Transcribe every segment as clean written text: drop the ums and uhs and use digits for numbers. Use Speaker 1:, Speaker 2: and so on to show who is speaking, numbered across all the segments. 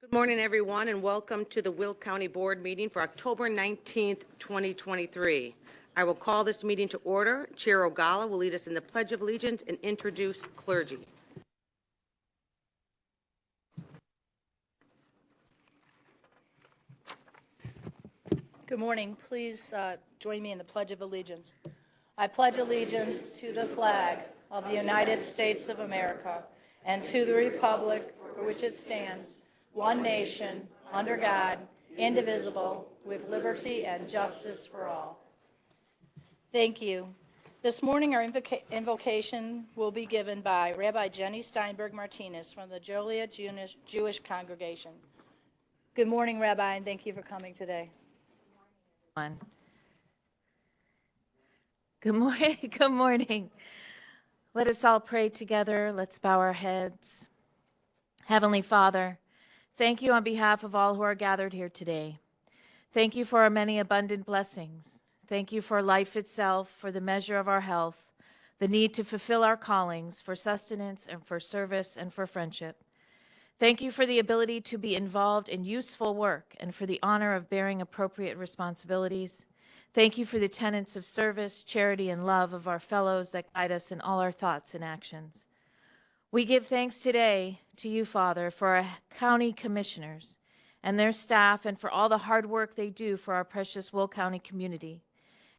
Speaker 1: Good morning, everyone, and welcome to the Will County Board meeting for October 19th, 2023. I will call this meeting to order. Chair Ogala will lead us in the Pledge of Allegiance and introduce clergy.
Speaker 2: Good morning. Please join me in the Pledge of Allegiance. I pledge allegiance to the flag of the United States of America and to the republic for which it stands, one nation, under God, indivisible, with liberty and justice for all. Thank you. This morning our invocation will be given by Rabbi Jenny Steinberg Martinez from the Joliet Jewish Congregation. Good morning, Rabbi, and thank you for coming today.
Speaker 3: Good morning. Good morning. Let us all pray together. Let's bow our heads. Heavenly Father, thank you on behalf of all who are gathered here today. Thank you for our many abundant blessings. Thank you for life itself, for the measure of our health, the need to fulfill our callings, for sustenance and for service and for friendship. Thank you for the ability to be involved in useful work and for the honor of bearing appropriate responsibilities. Thank you for the tenets of service, charity, and love of our fellows that guide us in all our thoughts and actions. We give thanks today to you, Father, for our county commissioners and their staff and for all the hard work they do for our precious Will County community.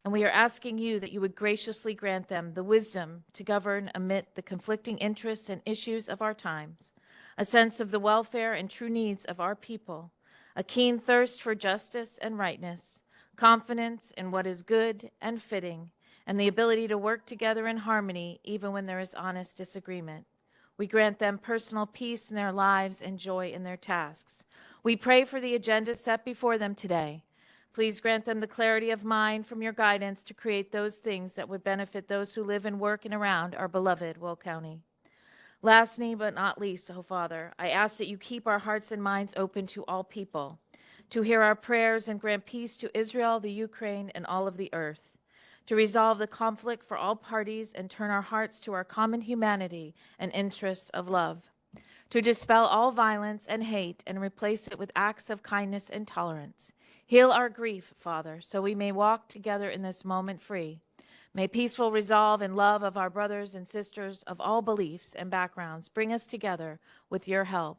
Speaker 3: And we are asking you that you would graciously grant them the wisdom to govern amid the conflicting interests and issues of our times, a sense of the welfare and true needs of our people, a keen thirst for justice and rightness, confidence in what is good and fitting, and the ability to work together in harmony even when there is honest disagreement. We grant them personal peace in their lives and joy in their tasks. We pray for the agenda set before them today. Please grant them the clarity of mind from your guidance to create those things that would benefit those who live and work in around our beloved Will County. Lastly, but not least, oh Father, I ask that you keep our hearts and minds open to all people, to hear our prayers and grant peace to Israel, the Ukraine, and all of the earth, to resolve the conflict for all parties and turn our hearts to our common humanity and interests of love, to dispel all violence and hate and replace it with acts of kindness and tolerance. Heal our grief, Father, so we may walk together in this moment free. May peaceful resolve and love of our brothers and sisters of all beliefs and backgrounds bring us together with your help.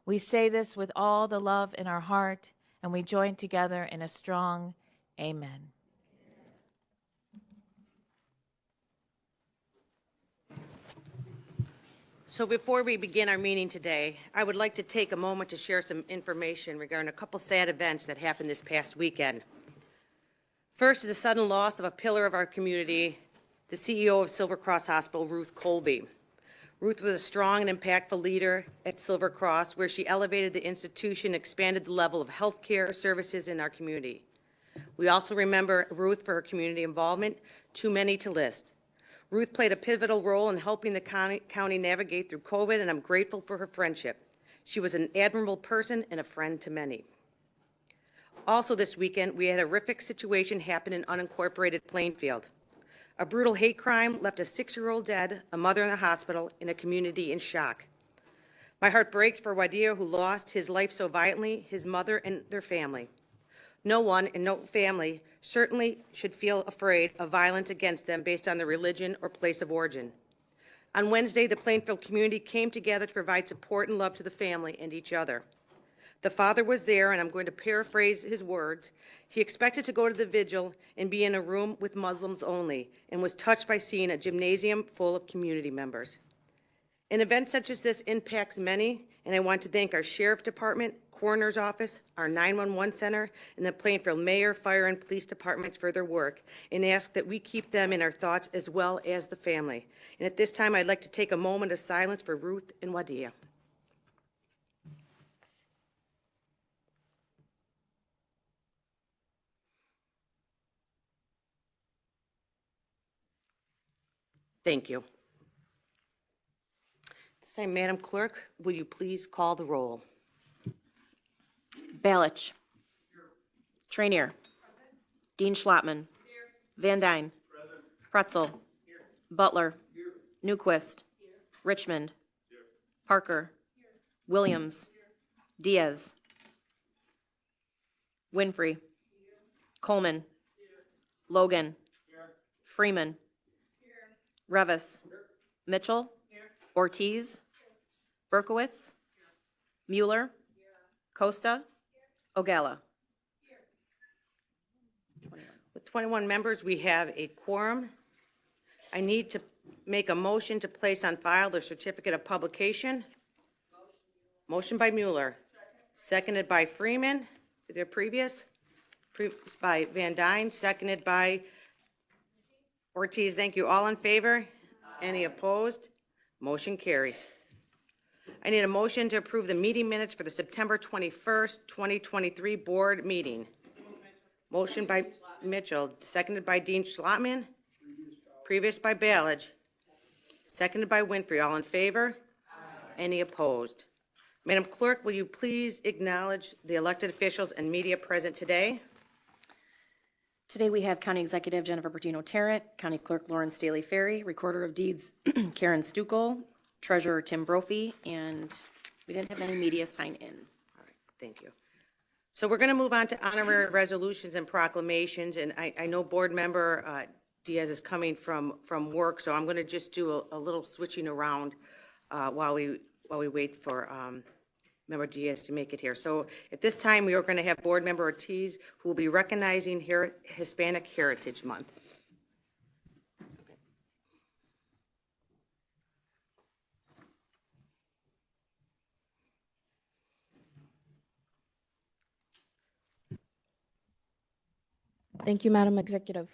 Speaker 3: We say this with all the love in our heart, and we join together in a strong amen.
Speaker 1: So before we begin our meeting today, I would like to take a moment to share some information regarding a couple sad events that happened this past weekend. First is the sudden loss of a pillar of our community, the CEO of Silver Cross Hospital, Ruth Colby. Ruth was a strong and impactful leader at Silver Cross, where she elevated the institution and expanded the level of health care services in our community. We also remember Ruth for her community involvement, too many to list. Ruth played a pivotal role in helping the county navigate through COVID, and I'm grateful for her friendship. She was an admirable person and a friend to many. Also this weekend, we had a horrific situation happen in unincorporated Plainfield. A brutal hate crime left a 6-year-old dead, a mother in the hospital, and a community in shock. My heart breaks for Wadia, who lost his life so violently, his mother and their family. No one and no family certainly should feel afraid of violence against them based on their religion or place of origin. On Wednesday, the Plainfield community came together to provide support and love to the family and each other. The father was there, and I'm going to paraphrase his words. He expected to go to the vigil and be in a room with Muslims only, and was touched by seeing a gymnasium full of community members. An event such as this impacts many, and I want to thank our Sheriff Department, Coroner's Office, our 911 Center, and the Plainfield Mayor, Fire, and Police Departments for their work, and ask that we keep them in our thoughts as well as the family. And at this time, I'd like to take a moment of silence for Ruth and Wadia. Thank you. This time, Madam Clerk, will you please call the roll?
Speaker 4: Balich. Trainier. Dean Schlattman. Van Dyne. Pretzel. Butler. Newquist. Richmond. Parker. Williams. Diaz. Winfrey. Coleman. Logan. Freeman. Revis. Mitchell. Ortiz. Berkowitz. Mueller. Costa. Ogala.
Speaker 1: With 21 members, we have a quorum. I need to make a motion to place on file the certificate of publication. Motion by Mueller, seconded by Freeman, their previous by Van Dyne, seconded by Ortiz. Thank you. All in favor? Any opposed? Motion carries. I need a motion to approve the meeting minutes for the September 21st, 2023 board meeting. Motion by Mitchell, seconded by Dean Schlottman, previous by Ballage, seconded by Winfrey. All in favor? Any opposed? Madam Clerk, will you please acknowledge the elected officials and media present today?
Speaker 4: Today we have County Executive Jennifer Bertino Tarrant, County Clerk Lauren Staley Ferry, Recorder of Deeds Karen Stuckel, Treasurer Tim Brophy, and we didn't have any media sign in.
Speaker 1: All right, thank you. So we're going to move on to honorary resolutions and proclamations, and I know Board Member Diaz is coming from work, so I'm going to just do a little switching around while we wait for Member Diaz to make it here. So at this time, we are going to have Board Member Ortiz, who will be recognizing Hispanic Heritage Month.
Speaker 5: Thank you, Madam Executive.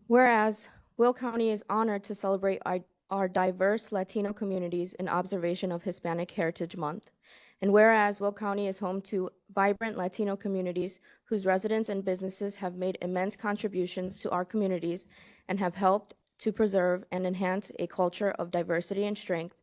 Speaker 5: Whereas Will County is honored to celebrate our diverse Latino communities in observation of Hispanic Heritage Month, and whereas Will County is home to vibrant Latino communities whose residents and businesses have made immense contributions to our communities and have helped to preserve and enhance a culture of diversity and strength,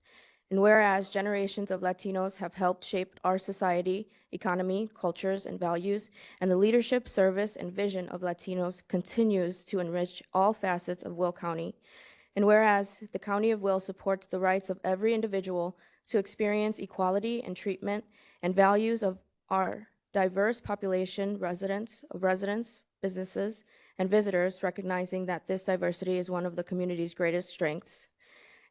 Speaker 5: and whereas generations of Latinos have helped shape our society, economy, cultures, and values, and the leadership, service, and vision of Latinos continues to enrich all facets of Will County, and whereas the County of Will supports the rights of every individual to experience equality and treatment and values of our diverse population, residents, businesses, and visitors, recognizing that this diversity is one of the community's greatest strengths.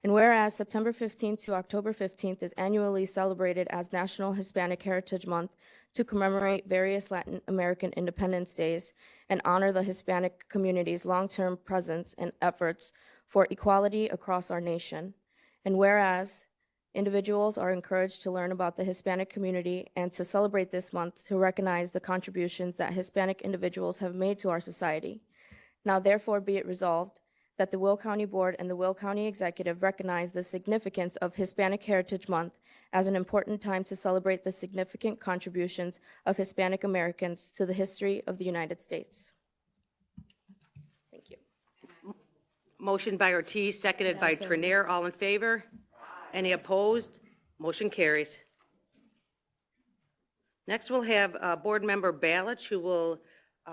Speaker 5: And whereas September 15th to October 15th is annually celebrated as National Hispanic Heritage Month to commemorate various Latin American Independence Days and honor the Hispanic community's long-term presence and efforts for equality across our nation. And whereas individuals are encouraged to learn about the Hispanic community and to celebrate this month to recognize the contributions that Hispanic individuals have made to our society. Now therefore be it resolved that the Will County Board and the Will County Executive recognize the significance of Hispanic Heritage Month as an important time to celebrate the significant contributions of Hispanic Americans to the history of the United States. Thank you.
Speaker 1: Motion by Ortiz, seconded by Trenier. All in favor? Any opposed? Motion carries. Next, we'll have Board Member Ballage, who will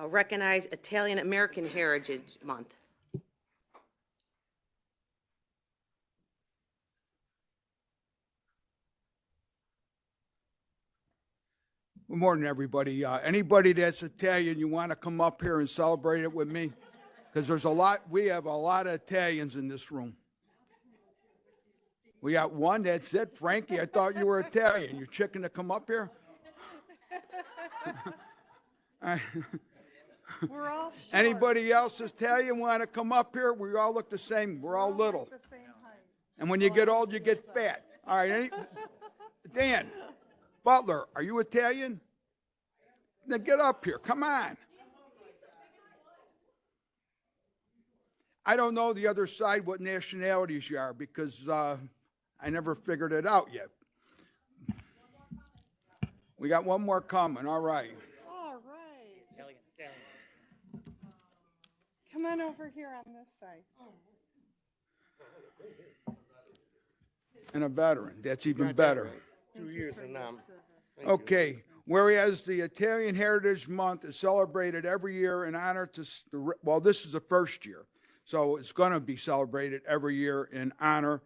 Speaker 1: recognize Italian American Heritage Month.
Speaker 6: Good morning, everybody. Anybody that's Italian, you want to come up here and celebrate it with me? Because we have a lot of Italians in this room. We got one, that's it. Frankie, I thought you were Italian. You chicken to come up here?
Speaker 7: We're all short.
Speaker 6: Anybody else Italian want to come up here? We all look the same. We're all little.
Speaker 7: The same height.
Speaker 6: And when you get old, you get fat. All right, Dan, Butler, are you Italian? Then get up here, come on. I don't know the other side what nationalities you are because I never figured it out yet. We got one more coming, all right.
Speaker 7: All right. Come on over here on this side.
Speaker 6: And a veteran, that's even better.
Speaker 8: 2 years and now.
Speaker 6: Okay, whereas the Italian Heritage Month is celebrated every year in honor to, well, this is the first year, so it's going to be celebrated every year in honor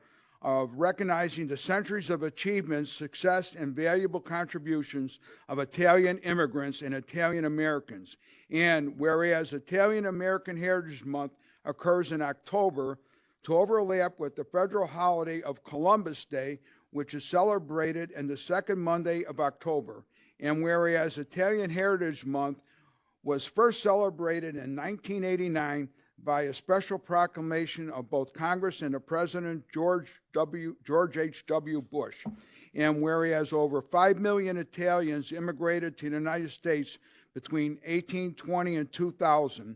Speaker 6: of recognizing the centuries of achievements, success, and valuable contributions of Italian immigrants and Italian Americans. And whereas Italian American Heritage Month occurs in October to overlap with the federal holiday of Columbus Day, which is celebrated in the second Monday of October. And whereas Italian Heritage Month was first celebrated in 1989 by a special proclamation of both Congress and the President George H.W. Bush. And whereas over 5 million Italians immigrated to the United States between 1820 and 2000,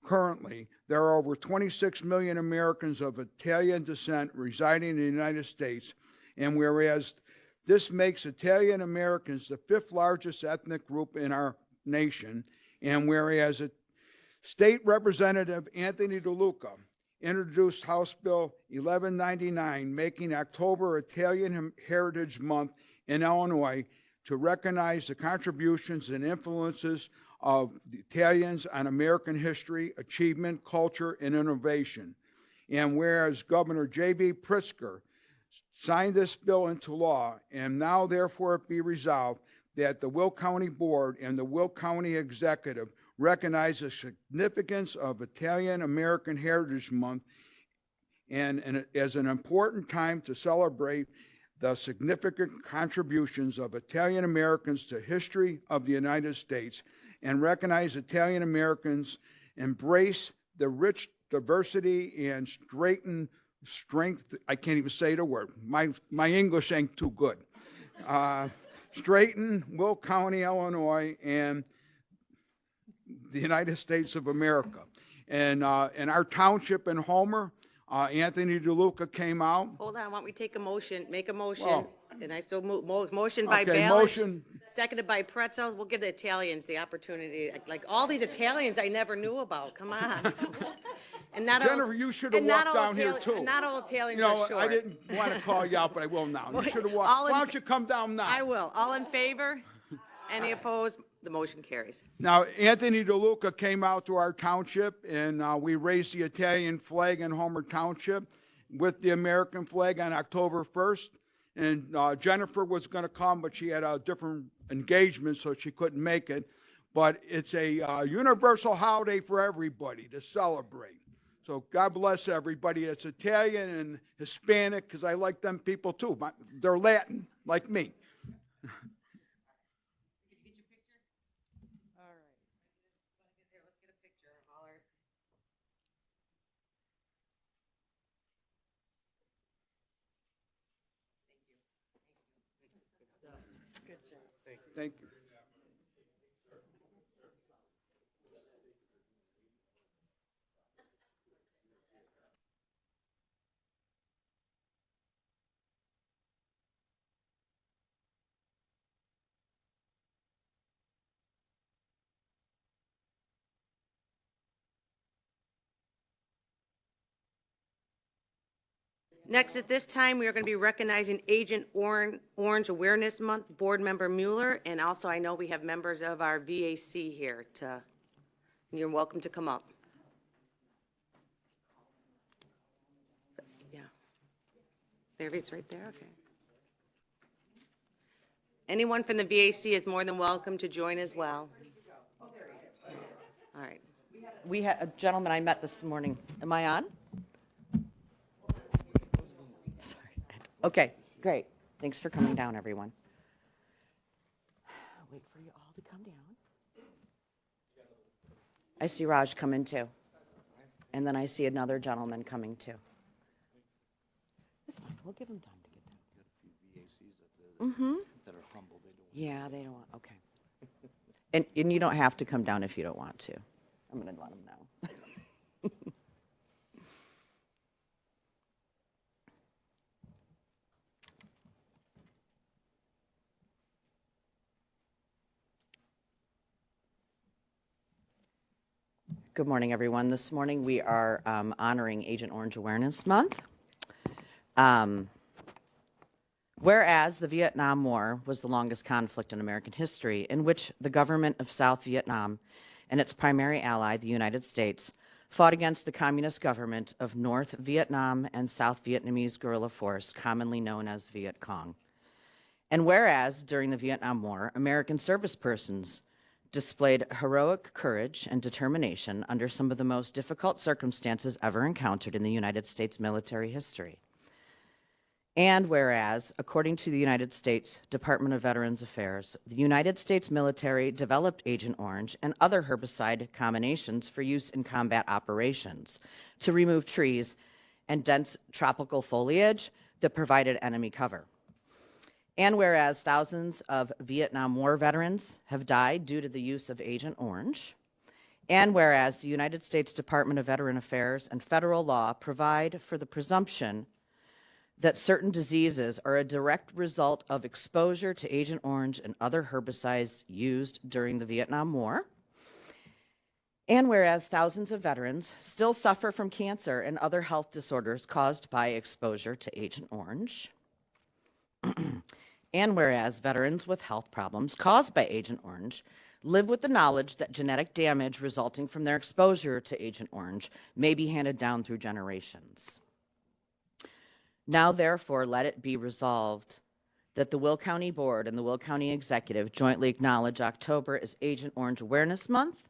Speaker 6: currently there are over 26 million Americans of Italian descent residing in the United States. And whereas this makes Italian Americans the 5th largest ethnic group in our nation, and whereas State Representative Anthony DeLuca introduced House Bill 1199, making October Italian Heritage Month in Illinois to recognize the contributions and influences of the Italians on American history, achievement, culture, and innovation. And whereas Governor J.B. Pritzker signed this bill into law, and now therefore it be resolved that the Will County Board and the Will County Executive recognize the significance of Italian American Heritage Month and as an important time to celebrate the significant contributions of Italian Americans to history of the United States, and recognize Italian Americans embrace the rich diversity and strength, I can't even say the word. My English ain't too good. Straighten, Will County, Illinois, and the United States of America. And in our township in Homer, Anthony DeLuca came out.
Speaker 1: Hold on, why don't we take a motion, make a motion,
Speaker 6: Oh.
Speaker 1: and I so move, motion by
Speaker 6: Okay,
Speaker 1: ballot.
Speaker 6: motion.
Speaker 1: Seconded by Pretzel. We'll give the Italians the opportunity, like all these Italians I never knew about, come on. And not all-
Speaker 6: Jennifer, you should have
Speaker 1: and not
Speaker 6: walked
Speaker 1: all
Speaker 6: down here
Speaker 1: Itali-
Speaker 6: too.
Speaker 1: Not all Italians
Speaker 6: You know,
Speaker 1: are short.
Speaker 6: I didn't want to call you out, but I will now. You should have walked.
Speaker 1: All
Speaker 6: Why
Speaker 1: in-
Speaker 6: don't you come down now?
Speaker 1: I will. All in favor? Any opposed? The motion carries.
Speaker 6: Now, Anthony DeLuca came out to our township, and we raised the Italian flag in Homer Township with the American flag on October 1st. And Jennifer was going to come, but she had a different engagement, so she couldn't make it. But it's a universal holiday for everybody to celebrate. So God bless everybody that's Italian and Hispanic, because I like them people too. They're Latin, like me. Thank you.
Speaker 1: Next, at this time, we are going to be recognizing Agent Orange Awareness Month, Board Member Mueller, and also I know we have members of our VAC here you're welcome to come up. Yeah. There it is, right there, okay. Anyone from the VAC is more than welcome to join as well. All right.
Speaker 8: We had a gentleman I met this morning. Am I on? Sorry. Okay, great. Thanks for coming down, everyone. Wait for you all to come down. I see Raj coming too. And then I see another gentleman coming too. It's fine. We'll give them time to get down. That are humble. Yeah, they don't want, okay. And you don't have to come down if you don't want to. I'm going to let them know. Good morning, everyone. This morning we are honoring Agent Orange Awareness Month. Whereas the Vietnam War was the longest conflict in American history, in which the government of South Vietnam and its primary ally, the United States, fought against the communist government of North Vietnam and South Vietnamese guerrilla force, commonly known as Viet Cong. And whereas during the Vietnam War, American service persons displayed heroic courage and determination under some of the most difficult circumstances ever encountered in the United States military history. And whereas, according to the United States Department of Veterans Affairs, the United States military developed Agent Orange and other herbicide combinations for use in combat operations to remove trees and dense tropical foliage that provided enemy cover. And whereas thousands of Vietnam War veterans have died due to the use of Agent Orange, and whereas the United States Department of Veteran Affairs and federal law provide for the presumption that certain diseases are a direct result of exposure to Agent Orange and other herbicides used during the Vietnam War, and whereas thousands of veterans still suffer from cancer and other health disorders caused by exposure to Agent Orange, and whereas veterans with health problems caused by Agent Orange live with the knowledge that genetic damage resulting from their exposure to Agent Orange may be handed down through generations. Now, therefore, let it be resolved that the Will County Board and the Will County Executive jointly acknowledge October as Agent Orange Awareness Month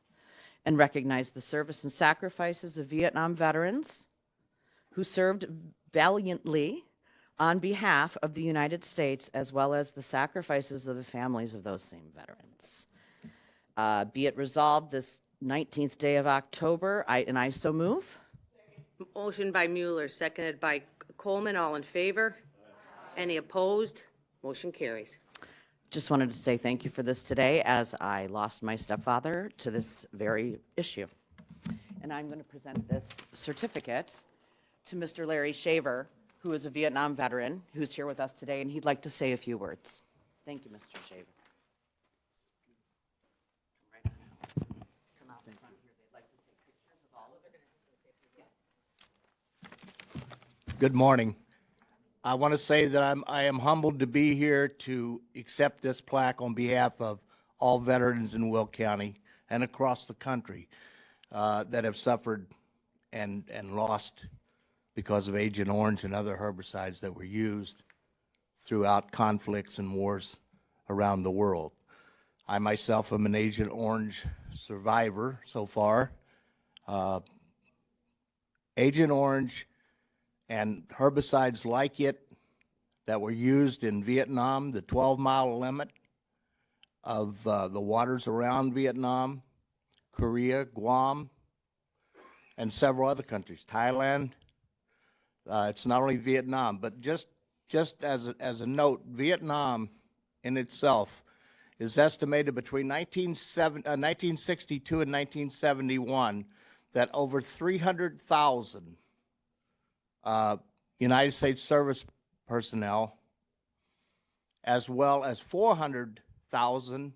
Speaker 8: and recognize the service and sacrifices of Vietnam veterans who served valiantly on behalf of the United States, as well as the sacrifices of the families of those same veterans. Be it resolved this 19th day of October, I so move.
Speaker 1: Motion by Mueller, seconded by Coleman. All in favor? Any opposed? Motion carries.
Speaker 8: Just wanted to say thank you for this today, as I lost my stepfather to this very issue. And I'm going to present this certificate to Mr. Larry Shaver, who is a Vietnam veteran, who's here with us today, and he'd like to say a few words. Thank you, Mr. Shaver. Come out in front here. They'd like to take pictures of all of it.
Speaker 9: Good morning. I want to say that I am humbled to be here to accept this plaque on behalf of all veterans in Will County and across the country that have suffered and lost because of Agent Orange and other herbicides that were used throughout conflicts and wars around the world. I myself am an Agent Orange survivor so far. Agent Orange and herbicides like it that were used in Vietnam, the 12-mile limit of the waters around Vietnam, Korea, Guam, and several other countries, Thailand. It's not only Vietnam, but just as a note, Vietnam in itself is estimated between 1962 and 1971 that over 300,000 United States service personnel, as well as 400,000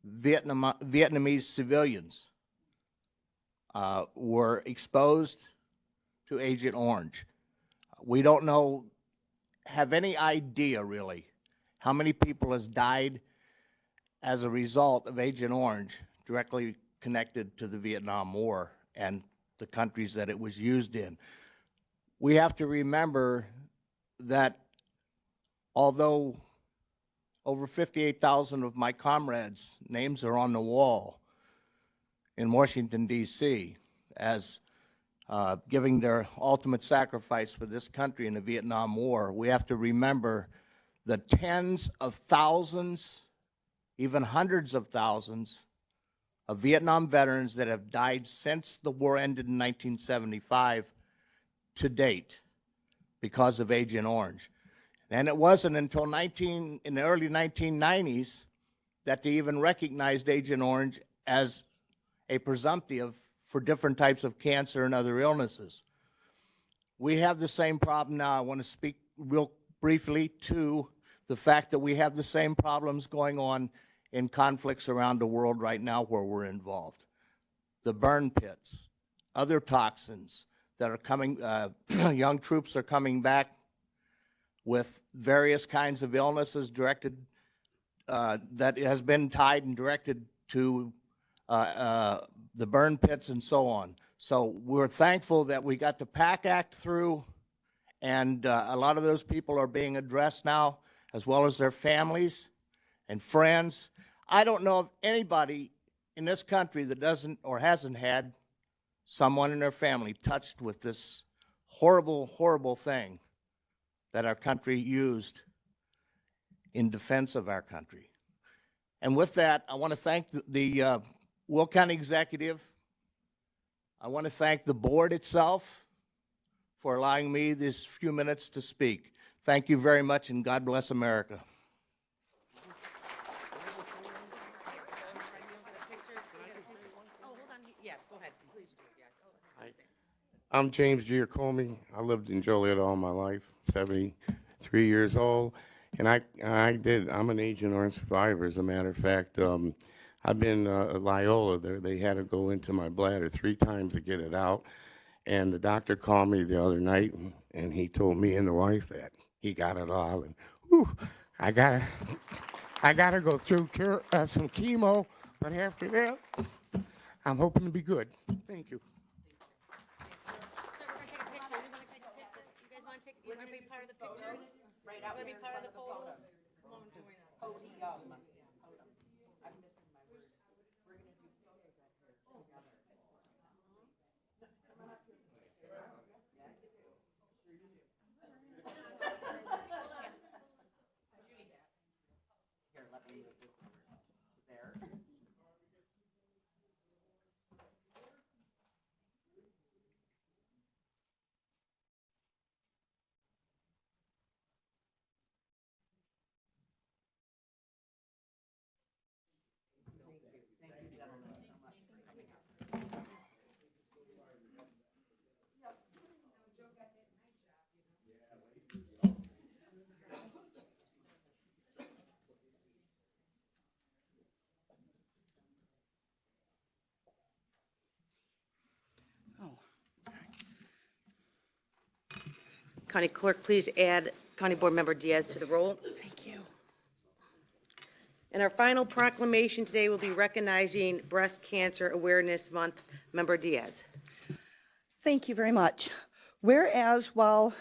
Speaker 9: Vietnamese civilians were exposed to Agent Orange. We don't have any idea really how many people has died as a result of Agent Orange directly connected to the Vietnam War and the countries that it was used in. We have to remember that although over 58,000 of my comrades' names are on the wall in Washington, D.C., as giving their ultimate sacrifice for this country in the Vietnam War, we have to remember the tens of thousands, even hundreds of thousands of Vietnam veterans that have died since the war ended in 1975 to date because of Agent Orange. And it wasn't until in the early 1990s that they even recognized Agent Orange as a presumptive for different types of cancer and other illnesses. We have the same problem now. I want to speak real briefly to the fact that we have the same problems going on in conflicts around the world right now where we're involved. The burn pits, other toxins that are coming, young troops are coming back with various kinds of illnesses directed, that has been tied and directed to the burn pits and so on. So we're thankful that we got the PAC Act through, and a lot of those people are being addressed now, as well as their families and friends. I don't know of anybody in this country that doesn't or hasn't had someone in their family touched with this horrible, horrible thing that our country used in defense of our country. And with that, I want to thank the Will County Executive. I want to thank the board itself for allowing me these few minutes to speak. Thank you very much, and God bless America.
Speaker 1: Yes, go ahead, please do, yeah.
Speaker 10: I'm James Giacomi. I lived in Joliet all my life, 73 years old. And I'm an Agent Orange survivor, as a matter of fact. I've been at Loyola. They had to go into my bladder 3 times to get it out. And the doctor called me the other night, and he told me and the wife that he got it all. And whew, I gotta go through some chemo, but after that, I'm hoping to be good. Thank you.
Speaker 1: You want to be part of the pictures? Right out. Want to be part of the photos? Come on, join us. County Clerk, please add County Board Member Diaz to the roll.
Speaker 7: Thank you.
Speaker 1: And our final proclamation today will be recognizing Breast Cancer Awareness Month. Member Diaz.
Speaker 7: Thank you very much. Whereas while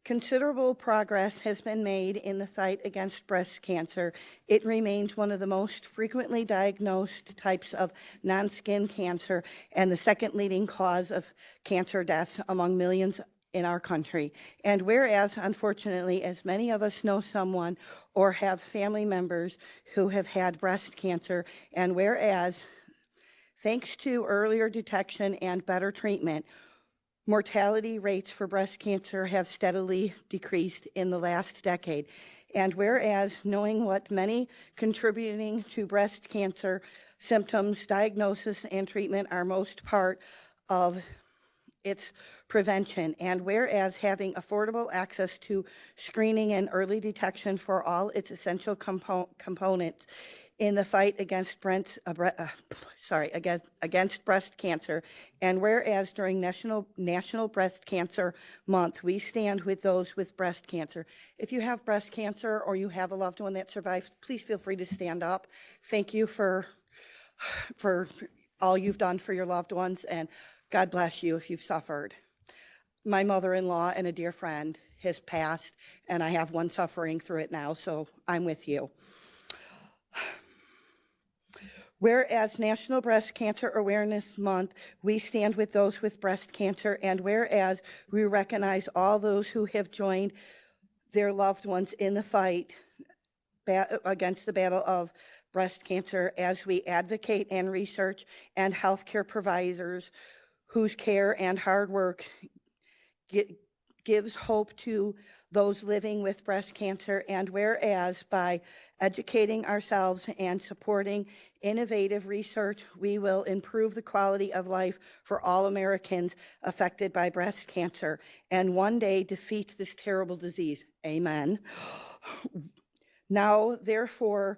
Speaker 7: considerable progress has been made in the fight against breast cancer, it remains one of the most frequently diagnosed types of non-skin cancer and the second leading cause of cancer deaths among millions in our country. And whereas, unfortunately, as many of us know someone or have family members who have had breast cancer, and whereas, thanks to earlier detection and better treatment, mortality rates for breast cancer have steadily decreased in the last decade. And whereas, knowing what many contributing to breast cancer symptoms, diagnosis, and treatment are most part of its prevention, and whereas having affordable access to screening and early detection for all its essential components in the fight against against breast cancer, and whereas during National Breast Cancer Month, we stand with those with breast cancer. If you have breast cancer or you have a loved one that survived, please feel free to stand up. Thank you for all you've done for your loved ones, and God bless you if you've suffered. My mother-in-law and a dear friend has passed, and I have one suffering through it now, so I'm with you. Whereas National Breast Cancer Awareness Month, we stand with those with breast cancer, and whereas we recognize all those who have joined their loved ones in the fight against the battle of breast cancer, as we advocate and research and healthcare providers whose care and hard work gives hope to those living with breast cancer, and whereas by educating ourselves and supporting innovative research, we will improve the quality of life for all Americans affected by breast cancer and one day defeat this terrible disease. Amen. Now, therefore,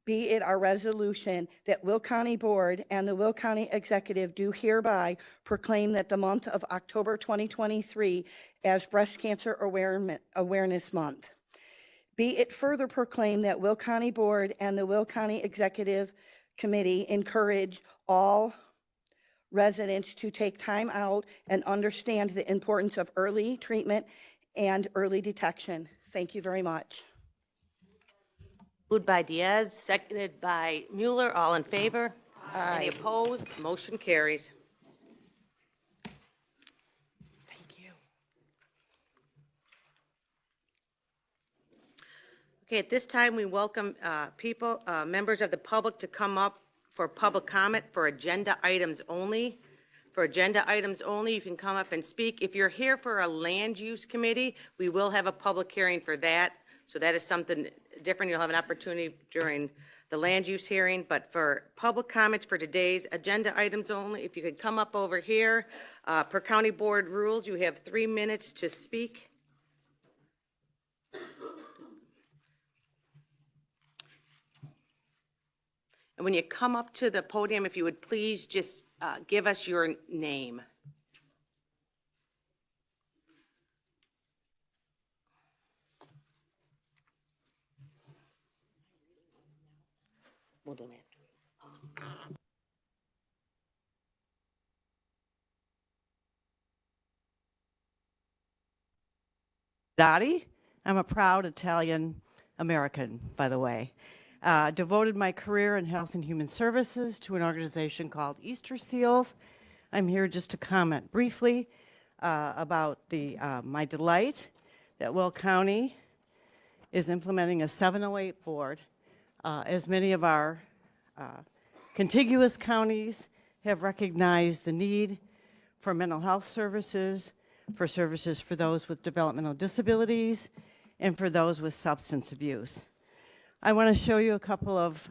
Speaker 7: be it our resolution that Will County Board and the Will County Executive do hereby proclaim that the month of October 2023 as Breast Cancer Awareness Month. Be it further proclaimed that Will County Board and the Will County Executive Committee encourage all residents to take time out and understand the importance of early treatment and early detection. Thank you very much.
Speaker 1: Moved by Diaz, seconded by Mueller. All in favor? Any opposed? Motion carries. Thank you. Okay, at this time, we welcome members of the public to come up for public comment for agenda items only. For agenda items only, you can come up and speak. If you're here for a land use committee, we will have a public hearing for that. So that is something different. You'll have an opportunity during the land use hearing. But for public comments for today's agenda items only, if you could come up over here. Per county board rules, you have 3 minutes to speak. And when you come up to the podium, if you would please just give us your name. We'll do that.
Speaker 11: Dottie. I'm a proud Italian American, by the way. Devoted my career in health and human services to an organization called Easter Seals. I'm here just to comment briefly about my delight that Will County is implementing a 708 board. As many of our contiguous counties have recognized the need for mental health services, for services for those with developmental disabilities, and for those with substance abuse. I want to show you a couple of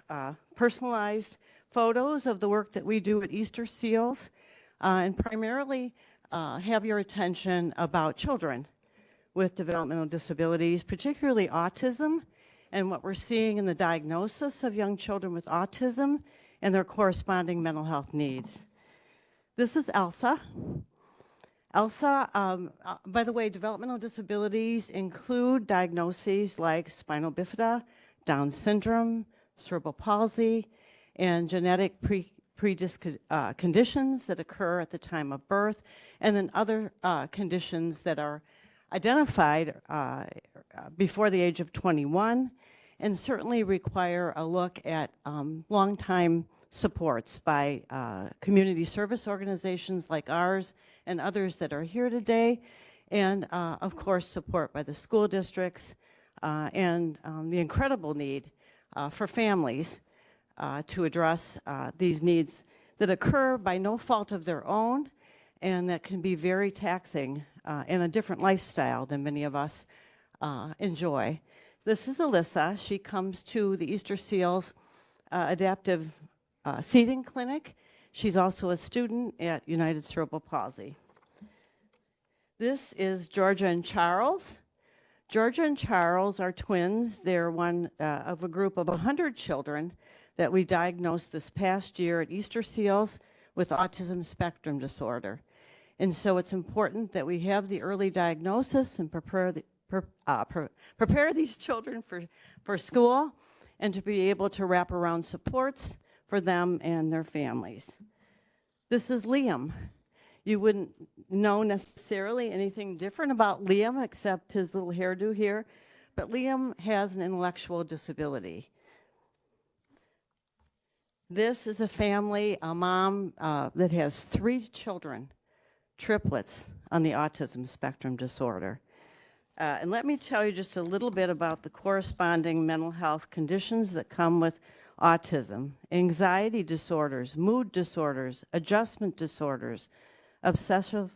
Speaker 11: personalized photos of the work that we do at Easter Seals, and primarily have your attention about children with developmental disabilities, particularly autism, and what we're seeing in the diagnosis of young children with autism and their corresponding mental health needs. This is Elsa. Elsa, by the way, developmental disabilities include diagnoses like spinal bifida, Down syndrome, cerebral palsy, and genetic conditions that occur at the time of birth, and then other conditions that are identified before the age of 21, and certainly require a look at long-time supports by community service organizations like ours and others that are here today, and of course support by the school districts, and the incredible need for families to address these needs that occur by no fault of their own and that can be very taxing in a different lifestyle than many of us enjoy. This is Alyssa. She comes to the Easter Seals Adaptive Seating Clinic. She's also a student at United Cerebral Palsy. This is Georgia and Charles. Georgia and Charles are twins. They're one of a group of 100 children that we diagnosed this past year at Easter Seals with autism spectrum disorder. And so it's important that we have the early diagnosis and prepare these children for school and to be able to wrap around supports for them and their families. This is Liam. You wouldn't know necessarily anything different about Liam except his little hairdo here, but Liam has an intellectual disability. This is a family, a mom that has 3 children, triplets, on the autism spectrum disorder. And let me tell you just a little bit about the corresponding mental health conditions that come with autism: anxiety disorders, mood disorders, adjustment disorders, obsessive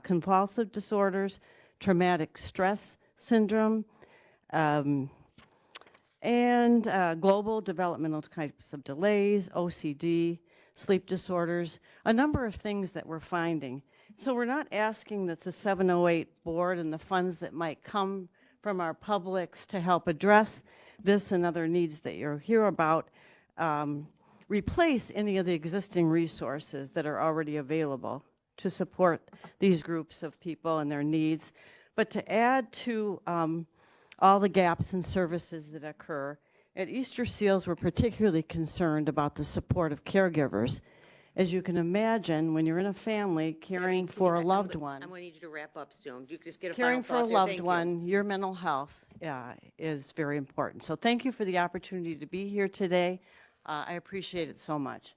Speaker 11: compulsive disorders, traumatic stress syndrome, and global developmental types of delays, OCD, sleep disorders, a number of things that we're finding. So we're not asking that the 708 board and the funds that might come from our publics to help address this and other needs that you'll hear about replace any of the existing resources that are already available to support these groups of people and their needs, but to add to all the gaps in services that occur. At Easter Seals, we're particularly concerned about the support of caregivers As you can imagine, when you're in a family caring for a loved one,
Speaker 1: I'm going to need you to wrap up soon. You just get a
Speaker 11: caring
Speaker 1: final
Speaker 11: for a
Speaker 1: thought there.
Speaker 11: loved
Speaker 1: Thank you.
Speaker 11: one, your mental health is very important. So thank you for the opportunity to be here today. I appreciate it so much.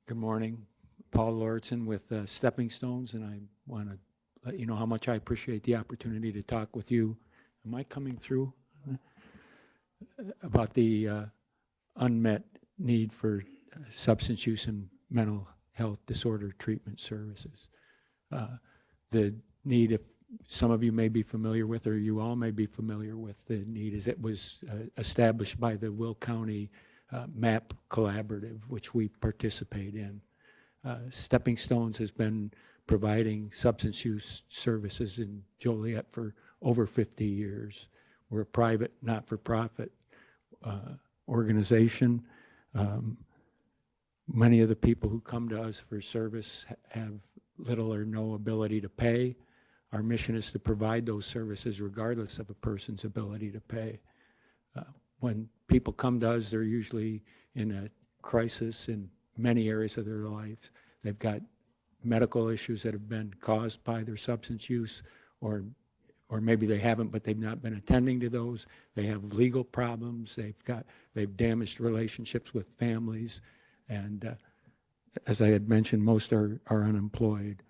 Speaker 12: Good morning. Paul Lauritsen with Stepping Stones, and I want to let you know how much I appreciate the opportunity to talk with you. Am I coming through? About the unmet need for substance use and mental health disorder treatment services. The need, if some of you may be familiar with, or you all may be familiar with the need, is it was established by the Will County MAP Collaborative, which we participate in. Stepping Stones has been providing substance use services in Joliet for over 50 years. We're a private, not-for-profit organization. Many of the people who come to us for service have little or no ability to pay. Our mission is to provide those services regardless of a person's ability to pay. When people come to us, they're usually in a crisis in many areas of their lives. They've got medical issues that have been caused by their substance use, or maybe they haven't, but they've not been attending to those. They have legal problems. They've damaged relationships with families, and as I had mentioned, most are unemployed.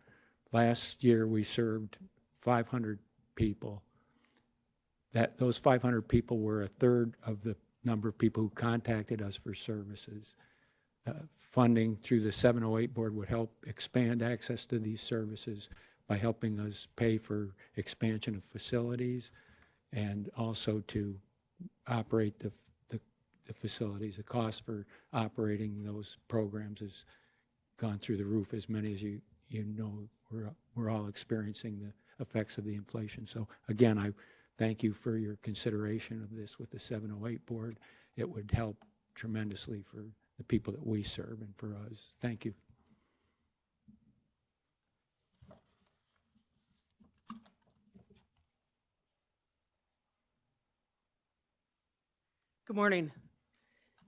Speaker 12: Last year, we served 500 people. Those 500 people were a third of the number of people who contacted us for services. Funding through the 708 board would help expand access to these services by helping us pay for expansion of facilities and also to operate the facilities. The cost for operating those programs has gone through the roof, as many as you know. We're all experiencing the effects of the inflation. So again, I thank you for your consideration of this with the 708 board. It would help tremendously for the people that we serve and for us. Thank you.
Speaker 13: Good morning.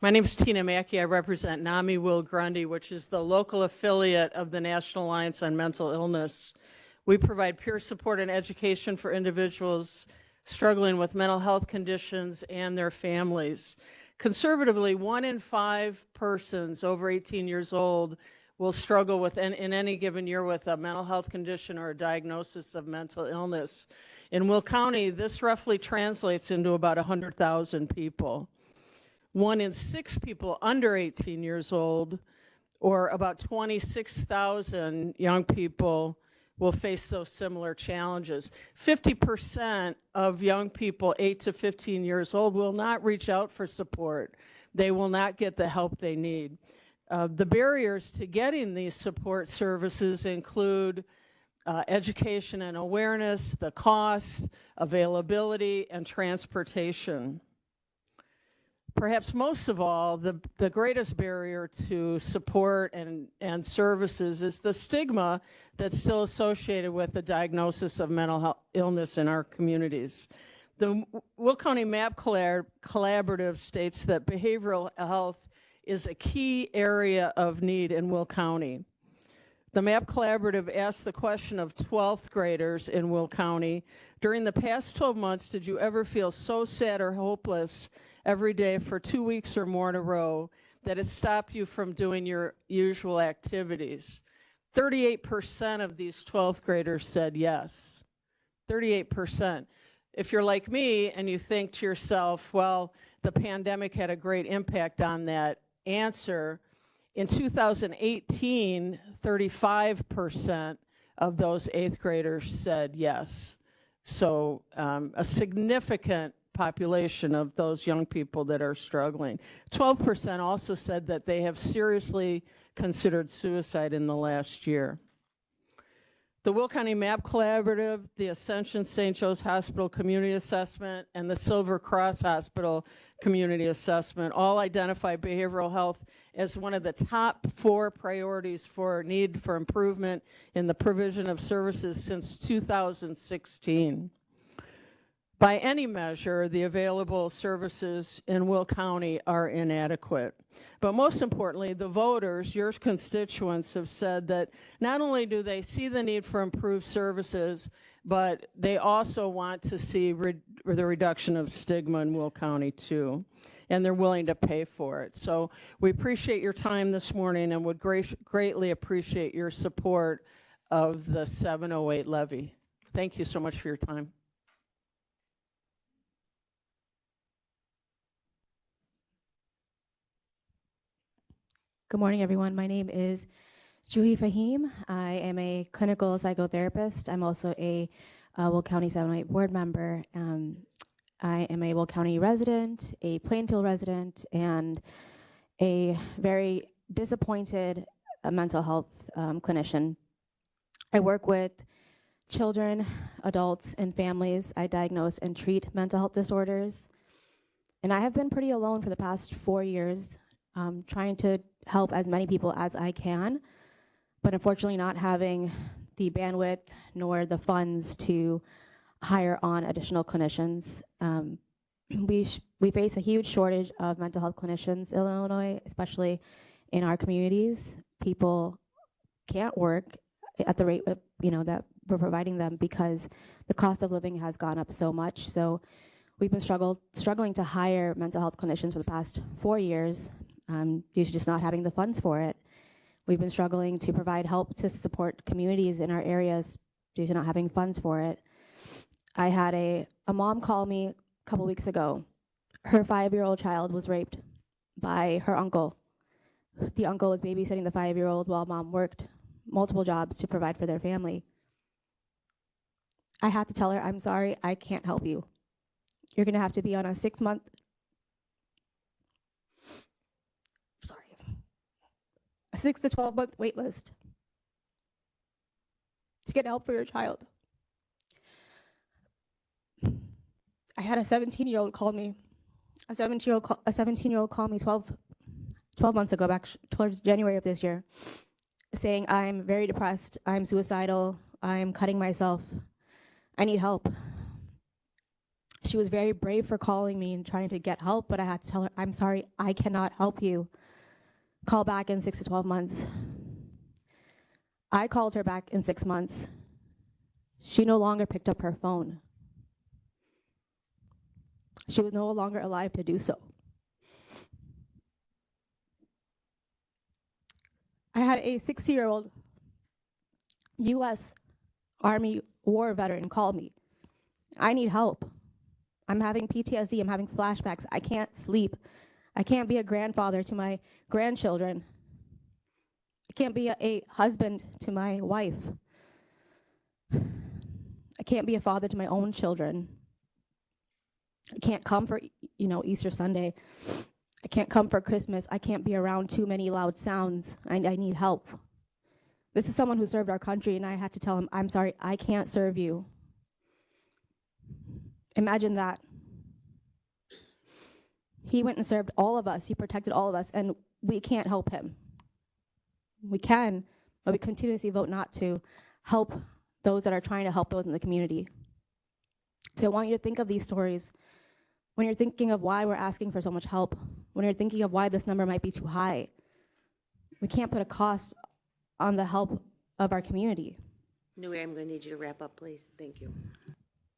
Speaker 13: My name is Tina Mackey. I represent NAMI Will Grundy, which is the local affiliate of the National Alliance on Mental Illness. We provide peer support and education for individuals struggling with mental health conditions and their families. Conservatively, 1 in 5 persons over 18 years old will struggle with, in any given year, with a mental health condition or a diagnosis of mental illness. In Will County, this roughly translates into about 100,000 people. 1 in 6 people under 18 years old, or about 26,000 young people, will face those similar challenges. 50% of young people 8 to 15 years old will not reach out for support. They will not get the help they need. The barriers to getting these support services include education and awareness, the cost, availability, and transportation. Perhaps most of all, the greatest barrier to support and services is the stigma that's still associated with the diagnosis of mental health illness in our communities. The Will County MAP Collaborative states that behavioral health is a key area of need in Will County. The MAP Collaborative asked the question of 12th graders in Will County, during the past 12 months, did you ever feel so sad or hopeless every day for 2 weeks or more in a row that it stopped you from doing your usual activities? 38% of these 12th graders said yes. 38%. If you're like me and you think to yourself, well, the pandemic had a great impact on that answer, in 2018, 35% of those 8th graders said yes. So a significant population of those young people that are struggling. 12% also said that they have seriously considered suicide in the last year. The Will County MAP Collaborative, the Ascension St. Joe's Hospital Community Assessment, and the Silver Cross Hospital Community Assessment all identify behavioral health as one of the top 4 priorities for need for improvement in the provision of services since 2016. By any measure, the available services in Will County are inadequate. But most importantly, the voters, your constituents, have said that not only do they see the need for improved services, but they also want to see the reduction of stigma in Will County too, and they're willing to pay for it. So we appreciate your time this morning and would greatly appreciate your support of the 708 levy. Thank you so much for your time.
Speaker 14: Good morning, everyone. My name is Juhi Fahim. I am a clinical psychotherapist. I'm also a Will County 708 board member. I am a Will County resident, a Plainfield resident, and a very disappointed mental health clinician. I work with children, adults, and families. I diagnose and treat mental health disorders. And I have been pretty alone for the past 4 years, trying to help as many people as I can, but unfortunately not having the bandwidth nor the funds to hire on additional clinicians. We face a huge shortage of mental health clinicians in Illinois, especially in our communities. People can't work at the rate of, that we're providing them because the cost of living has gone up so much. So we've been struggling to hire mental health clinicians for the past 4 years. Due to just not having the funds for it. We've been struggling to provide help to support communities in our areas due to not having funds for it. I had a mom call me a couple weeks ago. Her 5-year-old child was raped by her uncle. The uncle was babysitting the 5-year-old while mom worked multiple jobs to provide for their family. I had to tell her, I'm sorry, I can't help you. You're gonna have to be on a 6-month a 6 to 12 month wait list to get help for your child. I had a 17-year-old call me. A 17-year-old called me 12 months ago, back towards January of this year, saying, I'm very depressed, I'm suicidal, I'm cutting myself, I need help. She was very brave for calling me and trying to get help, but I had to tell her, I'm sorry, I cannot help you. Call back in 6 to 12 months. I called her back in 6 months. She no longer picked up her phone. She was no longer alive to do so. I had a 60-year-old U.S. Army war veteran call me. I need help. I'm having PTSD, I'm having flashbacks, I can't sleep. I can't be a grandfather to my grandchildren. I can't be a husband to my wife. I can't be a father to my own children. I can't come for, Easter Sunday. I can't come for Christmas. I can't be around too many loud sounds. I need help. This is someone who served our country, and I had to tell him, I'm sorry, I can't serve you. Imagine that. He went and served all of us. He protected all of us, and we can't help him. We can, but we continuously vote not to help those that are trying to help those in the community. So I want you to think of these stories when you're thinking of why we're asking for so much help, when you're thinking of why this number might be too high. We can't put a cost on the help of our community.
Speaker 1: Nui, I'm going to need you to wrap up, please. Thank you.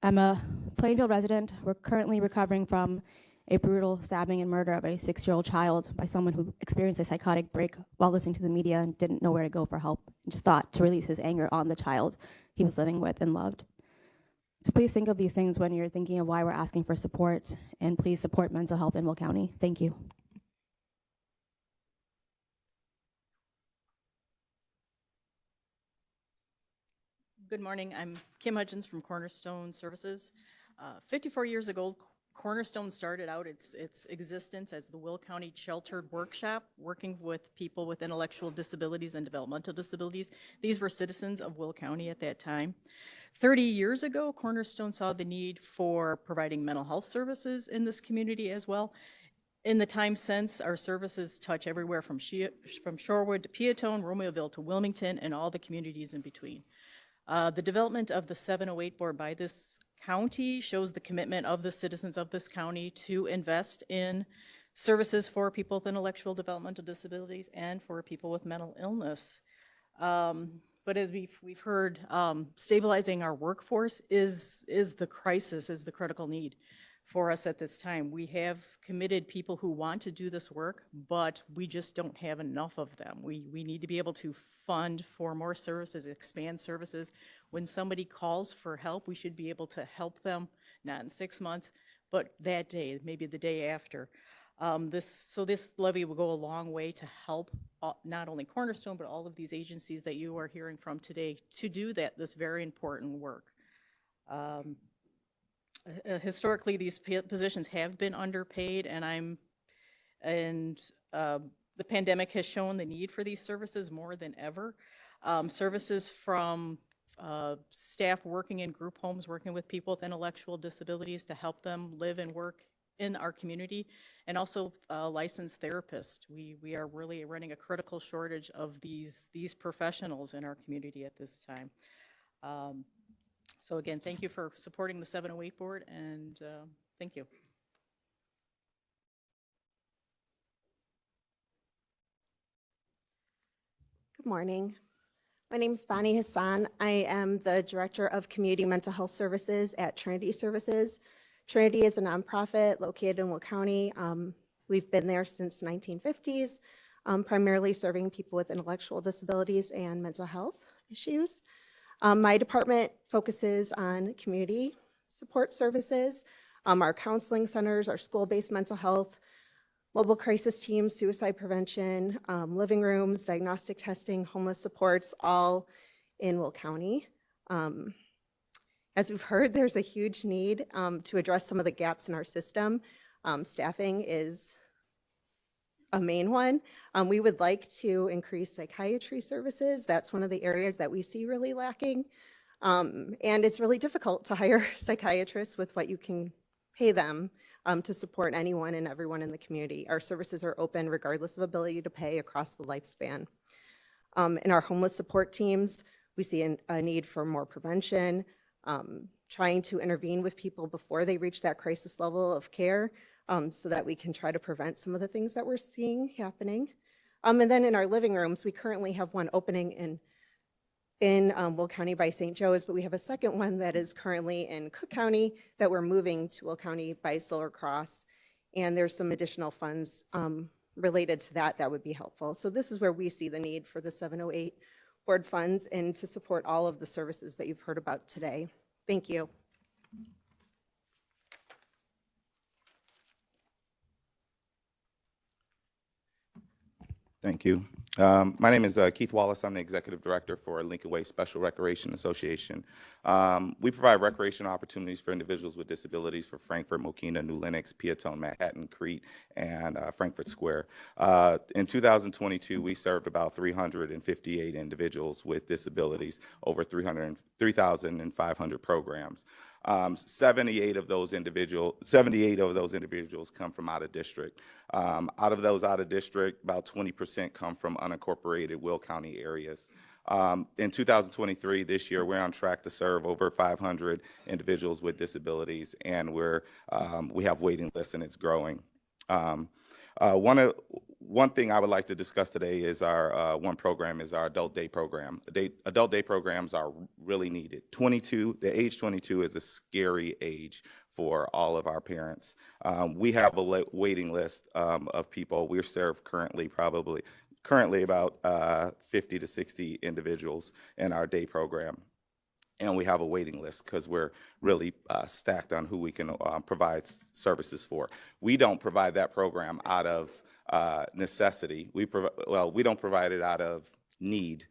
Speaker 14: I'm a Plainfield resident. We're currently recovering from a brutal stabbing and murder of a 6-year-old child by someone who experienced a psychotic break while listening to the media and didn't know where to go for help, and just thought to release his anger on the child he was living with and loved. So please think of these things when you're thinking of why we're asking for support, and please support mental health in Will County. Thank you.
Speaker 15: Good morning. I'm Kim Hudgens from Cornerstone Services. 54 years ago, Cornerstone started out its existence as the Will County Sheltered Workshop, working with people with intellectual disabilities and developmental disabilities. These were citizens of Will County at that time. 30 years ago, Cornerstone saw the need for providing mental health services in this community as well. In the time since, our services touch everywhere from Shorewood to Peatone, Romeoville to Wilmington, and all the communities in between. The development of the 708 board by this county shows the commitment of the citizens of this county to invest in services for people with intellectual developmental disabilities and for people with mental illness. But as we've heard, stabilizing our workforce is the crisis, is the critical need for us at this time. We have committed people who want to do this work, but we just don't have enough of them. We need to be able to fund for more services, expand services. When somebody calls for help, we should be able to help them, not in 6 months, but that day, maybe the day after. This levy will go a long way to help not only Cornerstone, but all of these agencies that you are hearing from today to do this very important work. Historically, these positions have been underpaid, and the pandemic has shown the need for these services more than ever. Services from staff working in group homes, working with people with intellectual disabilities to help them live and work in our community, and also licensed therapists. We are really running a critical shortage of these professionals in our community at this time. So again, thank you for supporting the 708 board, and thank you.
Speaker 16: Good morning. My name is Bonnie Hassan. I am the Director of Community Mental Health Services at Trinity Services. Trinity is a nonprofit located in Will County. We've been there since the 1950s, primarily serving people with intellectual disabilities and mental health issues. My department focuses on community support services, our counseling centers, our school-based mental health, mobile crisis teams, suicide prevention, living rooms, diagnostic testing, homeless supports, all in Will County. As we've heard, there's a huge need to address some of the gaps in our system. Staffing is a main one. We would like to increase psychiatry services. That's one of the areas that we see really lacking. And it's really difficult to hire psychiatrists with what you can pay them to support anyone and everyone in the community. Our services are open regardless of ability to pay across the lifespan. In our homeless support teams, we see a need for more prevention, trying to intervene with people before they reach that crisis level of care, so that we can try to prevent some of the things that we're seeing happening. And then in our living rooms, we currently have one opening in Will County by St. Joe's, but we have a second one that is currently in Cook County that we're moving to Will County by Silver Cross. And there's some additional funds related to that would be helpful. So this is where we see the need for the 708 board funds and to support all of the services that you've heard about today. Thank you.
Speaker 17: Thank you. My name is Keith Wallace. I'm the Executive Director for Lincoln Way Special Recreation Association. We provide recreation opportunities for individuals with disabilities for Frankfort, Mokena, New Lenox, Peatone, Manhattan, Crete, and Frankfort Square. In 2022, we served about 358 individuals with disabilities, over 3,500 programs. 78 of those individuals come from out of district. Out of those out of district, about 20% come from unincorporated Will County areas. In 2023, this year, we're on track to serve over 500 individuals with disabilities, and we have waiting lists, and it's growing. One thing I would like to discuss today is our one program is our adult day program. Adult day programs are really needed. The age 22 is a scary age for all of our parents. We have a waiting list of people. We're served currently about 50 to 60 individuals in our day program. And we have a waiting list because we're really stacked on who we can provide services for. We don't provide that program out of necessity. We don't provide it out of need.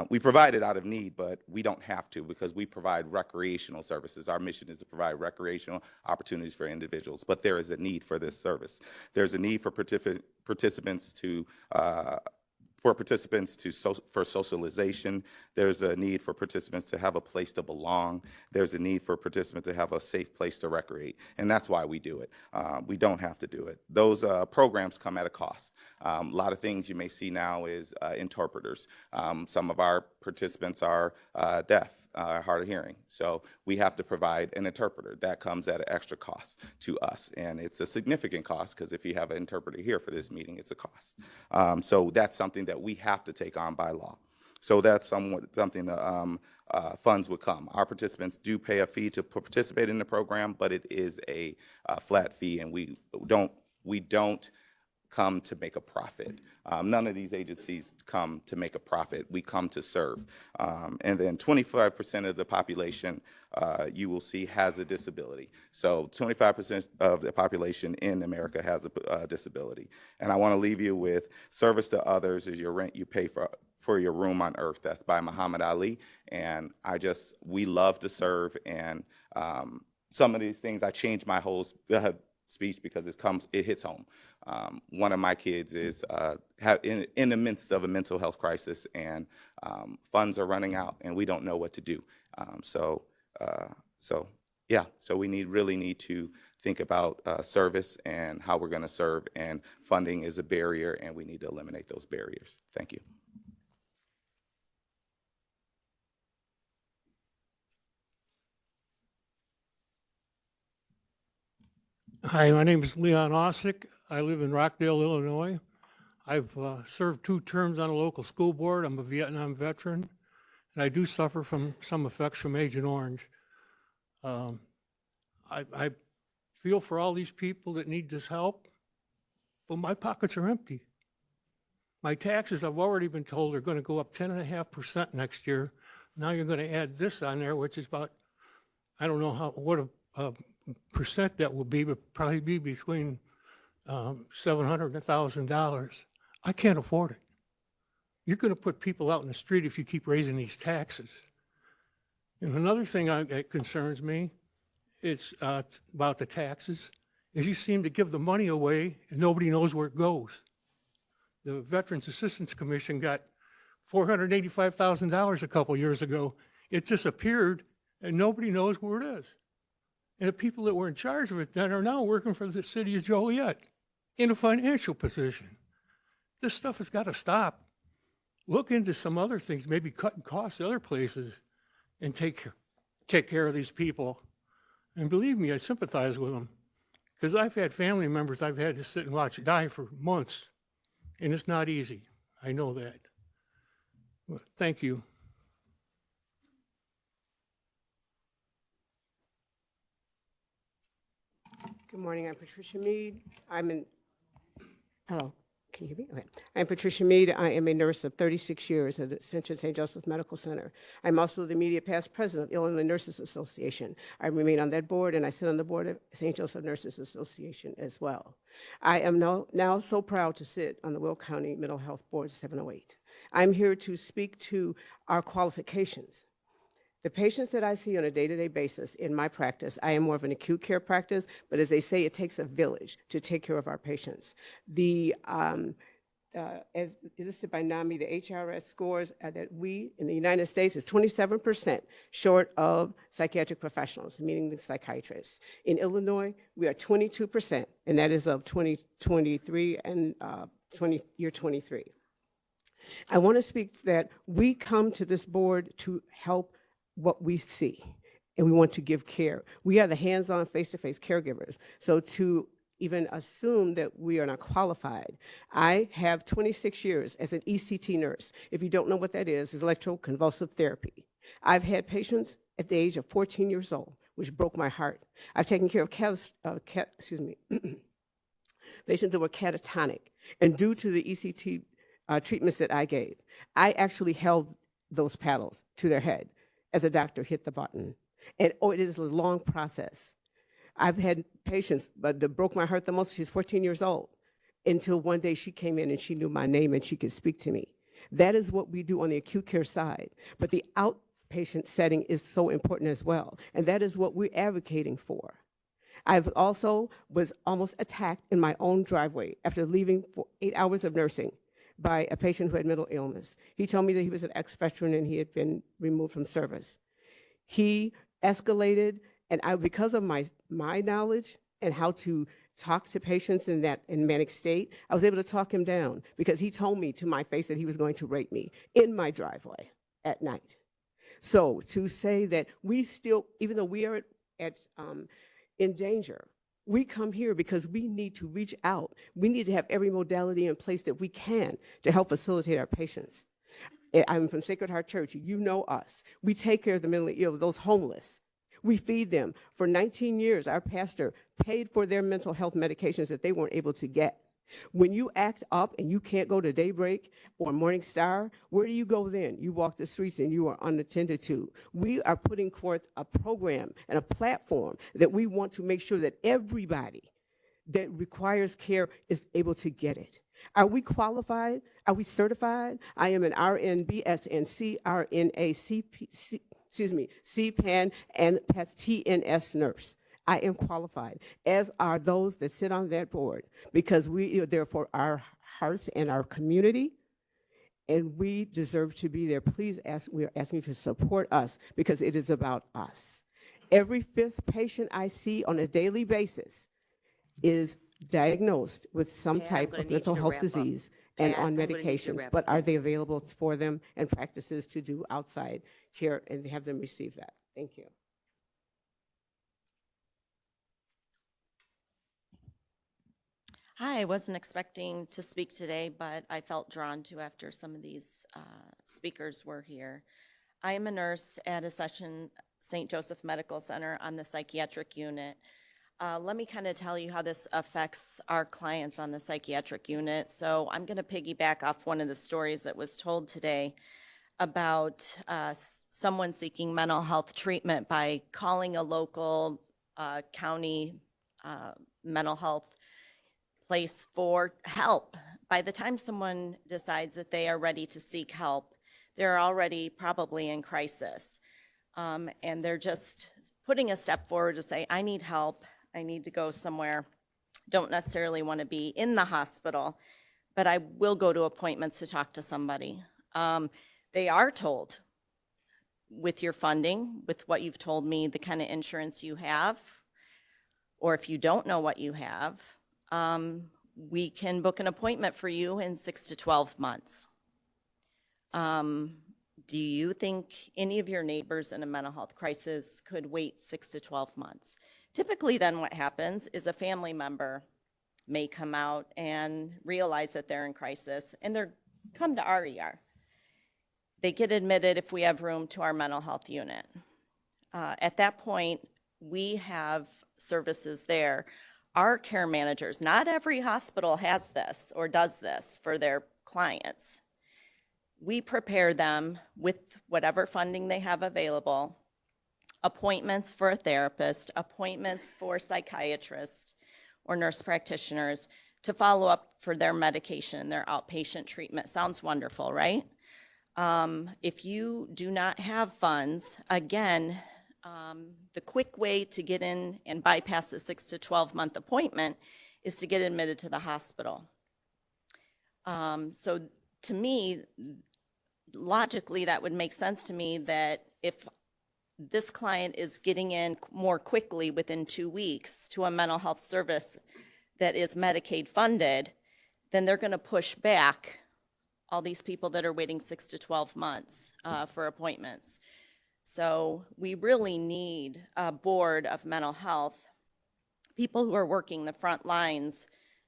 Speaker 17: We provide it out of need, but we don't have to because we provide recreational services. Our mission is to provide recreational opportunities for individuals, but there is a need for this service. There's a need for participants to for socialization. There's a need for participants to have a place to belong. There's a need for participants to have a safe place to recreate, and that's why we do it. We don't have to do it. Those programs come at a cost. A lot of things you may see now is interpreters. Some of our participants are deaf, hard of hearing. So we have to provide an interpreter. That comes at an extra cost to us. And it's a significant cost because if you have an interpreter here for this meeting, it's a cost. So that's something that we have to take on by law. So that's something that funds would come. Our participants do pay a fee to participate in the program, but it is a flat fee, and we don't come to make a profit. None of these agencies come to make a profit. We come to serve. And then 25% of the population you will see has a disability. So 25% of the population in America has a disability. And I want to leave you with service to others is your rent you pay for your room on earth. That's by Muhammad Ali. And we love to serve. And some of these things, I changed my whole speech because it hits home. One of my kids is in the midst of a mental health crisis, and funds are running out, and we don't know what to do. So we really need to think about service and how we're going to serve, and funding is a barrier, and we need to eliminate those barriers. Thank you.
Speaker 18: Hi, my name is Leon Ossick. I live in Rockdale, Illinois. I've served 2 terms on a local school board. I'm a Vietnam veteran, and I do suffer from some effects from Agent Orange. I feel for all these people that need this help, but my pockets are empty. My taxes, I've already been told, are going to go up 10.5% next year. Now you're going to add this on there, which is about, I don't know what a percent that will be, but probably be between $700 and $1,000. I can't afford it. You're going to put people out in the street if you keep raising these taxes. And another thing that concerns me, it's about the taxes, is you seem to give the money away and nobody knows where it goes. The Veterans Assistance Commission got $485,000 a couple years ago. It disappeared and nobody knows where it is. And the people that were in charge of it then are now working for the city of Joliet in a financial position. This stuff has got to stop. Look into some other things, maybe cutting costs other places, and take care of these people. And believe me, I sympathize with them, because I've had family members I've had to sit and watch die for months, and it's not easy. I know that. Well, thank you.
Speaker 19: Good morning, I'm Patricia Mead. Hello, can you hear me? Okay. I'm Patricia Mead. I am a nurse of 36 years at Ascension St. Joseph Medical Center. I'm also the immediate past president of Illinois Nurses Association. I remain on that board, and I sit on the board of St. Joseph Nurses Association as well. I am now so proud to sit on the Will County Mental Health Board 708. I'm here to speak to our qualifications. The patients that I see on a day-to-day basis in my practice, I am more of an acute care practice, but as they say, it takes a village to take care of our patients. As listed by NAMI, the HRS scores that we in the United States is 27% short of psychiatric professionals, meaning the psychiatrists. In Illinois, we are 22%, and that is of 2023 and year 23. I want to speak that we come to this board to help what we see, and we want to give care. We are the hands-on, face-to-face caregivers. So to even assume that we are not qualified, I have 26 years as an ECT nurse. If you don't know what that is electroconvulsive therapy. I've had patients at the age of 14 years old, which broke my heart. I've taken care of patients that were catatonic, and due to the ECT treatments that I gave, I actually held those paddles to their head as a doctor hit the button. And it is a long process. I've had patients, but that broke my heart the most, she's 14 years old, until one day she came in and she knew my name and she could speak to me. That is what we do on the acute care side. But the outpatient setting is so important as well. And that is what we're advocating for. I've also was almost attacked in my own driveway after leaving for 8 hours of nursing by a patient who had mental illness. He told me that he was an ex-veteran and he had been removed from service. He escalated, and because of my knowledge and how to talk to patients in manic state, I was able to talk him down because he told me to my face that he was going to rape me in my driveway at night. So to say that we still, even though we are in danger, we come here because we need to reach out. We need to have every modality in place that we can to help facilitate our patients. I'm from Sacred Heart Church. You know us. We take care of the mentally ill, those homeless. We feed them. For 19 years, our pastor paid for their mental health medications that they weren't able to get. When you act up and you can't go to Daybreak or Morning Star, where do you go then? You walk the streets and you are unattended to. We are putting forth a program and a platform that we want to make sure that everybody that requires care is able to get it. Are we qualified? Are we certified? I am an RN, BSN, CRNA, CPAN, and TNS nurse. I am qualified, as are those that sit on that board, because we are there for our hearts and our community, and we deserve to be there. Please we are asking you to support us because it is about us. Every 5th patient I see on a daily basis is diagnosed with some type of mental health disease and on medications, but are they available for them and practices to do outside care and have them receive that? Thank you.
Speaker 20: Hi, I wasn't expecting to speak today, but I felt drawn to after some of these speakers were here. I am a nurse at Accession St. Joseph Medical Center on the psychiatric unit. Let me kind of tell you how this affects our clients on the psychiatric unit. So I'm going to piggyback off one of the stories that was told today about someone seeking mental health treatment by calling a local county mental health place for help. By the time someone decides that they are ready to seek help, they're already probably in crisis. And they're just putting a step forward to say, I need help, I need to go somewhere. Don't necessarily want to be in the hospital, but I will go to appointments to talk to somebody. They are told, with your funding, with what you've told me, the kind of insurance you have, or if you don't know what you have, we can book an appointment for you in 6 to 12 months. Do you think any of your neighbors in a mental health crisis could wait 6 to 12 months? Typically then what happens is a family member may come out and realize that they're in crisis and they're come to our ER. They get admitted, if we have room, to our mental health unit. At that point, we have services there. Our care managers, not every hospital has this or does this for their clients. We prepare them with whatever funding they have available, appointments for a therapist, appointments for psychiatrists or nurse practitioners to follow up for their medication, their outpatient treatment. Sounds wonderful, right? If you do not have funds, again, the quick way to get in and bypass the 6 to 12 month appointment is to get admitted to the hospital. So to me, logically, that would make sense to me that if this client is getting in more quickly within 2 weeks to a mental health service that is Medicaid funded, then they're going to push back all these people that are waiting 6 to 12 months for appointments. So we really need a board of mental health, people who are working the front lines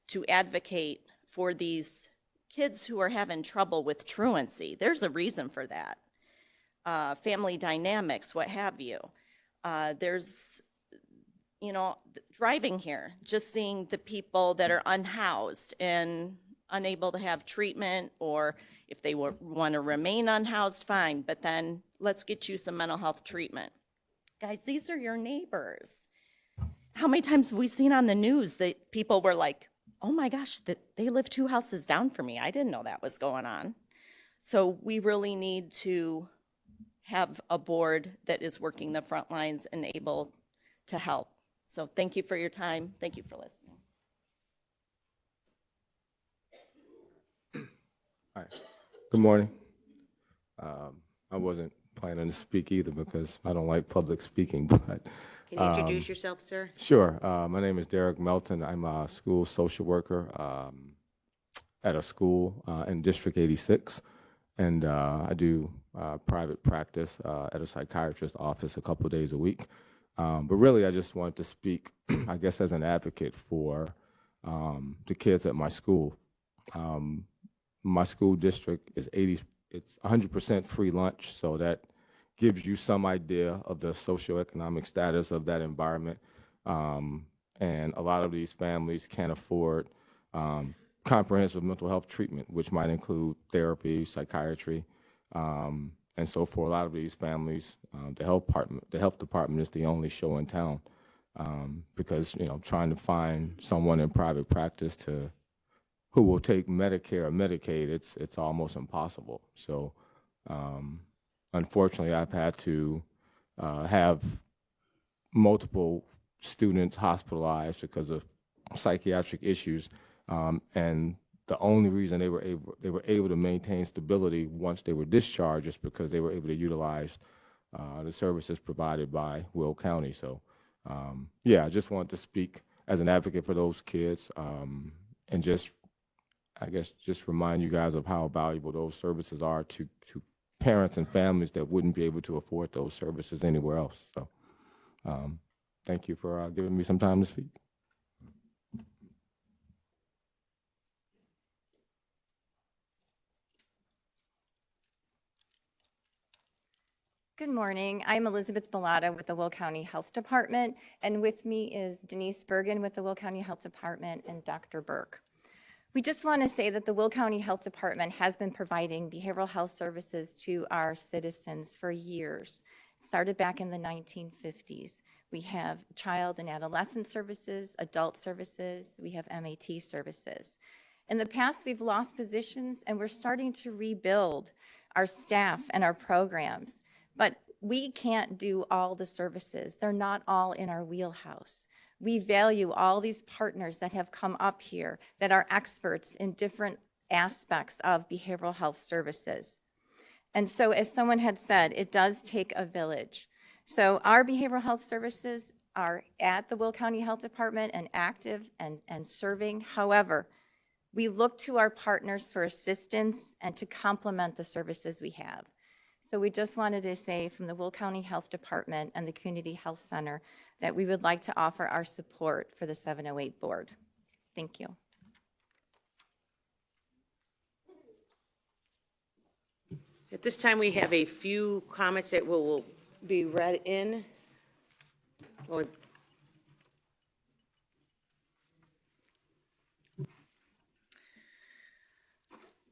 Speaker 20: to advocate for these kids who are having trouble with truancy. There's a reason for that. Family dynamics, what have you. There's, you know, driving here, just seeing the people that are unhoused and unable to have treatment, or if they want to remain unhoused, fine, but then let's get you some mental health treatment. Guys, these are your neighbors. How many times have we seen on the news that people were like, oh my gosh, they live 2 houses down from me. I didn't know that was going on. So we really need to have a board that is working the front lines and able to help. So thank you for your time. Thank you for listening.
Speaker 21: Hi. Good morning. I wasn't planning to speak either because I don't like public speaking, but.
Speaker 1: Can you introduce yourself, sir?
Speaker 21: Sure. My name is Derek Melton. I'm a school social worker at a school in District 86. And I do private practice at a psychiatrist's office a couple of days a week. But really, I just wanted to speak, I guess, as an advocate for the kids at my school. My school district is it's 100% free lunch, so that gives you some idea of the socioeconomic status of that environment. And a lot of these families can't afford comprehensive mental health treatment, which might include therapy, psychiatry, and so for a lot of these families, the health department is the only show in town because trying to find someone in private practice who will take Medicare or Medicaid, it's almost impossible. So unfortunately, I've had to have multiple students hospitalized because of psychiatric issues, and the only reason they were able to maintain stability once they were discharged is because they were able to utilize the services provided by Will County. So yeah, I just wanted to speak as an advocate for those kids, and I guess just remind you guys of how valuable those services are to parents and families that wouldn't be able to afford those services anywhere else. So thank you for giving me some time to speak.
Speaker 22: Good morning. I'm Elizabeth Bellotta with the Will County Health Department, and with me is Denise Bergen with the Will County Health Department and Dr. Burke. We just want to say that the Will County Health Department has been providing behavioral health services to our citizens for years. It started back in the 1950s. We have child and adolescent services, adult services, we have MAT services. In the past, we've lost positions, and we're starting to rebuild our staff and our programs. But we can't do all the services. They're not all in our wheelhouse. We value all these partners that have come up here that are experts in different aspects of behavioral health services. And so as someone had said, it does take a village. So our behavioral health services are at the Will County Health Department and active and serving. However, we look to our partners for assistance and to complement the services we have. So we just wanted to say from the Will County Health Department and the Community Health Center that we would like to offer our support for the 708 board. Thank you.
Speaker 1: At this time, we have a few comments that will be read in.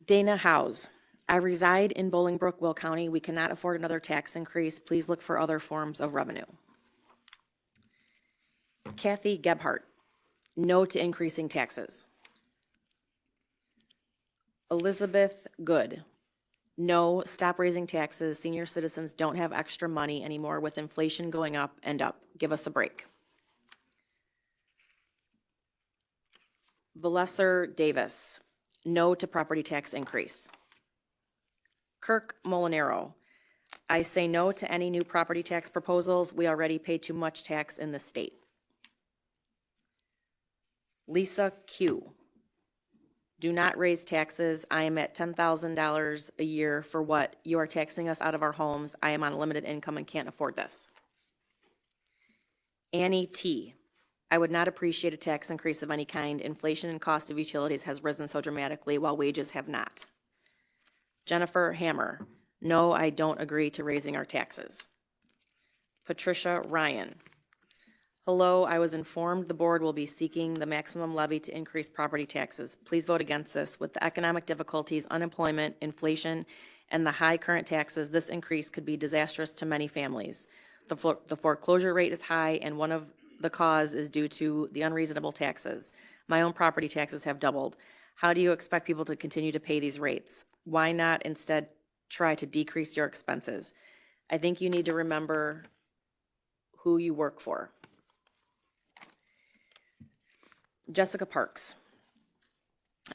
Speaker 4: Dana Howes. I reside in Bolingbrook, Will County. We cannot afford another tax increase. Please look for other forms of revenue. Kathy Gebhardt. No to increasing taxes. Elizabeth Good. No, stop raising taxes. Senior citizens don't have extra money anymore with inflation going up and up. Give us a break. Valesser Davis. No to property tax increase. Kirk Molinaro. I say no to any new property tax proposals. We already pay too much tax in the state. Lisa Q. Do not raise taxes. I am at $10,000 a year for what? You are taxing us out of our homes. I am on a limited income and can't afford this. Annie T. I would not appreciate a tax increase of any kind. Inflation and cost of utilities has risen so dramatically while wages have not. Jennifer Hammer. No, I don't agree to raising our taxes. Patricia Ryan. Hello, I was informed the board will be seeking the maximum levy to increase property taxes. Please vote against this. With the economic difficulties, unemployment, inflation, and the high current taxes, this increase could be disastrous to many families. The foreclosure rate is high, and one of the cause is due to the unreasonable taxes. My own property taxes have doubled. How do you expect people to continue to pay these rates? why not instead try to decrease your expenses? I think you need to remember who you work for. Jessica Parks.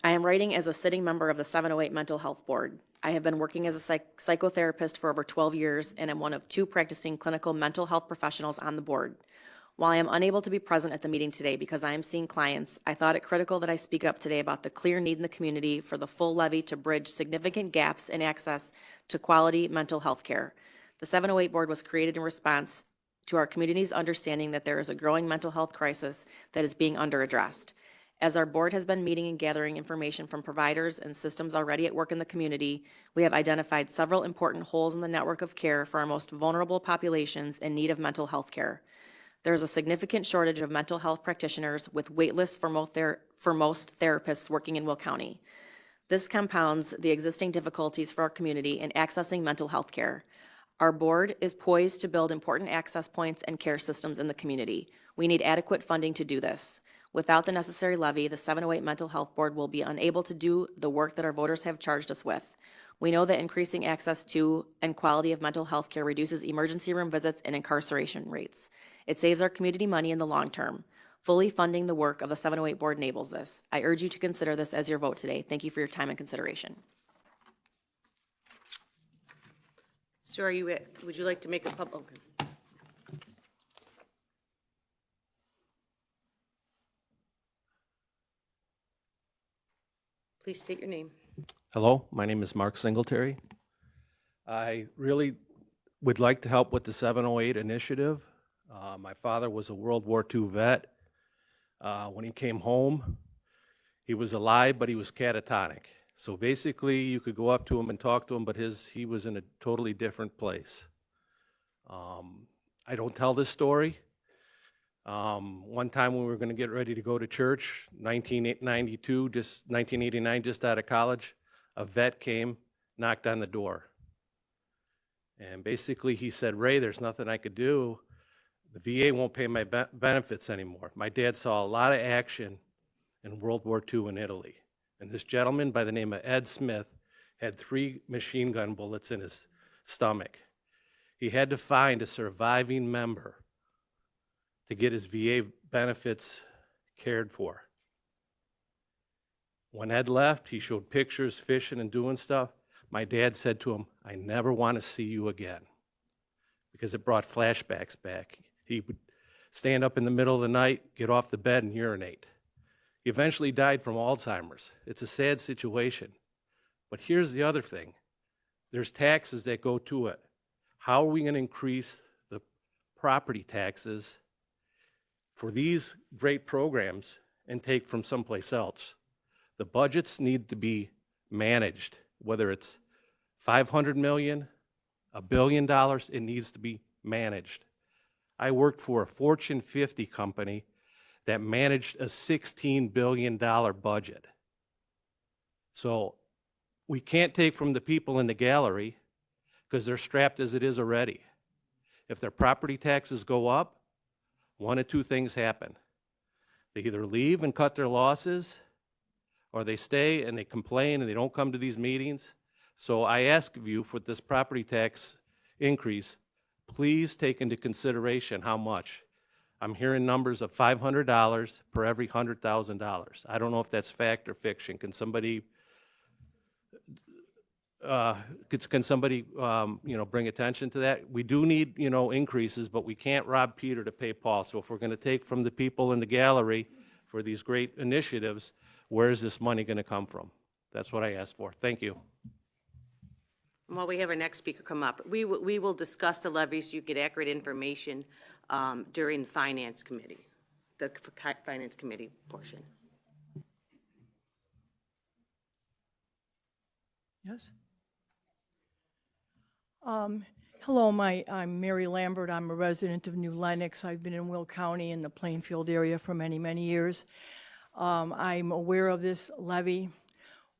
Speaker 4: I am writing as a sitting member of the 708 Mental Health Board. I have been working as a psychotherapist for over 12 years and am one of 2 practicing clinical mental health professionals on the board. While I am unable to be present at the meeting today because I am seeing clients, I thought it critical that I speak up today about the clear need in the community for the full levy to bridge significant gaps in access to quality mental health care. The 708 Board was created in response to our community's understanding that there is a growing mental health crisis that is being underaddressed. As our board has been meeting and gathering information from providers and systems already at work in the community, we have identified several important holes in the network of care for our most vulnerable populations in need of mental health care. There is a significant shortage of mental health practitioners with wait lists for most therapists working in Will County. This compounds the existing difficulties for our community in accessing mental health care. Our board is poised to build important access points and care systems in the community. We need adequate funding to do this. Without the necessary levy, the 708 Mental Health Board will be unable to do the work that our voters have charged us with. We know that increasing access to and quality of mental health care reduces emergency room visits and incarceration rates. It saves our community money in the long term. Fully funding the work of the 708 Board enables this. I urge you to consider this as your vote today. Thank you for your time and consideration.
Speaker 1: So would you like to make a public? Okay. Please state your name.
Speaker 2: Hello, my name is Mark Singletary. I really would like to help with the 708 initiative. My father was a World War II vet. When he came home, he was alive, but he was catatonic. So basically, you could go up to him and talk to him, but he was in a totally different place. I don't tell this story. One time when we were going to get ready to go to church, 1989, just out of college, a vet came, knocked on the door. And basically he said, "Ray, there's nothing I could do. The VA won't pay my benefits anymore." My dad saw a lot of action in World War II in Italy. And this gentleman by the name of Ed Smith had 3 machine gun bullets in his stomach. He had to find a surviving member to get his VA benefits cared for. When Ed left, he showed pictures, fishing and doing stuff. My dad said to him, "I never want to see you again," because it brought flashbacks back. He would stand up in the middle of the night, get off the bed and urinate. He eventually died from Alzheimer's. It's a sad situation. But here's the other thing. There's taxes that go to it. How are we going to increase the property taxes for these great programs and take from someplace else? The budgets need to be managed, whether it's $500 million, $1 billion, it needs to be managed. I worked for a Fortune 50 company that managed a $16 billion budget. So we can't take from the people in the gallery because they're strapped as it is already. If their property taxes go up, one of 2 things happen. They either leave and cut their losses, or they stay and they complain and they don't come to these meetings. So I ask of you, for this property tax increase, please take into consideration how much. I'm hearing numbers of $500 per every $100,000. I don't know if that's fact or fiction. Can somebody bring attention to that? We do need, increases, but we can't rob Peter to pay Paul. So if we're going to take from the people in the gallery for these great initiatives, where is this money going to come from? That's what I asked for. Thank you.
Speaker 1: While we have our next speaker come up, we will discuss the levy so you get accurate information during the Finance Committee portion.
Speaker 3: Yes. Hello, I'm Mary Lambert. I'm a resident of New Lenox. I've been in Will County in the Plainfield area for many, many years. I'm aware of this levy.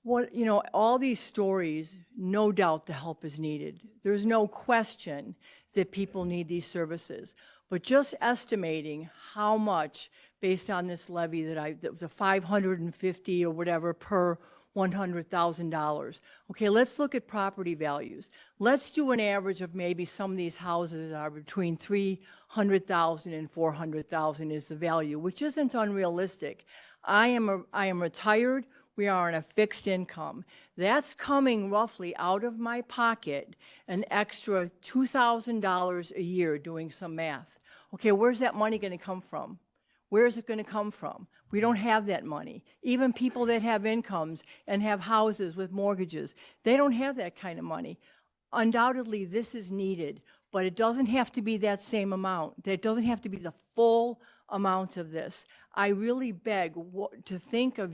Speaker 3: All these stories, no doubt the help is needed. There's no question that people need these services. But just estimating how much based on this levy the 550 or whatever per $100,000. Okay, let's look at property values. Let's do an average of maybe some of these houses are between 300,000 and 400,000 is the value, which isn't unrealistic. I am retired. We are on a fixed income. That's coming roughly out of my pocket an extra $2,000 a year doing some math. Okay, where's that money going to come from? Where is it going to come from? We don't have that money. Even people that have incomes and have houses with mortgages, they don't have that kind of money. Undoubtedly, this is needed, but it doesn't have to be that same amount. It doesn't have to be the full amount of this. I really beg to think of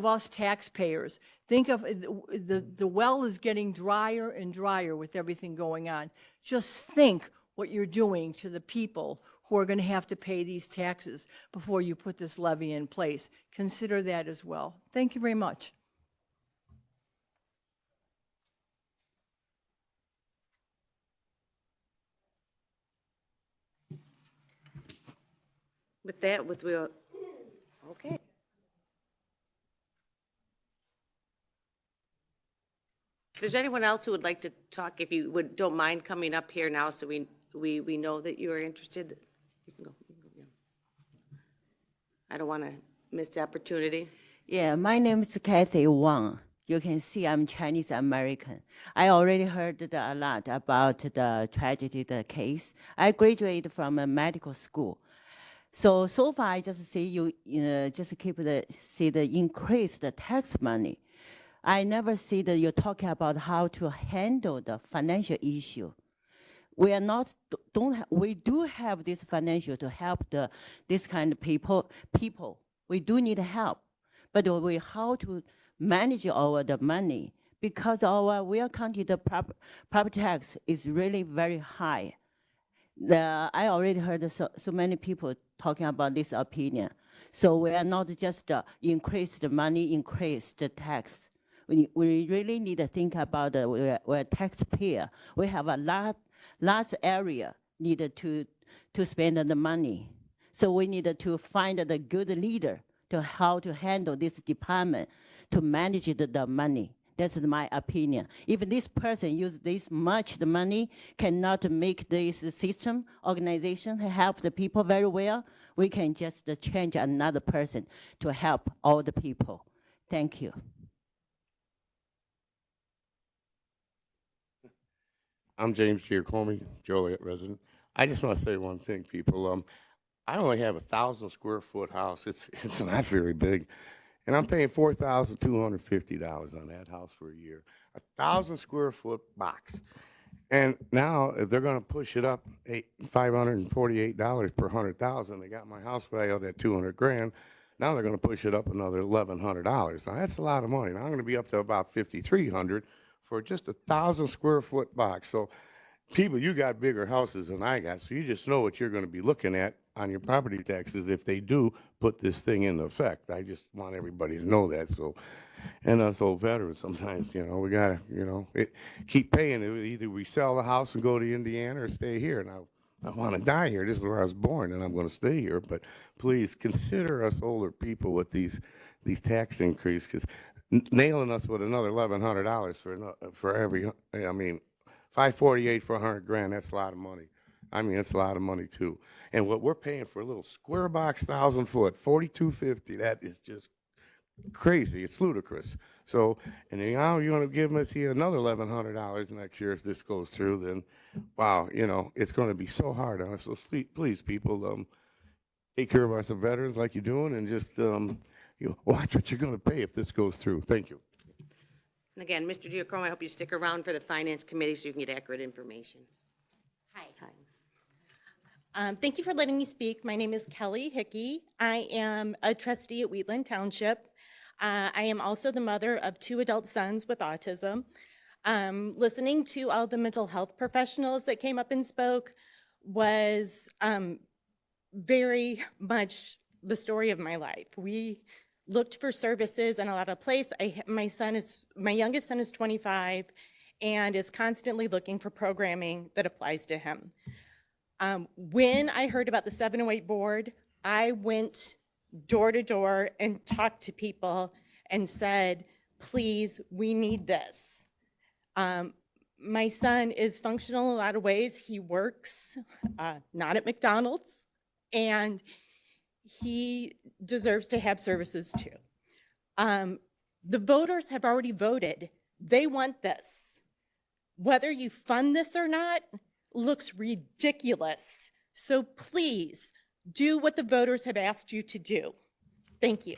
Speaker 3: us taxpayers. Think of the well is getting drier and drier with everything going on. Just think what you're doing to the people who are going to have to pay these taxes before you put this levy in place. Consider that as well. Thank you very much.
Speaker 1: With that, okay. If there's anyone else who would like to talk, if you don't mind coming up here now so we know that you are interested, you can go. Yeah. I don't want to miss the opportunity.
Speaker 5: Yeah, my name is Kathy Wang. You can see I'm Chinese American. I already heard a lot about the tragedy, the case. I graduated from a medical school. So far I just see you just see the increase the tax money. I never see that you're talking about how to handle the financial issue. We do have this financial to help this kind of people. We do need help, but how to manage the money, because our Will County the property tax is really very high. I already heard so many people talking about this opinion. So we are not just increase the money, increase the tax. We really need to think about we're a taxpayer. We have a large area needed to spend the money. So we need to find the good leader to how to handle this department to manage the money. That's my opinion. If this person uses this much the money, cannot make this system, organization help the people very well, we can just change another person to help all the people. Thank you.
Speaker 10: I'm James Giacomi, Joliet resident. I just want to say one thing, people. I only have 1,000 square foot house. It's not very big. And I'm paying $4,250 on that house for a year. 1,000 square foot box. And now, if they're going to push it up $548 per 100,000, they got my house valued at $200,000. Now they're going to push it up another $1,100. Now that's a lot of money. Now I'm going to be up to about $5,300 for just 1,000 square foot box. So people, you got bigger houses than I got, so you just know what you're going to be looking at on your property taxes if they do put this thing into effect. I just want everybody to know that. So, and us old veterans, sometimes, we got to, keep paying it. Either we sell the house and go to Indiana or stay here. And I want to die here. This is where I was born, and I'm going to stay here. But please consider us older people with these tax increases, because nailing us with another $1,100 for every, $548 for $100,000, that's a lot of money. It's a lot of money too. And what we're paying for a little square box, 1,000 foot, $4,250, that is just crazy. It's ludicrous. So, and now you want to give us here another $1,100 next year if this goes through, then wow, it's going to be so hard on us. So please, people, take care of us veterans like you're doing, and just watch what you're going to pay if this goes through. Thank you.
Speaker 1: And again, Mr. Giacomo, I hope you stick around for the Finance Committee so you can get accurate information.
Speaker 6: Hi. Thank you for letting me speak. My name is Kelly Hickey. I am a trustee at Wheatland Township. I am also the mother of 2 adult sons with autism. Listening to all the mental health professionals that came up and spoke was very much the story of my life. We looked for services in a lot of places. My youngest son is 25 and is constantly looking for programming that applies to him. When I heard about the 708 board, I went door to door and talked to people and said, please, we need this. My son is functional in a lot of ways. He works not at McDonald's, and he deserves to have services too. The voters have already voted. They want this. Whether you fund this or not looks ridiculous. So please do what the voters have asked you to do. Thank you.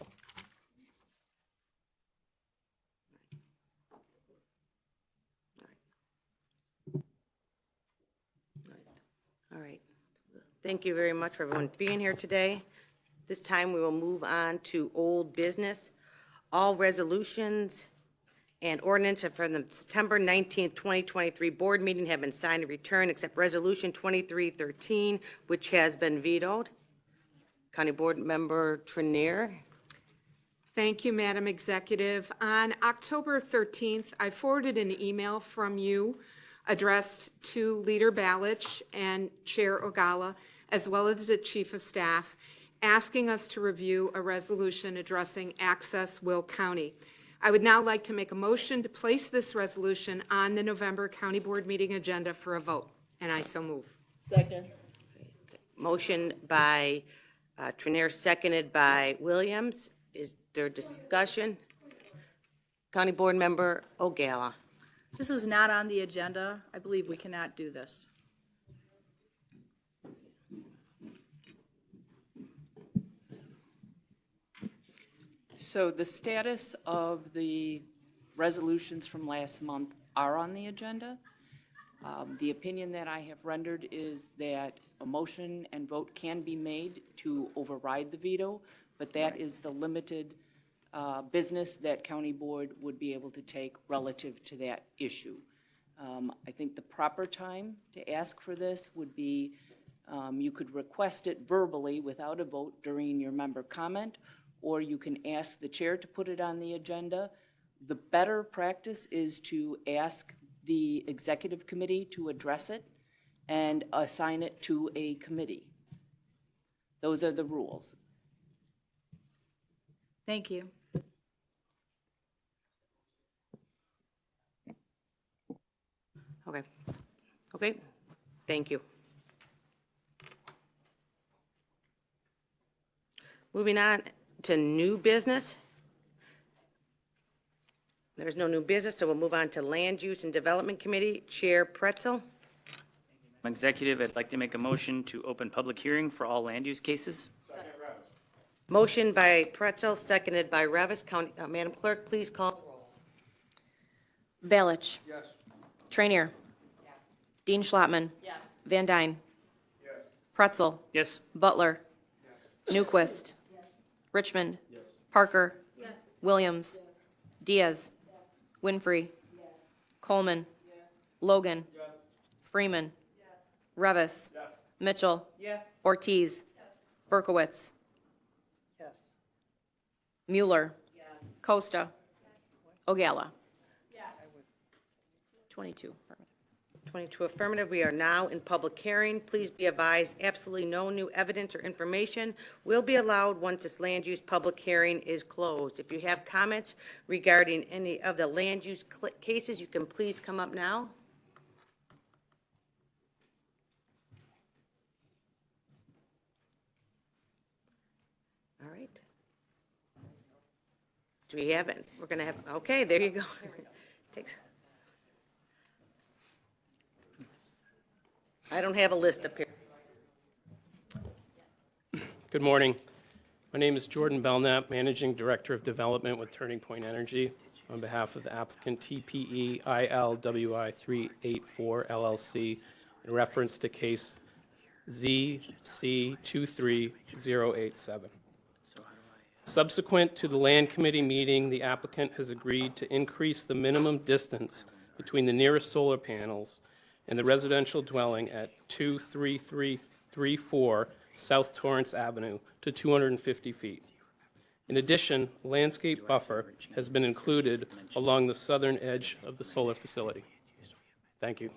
Speaker 1: All right. Thank you very much for everyone being here today. This time we will move on to old business. All resolutions and ordinances from the September 19th, 2023 board meeting have been signed and returned except Resolution 2313, which has been vetoed. County Board Member Trenier.
Speaker 8: Thank you, Madam Executive. On October 13th, I forwarded an email from you addressed to Leader Balich and Chair Ogala, as well as the Chief of Staff, asking us to review a resolution addressing Access Will County. I would now like to make a motion to place this resolution on the November County Board meeting agenda for a vote, and I so move.
Speaker 6: Second.
Speaker 1: Motion by Trenier, seconded by Williams. Is there discussion? County Board Member Ogala.
Speaker 15: This is not on the agenda. I believe we cannot do this.
Speaker 9: So the status of the resolutions from last month are on the agenda. The opinion that I have rendered is that a motion and vote can be made to override the veto, but that is the limited business that County Board would be able to take relative to that issue. I think the proper time to ask for this would be, you could request it verbally without a vote during your member comment, or you can ask the chair to put it on the agenda. The better practice is to ask the executive committee to address it and assign it to a committee. Those are the rules.
Speaker 15: Thank you.
Speaker 1: Okay. Okay. Thank you. Moving on to new business. There's no new business, so we'll move on to Land Use and Development Committee. Chair Pretzel.
Speaker 23: Executive, I'd like to make a motion to open public hearing for all land use cases.
Speaker 1: Motion by Pretzel, seconded by Revis. Madam Clerk, please call.
Speaker 4: Balich. Yes. Trenier. Yes. Dean Schlottman. Yes. Van Dyne. Yes. Pretzel.
Speaker 23: Yes.
Speaker 4: Butler. Yes. Newquist. Yes. Richmond. Yes. Parker. Yes. Williams. Yes. Diaz. Yes. Winfrey. Yes. Coleman. Yes. Logan. Yes. Freeman. Yes. Revis. Yes. Mitchell. Yes. Ortiz. Yes. Berkowitz.
Speaker 19: Yes.
Speaker 4: Mueller. Yes. Costa. Yes. Ogala.
Speaker 19: Yes.
Speaker 4: 22.
Speaker 1: 22 affirmative. We are now in public hearing. Please be advised, absolutely no new evidence or information will be allowed once this land use public hearing is closed. If you have comments regarding any of the land use cases, you can please come up now. All right. Do we have it? We're going to have, okay, there you go. Takes. I don't have a list up here.
Speaker 24: Good morning. My name is Jordan Belknap, Managing Director of Development with Turning Point Energy. On behalf of the applicant TPE ILWI 384 LLC, in reference to case ZC 23087. Subsequent to the Land Committee meeting, the applicant has agreed to increase the minimum distance between the nearest solar panels and the residential dwelling at 23334 South Torrance Avenue to 250 feet. In addition, a landscape buffer has been included along the southern edge of the solar facility. Thank you.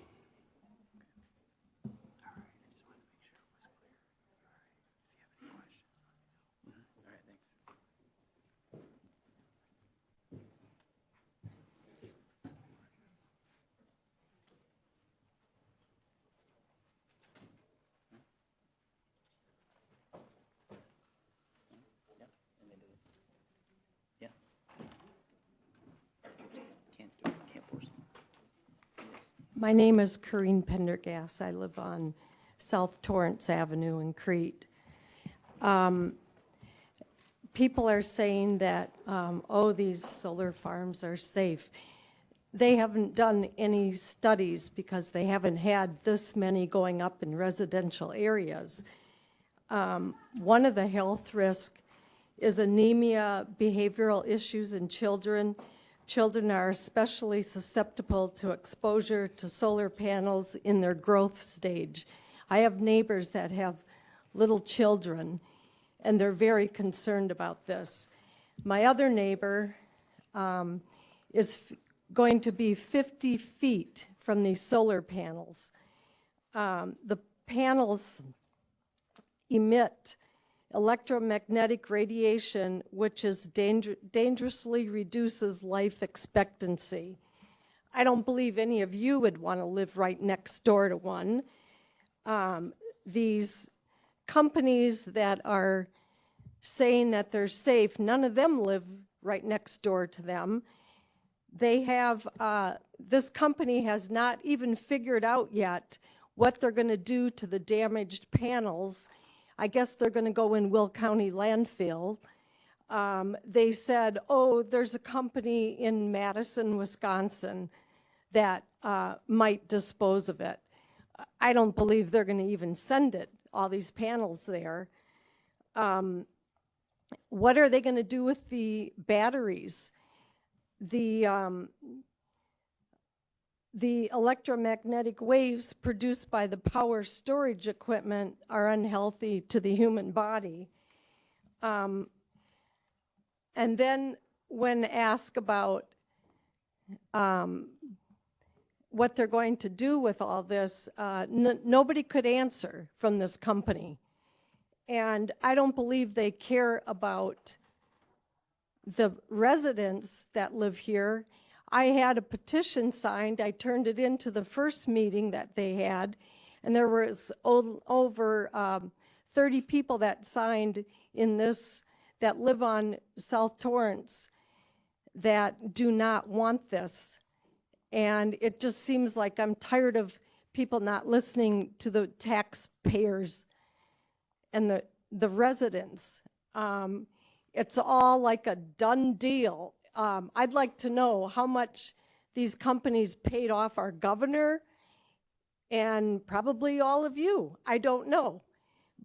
Speaker 7: My name is Corrine Pendergast. I live on South Torrance Avenue in Crete. People are saying that, oh, these solar farms are safe. They haven't done any studies because they haven't had this many going up in residential areas. One of the health risks is anemia, behavioral issues in children. Children are especially susceptible to exposure to solar panels in their growth stage. I have neighbors that have little children, and they're very concerned about this. My other neighbor is going to be 50 feet from these solar panels. The panels emit electromagnetic radiation, which is dangerously reduces life expectancy. I don't believe any of you would want to live right next door to one. These companies that are saying that they're safe, none of them live right next door to them. They have, this company has not even figured out yet what they're going to do to the damaged panels. I guess they're going to go in Will County landfill. They said, oh, there's a company in Madison, Wisconsin that might dispose of it. I don't believe they're going to even send it, all these panels there. What are they going to do with the batteries? The electromagnetic waves produced by the power storage equipment are unhealthy to the human body. And then when asked about what they're going to do with all this, nobody could answer from this company. And I don't believe they care about the residents that live here. I had a petition signed. I turned it into the first meeting that they had, and there was over 30 people that signed in this that live on South Torrance that do not want this. And it just seems like I'm tired of people not listening to the taxpayers and the residents. It's all like a done deal. I'd like to know how much these companies paid off our governor and probably all of you. I don't know,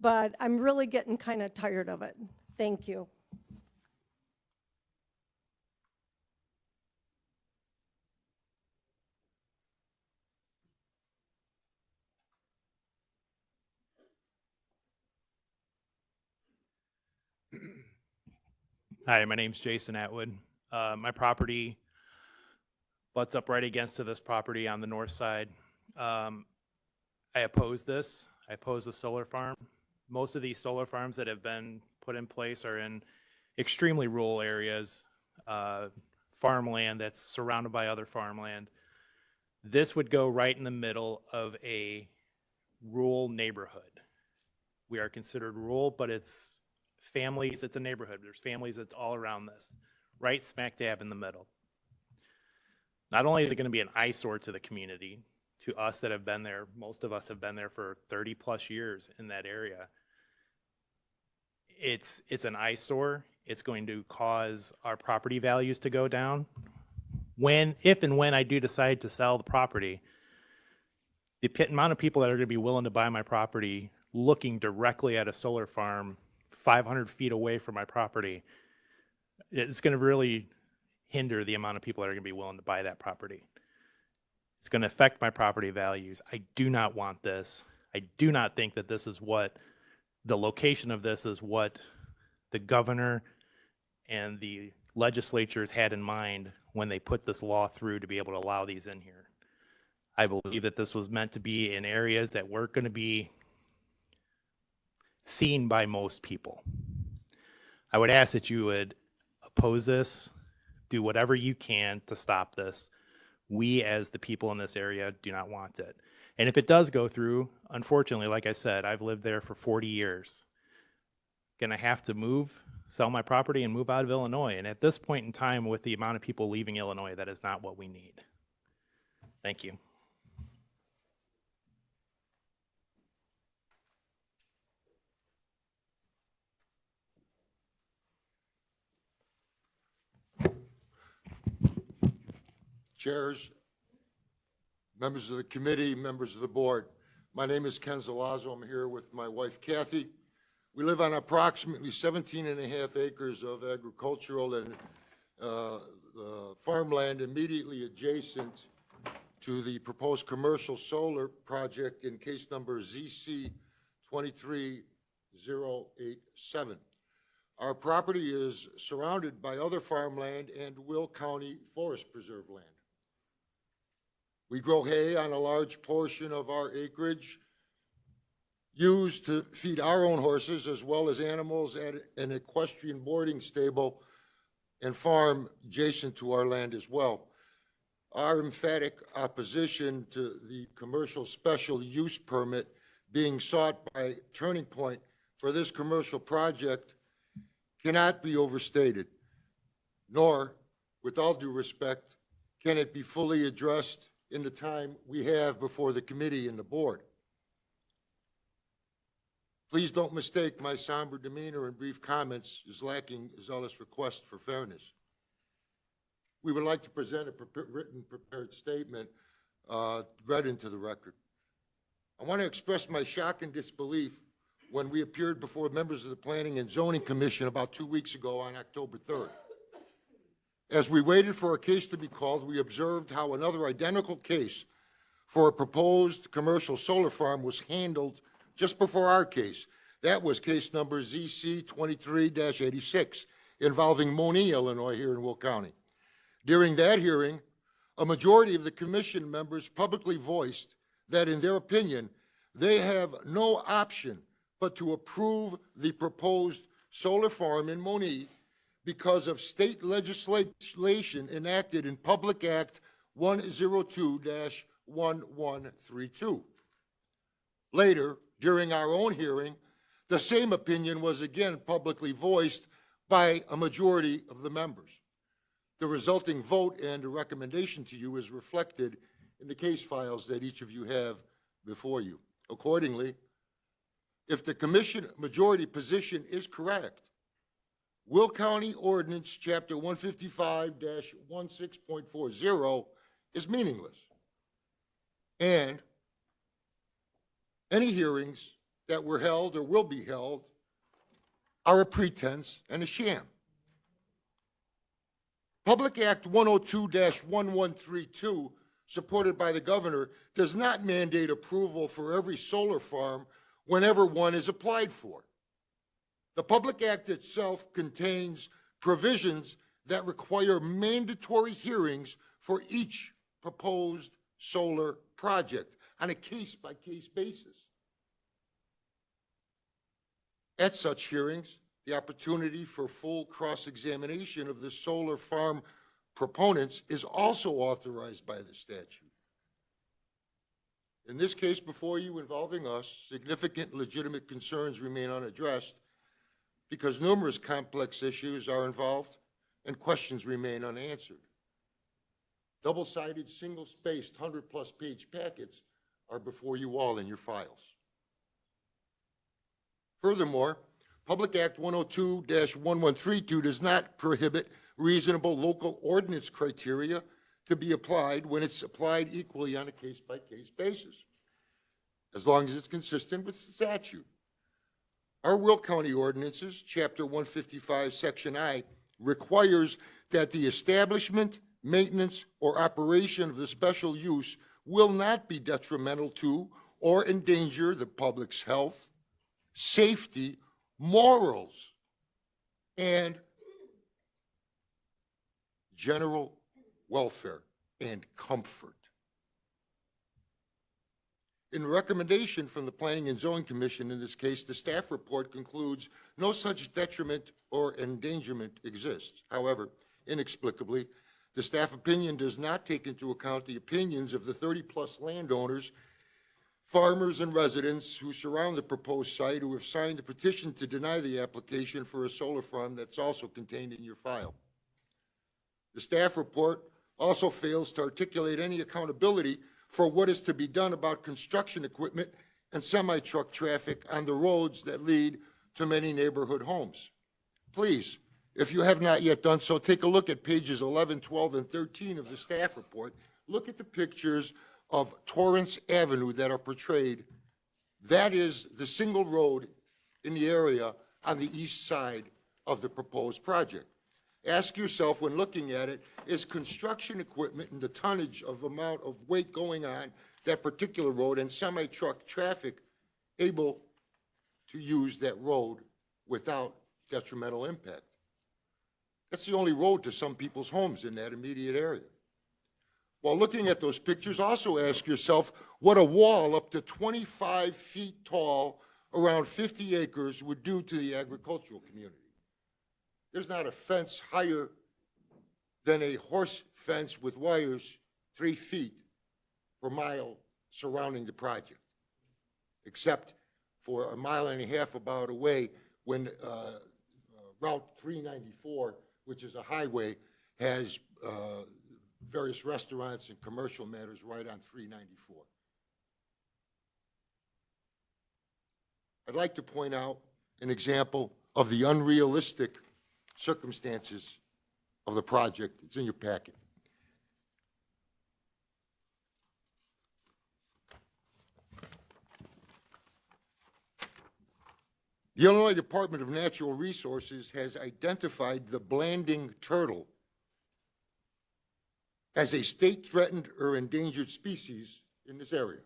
Speaker 7: but I'm really getting kind of tired of it. Thank you.
Speaker 11: Hi, my name's Jason Atwood. My property butts up right against to this property on the north side. I oppose this. I oppose the solar farm. Most of these solar farms that have been put in place are in extremely rural areas, farmland that's surrounded by other farmland. This would go right in the middle of a rural neighborhood. We are considered rural, but it's families, it's a neighborhood. There's families that's all around this, right smack dab in the middle. Not only is it going to be an eyesore to the community, to us that have been there, most of us have been there for 30 plus years in that area. It's an eyesore. It's going to cause our property values to go down. If and when I do decide to sell the property, the amount of people that are going to be willing to buy my property looking directly at a solar farm 500 feet away from my property, it's going to really hinder the amount of people that are going to be willing to buy that property. It's going to affect my property values. I do not want this. I do not think that this is what the location of this is what the governor and the legislatures had in mind when they put this law through to be able to allow these in here. I believe that this was meant to be in areas that weren't going to be seen by most people. I would ask that you would oppose this, do whatever you can to stop this. We, as the people in this area, do not want it. And if it does go through, unfortunately, like I said, I've lived there for 40 years. Gonna have to move, sell my property, and move out of Illinois. And at this point in time, with the amount of people leaving Illinois, that is not what we need. Thank you.
Speaker 12: chairs, members of the committee, members of the board. My name is Ken Zalazzo. I'm here with my wife, Kathy. We live on approximately 17.5 acres of agricultural and farmland immediately adjacent to the proposed commercial solar project in case number ZC 23087. Our property is surrounded by other farmland and Will County Forest Preserve land. We grow hay on a large portion of our acreage used to feed our own horses as well as animals at an equestrian boarding stable and farm adjacent to our land as well. Our emphatic opposition to the commercial special use permit being sought by Turning Point for this commercial project cannot be overstated, nor, with all due respect, can it be fully addressed in the time we have before the committee and the board. Please don't mistake my somber demeanor and brief comments as lacking a zealous request for fairness. We would like to present a prepared statement read into the record. I want to express my shock and disbelief when we appeared before members of the Planning and Zoning Commission about 2 weeks ago on October 3rd. As we waited for a case to be called, we observed how another identical case for a proposed commercial solar farm was handled just before our case. That was case number ZC 23-86 involving Monee, Illinois, here in Will County. During that hearing, a majority of the commission members publicly voiced that, in their opinion, they have no option but to approve the proposed solar farm in Monee because of state legislation enacted in Public Act 102-1132. Later, during our own hearing, the same opinion was again publicly voiced by a majority of the members. The resulting vote and a recommendation to you is reflected in the case files that each of you have before you. Accordingly, if the commission majority position is correct, Will County Ordinance Chapter 155-16.40 is meaningless, and any hearings that were held or will be held are a pretense and a sham. Public Act 102-1132, supported by the governor, does not mandate approval for every solar farm whenever one is applied for. The Public Act itself contains provisions that require mandatory hearings for each proposed solar project on a case-by-case basis. At such hearings, the opportunity for full cross-examination of the solar farm proponents is also authorized by the statute. In this case before you involving us, significant legitimate concerns remain unaddressed because numerous complex issues are involved and questions remain unanswered. Double-sided, single-spaced, 100-plus page packets are before you all in your files. Furthermore, Public Act 102-1132 does not prohibit reasonable local ordinance criteria to be applied when it's applied equally on a case-by-case basis, as long as it's consistent with the statute. Our Will County ordinances, Chapter 155, Section I, requires that the establishment, maintenance, or operation of the special use will not be detrimental to or endanger the public's health, safety, morals, and general welfare and comfort. In recommendation from the Planning and Zoning Commission in this case, the staff report concludes no such detriment or endangerment exists. However, inexplicably, the staff opinion does not take into account the opinions of the 30-plus landowners, farmers, and residents who surround the proposed site who have signed a petition to deny the application for a solar farm that's also contained in your file. The staff report also fails to articulate any accountability for what is to be done about construction equipment and semi-truck traffic on the roads that lead to many neighborhood homes. Please If you have not yet done so, take a look at pages 11, 12, and 13 of the staff report. Look at the pictures of Torrance Avenue that are portrayed. That is the single road in the area on the east side of the proposed project. Ask yourself when looking at it, is construction equipment and the tonnage of amount of weight going on that particular road and semi-truck traffic able to use that road without detrimental impact? That's the only road to some people's homes in that immediate area. While looking at those pictures, also ask yourself what a wall up to 25 feet tall, around 50 acres, would do to the agricultural community. There's not a fence higher than a horse fence with wires 3 feet per mile surrounding the project, except for a mile and a half about away when Route 394, which is a highway, has various restaurants and commercial matters right on 394. I'd like to point out an example of the unrealistic circumstances of the project. It's in your packet. The Illinois Department of Natural Resources has identified the Blanding turtle as a state-threatened or endangered species in this area.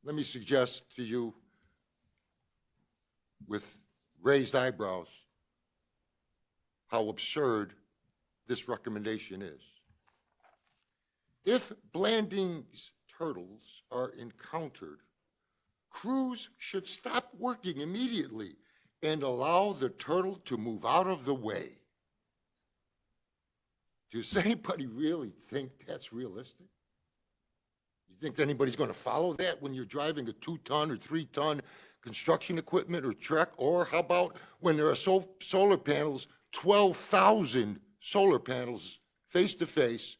Speaker 12: Let me suggest to you, with raised eyebrows, how absurd this recommendation is. If Blanding's turtles are encountered, crews should stop working immediately and allow the turtle to move out of the way. Does anybody really think that's realistic? You think anybody's going to follow that when you're driving a 2-ton or 3-ton construction equipment or truck? Or how about when there are solar panels, 12,000 solar panels face to face?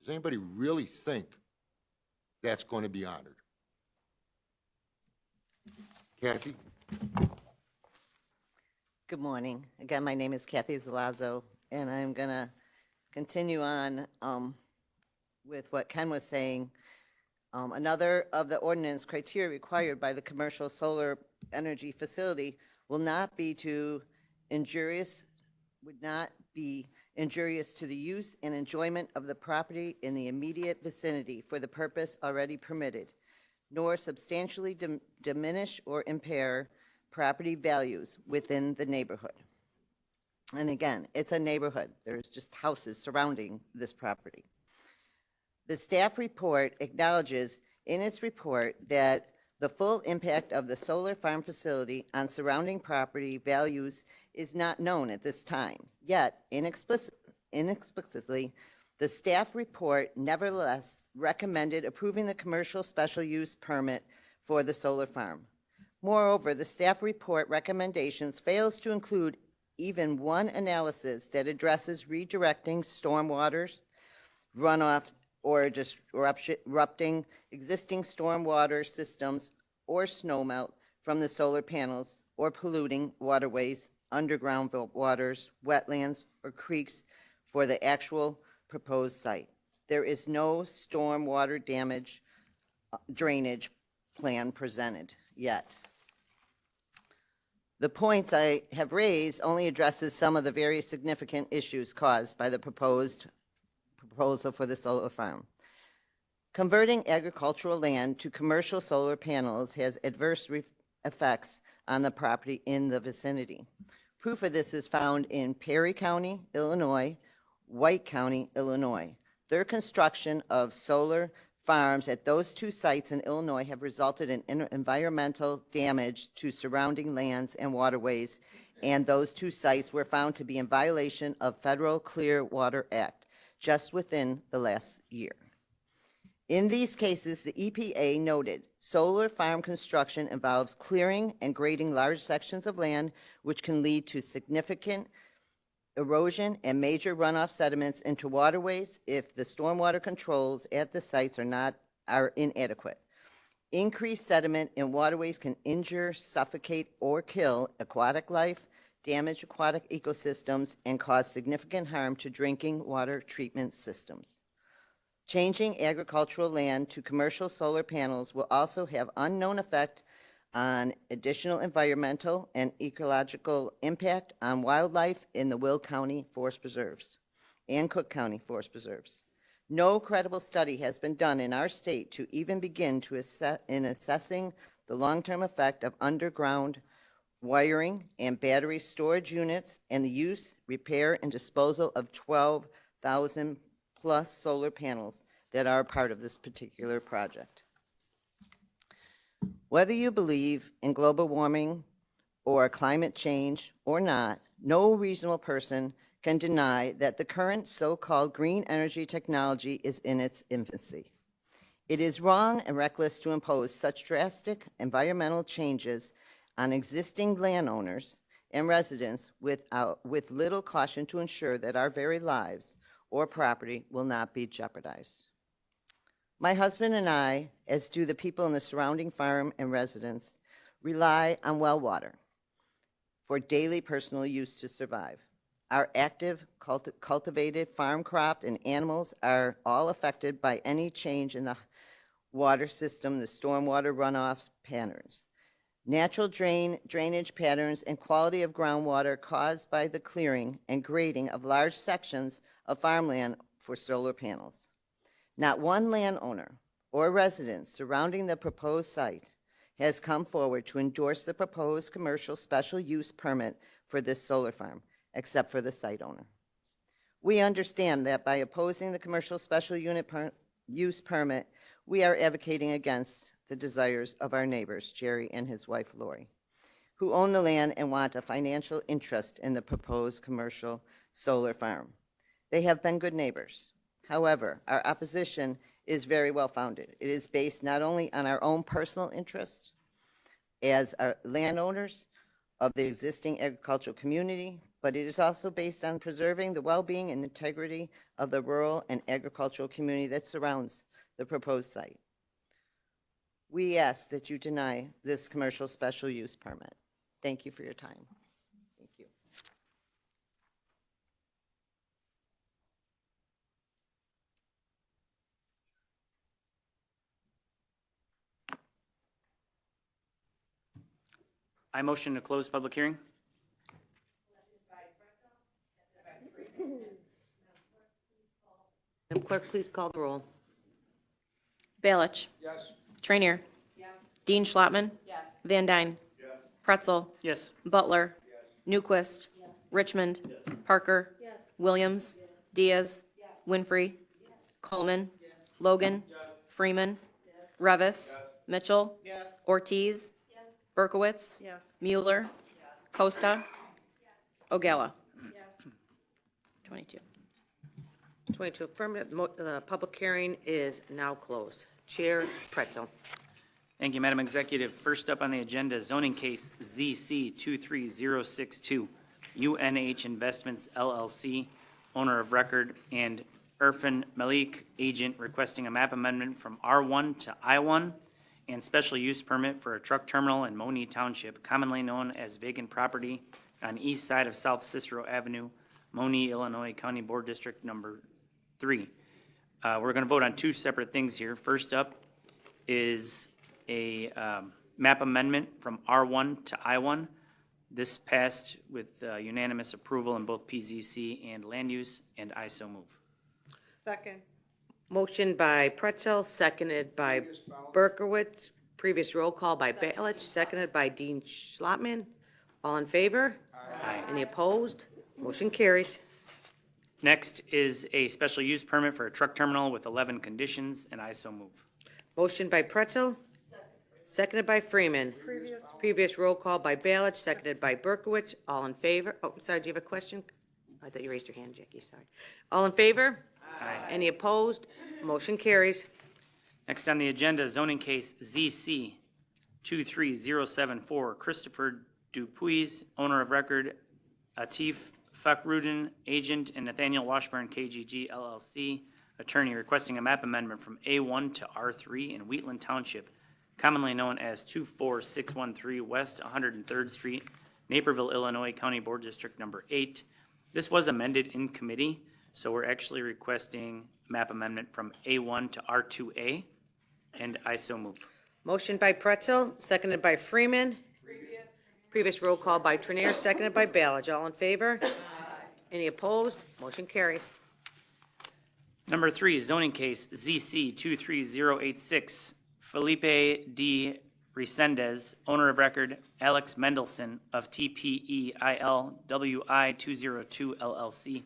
Speaker 12: Does anybody really think that's going to be honored? Kathy?
Speaker 13: Good morning. Again, my name is Kathy Zalazzo, and I'm going to continue on with what Ken was saying. Another of the ordinance criteria required by the commercial solar energy facility would not be injurious to the use and enjoyment of the property in the immediate vicinity for the purpose already permitted, nor substantially diminish or impair property values within the neighborhood. And again, it's a neighborhood. There's just houses surrounding this property. The staff report acknowledges in its report that the full impact of the solar farm facility on surrounding property values is not known at this time. Yet, inexplicably, the staff report nevertheless recommended approving the commercial special use permit for the solar farm. Moreover, the staff report recommendations fails to include even one analysis that addresses redirecting stormwater runoff or disrupting existing stormwater systems or snowmelt from the solar panels or polluting waterways, underground waters, wetlands, or creeks for the actual proposed site. There is no stormwater damage drainage plan presented yet. The points I have raised only addresses some of the very significant issues caused by the proposal for the solar farm. Converting agricultural land to commercial solar panels has adverse effects on the property in the vicinity. Proof of this is found in Perry County, Illinois, White County, Illinois. Their construction of solar farms at those two sites in Illinois have resulted in environmental damage to surrounding lands and waterways, and those two sites were found to be in violation of Federal Clear Water Act just within the last year. In these cases, the EPA noted solar farm construction involves clearing and grading large sections of land, which can lead to significant erosion and major runoff sediments into waterways if the stormwater controls at the sites are inadequate. Increased sediment in waterways can injure, suffocate, or kill aquatic life, damage aquatic ecosystems, and cause significant harm to drinking water treatment systems. Changing agricultural land to commercial solar panels will also have unknown effect on additional environmental and ecological impact on wildlife in the Will County Forest Preserves and Cook County Forest Preserves. No credible study has been done in our state to even begin to assessing the long-term effect of underground wiring and battery storage units and the use, repair, and disposal of 12,000 plus solar panels that are part of this particular project. Whether you believe in global warming or climate change or not, no reasonable person can deny that the current so-called green energy technology is in its infancy. It is wrong and reckless to impose such drastic environmental changes on existing landowners and residents with little caution to ensure that our very lives or property will not be jeopardized. My husband and I, as do the people in the surrounding farm and residents, rely on well water for daily personal use to survive. Our active, cultivated farm crop and animals are all affected by any change in the water system, the stormwater runoff patterns, natural drainage patterns, and quality of groundwater caused by the clearing and grading of large sections of farmland for solar panels. Not one landowner or resident surrounding the proposed site has come forward to endorse the proposed commercial special use permit for this solar farm, except for the site owner. We understand that by opposing the commercial special use permit, we are advocating against the desires of our neighbors, Jerry and his wife, Lori, who own the land and want a financial interest in the proposed commercial solar farm. They have been good neighbors. However, our opposition is very well founded. It is based not only on our own personal interests as our landowners of the existing agricultural community, but it is also based on preserving the well-being and integrity of the rural and agricultural community that surrounds the proposed site. We ask that you deny this commercial special use permit. Thank you for your time. Thank you.
Speaker 23: I motion to close public hearing.
Speaker 1: Madam Clerk, please call the roll.
Speaker 4: Balich.
Speaker 12: Yes.
Speaker 4: Trainier. Dean Schlottman. Van Dyne. Pretzel.
Speaker 23: Yes.
Speaker 4: Butler. Newquist. Richmond. Parker. Williams. Diaz. Winfrey. Coleman. Logan. Freeman. Revis. Mitchell. Ortiz. Berkowitz. Mueller. Costa. Ogella. 22.
Speaker 1: 22 affirmative. The public hearing is now closed. Chair Pretzel.
Speaker 23: Thank you, Madam Executive. First up on the agenda, zoning case ZC 23062, UNH Investments LLC, owner of record, and Irfan Malik, agent, requesting a map amendment from R1 to I1 and special use permit for a truck terminal in Monee Township, commonly known as vacant property on east side of South Cicero Avenue, Monee, Illinois, County Board District Number 3. We're going to vote on two separate things here. First up is a map amendment from R1 to I1. This passed with unanimous approval in both PZC and land use, and I so move.
Speaker 1: Second. Motion by Pretzel, seconded by Berkowitz. Previous roll call by Balich, seconded by Dean Schlottman. All in favor? Aye. Any opposed? Motion carries.
Speaker 23: Next is a special use permit for a truck terminal with 11 conditions, and I so move.
Speaker 1: Motion by Pretzel, seconded by Freeman. Previous roll call by Balich, seconded by Berkowitz. All in favor? Oh, sorry, do you have a question? I thought you raised your hand, Jackie, sorry. All in favor?
Speaker 23: Aye.
Speaker 1: Any opposed? Motion carries.
Speaker 23: Next on the agenda, zoning case ZC 23074, Christopher Dupuis, owner of record, Atif Fakhrudin, agent, and Nathaniel Washburn, KGG LLC, attorney, requesting a map amendment from A1 to R3 in Wheatland Township, commonly known as 24613 West 103rd Street, Naperville, Illinois, County Board District Number 8. This was amended in committee, so we're actually requesting map amendment from A1 to R2A, and I so move.
Speaker 1: Motion by Pretzel, seconded by Freeman. Previous roll call by Trinier, seconded by Ballage. All in favor? Any opposed? Motion carries.
Speaker 23: Number 3, zoning case ZC 23086, Felipe D. Resendez, owner of record Alex Mendelson of TPEILWI 202 LLC,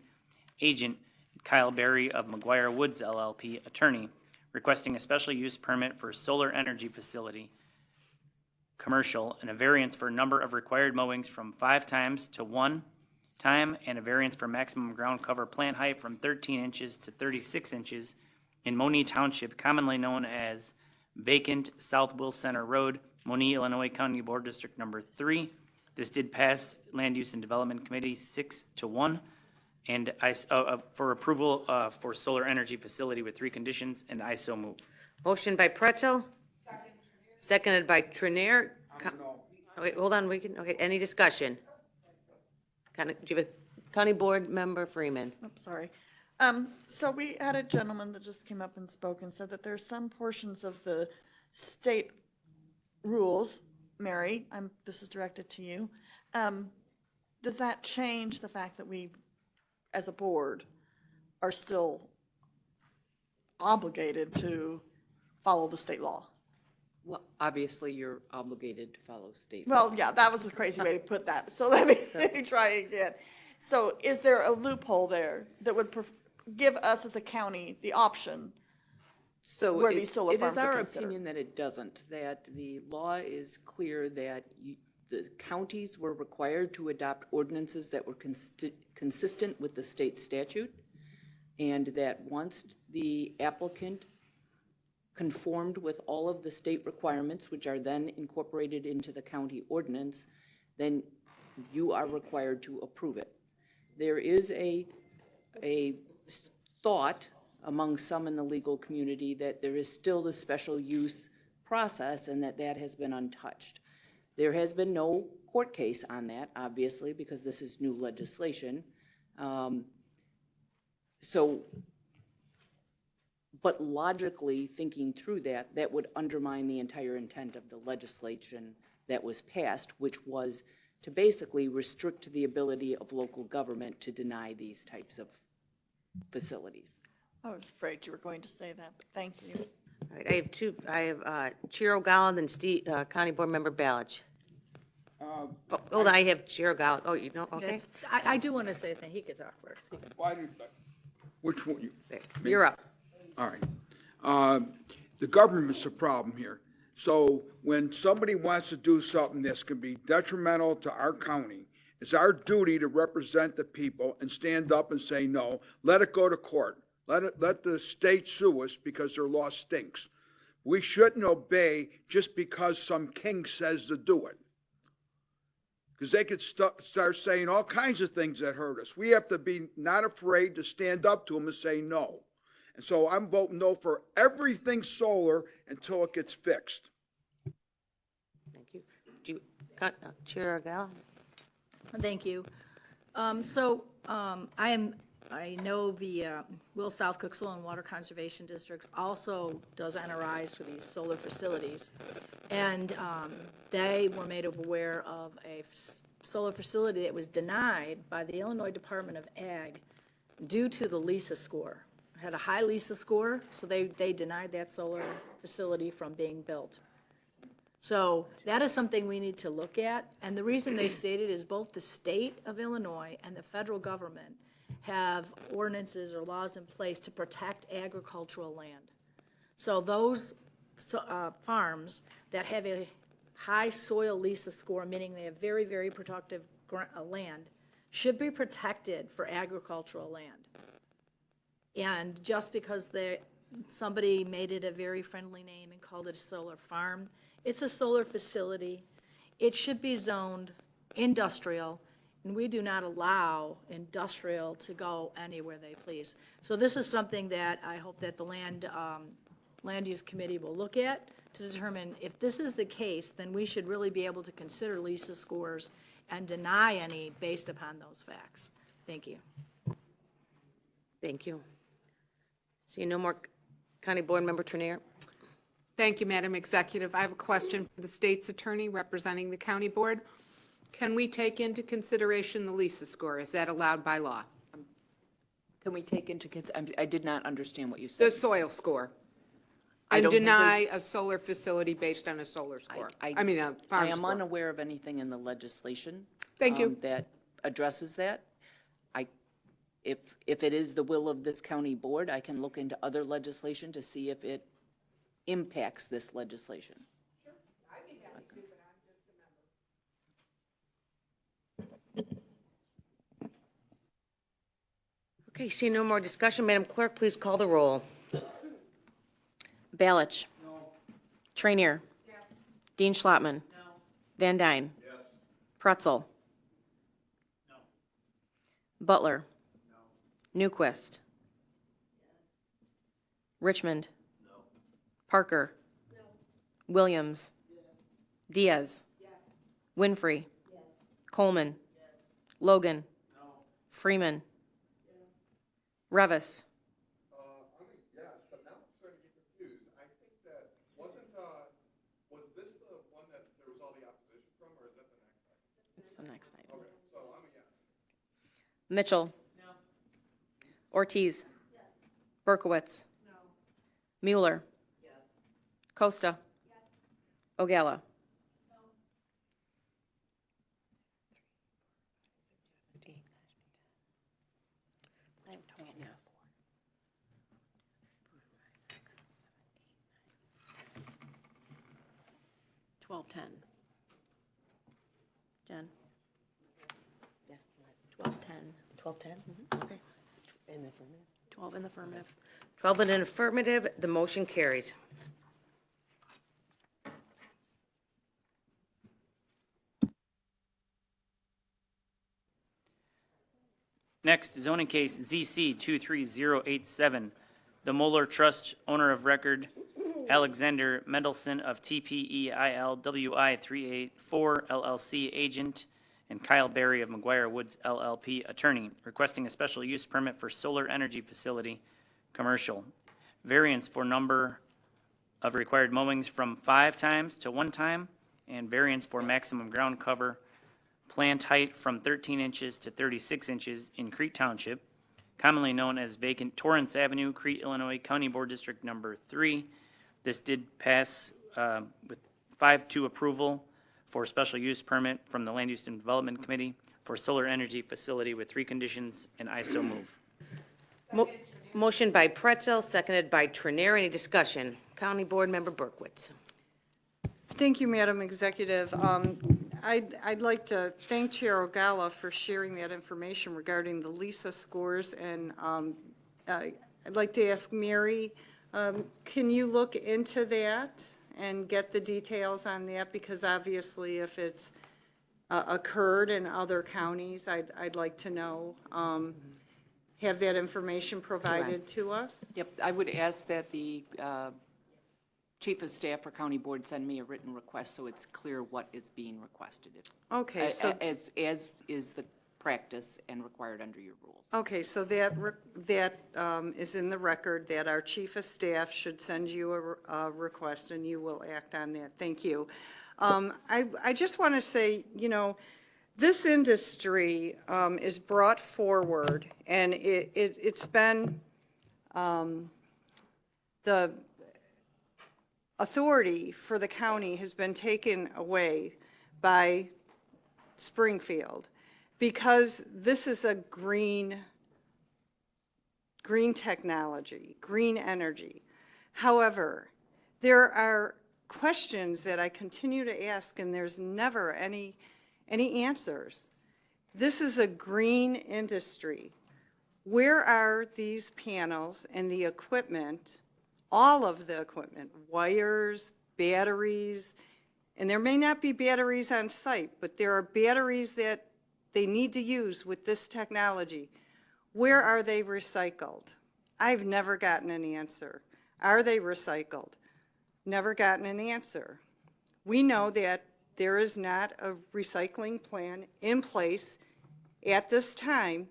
Speaker 23: agent Kyle Berry of McGuire Woods LLP, attorney, requesting a special use permit for solar energy facility, commercial, and a variance for a number of required mowings from 5 times to 1 time, and a variance for maximum ground cover plant height from 13 inches to 36 inches in Monee Township, commonly known as vacant South Will Center Road, Monee, Illinois, County Board District Number 3. This did pass Land Use and Development Committee 6-1, and for approval for solar energy facility with 3 conditions, and I so move.
Speaker 1: Motion by Pretzel. Seconded by Trinier. Wait, hold on, okay, any discussion? Do you have a County Board Member Freeman?
Speaker 14: I'm sorry. So we had a gentleman that just came up and spoke and said that there's some portions of the state rules, Mary, this is directed to you. Does that change the fact that we, as a board, are still obligated to follow the state law?
Speaker 9: Well, obviously, you're obligated to follow state law.
Speaker 14: Well, yeah, that was a crazy way to put that. So let me try again. So is there a loophole there that would give us as a county the option
Speaker 9: So
Speaker 14: where these solar
Speaker 9: it
Speaker 14: farms
Speaker 9: is
Speaker 14: are
Speaker 9: our
Speaker 14: considered?
Speaker 9: opinion that it doesn't, that the law is clear that the counties were required to adopt ordinances that were consistent with the state statute, and that once the applicant conformed with all of the state requirements, which are then incorporated into the county ordinance, then you are required to approve it. There is a thought among some in the legal community that there is still the special use process and that has been untouched. There has been no court case on that, obviously, because this is new legislation. But logically thinking through that would undermine the entire intent of the legislation that was passed, which was to basically restrict the ability of local government to deny these types of facilities.
Speaker 14: I was afraid you were going to say that, but thank you.
Speaker 1: All right, I have Chair O'Gallagher and Steve, County Board Member Ballage. Hold on, I have Chair O'Gallagher. Oh, you know, okay.
Speaker 16: I do want to say that he could talk first. He can-
Speaker 17: Which one?
Speaker 1: You're up.
Speaker 17: All right. The government's the problem here. So when somebody wants to do something that's going to be detrimental to our county, it's our duty to represent the people and stand up and say, no, let it go to court. Let the state sue us because their law stinks. We shouldn't obey just because some king says to do it. Because they could start saying all kinds of things that hurt us. We have to be not afraid to stand up to them and say no. And so I'm voting no for everything solar until it gets fixed.
Speaker 1: Thank you. Chair O'Gallagher?
Speaker 16: Thank you. I know the Will South Cook Soil and Water Conservation Districts also does NRIs for these solar facilities. And they were made aware of a solar facility that was denied by the Illinois Department of Ag due to the LISA score. It had a high LISA score, so they denied that solar facility from being built. So that is something we need to look at. And the reason they stated is both the state of Illinois and the federal government have ordinances or laws in place to protect agricultural land. So those farms that have a high soil LISA score, meaning they have very, very productive land, should be protected for agricultural land. And just because somebody made it a very friendly name and called it a solar farm, it's a solar facility. It should be zoned industrial, and we do not allow industrial to go anywhere they please. So this is something that I hope that the Land Use Committee will look at to determine if this is the case, then we should really be able to consider LISA scores and deny any based upon those facts. Thank you.
Speaker 1: Thank you. See no more County Board Member Trenier.
Speaker 8: Thank you, Madam Executive. I have a question for the state's attorney representing the county board. Can we take into consideration the Lisa score? Is that allowed by law?
Speaker 9: Can we take into I did not understand what you
Speaker 8: The
Speaker 9: said.
Speaker 8: soil score?
Speaker 9: I
Speaker 8: And
Speaker 9: don't think
Speaker 8: deny a solar facility based on a solar score? I mean, a
Speaker 9: I
Speaker 8: farm
Speaker 9: am
Speaker 8: score.
Speaker 9: unaware of anything in the legislation.
Speaker 8: Thank you.
Speaker 9: That addresses that. If it is the will of this county board, I can look into other legislation to see if it impacts this legislation.
Speaker 1: Okay, see no more discussion. Madam Clerk, please call the roll.
Speaker 4: Balich. Trainier. Dean Schlottman. Van Dyne. Pretzel. Butler. Newquist. Richmond. Parker. Williams. Diaz. Winfrey. Coleman. Logan. Freeman. Revis. It's the next item. Mitchell. Ortiz. Berkowitz. Mueller. Costa. Ogala. Yes. 12-10. Jen? 12-10.
Speaker 1: 12-10? Okay.
Speaker 4: 12 in the affirmative.
Speaker 1: 12 in an affirmative, the motion carries.
Speaker 23: Next, zoning case ZC 23087, the Moeller Trust owner of record Alexander Mendelson of TPEILWI 384 LLC agent, and Kyle Berry of McGuire Woods LLP attorney, requesting a special use permit for solar energy facility, commercial. Variance for number of required mowings from 5 times to 1 time, and variance for maximum ground cover plant height from 13 inches to 36 inches in Crete Township, commonly known as vacant Torrance Avenue, Crete, Illinois, County Board District Number 3. This did pass with 5-2 approval for special use permit from the Land Use and Development Committee for solar energy facility with 3 conditions, and I so move.
Speaker 1: Motion by Pretzel, seconded by Trenier. Any discussion? County Board Member Berkowitz.
Speaker 18: Thank you, Madam Executive. I'd like to thank Chair Ogala for sharing that information regarding the Lisa scores, and I'd like to ask Mary, can you look into that and get the details on that? Because obviously if it's occurred in other counties, I'd like to know, have that information provided to us.
Speaker 9: Yep, I would ask that the Chief of Staff for County Board send me a written request so it's clear what is being requested.
Speaker 18: Okay, so.
Speaker 9: As is the practice and required under your rules.
Speaker 18: Okay, so that is in the record, that our Chief of Staff should send you a request, and you will act on that. Thank you. I just want to say, you know, this industry is brought forward, and it's been the authority for the county has been taken away by Springfield, because this is a green technology, green energy. However, there are questions that I continue to ask, and there's never any answers. This is a green industry. Where are these panels and the equipment, all of the equipment, wires, batteries, and there may not be batteries on site, but there are batteries that they need to use with this technology. Where are they recycled? I've never gotten an answer. Are they recycled? Never gotten an answer. We know that there is not a recycling plan in place at this time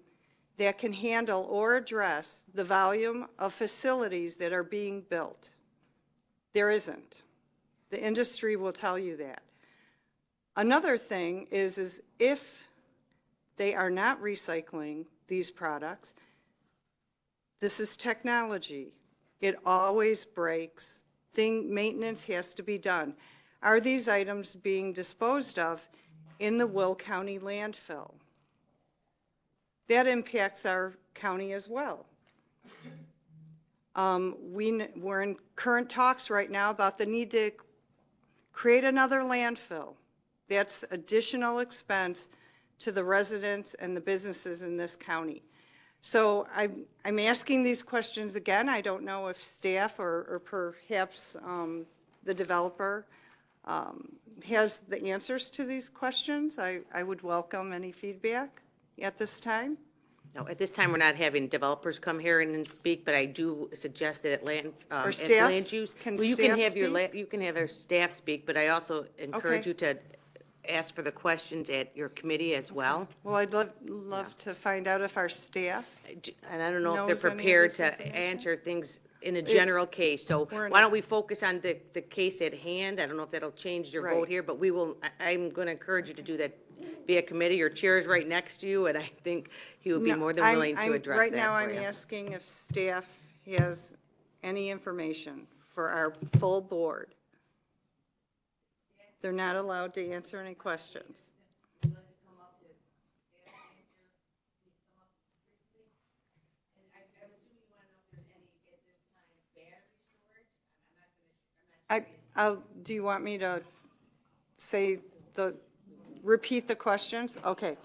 Speaker 18: that can handle or address the volume of facilities that are being built. There isn't. The industry will tell you that. Another thing is if they are not recycling these products, this is technology. It always breaks. Maintenance has to be done. Are these items being disposed of in the Will County landfill? That impacts our county as well. We're in current talks right now about the need to create another landfill. That's additional expense to the residents and the businesses in this county. So I'm asking these questions again. I don't know if staff or perhaps the developer has the answers to these questions. I would welcome any feedback at this time.
Speaker 1: No, at this time, we're not having developers come here and speak, but I do suggest that at
Speaker 18: Or
Speaker 1: at
Speaker 18: staff?
Speaker 1: land use.
Speaker 18: Can
Speaker 1: Well, you can
Speaker 18: staff
Speaker 1: have your,
Speaker 18: speak?
Speaker 1: you can have our staff speak, but I also encourage
Speaker 18: Okay.
Speaker 1: you to ask for the questions at your committee as well.
Speaker 18: Well, I'd love to find out if our staff,
Speaker 1: And I don't know if
Speaker 18: knows
Speaker 1: they're
Speaker 18: any of
Speaker 1: prepared
Speaker 18: this
Speaker 1: to
Speaker 18: information?
Speaker 1: answer things in a general case. So
Speaker 18: we're
Speaker 1: why
Speaker 18: not-
Speaker 1: don't we focus on the case at hand? I don't know if that'll change your vote
Speaker 18: Right.
Speaker 1: here, but we will, I'm going to encourage you to do that via committee. Your chair is right next to you, and I think he would be
Speaker 18: No,
Speaker 1: more than
Speaker 18: I'm-
Speaker 1: willing to
Speaker 18: I'm-
Speaker 1: address that
Speaker 18: Right now,
Speaker 1: for
Speaker 18: I'm
Speaker 1: you.
Speaker 18: asking if staff has any information for our full board. They're not allowed to answer any questions. Do you want me to repeat the questions? Okay.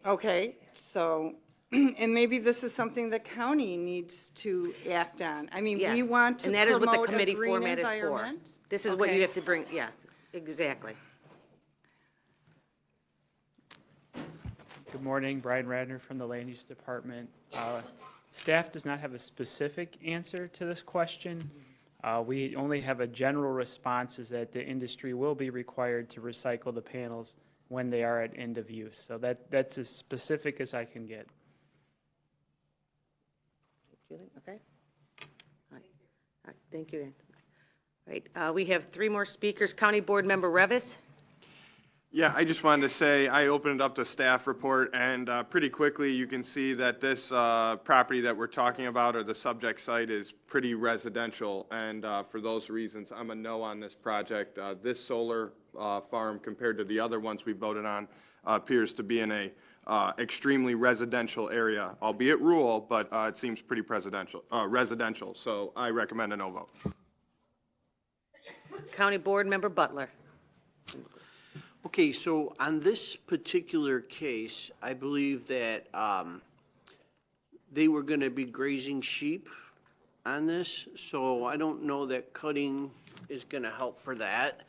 Speaker 18: Okay, so, and maybe this is something the county needs to act on. I mean, we
Speaker 1: Yes,
Speaker 18: want to
Speaker 1: and that is what the
Speaker 18: promote a
Speaker 1: committee
Speaker 18: green
Speaker 1: format is for.
Speaker 18: environment.
Speaker 1: This is what you
Speaker 18: Okay.
Speaker 1: have to bring, yes, exactly.
Speaker 2: Good morning, Brian Radner from the Land Use Department. Staff does not have a specific answer to this question. We only have a general response is that the industry will be required to recycle the panels when they are at end of use. So that's as specific as I can get.
Speaker 1: Julie, okay? All right. All right, thank you. All right, we have three more speakers. County Board Member Revis.
Speaker 20: Yeah, I just wanted to say, I opened up the staff report, and pretty quickly, you can see that this property that we're talking about, or the subject site, is pretty residential, and for those reasons, I'm a no on this project. This solar farm, compared to the other ones we voted on, appears to be in a extremely residential area, albeit rural, but it seems pretty residential, so I recommend a no vote.
Speaker 1: County Board Member Butler.
Speaker 21: Okay, so on this particular case, I believe that they were going to be grazing sheep on this, so I don't know that cutting is going to help for that.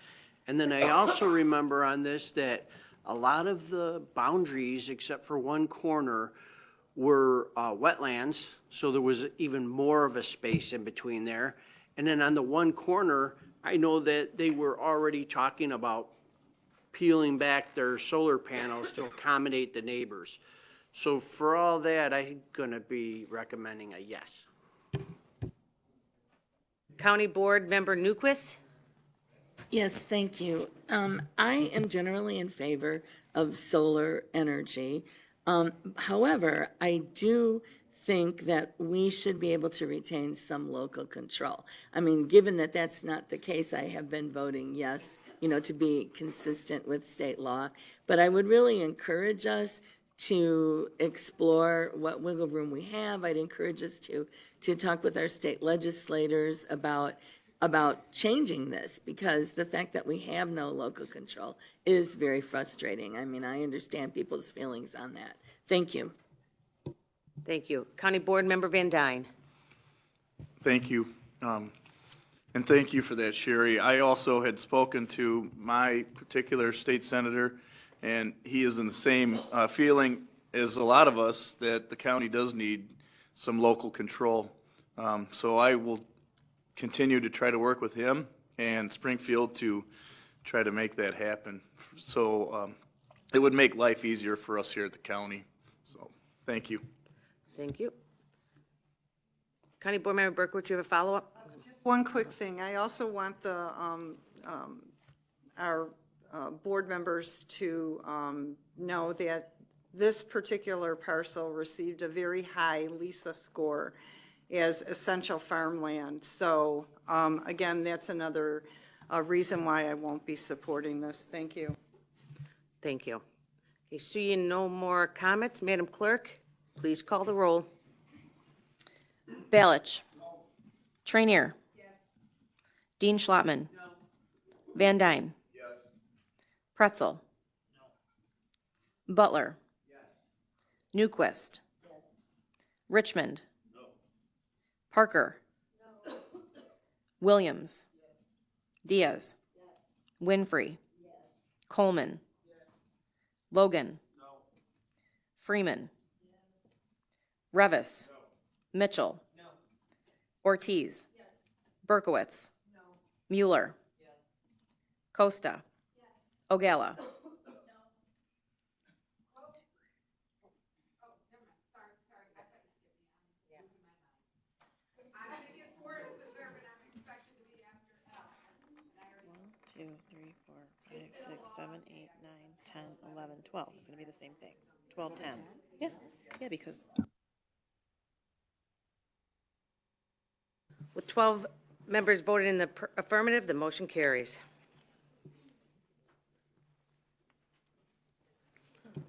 Speaker 21: And then I also remember on this that a lot of the boundaries, except for one corner, were wetlands, so there was even more of a space in between there. And then on the one corner, I know that they were already talking about peeling back their solar panels to accommodate the neighbors. So for all that, I'm going to be recommending a yes.
Speaker 1: County Board Member Newquist.
Speaker 22: Yes, thank you. I am generally in favor of solar energy. However, I do think that we should be able to retain some local control. I mean, given that that's not the case, I have been voting yes, to be consistent with state law. But I would really encourage us to explore what wiggle room we have. I'd encourage us to talk with our state legislators about changing this, because the fact that we have no local control is very frustrating. I mean, I understand people's feelings on that. Thank you.
Speaker 1: Thank you. County Board Member Van Dyne.
Speaker 25: Thank you. And thank you for that, Sherry. I also had spoken to my particular state senator, and he is in the same feeling as a lot of us, that the county does need some local control. So I will continue to try to work with him and Springfield to try to make that happen. So it would make life easier for us here at the county. So, thank you.
Speaker 1: Thank you. County Board Member Berkowitz, you have a follow-up?
Speaker 18: Just one quick thing. I also want our board members to know that this particular parcel received a very high LISA score as essential farmland. So again, that's another reason why I won't be supporting this. Thank you.
Speaker 1: Thank you. Okay, seeing no more comments, Madam Clerk, please call the roll.
Speaker 4: Balich. Trainier. Dean Schlottman. Van Dyne. Pretzel. Butler. Newquist. Richmond. Parker. Williams. Diaz. Winfrey. Coleman. Logan. Freeman. Revis. Mitchell. Ortiz. Berkowitz. Mueller. Costa. Ogala. Two, three, 4, 5, 6, 7, 8, 9, 10, 11, 12. It's going to be the same thing. 12, 10. Yeah, yeah, because.
Speaker 1: With 12 members voted in the affirmative, the motion carries.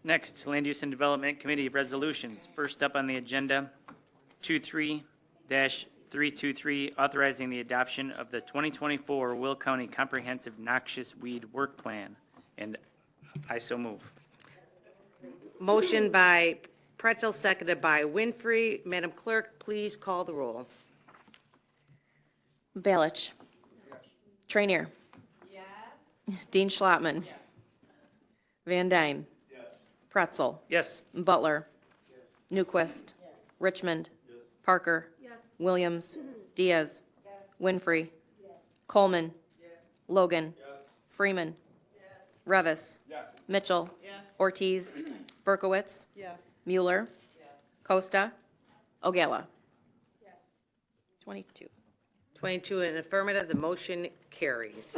Speaker 23: Next, Land Use and Development Committee Resolutions. First up on the agenda, 23-323, authorizing the adoption of the 2024 Will County Comprehensive Noxious Weed Work Plan. And I so move.
Speaker 1: Motion by Pretzel, seconded by Winfrey. Madam Clerk, please call the roll.
Speaker 4: Balich. Trainier. Dean Schlottman. Van Dyne. Pretzel.
Speaker 23: Yes.
Speaker 4: Butler. Newquist. Richmond. Parker. Williams. Diaz. Winfrey. Coleman. Logan. Freeman. Revis. Mitchell. Ortiz. Berkowitz. Mueller. Costa. Ogala. 22.
Speaker 1: 22 in affirmative, the motion carries.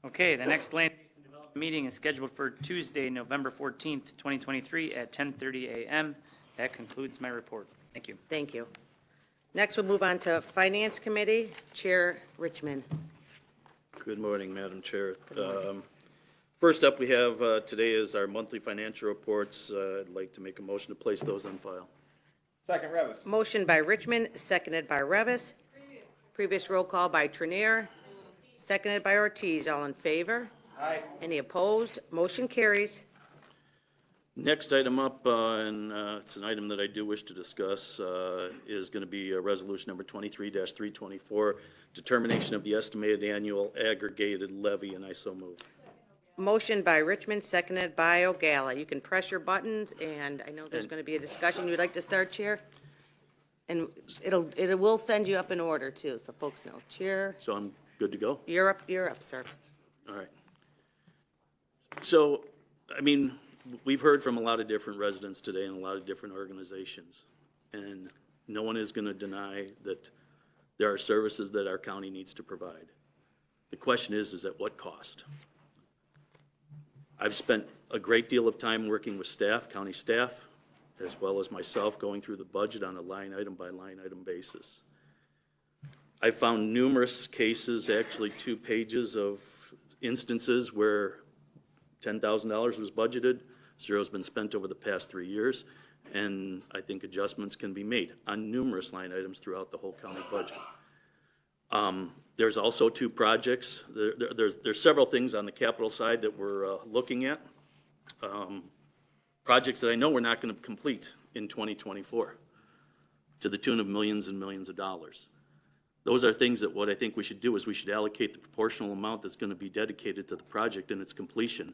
Speaker 23: Okay, the next Land Use and Development meeting is scheduled for Tuesday, November 14th, 2023 at 10:30 a.m. That concludes my report. Thank you.
Speaker 1: Thank you. Next, we'll move on to Finance Committee. Chair Richmond.
Speaker 3: Good morning, Madam Chair. First up, we have today is our monthly financial reports. I'd like to make a motion to place those on file.
Speaker 20: Second, Revis.
Speaker 1: Motion by Richmond, seconded by Revis. Previous roll call by Trenier, seconded by Ortiz. All in favor?
Speaker 20: Aye.
Speaker 1: Any opposed? Motion carries.
Speaker 3: Next item up, and it's an item that I do wish to discuss, is going to be resolution number 23-324, determination of the estimated annual aggregated levy, and I so move.
Speaker 1: Motion by Richmond, seconded by Ogala. You can press your buttons, and I know there's going to be a discussion. You'd like to start, Chair? And it will send you up in order, too, so folks know. Chair,
Speaker 3: So I'm good to go?
Speaker 1: you're up, sir.
Speaker 3: All right. So, I mean, we've heard from a lot of different residents today and a lot of different organizations, and no one is going to deny that there are services that our county needs to provide. The question is at what cost? I've spent a great deal of time working with staff, county staff, as well as myself, going through the budget on a line item by line item basis. I found numerous cases, actually 2 pages of instances where $10,000 was budgeted, zero's been spent over the past 3 years, and I think adjustments can be made on numerous line items throughout the whole county budget. There's also 2 projects. There's several things on the capital side that we're looking at. Projects that I know we're not going to complete in 2024 to the tune of millions and millions of dollars. Those are things that what I think we should do is we should allocate the proportional amount that's going to be dedicated to the project and its completion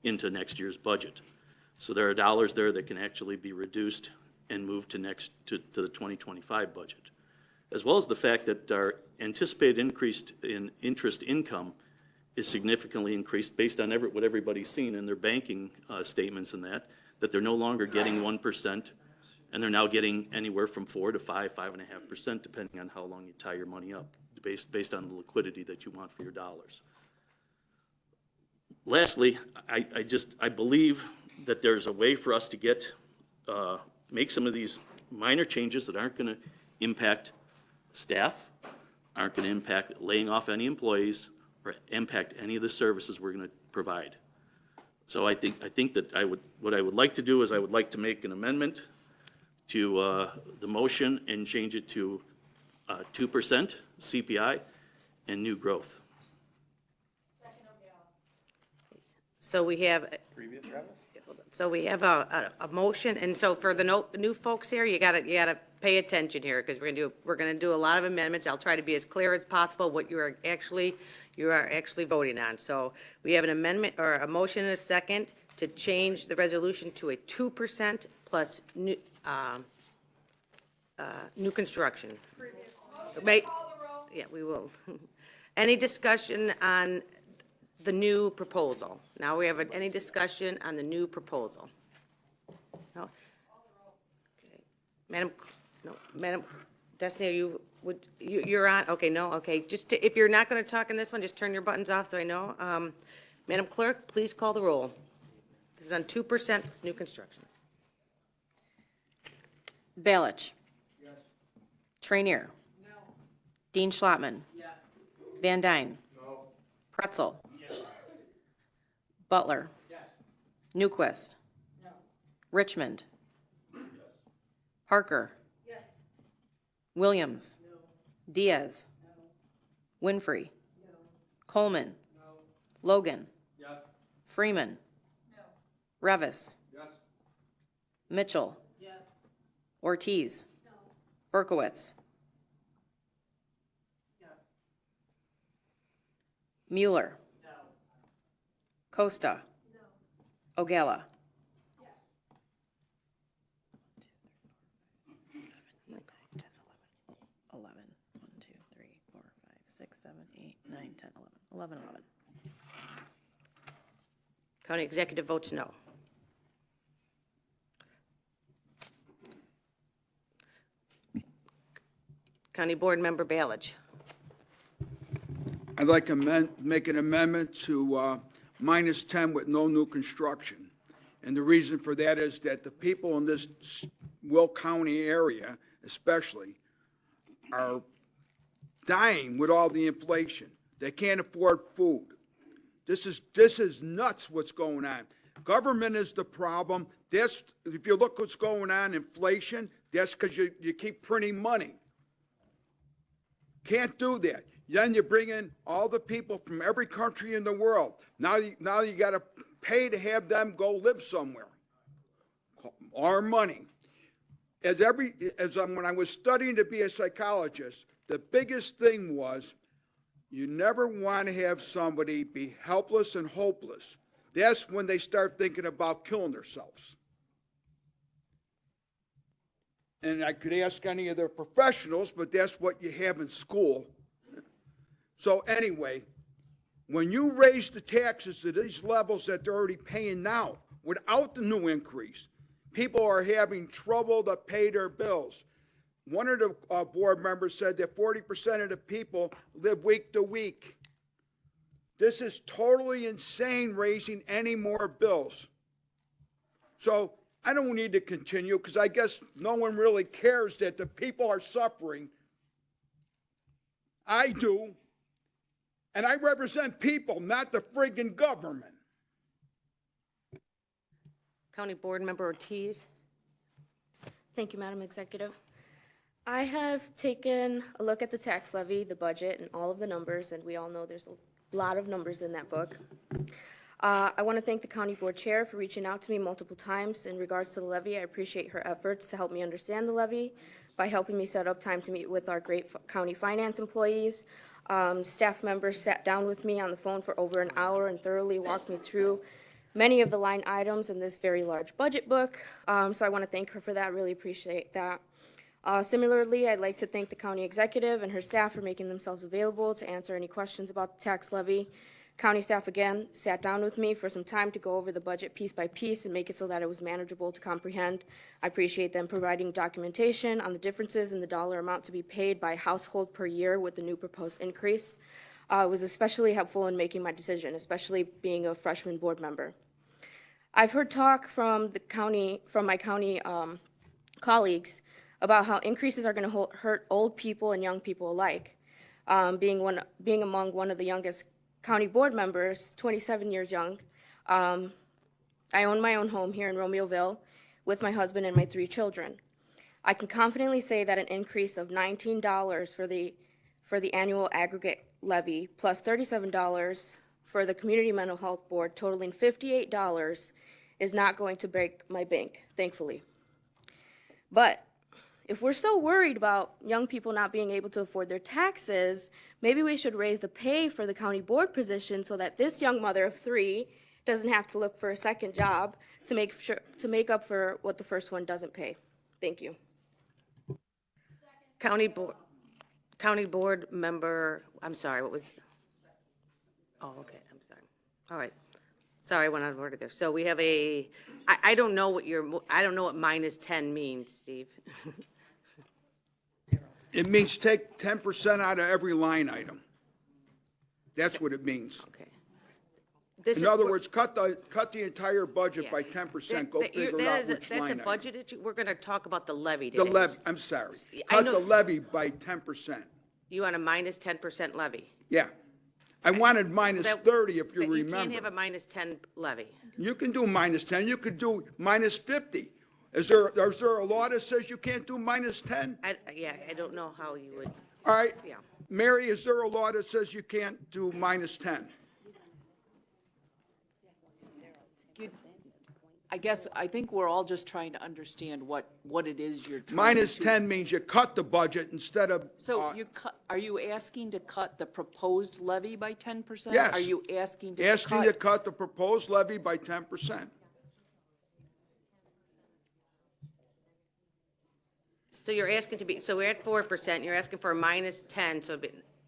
Speaker 3: into next year's budget. So there are dollars there that can actually be reduced and moved to the 2025 budget, as well as the fact that our anticipated increase in interest income is significantly increased based on what everybody's seen in their banking statements and that they're no longer getting 1%, and they're now getting anywhere from 4 to 5.5%, depending on how long you tie your money up, based on the liquidity that you want for your dollars. Lastly, I believe that there's a way for us to make some of these minor changes that aren't going to impact staff, aren't going to impact laying off any employees, or impact any of the services we're going to provide. So I think that what I would like to do is I would like to make an amendment to the motion and change it to 2% CPI and new growth.
Speaker 1: So we have, a motion, and so for the new folks here, you gotta pay attention here, because we're gonna do a lot of amendments. I'll try to be as clear as possible what you are actually voting on. So we have an amendment, or a motion and a second, to change the resolution to a 2% plus new construction. Right? Yeah, we will. Any discussion on the new proposal? Now we have any discussion on the new proposal? No? Okay. Madam Destiny, you're on, okay, no, okay. If you're not going to talk in this one, just turn your buttons off so I know. Madam Clerk, please call the roll. This is on 2% plus new construction.
Speaker 4: Balich. Yes. Trainier. No. Dean Schlottman. Yes. Van Dyne. No. Pretzel. Yes. Butler. Yes. Newquist. No. Richmond. Yes. Parker. Yes. Williams. No. Diaz. No. Winfrey. No. Coleman. No. Logan. Yes. Freeman. No. Revis. Yes. Mitchell. Yes. Ortiz. No. Berkowitz. Yes. Mueller. No. Costa. No. Ogala. Yes. 11. 1, 2, 3, 4, 5, 6, 7, 8, 9, 10, 11. 11.
Speaker 1: County Executive votes no. County Board Member Balich.
Speaker 17: I'd like to make an amendment to minus 10 with no new construction. And the reason for that is that the people in this Will County area especially are dying with all the inflation. They can't afford food. This is nuts what's going on. Government is the problem. If you look what's going on, inflation, that's because you keep printing money. Can't do that. Then you bring in all the people from every country in the world. Now you got to pay to have them go live somewhere. Our money. When I was studying to be a psychologist, the biggest thing was you never want to have somebody be helpless and hopeless. That's when they start thinking about killing themselves. And I could ask any of the professionals, but that's what you have in school. So anyway, when you raise the taxes to these levels that they're already paying now, without the new increase, people are having trouble to pay their bills. One of the board members said that 40% of the people live week to week. This is totally insane, raising any more bills. So I don't need to continue because I guess no one really cares that the people are suffering. I do. And I represent people, not the friggin' government.
Speaker 1: County Board Member Ortiz.
Speaker 5: Thank you, Madam Executive. I have taken a look at the tax levy, the budget, and all of the numbers, and we all know there's a lot of numbers in that book. I want to thank the County Board Chair for reaching out to me multiple times in regards to the levy. I appreciate her efforts to help me understand the levy by helping me set up time to meet with our great county finance employees. Staff members sat down with me on the phone for over an hour and thoroughly walked me through many of the line items in this very large budget book. So I want to thank her for that. Really appreciate that. Similarly, I'd like to thank the county executive and her staff for making themselves available to answer any questions about the tax levy. County staff again sat down with me for some time to go over the budget piece by piece and make it so that it was manageable to comprehend. I appreciate them providing documentation on the differences in the dollar amount to be paid by household per year with the new proposed increase. It was especially helpful in making my decision, especially being a freshman board member. I've heard talk from my county colleagues about how increases are going to hurt old people and young people alike. Being among one of the youngest county board members, 27 years young, I own my own home here in Romeoville with my husband and my 3 children. I can confidently say that an increase of $19 for the annual aggregate levy plus $37 for the Community Mental Health Board, totaling $58, is not going to break my bank, thankfully. But if we're so worried about young people not being able to afford their taxes, maybe we should raise the pay for the county board position so that this young mother of 3 doesn't have to look for a second job to make up for what the first one doesn't pay. Thank you.
Speaker 1: County board member, I'm sorry, what was? Oh, okay, I'm sorry. All right. Sorry, I went out of order there. So we have I don't know what -10 means, Steve.
Speaker 17: It means take 10% out of every line item. That's what it means.
Speaker 1: Okay.
Speaker 17: In other words, cut the entire budget by 10%, go figure out which
Speaker 1: That's a
Speaker 17: line item.
Speaker 1: budget issue. We're going to talk about the levy
Speaker 17: The
Speaker 1: today.
Speaker 17: levy, I'm sorry.
Speaker 1: I
Speaker 17: Cut
Speaker 1: know-
Speaker 17: the levy by 10%.
Speaker 1: You want a -10% levy?
Speaker 17: Yeah. I wanted minus 30 if you
Speaker 1: But you can't
Speaker 17: remember.
Speaker 1: have a -10 levy.
Speaker 17: You can do minus 10, you could do minus 50. Is there a law that says you can't do minus 10?
Speaker 1: I don't know how you would.
Speaker 17: All right.
Speaker 1: Yeah.
Speaker 17: Mary, is there a law that says you can't do minus 10?
Speaker 9: I think we're all just trying to understand what it is you're trying to.
Speaker 17: Minus 10 means you cut the budget instead of.
Speaker 9: So are you asking to cut the proposed levy by 10%?
Speaker 17: Yes.
Speaker 9: Are you asking to
Speaker 17: Asking
Speaker 9: cut?
Speaker 17: to cut the proposed levy by 10%.
Speaker 1: So you're asking so we're at 4%, you're asking for a -10, so.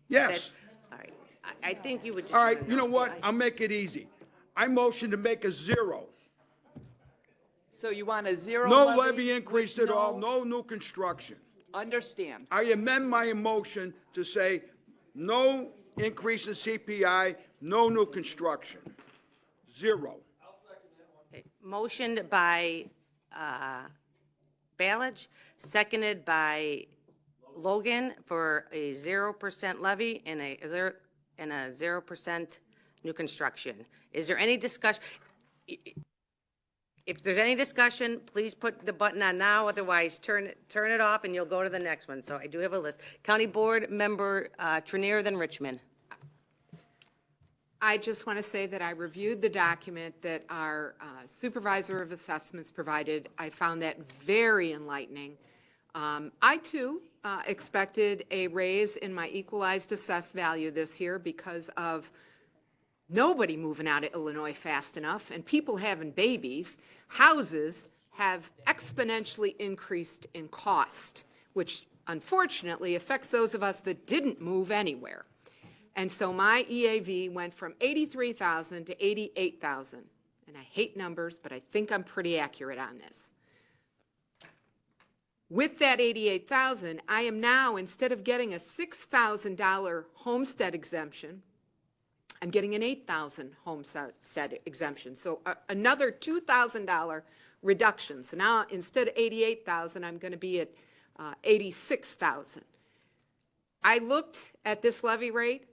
Speaker 17: Yes.
Speaker 1: All right. I think you would just.
Speaker 17: All right, you know what? I'll make it easy. I motion to make a 0.
Speaker 9: So you want a 0
Speaker 17: No
Speaker 9: levy
Speaker 17: levy increase
Speaker 9: with
Speaker 17: at all, no new construction.
Speaker 9: Understand.
Speaker 17: I amend my motion to say no increase in CPI, no new construction. 0.
Speaker 1: Okay. Motioned by Ballage, seconded by Logan for a 0% levy and a 0% new construction. Is there any discussion? If there's any discussion, please put the button on now, otherwise turn it off and you'll go to the next one. So I do have a list. County Board Member Trenier, then Richmond.
Speaker 8: I just want to say that I reviewed the document that our Supervisor of Assessments provided. I found that very enlightening. I, too, expected a raise in my equalized assessed value this year because of nobody moving out of Illinois fast enough and people having babies. Houses have exponentially increased in cost, which unfortunately affects those of us that didn't move anywhere. And so my EAV went from 83,000 to 88,000. And I hate numbers, but I think I'm pretty accurate on this. With that 88,000, I am now, instead of getting a $6,000 homestead exemption, I'm getting an $8,000 homestead exemption. So another $2,000 reduction. So now instead of 88,000, I'm going to be at 86,000. I looked at this levy rate,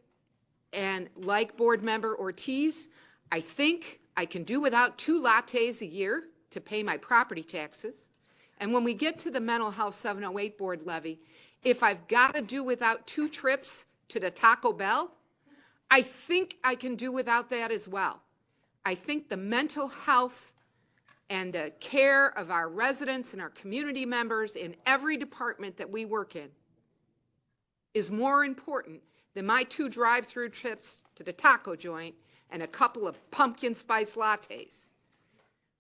Speaker 8: and like Board Member Ortiz, I think I can do without 2 lattes a year to pay my property taxes. And when we get to the Mental Health 708 Board levy, if I've got to do without 2 trips to the Taco Bell, I think I can do without that as well. I think the mental health and the care of our residents and our community members in every department that we work in is more important than my 2 drive-through trips to the taco joint and a couple of pumpkin spice lattes.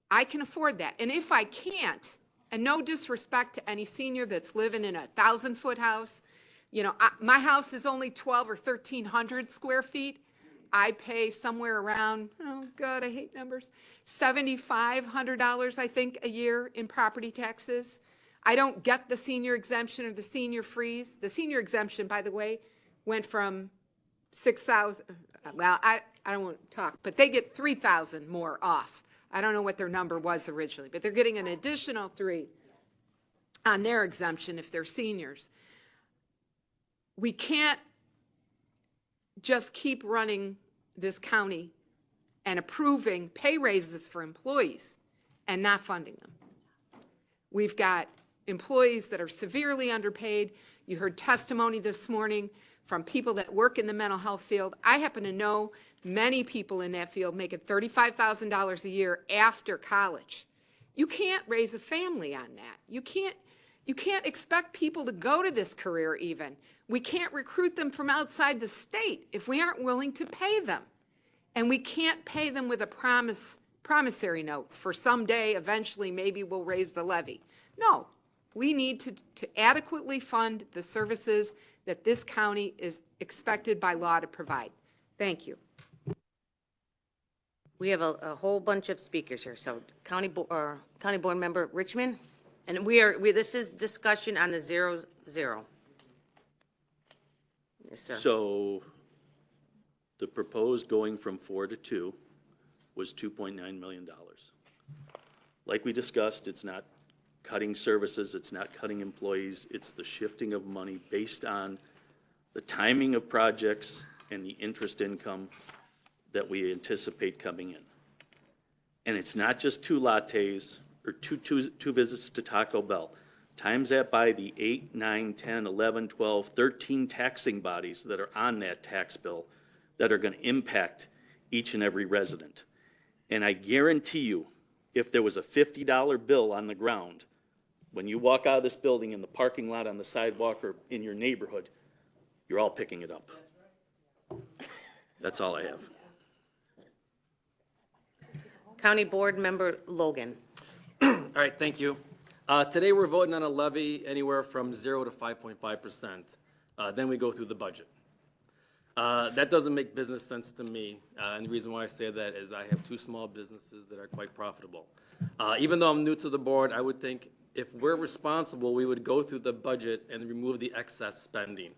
Speaker 8: I can afford that. And if I can't, and no disrespect to any senior that's living in a 1,000-foot house, you know, my house is only 1,200 or 1,300 square feet. I pay somewhere around, oh God, I hate numbers, $7,500, I think, a year in property taxes. I don't get the senior exemption or the senior freeze. The senior exemption, by the way, went from 6,000, well, I don't want to talk, but they get 3,000 more off. I don't know what their number was originally, but they're getting an additional 3 on their exemption if they're seniors. We can't just keep running this county and approving pay raises for employees and not funding them. We've got employees that are severely underpaid. You heard testimony this morning from people that work in the mental health field. I happen to know many people in that field making $35,000 a year after college. You can't raise a family on that. You can't expect people to go to this career even. We can't recruit them from outside the state if we aren't willing to pay them. And we can't pay them with a promissory note for someday, eventually, maybe we'll raise the levy. No, we need to adequately fund the services that this county is expected by law to provide. Thank you.
Speaker 1: We have a whole bunch of speakers here. So County Board Member Richmond, and this is discussion on the 0-0. Yes, sir.
Speaker 3: So the proposed going from 4 to 2 was $2.9 million. Like we discussed, it's not cutting services, it's not cutting employees, it's the shifting of money based on the timing of projects and the interest income that we anticipate coming in. And it's not just 2 lattes or two visits to Taco Bell. Times that by the 8, 9, 10, 11, 12, 13 taxing bodies that are on that tax bill that are going to impact each and every resident. And I guarantee you, if there was a $50 bill on the ground, when you walk out of this building in the parking lot, on the sidewalk, or in your neighborhood, you're all picking it up. That's all I have.
Speaker 1: County Board Member Logan.
Speaker 6: All right, thank you. Today we're voting on a levy anywhere from 0 to 5.5%. Then we go through the budget. That doesn't make business sense to me, and the reason why I say that is I have 2 small businesses that are quite profitable. Even though I'm new to the board, I would think if we're responsible, we would go through the budget and remove the excess spending.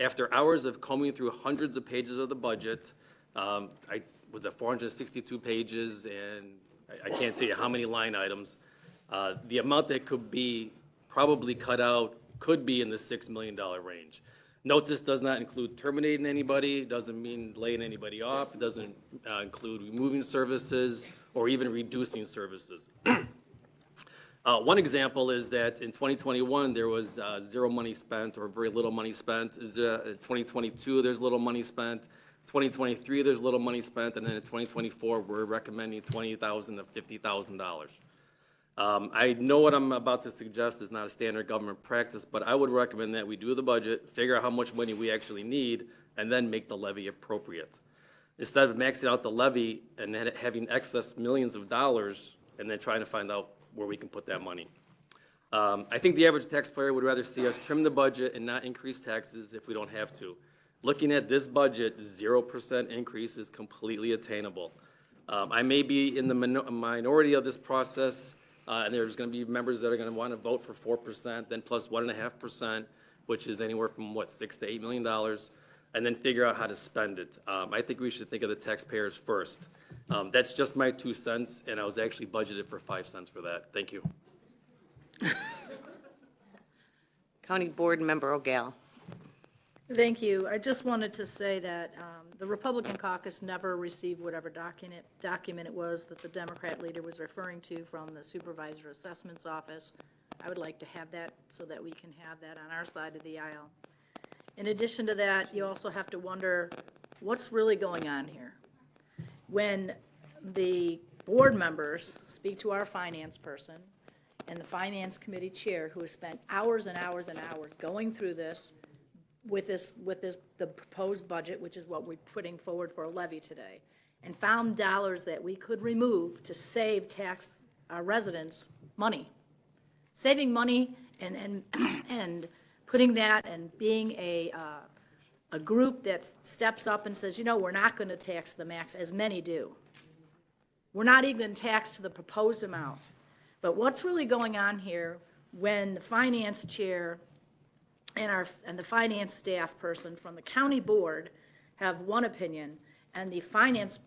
Speaker 6: After hours of combing through hundreds of pages of the budget, I was at 462 pages, and I can't tell you how many line items. The amount that could be probably cut out could be in the $6 million range. Note this does not include terminating anybody, doesn't mean laying anybody off, it doesn't include removing services or even reducing services. One example is that in 2021, there was 0 money spent or very little money spent. In 2022, there's little money spent. 2023, there's little money spent. And then in 2024, we're recommending $20,000 to $50,000. I know what I'm about to suggest is not a standard government practice, but I would recommend that we do the budget, figure out how much money we actually need, and then make the levy appropriate. Instead of maxing out the levy and then having excess millions of dollars and then trying to find out where we can put that money. I think the average taxpayer would rather see us trim the budget and not increase taxes if we don't have to. Looking at this budget, 0% increase is completely attainable. I may be in the minority of this process, and there's going to be members that are going to want to vote for 4%, then plus 1.5%, which is anywhere from, what, $6 to $8 million, and then figure out how to spend it. I think we should think of the taxpayers first. That's just my 2 cents, and I was actually budgeted for 5 cents for that. Thank you.
Speaker 1: County Board Member O'Gall.
Speaker 16: Thank you. I just wanted to say that the Republican caucus never received whatever document it was that the Democrat leader was referring to from the Supervisor Assessment's Office. I would like to have that so that we can have that on our side of the aisle. In addition to that, you also have to wonder what's really going on here. When the board members speak to our finance person and the finance committee chair, who has spent hours and hours and hours going through this, the proposed budget, which is what we're putting forward for a levy today, and found dollars that we could remove to save our residents money. Saving money and putting that and being a a group that steps up and says, you know, we're not going to tax the max, as many do. We're not even going to tax to the proposed amount. But what's really going on here when the finance chair and the finance staff person from the county board have one opinion, and the finance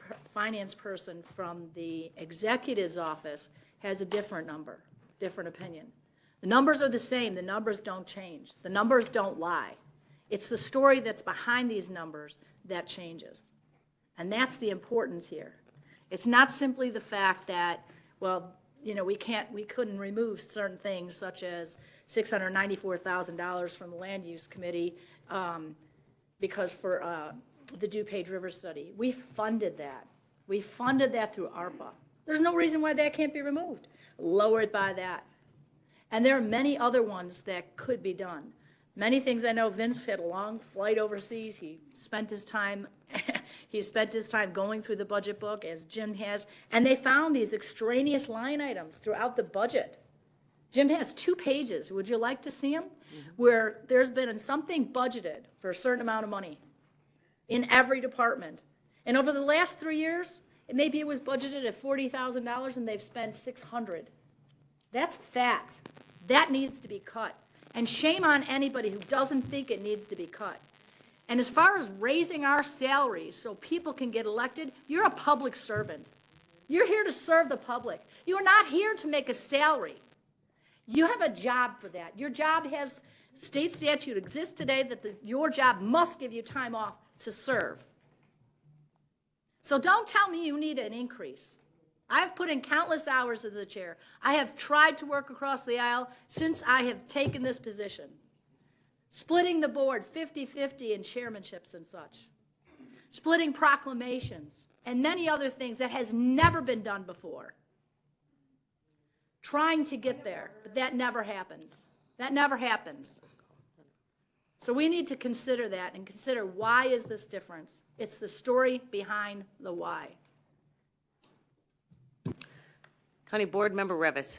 Speaker 16: person from the executive's office has a different opinion. The numbers are the same. The numbers don't change. The numbers don't lie. It's the story that's behind these numbers that changes. And that's the importance here. It's not simply the fact that, well, you know, we couldn't remove certain things such as $694,000 from the Land Use Committee because for the DuPage River study. We funded that. We funded that through ARPA. There's no reason why that can't be removed. Lower it by that. And there are many other ones that could be done. Many things I know. Vince had a long flight overseas. He spent his time going through the budget book, as Jim has, and they found these extraneous line items throughout the budget. Jim has 2 pages. Would you like to see them? Where there's been something budgeted for a certain amount of money in every department. And over the last 3 years, maybe it was budgeted at $40,000 and they've spent $600. That's fat. That needs to be cut. And shame on anybody who doesn't think it needs to be cut. And as far as raising our salaries so people can get elected, you're a public servant. You're here to serve the public. You are not here to make a salary. You have a job for that. Your job has, state statute exists today that your job must give you time off to serve. So don't tell me you need an increase. I've put in countless hours as the chair. I have tried to work across the aisle since I have taken this position. Splitting the board 50-50 in chairmanships and such. Splitting proclamations and many other things that has never been done before. Trying to get there, but that never happens. That never happens. So we need to consider that and consider why is this difference. It's the story behind the why.
Speaker 1: County Board Member Revis.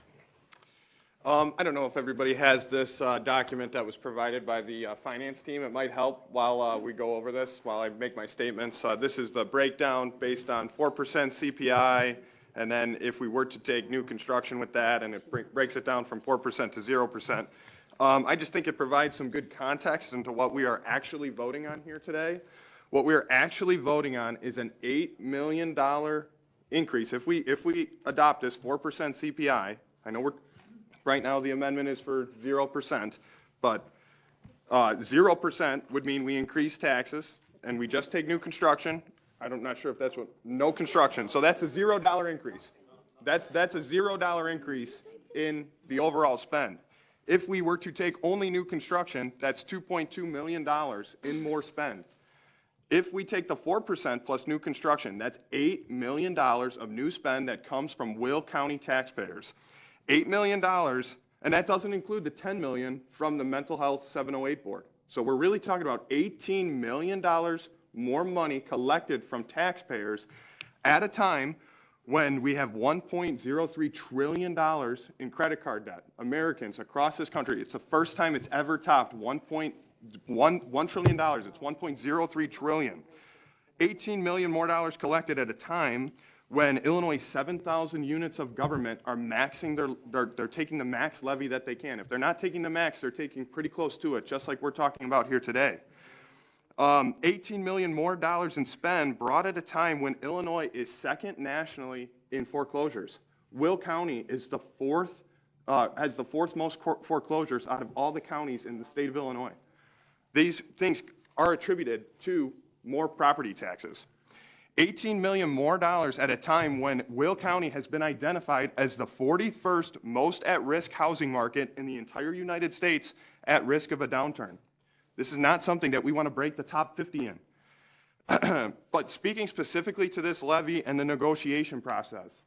Speaker 20: I don't know if everybody has this document that was provided by the finance team. It might help while we go over this, while I make my statements. This is the breakdown based on 4% CPI, and then if we were to take new construction with that, and it breaks it down from 4% to 0%. I just think it provides some good context into what we are actually voting on here today. What we are actually voting on is an $8 million increase. If we adopt this 4% CPI, I know right now the amendment is for 0%, but 0% would mean we increase taxes, and we just take new construction. I'm not sure if that's what, no construction. So that's a $0 increase. That's a $0 increase in the overall spend. If we were to take only new construction, that's $2.2 million in more spend. If we take the 4% plus new construction, that's $8 million of new spend that comes from Will County taxpayers. $8 million, and that doesn't include the $10 million from the Mental Health 708 Board. So we're really talking about $18 million more money collected from taxpayers at a time when we have $1.03 trillion in credit card debt. Americans across this country, it's the first time it's ever topped $1 trillion. It's $1.03 trillion. 18 million more dollars collected at a time when Illinois' 7,000 units of government are maxing they're taking the max levy that they can. If they're not taking the max, they're taking pretty close to it, just like we're talking about here today. 18 million more dollars in spend brought at a time when Illinois is second nationally in foreclosures. Will County is the has the fourth most foreclosures out of all the counties in the state of Illinois. These things are attributed to more property taxes. 18 million more dollars at a time when Will County has been identified as the 41st most at-risk housing market in the entire United States at risk of a downturn. This is not something that we want to break the top 50 in. But speaking specifically to this levy and the negotiation process,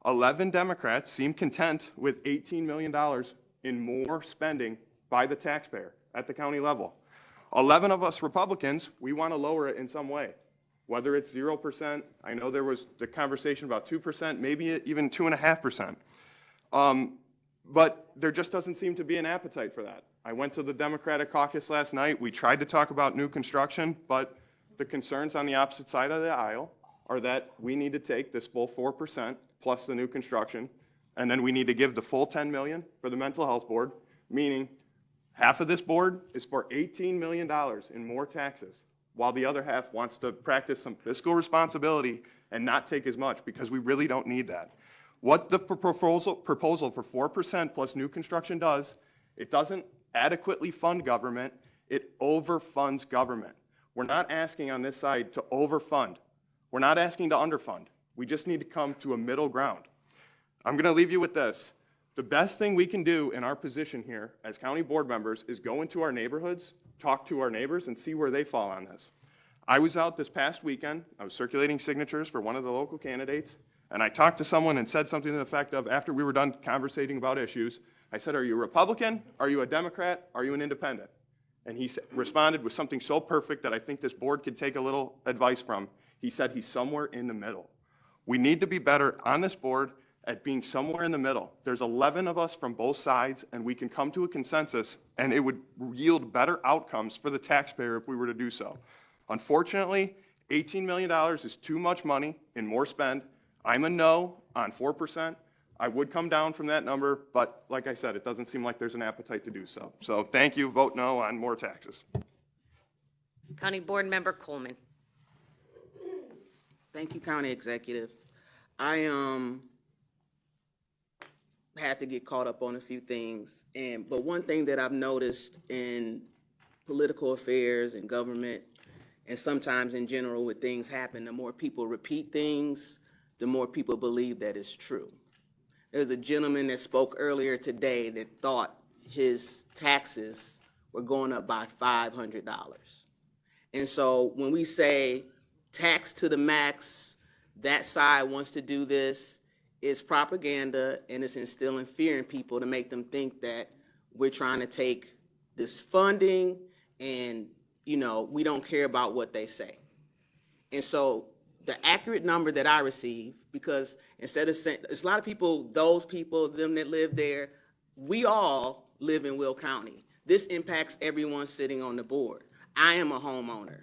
Speaker 20: 11 Democrats seem content with $18 million in more spending by the taxpayer at the county level. 11 of us Republicans, we want to lower it in some way, whether it's 0%. I know there was the conversation about 2%, maybe even 2.5%. But there just doesn't seem to be an appetite for that. I went to the Democratic caucus last night. We tried to talk about new construction, but the concerns on the opposite side of the aisle are that we need to take this full 4% plus the new construction, and then we need to give the full 10 million for the mental health board, meaning half of this board is for $18 million in more taxes, while the other half wants to practice some fiscal responsibility and not take as much, because we really don't need that. What the proposal for 4% plus new construction does, it doesn't adequately fund government, it overfunds government. We're not asking on this side to overfund. We're not asking to underfund. We just need to come to a middle ground. I'm going to leave you with this. The best thing we can do in our position here as county board members is go into our neighborhoods, talk to our neighbors, and see where they fall on this. I was out this past weekend. I was circulating signatures for one of the local candidates, and I talked to someone and said something to the effect of, after we were done conversating about issues, I said, "Are you a Republican? Are you a Democrat? Are you an independent?" And he responded with something so perfect that I think this board could take a little advice from. He said he's somewhere in the middle. We need to be better on this board at being somewhere in the middle. There's 11 of us from both sides, and we can come to a consensus, and it would yield better outcomes for the taxpayer if we were to do so. Unfortunately, $18 million is too much money in more spend. I'm a no on 4%. I would come down from that number, but like I said, it doesn't seem like there's an appetite to do so. So thank you, vote no on more taxes.
Speaker 1: County Board Member Coleman.
Speaker 7: Thank you, County Executive. I had to get caught up on a few things, but one thing that I've noticed in political affairs and government, and sometimes in general when things happen, the more people repeat things, the more people believe that it's true. There's a gentleman that spoke earlier today that thought his taxes were going up by $500. And so when we say tax to the max, that side wants to do this, it's propaganda, and it's instilling fear in people to make them think that we're trying to take this funding and, you know, we don't care about what they say. And so the accurate number that I receive, because instead of saying, there's a lot of people, those people, them that live there, we all live in Will County. This impacts everyone sitting on the board. I am a homeowner.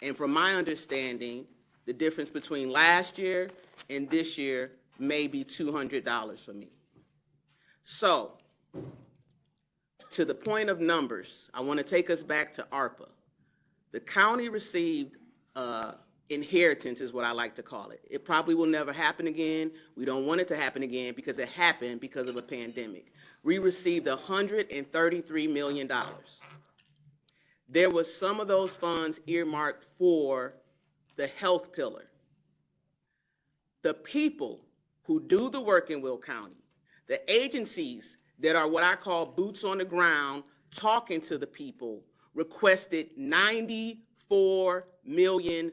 Speaker 7: And from my understanding, the difference between last year and this year may be $200 for me. So, to the point of numbers, I want to take us back to ARPA. The county received inheritance is what I like to call it. It probably will never happen again. We don't want it to happen again because it happened because of a pandemic. We received $133 million. There was some of those funds earmarked for the health pillar. The people who do the work in Will County, the agencies that are what I call boots on the ground, talking to the people, requested $94 million.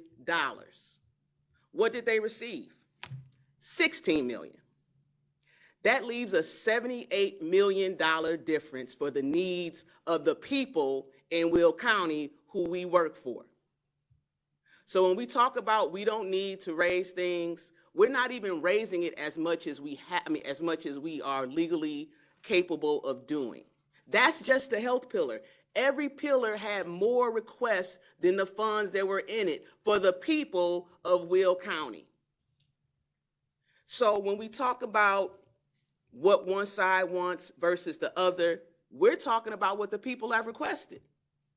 Speaker 7: What did they receive? $16 million. That leaves a $78 million difference for the needs of the people in Will County who we work for. So when we talk about we don't need to raise things, we're not even raising it as much as as much as we are legally capable of doing. That's just the health pillar. Every pillar had more requests than the funds that were in it for the people of Will County. So when we talk about what one side wants versus the other, we're talking about what the people have requested.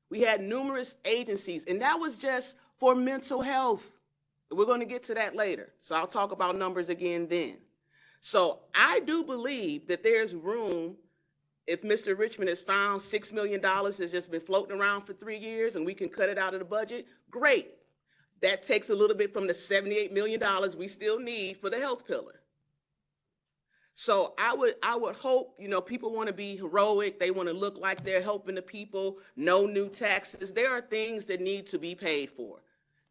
Speaker 7: We had numerous agencies, and that was just for mental health. We're going to get to that later, so I'll talk about numbers again then. So I do believe that there's room. If Mr. Richmond has found $6 million has just been floating around for 3 years and we can cut it out of the budget, great. That takes a little bit from the $78 million we still need for the health pillar. So I would hope, you know, people want to be heroic. They want to look like they're helping the people. No new taxes. There are things that need to be paid for.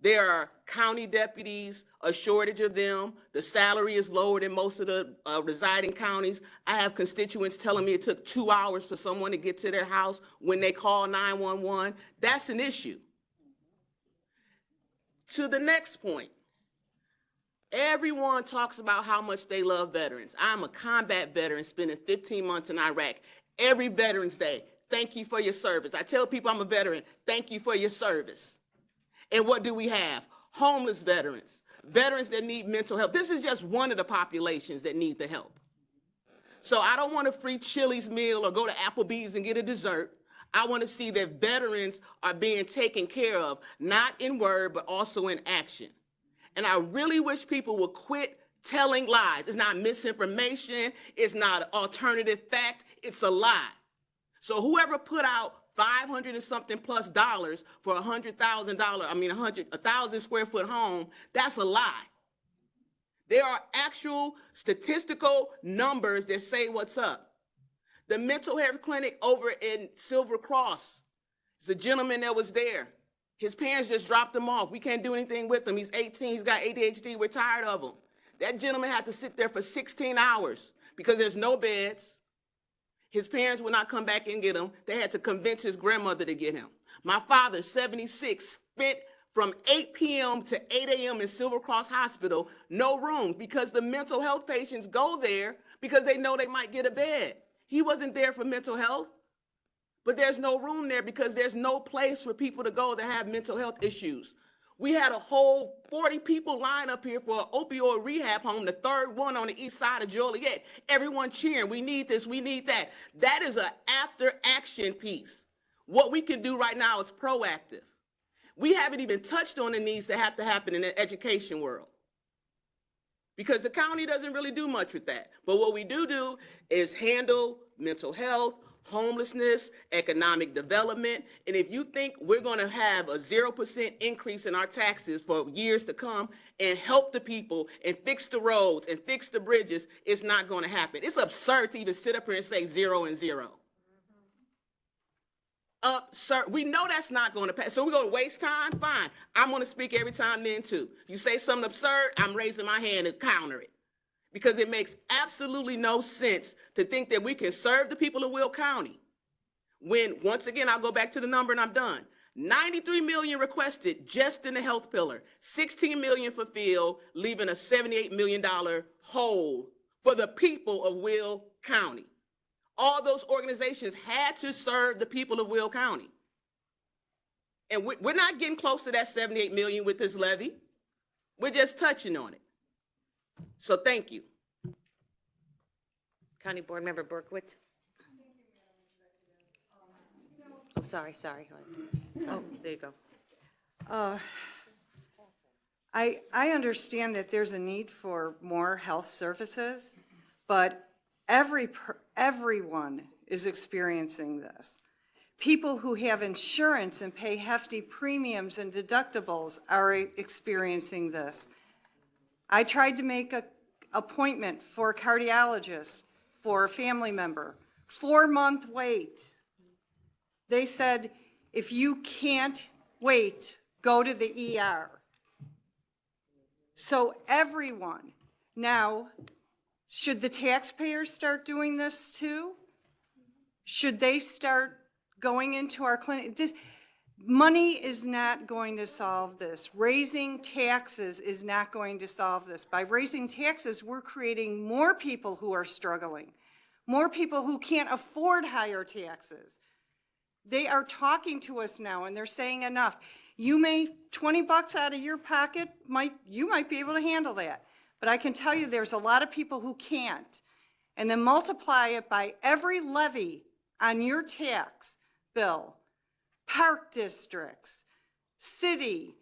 Speaker 7: There are county deputies, a shortage of them. The salary is lower than most of the residing counties. I have constituents telling me it took 2 hours for someone to get to their house when they call 911. That's an issue. To the next point, Everyone talks about how much they love veterans. I'm a combat veteran spending 15 months in Iraq. Every Veterans Day, thank you for your service. I tell people I'm a veteran, thank you for your service. And what do we have? Homeless veterans, veterans that need mental help. This is just one of the populations that need the help. So I don't want a free Chili's meal or go to Applebee's and get a dessert. I want to see that veterans are being taken care of, not in word, but also in action. And I really wish people would quit telling lies. It's not misinformation. It's not alternative fact. It's a lie. So whoever put out $500 and something plus dollars for a $1,000 square foot home, that's a lie. There are actual statistical numbers that say what's up. The mental health clinic over in Silver Cross, there's a gentleman that was there. His parents just dropped him off. We can't do anything with him. He's 18, he's got ADHD, we're tired of him. That gentleman had to sit there for 16 hours because there's no beds. His parents would not come back and get him. They had to convince his grandmother to get him. My father, 76, spent from 8 p.m. to 8 a.m. in Silver Cross Hospital, no rooms, because the mental health patients go there because they know they might get a bed. He wasn't there for mental health, but there's no room there because there's no place for people to go that have mental health issues. We had a whole 40 people line up here for an opioid rehab home, the third one on the east side of Joliet. Everyone cheering, we need this, we need that. That is an after-action piece. What we can do right now is proactive. We haven't even touched on the needs that have to happen in the education world, because the county doesn't really do much with that. But what we do is handle mental health, homelessness, economic development. And if you think we're going to have a 0% increase in our taxes for years to come and help the people and fix the roads and fix the bridges, it's not going to happen. It's absurd to even sit up here and say 0 and 0. Absurd. We know that's not going to pass. So we're going to waste time? Fine. I'm going to speak every time then too. You say something absurd, I'm raising my hand to counter it. Because it makes absolutely no sense to think that we can serve the people of Will County when, once again, I'll go back to the number and I'm done. 93 million requested just in the health pillar, 16 million fulfilled, leaving a $78 million hole for the people of Will County. All those organizations had to serve the people of Will County. And we're not getting close to that 78 million with this levy. We're just touching on it. So thank you.
Speaker 1: County Board Member Berkowitz. Oh, sorry. Oh, there you go.
Speaker 18: I understand that there's a need for more health services, but everyone is experiencing this. People who have insurance and pay hefty premiums and deductibles are experiencing this. I tried to make an appointment for a cardiologist for a family member, 4-month wait. They said, if you can't wait, go to the ER. So everyone, now, should the taxpayers start doing this too? Should they start going into our clinic? Money is not going to solve this. Raising taxes is not going to solve this. By raising taxes, we're creating more people who are struggling, more people who can't afford higher taxes. They are talking to us now and they're saying enough. You may, 20 bucks out of your pocket, you might be able to handle that. But I can tell you there's a lot of people who can't. And then multiply it by every levy on your tax bill. Park districts, city,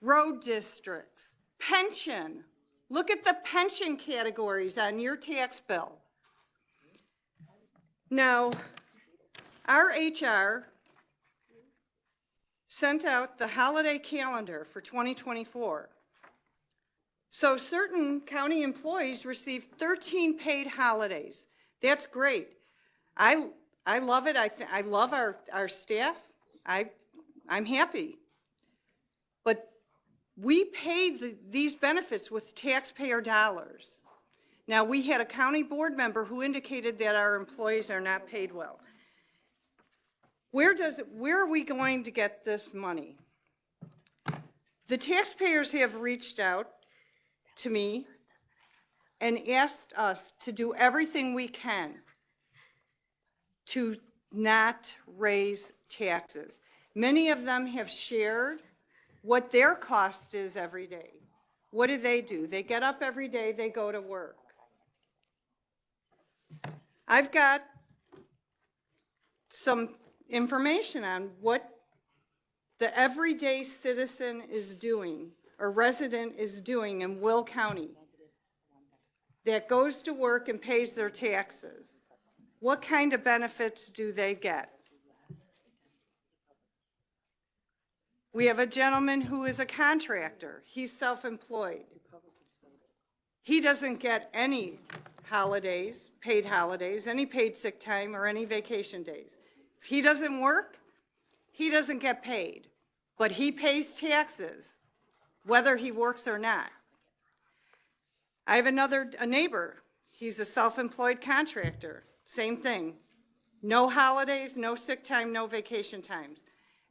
Speaker 18: road districts, pension. Look at the pension categories on your tax bill. Now, our HR sent out the holiday calendar for 2024. So certain county employees received 13 paid holidays. That's great. I love it. I love our staff. I'm happy. But we pay these benefits with taxpayer dollars. Now, we had a county board member who indicated that our employees are not paid well. Where are we going to get this money? The taxpayers have reached out to me and asked us to do everything we can to not raise taxes. Many of them have shared what their cost is every day. What do? They get up every day, they go to work. I've got some information on what the everyday citizen is doing, or resident is doing in Will County that goes to work and pays their taxes. What kind of benefits do they get? We have a gentleman who is a contractor. He's self-employed. He doesn't get any holidays, paid holidays, any paid sick time, or any vacation days. If he doesn't work, he doesn't get paid, but he pays taxes, whether he works or not. I have a neighbor. He's a self-employed contractor. Same thing. No holidays, no sick time, no vacation times.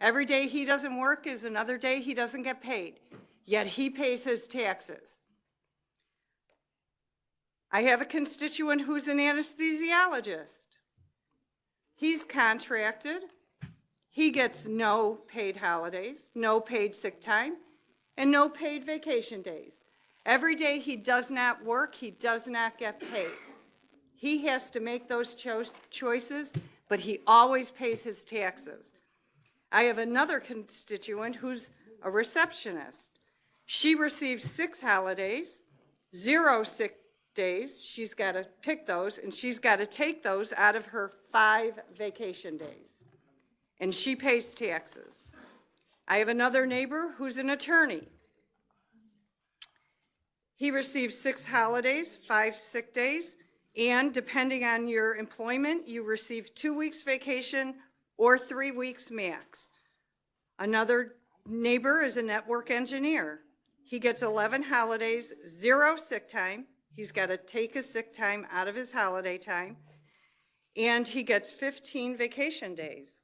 Speaker 18: Every day he doesn't work is another day he doesn't get paid, yet he pays his taxes. I have a constituent who's an anesthesiologist. He's contracted. He gets no paid holidays, no paid sick time, and no paid vacation days. Every day he does not work, he does not get paid. He has to make those choices, but he always pays his taxes. I have another constituent who's a receptionist. She receives 6 holidays, 0 sick days. She's got to pick those, and she's got to take those out of her 5 vacation days. And she pays taxes. I have another neighbor who's an attorney. He receives 6 holidays, 5 sick days, and depending on your employment, you receive 2 weeks vacation or 3 weeks max. Another neighbor is a network engineer. He gets 11 holidays, 0 sick time. He's got to take his sick time out of his holiday time, and he gets 15 vacation days.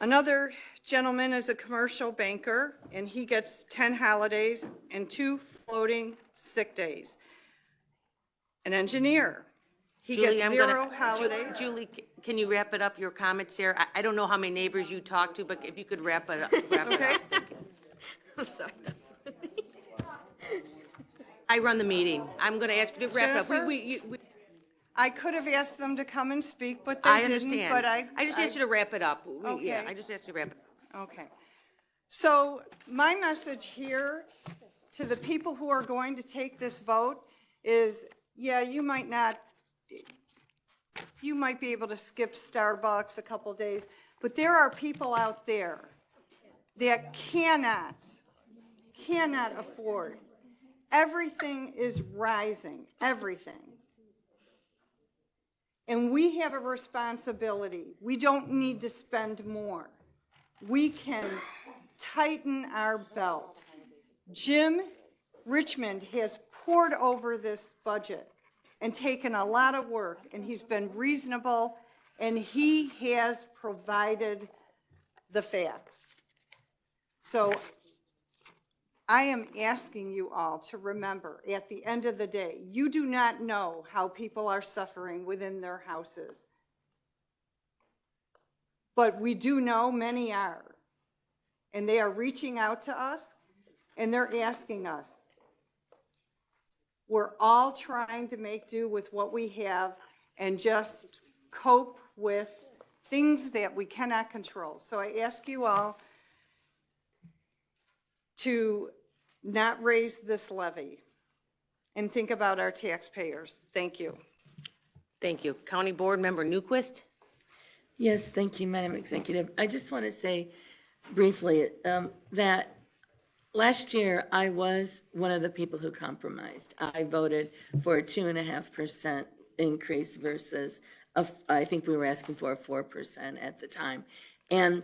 Speaker 18: Another gentleman is a commercial banker, and he gets 10 holidays and 2 floating sick days. An engineer, he gets 0 holidays.
Speaker 1: Julie, can you wrap it up, your comments here? I don't know how many neighbors you talk to, but if you could wrap it up.
Speaker 18: Okay.
Speaker 5: I'm sorry, that's funny.
Speaker 1: I run the meeting. I'm going to ask you to wrap it up.
Speaker 18: Jennifer? I could have asked them to come and speak, but they
Speaker 1: I
Speaker 18: didn't.
Speaker 1: understand.
Speaker 18: But
Speaker 1: I just asked you to wrap it up.
Speaker 18: Okay.
Speaker 1: Yeah, I just asked you to wrap it up.
Speaker 18: Okay. So my message here to the people who are going to take this vote is, yeah, you might be able to skip Starbucks a couple days, but there are people out there that cannot afford. Everything is rising, everything. And we have a responsibility. We don't need to spend more. We can tighten our belt. Jim Richmond has poured over this budget and taken a lot of work, and he's been reasonable, and he has provided the facts. So I am asking you all to remember, at the end of the day, you do not know how people are suffering within their houses. But we do know many are. And they are reaching out to us, and they're asking us. We're all trying to make do with what we have and just cope with things that we cannot control. So I ask you all to not raise this levy and think about our taxpayers. Thank you.
Speaker 1: Thank you. County Board Member Newquist?
Speaker 22: Yes, thank you, Madam Executive. I just want to say briefly that last year I was one of the people who compromised. I voted for a 2.5% increase versus, I think we were asking for a 4% at the time. And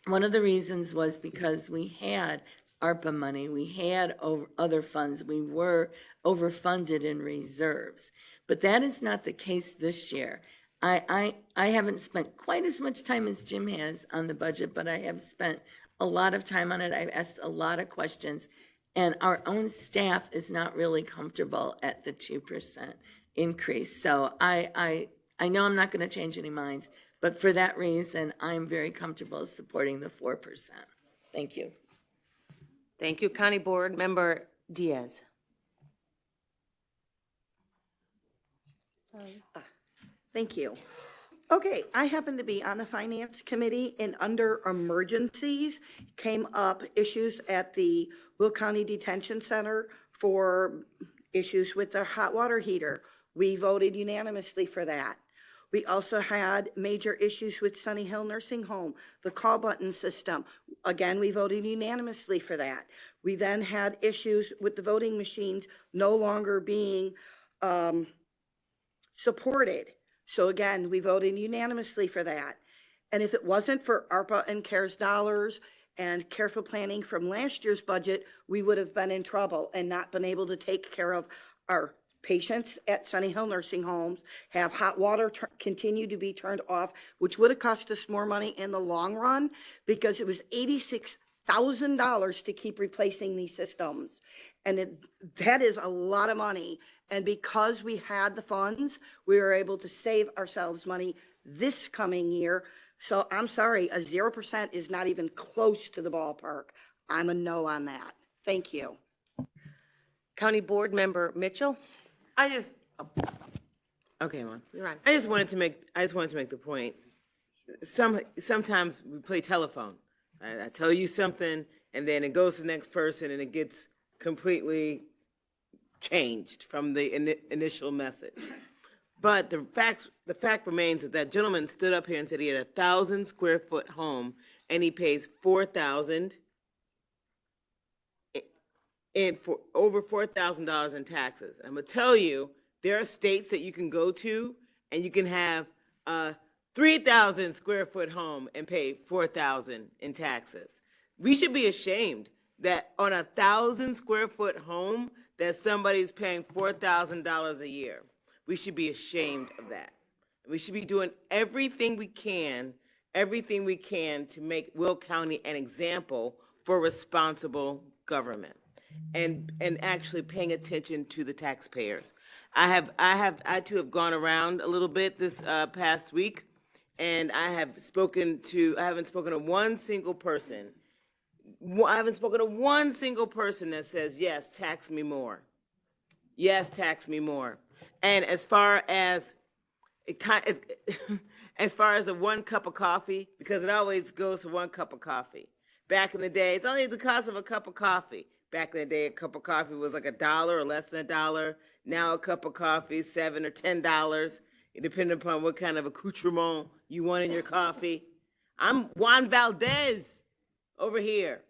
Speaker 22: one of the reasons was because we had ARPA money, we had other funds, we were overfunded in reserves. But that is not the case this year. I haven't spent quite as much time as Jim has on the budget, but I have spent a lot of time on it. I've asked a lot of questions, And our own staff is not really comfortable at the 2% increase. So I know I'm not going to change any minds, but for that reason, I'm very comfortable supporting the 4%. Thank you.
Speaker 1: Thank you. County Board Member Diaz.
Speaker 10: Thank you. Okay, I happen to be on the Finance Committee, and under emergencies came up issues at the Will County Detention Center for issues with their hot water heater. We voted unanimously for that. We also had major issues with Sunny Hill Nursing Home, the call button system. Again, we voted unanimously for that. We then had issues with the voting machines no longer being supported. So again, we voted unanimously for that. And if it wasn't for ARPA and CARES dollars and careful planning from last year's budget, we would have been in trouble and not been able to take care of our patients at Sunny Hill Nursing Homes, have hot water continue to be turned off, which would have cost us more money in the long run because it was $86,000 to keep replacing these systems. And that is a lot of money. And because we had the funds, we were able to save ourselves money this coming year. So I'm sorry, a 0% is not even close to the ballpark. I'm a no on that. Thank you.
Speaker 1: County Board Member Mitchell.
Speaker 11: Okay, Mom.
Speaker 1: You're on.
Speaker 11: I just wanted to make the point. Sometimes we play telephone. I tell you something, and then it goes to the next person, and it gets completely changed from the initial message. But the fact remains that that gentleman stood up here and said he had 1,000 square foot home, and he pays $4,000 and for over $4,000 in taxes. I'm gonna tell you, there are states that you can go to and you can have a 3,000 square foot home and pay $4,000 in taxes. We should be ashamed that on a 1,000 square foot home that somebody's paying $4,000 a year. We should be ashamed of that. We should be doing everything we can to make Will County an example for responsible government. And actually paying attention to the taxpayers. I too have gone around a little bit this past week, and I haven't spoken to one single person. I haven't spoken to one single person that says, yes, tax me more. Yes, tax me more. And as far as the 1 cup of coffee, because it always goes to 1 cup of coffee. Back in the day, it's only the cost of a cup of coffee. Back in the day, a cup of coffee was like $1 or less than $1. Now a cup of coffee is $7 or $10, depending upon what kind of accoutrement you want in your coffee. I'm Juan Valdez over here.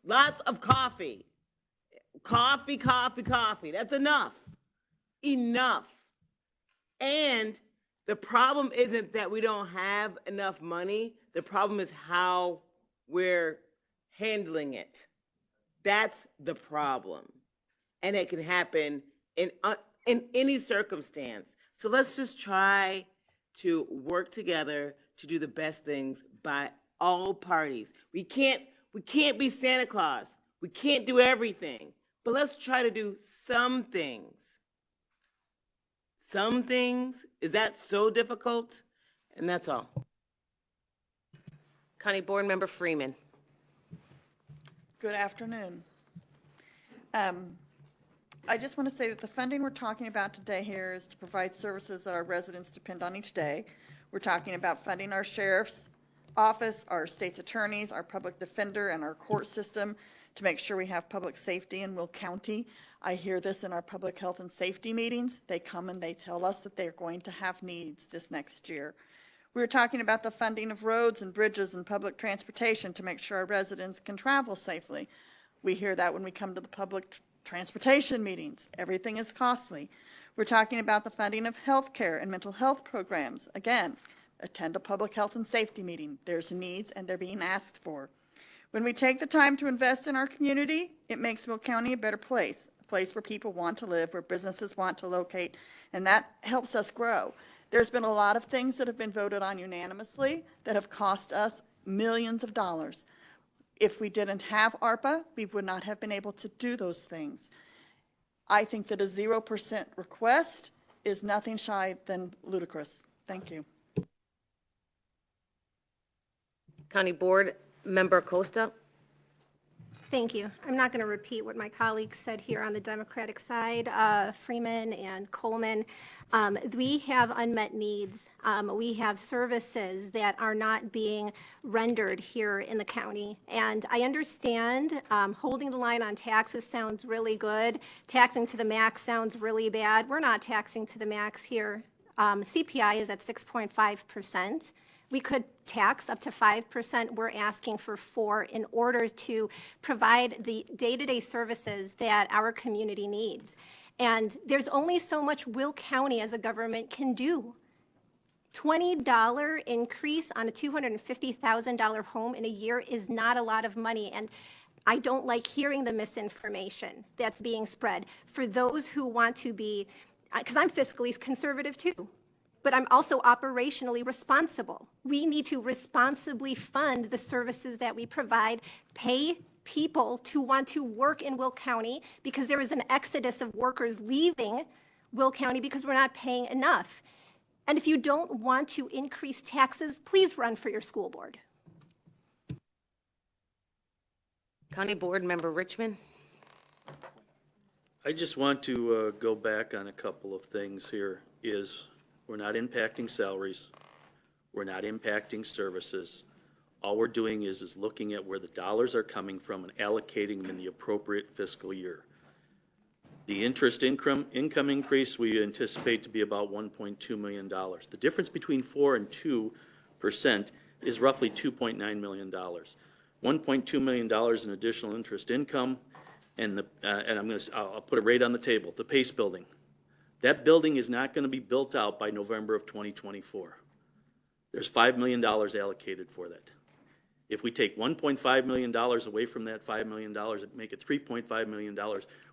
Speaker 11: Lots of coffee. Coffee, coffee, coffee. That's enough. Enough. And the problem isn't that we don't have enough money. The problem is how we're handling it. That's the problem. And it can happen in any circumstance. So let's just try to work together to do the best things by all parties. We can't be Santa Claus. We can't do everything. But let's try to do some things. Some things. Is that so difficult? And that's all.
Speaker 1: County Board Member Freeman.
Speaker 14: Good afternoon. I just want to say that the funding we're talking about today here is to provide services that our residents depend on each day. We're talking about funding our sheriff's office, our state's attorneys, our public defender, and our court system to make sure we have public safety in Will County. I hear this in our public health and safety meetings. They come and they tell us that they're going to have needs this next year. We're talking about the funding of roads and bridges and public transportation to make sure our residents can travel safely. We hear that when we come to the public transportation meetings. Everything is costly. We're talking about the funding of health care and mental health programs. Again, attend a public health and safety meeting. There's needs and they're being asked for. When we take the time to invest in our community, it makes Will County a better place, a place where people want to live, where businesses want to locate, and that helps us grow. There's been a lot of things that have been voted on unanimously that have cost us millions of dollars. If we didn't have ARPA, we would not have been able to do those things. I think that a 0% request is nothing shy than ludicrous. Thank you.
Speaker 1: County Board Member Costa.
Speaker 12: Thank you. I'm not going to repeat what my colleagues said here on the Democratic side, Freeman and Coleman. We have unmet needs. We have services that are not being rendered here in the county. And I understand holding the line on taxes sounds really good. Taxing to the max sounds really bad. We're not taxing to the max here. CPI is at 6.5%. We could tax up to 5%. We're asking for 4% in order to provide the day-to-day services that our community needs. And there's only so much Will County as a government can do. $20 increase on a $250,000 home in a year is not a lot of money. And I don't like hearing the misinformation that's being spread. For those who want to be, because I'm fiscally conservative too, but I'm also operationally responsible. We need to responsibly fund the services that we provide, pay people to want to work in Will County, because there is an exodus of workers leaving Will County because we're not paying enough. And if you don't want to increase taxes, please run for your school board.
Speaker 1: County Board Member Richmond.
Speaker 3: I just want to go back on a couple of things here. We're not impacting salaries. We're not impacting services. All we're doing is looking at where the dollars are coming from and allocating them in the appropriate fiscal year. The interest income increase we anticipate to be about $1.2 million. The difference between 4% and 2% is roughly $2.9 million. $1.2 million in additional interest income, and I'll put it right on the table, the Pace Building. That building is not going to be built out by November of 2024. There's $5 million allocated for that. If we take $1.5 million away from that $5 million and make it $3.5 million,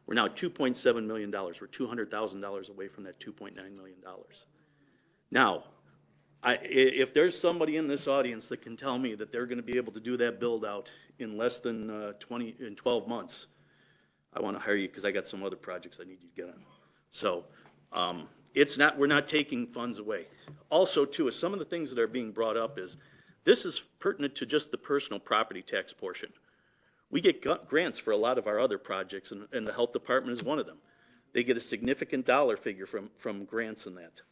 Speaker 3: we're now $2.7 million. We're $200,000 away from that $2.9 million. Now, if there's somebody in this audience that can tell me that they're going to be able to do that build out in less than 12 months, I want to hire you, because I got some other projects I need you to get on. So we're not taking funds away. Also, too, is some of the things that are being brought up is, this is pertinent to just the personal property tax portion. We get grants for a lot of our other projects, and the health department is one of them. They get a significant dollar figure from grants in that.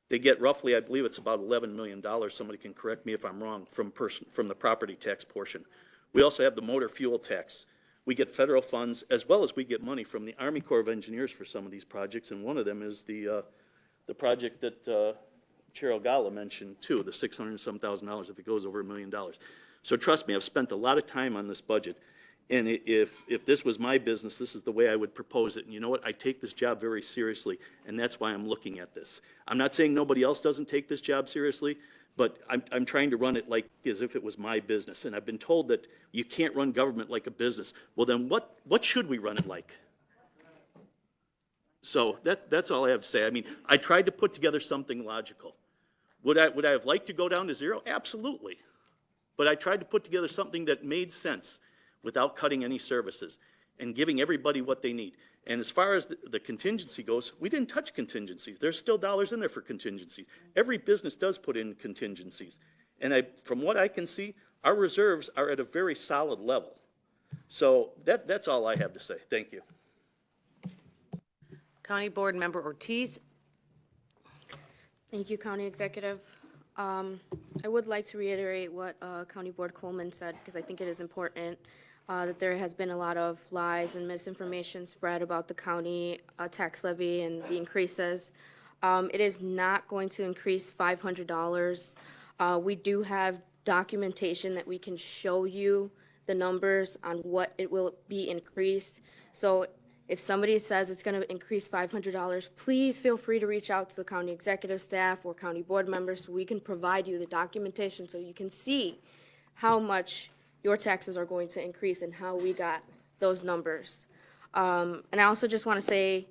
Speaker 3: They get roughly, I believe it's about $11 million, somebody can correct me if I'm wrong, from the property tax portion. We also have the motor fuel tax. We get federal funds, as well as we get money from the Army Corps of Engineers for some of these projects, and one of them is the project that Chair Ogalla mentioned too, the $600,000 if it goes over $1 million. So trust me, I've spent a lot of time on this budget, and if this was my business, this is the way I would propose it. And you know what? I take this job very seriously, and that's why I'm looking at this. I'm not saying nobody else doesn't take this job seriously, but I'm trying to run it like as if it was my business. And I've been told that you can't run government like a business. Well, then what should we run it like? So that's all I have to say. I mean, I tried to put together something logical. Would I have liked to go down to zero? Absolutely. But I tried to put together something that made sense without cutting any services and giving everybody what they need. And as far as the contingency goes, we didn't touch contingencies. There's still dollars in there for contingencies. Every business does put in contingencies. And from what I can see, our reserves are at a very solid level. So that's all I have to say. Thank you.
Speaker 1: County Board Member Ortiz.
Speaker 5: Thank you, County Executive. I would like to reiterate what County Board Coleman said, because I think it is important that there has been a lot of lies and misinformation spread about the county tax levy and the increases. It is not going to increase $500. We do have documentation that we can show you the numbers on what it will be increased. So if somebody says it's going to increase $500, please feel free to reach out to the county executive staff or county board members so we can provide you the documentation so you can see how much your taxes are going to increase and how we got those numbers. And I also just want to say,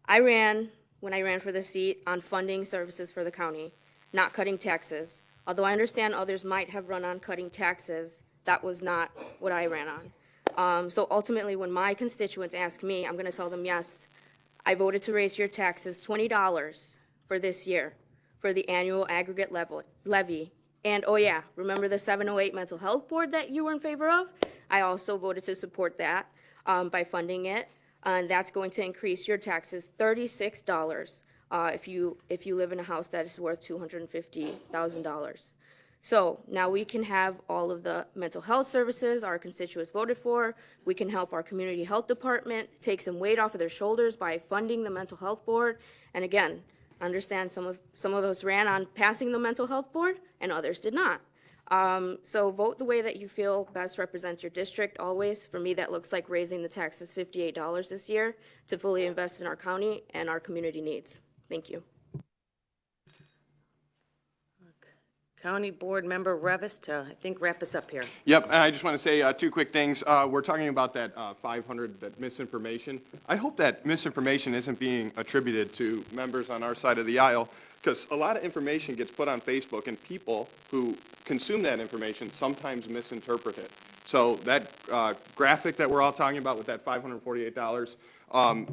Speaker 5: when I ran for the seat, on funding services for the county, not cutting taxes. Although I understand others might have run on cutting taxes, That was not what I ran on. So ultimately, when my constituents ask me, I'm going to tell them, yes, I voted to raise your taxes $20 for this year for the annual aggregate levy. And, oh yeah, remember the 708 mental health board that you were in favor of? I also voted to support that by funding it. And that's going to increase your taxes $36 if you live in a house that is worth $250,000. So now we can have all of the mental health services our constituents voted for. We can help our community health department take some weight off of their shoulders by funding the mental health board. And again, understand some of us ran on passing the mental health board and others did not. So vote the way that you feel best represents your district always. For me, that looks like raising the taxes $58 this year to fully invest in our county and our community needs. Thank you.
Speaker 1: County Board Member Revis to, I think, wrap us up here.
Speaker 20: Yep, and I just want to say two quick things. We're talking about that 500, that misinformation. I hope that misinformation isn't being attributed to members on our side of the aisle, because a lot of information gets put on Facebook, and people who consume that information sometimes misinterpret it. So that graphic that we're all talking about with that $548,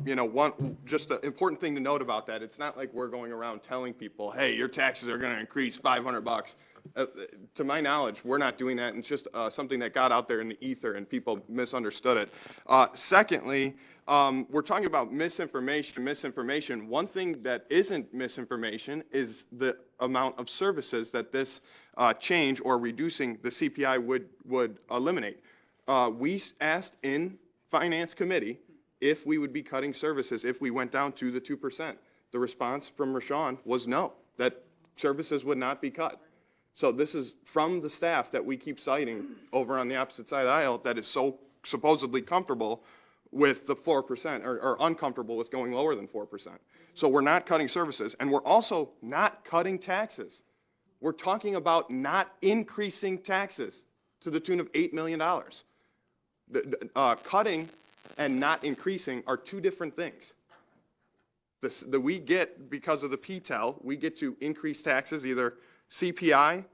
Speaker 20: you know, just an important thing to note about that, it's not like we're going around telling people, hey, your taxes are going to increase $500. To my knowledge, we're not doing that, and it's just something that got out there in the ether and people misunderstood it. Secondly, we're talking about misinformation. One thing that isn't misinformation is the amount of services that this change or reducing the CPI would eliminate. We asked in Finance Committee if we would be cutting services if we went down to the 2%. The response from Rashawn was no, that services would not be cut. So this is from the staff that we keep citing over on the opposite side of the aisle that is so supposedly comfortable with the 4% or uncomfortable with going lower than 4%. So we're not cutting services, and we're also not cutting taxes. We're talking about not increasing taxes to the tune of $8 million. Cutting and not increasing are two different things. We get, because of the PTEL, we get to increase taxes, either CPI,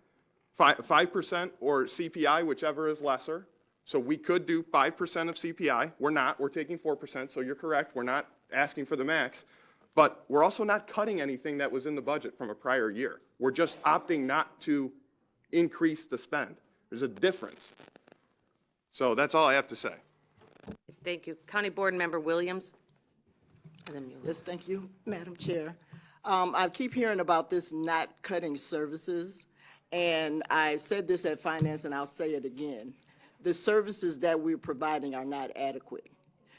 Speaker 20: 5% or CPI, whichever is lesser. So we could do 5% of CPI. We're not. We're taking 4%, so you're correct. We're not asking for the max. But we're also not cutting anything that was in the budget from a prior year. We're just opting not to increase the spend. There's a difference. So that's all I have to say.
Speaker 1: Thank you. County Board Member Williams. And then Mueller.
Speaker 2: Yes, thank you, Madam Chair. I keep hearing about this not cutting services, and I said this at Finance, and I'll say it again. The services that we're providing are not adequate.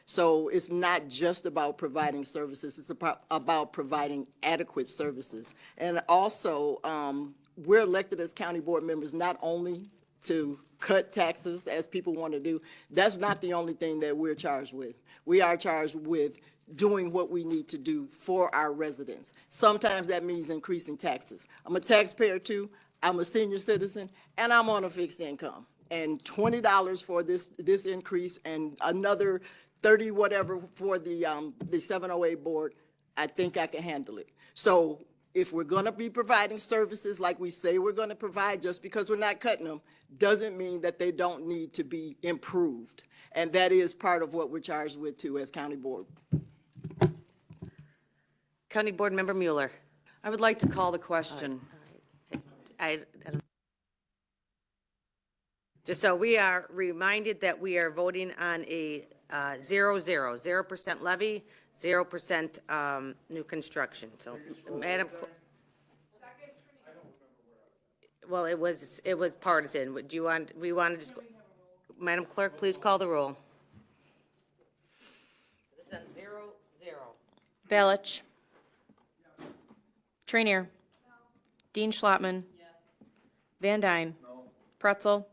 Speaker 2: So it's not just about providing services, it's about providing adequate services. And also, we're elected as county board members not only to cut taxes, as people want to do. That's not the only thing that we're charged with. We are charged with doing what we need to do for our residents. Sometimes that means increasing taxes. I'm a taxpayer too, I'm a senior citizen, and I'm on a fixed income. And $20 for this increase and another 30 whatever for the 708 board, I think I can handle it. So if we're going to be providing services like we say we're going to provide, just because we're not cutting them, doesn't mean that they don't need to be improved. And that is part of what we're charged with too as county board.
Speaker 1: County Board Member Mueller.
Speaker 13: I would like to call the question.
Speaker 1: I don't. Just so we are reminded that we are voting on a 0% levy, 0% new construction. So, Madam. Well, it was partisan. Do you want, we want to just, Madam Clerk, please call the roll. This is 0-0.
Speaker 4: Balich. Trainier. Dean Schlottman. Van Dyne. Pretzel.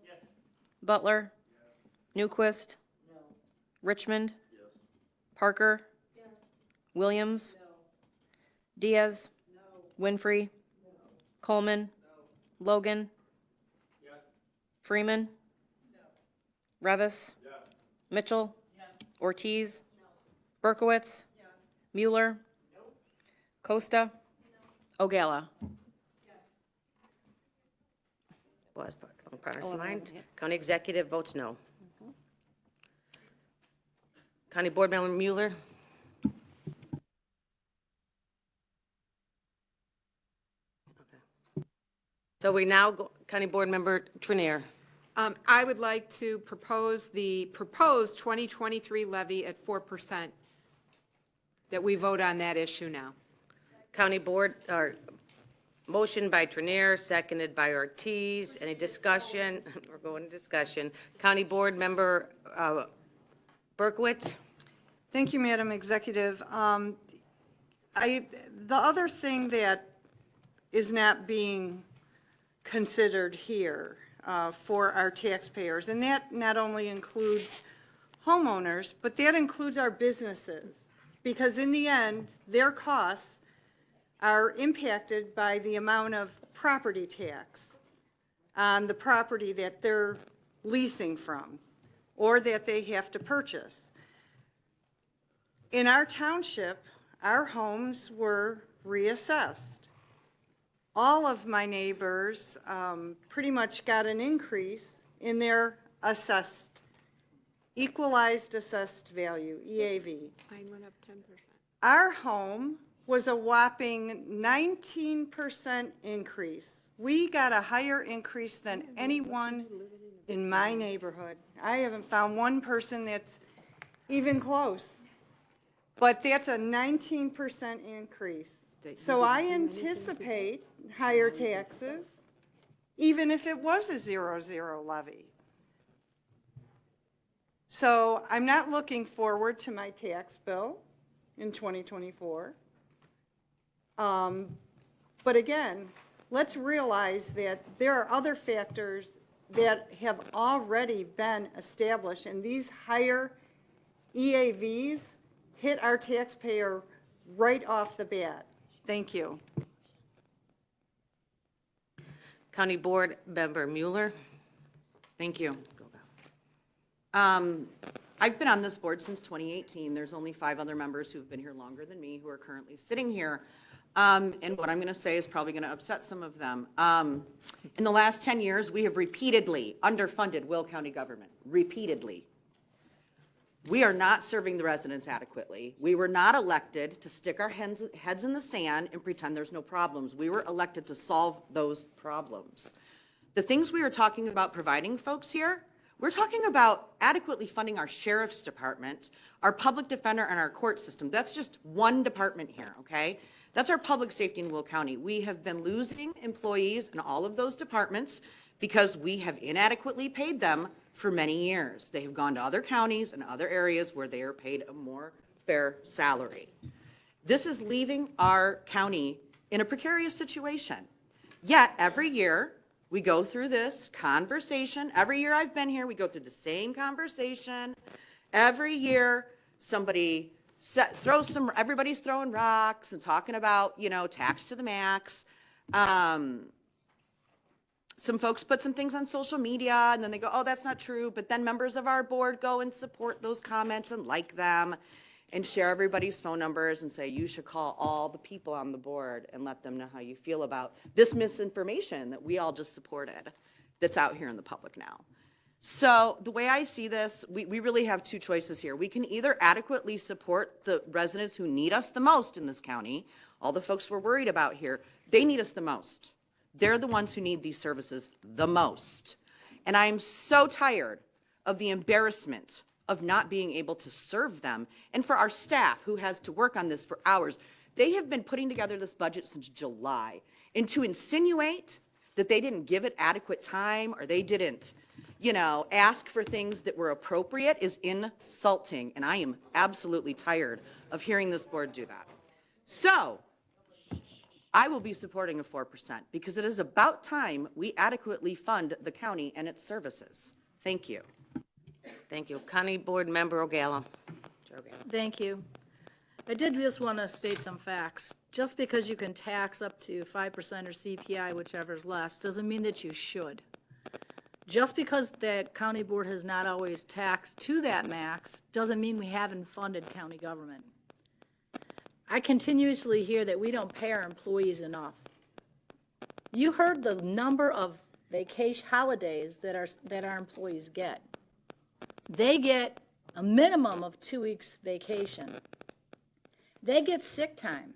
Speaker 4: Butler. Newquist. Richmond. Parker. Williams. Diaz. Winfrey. Coleman. Logan. Freeman. Revis. Mitchell. Ortiz. Berkowitz. Mueller. Costa. Ogala.
Speaker 1: Was, Parson mind. County Executive votes no. County Board Member Mueller? Okay. So we now go, County Board Member Trenier.
Speaker 8: I would like to propose the proposed 2023 levy at 4%, that we vote on that issue now.
Speaker 1: County Board, or motion by Trenier, seconded by Ortiz. Any discussion? We're going to discussion. County Board Member Berkowitz?
Speaker 18: Thank you, Madam Executive. The other thing that is not being considered here for our taxpayers, and that not only includes homeowners, but that includes our businesses, because in the end, their costs are impacted by the amount of property tax on the property that they're leasing from or that they have to purchase. In our township, our homes were reassessed. All of my neighbors pretty much got an increase in their assessed, equalized assessed value, EAV.
Speaker 8: Mine went up 10%.
Speaker 18: Our home was a whopping 19% increase. We got a higher increase than anyone in my neighborhood. I haven't found one person that's even close. But that's a 19% increase. So I anticipate higher taxes, even if it was a 0-0 levy. So I'm not looking forward to my tax bill in 2024. But again, let's realize that there are other factors that have already been established, and these higher EAVs hit our taxpayer right off the bat. Thank you.
Speaker 1: County Board Member Mueller?
Speaker 13: Thank you. I've been on this board since 2018. There's only 5 other members who've been here longer than me who are currently sitting here. And what I'm going to say is probably going to upset some of them. In the last 10 years, we have repeatedly underfunded Will County government, repeatedly. We are not serving the residents adequately. We were not elected to stick our heads in the sand and pretend there's no problems. We were elected to solve those problems. The things we are talking about providing folks here, we're talking about adequately funding our sheriff's department, our public defender, and our court system. That's just one department here, okay? That's our public safety in Will County. We have been losing employees in all of those departments because we have inadequately paid them for many years. They have gone to other counties and other areas where they are paid a more fair salary. This is leaving our county in a precarious situation. Yet every year we go through this conversation. Every year I've been here, we go through the same conversation. Every year somebody everybody's throwing rocks and talking about, tax to the max. Some folks put some things on social media and then they go, oh, that's not true. But then members of our board go and support those comments and like them and share everybody's phone numbers and say, you should call all the people on the board and let them know how you feel about this misinformation that we all just supported that's out here in the public now. So the way I see this, we really have 2 choices here. We can either adequately support the residents who need us the most in this county, all the folks we're worried about here, they need us the most. They're the ones who need these services the most. And I am so tired of the embarrassment of not being able to serve them. And for our staff who has to work on this for hours, they have been putting together this budget since July. And to insinuate that they didn't give it adequate time or they didn't, ask for things that were appropriate is insulting. And I am absolutely tired of hearing this board do that. So I will be supporting a 4% because it is about time we adequately fund the county and its services. Thank you.
Speaker 1: Thank you. County Board Member O'Gala.
Speaker 16: Thank you. I did just want to state some facts. Just because you can tax up to 5% or CPI, whichever is less, doesn't mean that you should. Just because the county board has not always taxed to that max, doesn't mean we haven't funded county government. I continuously hear that we don't pay our employees enough. You heard the number of vacation holidays that our employees get. They get a minimum of 2 weeks vacation. They get sick time.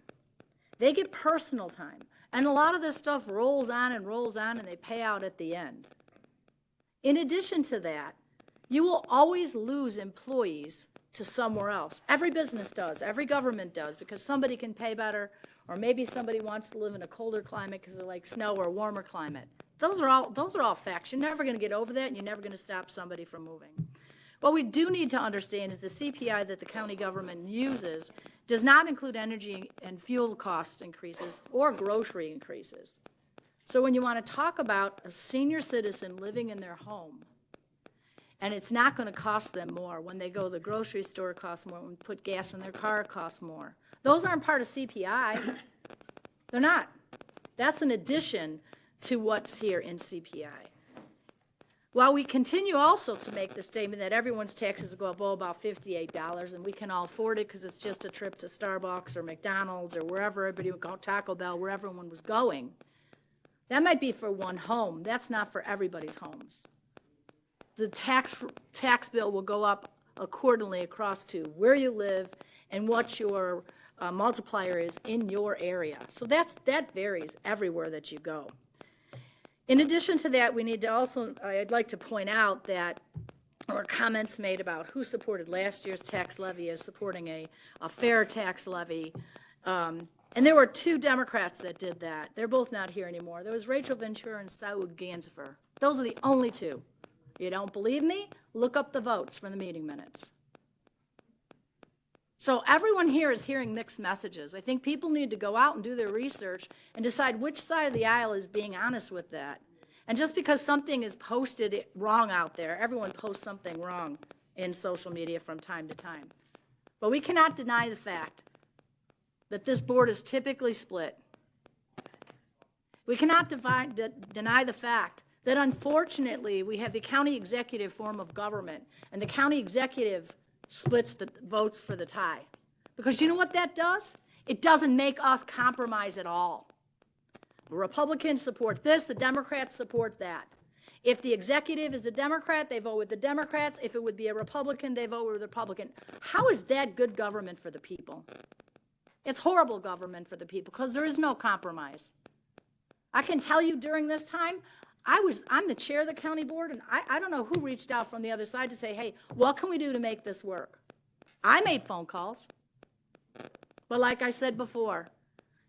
Speaker 16: They get personal time. And a lot of this stuff rolls on and they pay out at the end. In addition to that, you will always lose employees to somewhere else. Every business does, every government does, because somebody can pay better, or maybe somebody wants to live in a colder climate because they like snow, or a warmer climate. Those are all facts. You're never going to get over that, and you're never going to stop somebody from moving. What we do need to understand is the CPI that the county government uses does not include energy and fuel cost increases or grocery increases. So when you want to talk about a senior citizen living in their home, and it's not going to cost them more. When they go to the grocery store, it costs more. When they put gas in their car, it costs more. Those aren't part of CPI. They're not. That's an addition to what's here in CPI. While we continue also to make the statement that everyone's taxes go up about $58, and we can all afford it because it's just a trip to Starbucks or McDonald's or wherever everybody would go, Taco Bell, where everyone was going. That might be for one home. That's not for everybody's homes. The tax bill will go up accordingly across to where you live and what your multiplier is in your area. So that varies everywhere that you go. In addition to that, we need to also, I'd like to point out that there were comments made about who supported last year's tax levy as supporting a fair tax levy. And there were 2 Democrats that did that. They're both not here anymore. There was Rachel Ventura and Saud Ganzifer. Those are the only 2. You don't believe me? Look up the votes from the meeting minutes. So everyone here is hearing mixed messages. I think people need to go out and do their research and decide which side of the aisle is being honest with that. And just because something is posted wrong out there, everyone posts something wrong in social media from time to time. But we cannot deny the fact that this board is typically split. We cannot deny the fact that unfortunately we have the county executive form of government, and the county executive splits the votes for the tie. Because you know what that does? It doesn't make us compromise at all. The Republicans support this, the Democrats support that. If the executive is a Democrat, they vote with the Democrats. If it would be a Republican, they vote with the Republican. How is that good government for the people? It's horrible government for the people because there is no compromise. I can tell you during this time, I'm the chair of the county board, and I don't know who reached out from the other side to say, hey, what can we do to make this work? I made phone calls. But like I said before,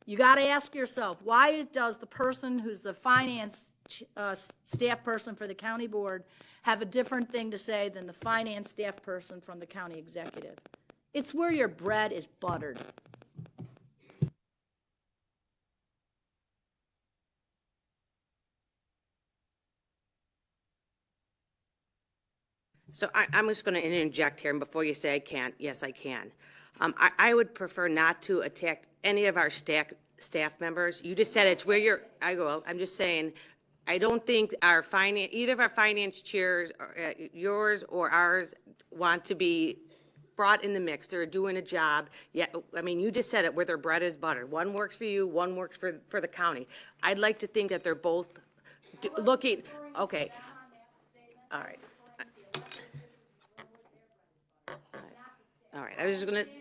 Speaker 16: you got to ask yourself, why does the person who's the finance staff person for the county board have a different thing to say than the finance staff person from the county executive? It's where your bread is buttered.
Speaker 1: So I'm just going to interject here, and before you say I can't, yes, I can. I would prefer not to attack any of our staff members. You just said it's where you're, I'm just saying, I don't think either of our finance chairs, yours or ours, want to be brought in the mix. They're doing a job. Yeah, I mean, you just said it, where their bread is buttered. One works for you, one works for the county. I'd like to think that they're both looking, okay, all right. All right, I was just going to.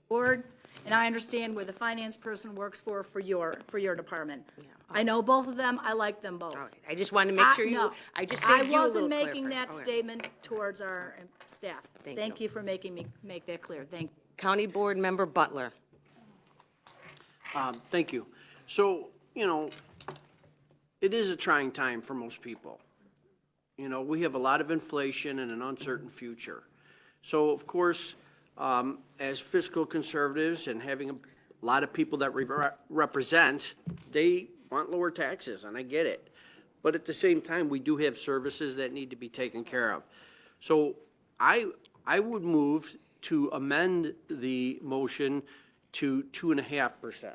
Speaker 16: Board, and I understand where the finance person works for your department. Yeah. I know both of them. I like them both.
Speaker 1: All right, I just wanted to make sure you.
Speaker 16: No,
Speaker 1: I just saved you a little
Speaker 16: wasn't making that
Speaker 1: okay.
Speaker 16: statement towards our staff.
Speaker 1: Thank
Speaker 16: you for making me make that clear. Thank you.
Speaker 1: County Board Member Butler.
Speaker 15: Thank you. So, it is a trying time for most people. We have a lot of inflation and an uncertain future. So, of course, as fiscal conservatives and having a lot of people that represent, they want lower taxes, and I get it. But at the same time, we do have services that need to be taken care of. So I would move to amend the motion to 2.5%.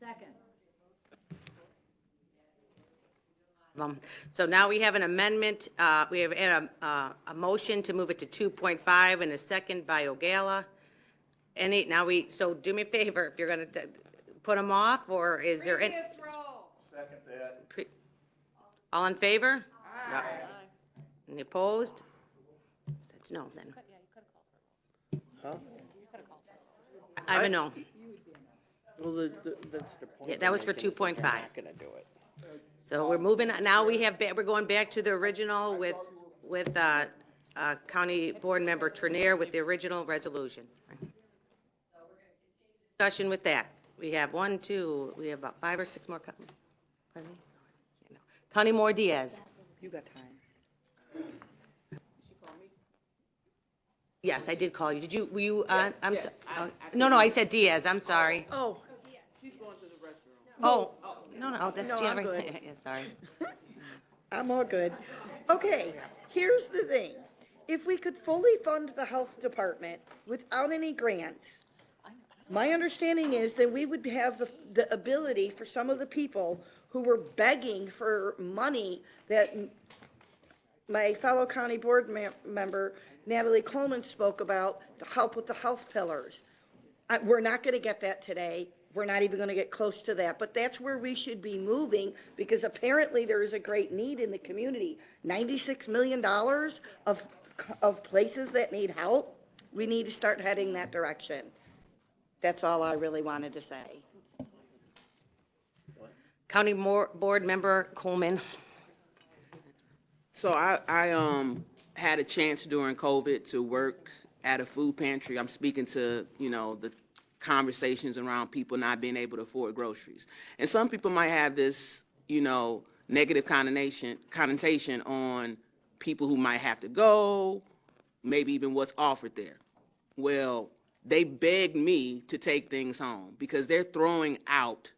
Speaker 16: Second.
Speaker 1: So now we have an amendment. We have a motion to move it to 2.5 and a second by Ogala. So do me a favor, if you're going to put them off, or is there any?
Speaker 3: Second that.
Speaker 1: All in favor? Any opposed? That's no, then. I have a no.
Speaker 11: Well, that's the point.
Speaker 1: Yeah, that was for
Speaker 11: they're making, is that
Speaker 1: 2.5.
Speaker 11: they're not gonna do it.
Speaker 1: So we're moving, now we have, we're going back to the original with County Board Member Trenier with the original resolution. Discussion with that. We have we have about 5 or 6 more. Pardon me? Connie Moore Diaz.
Speaker 11: You got time.
Speaker 1: Yes, I did call you. Were you on? No, I said Diaz, I'm sorry.
Speaker 10: Oh,
Speaker 1: Oh, no, that's
Speaker 10: No, I'm good.
Speaker 1: Yeah, sorry.
Speaker 10: I'm all good. Okay, here's the thing. If we could fully fund the health department without any grants, my understanding is that we would have the ability for some of the people who were begging for money that my fellow county board member Natalie Coleman spoke about, to help with the health pillars. We're not going to get that today. We're not even going to get close to that, but that's where we should be moving, because apparently there is a great need in the community. $96 million of places that need help. We need to start heading that direction. That's all I really wanted to say.
Speaker 1: County Board Member Coleman.
Speaker 7: So I had a chance during COVID to work at a food pantry. I'm speaking to, the conversations around people not being able to afford groceries. And some people might have this, negative connotation on people who might have to go, maybe even what's offered there. Well, they begged me to take things home because they're throwing out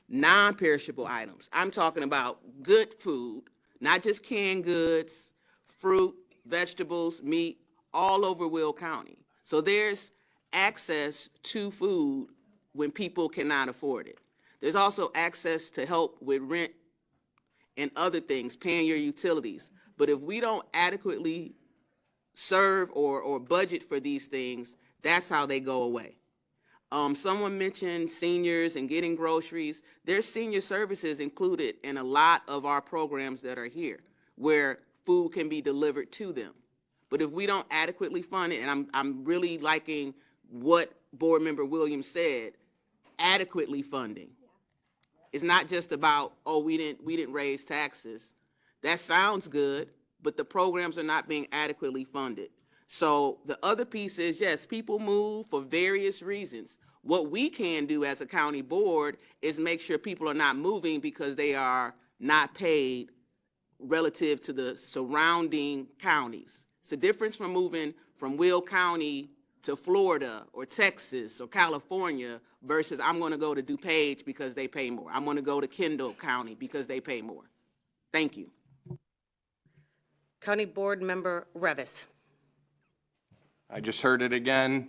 Speaker 7: non-perishable items. I'm talking about good food, not just canned goods, fruit, vegetables, meat, all over Will County. So there's access to food when people cannot afford it. There's also access to help with rent and other things, paying your utilities. But if we don't adequately serve or budget for these things, that's how they go away. Someone mentioned seniors and getting groceries. There's senior services included in a lot of our programs that are here, where food can be delivered to them. But if we don't adequately fund it, and I'm really liking what Board Member Williams said, adequately funding. It's not just about, we didn't raise taxes. That sounds good, but the programs are not being adequately funded. So the other piece is, yes, people move for various reasons. What we can do as a county board is make sure people are not moving because they are not paid relative to the surrounding counties. It's a difference from moving from Will County to Florida or Texas or California versus I'm going to go to DuPage because they pay more. I'm going to go to Kendall County because they pay more. Thank you.
Speaker 1: County Board Member Revis.
Speaker 20: I just heard it again.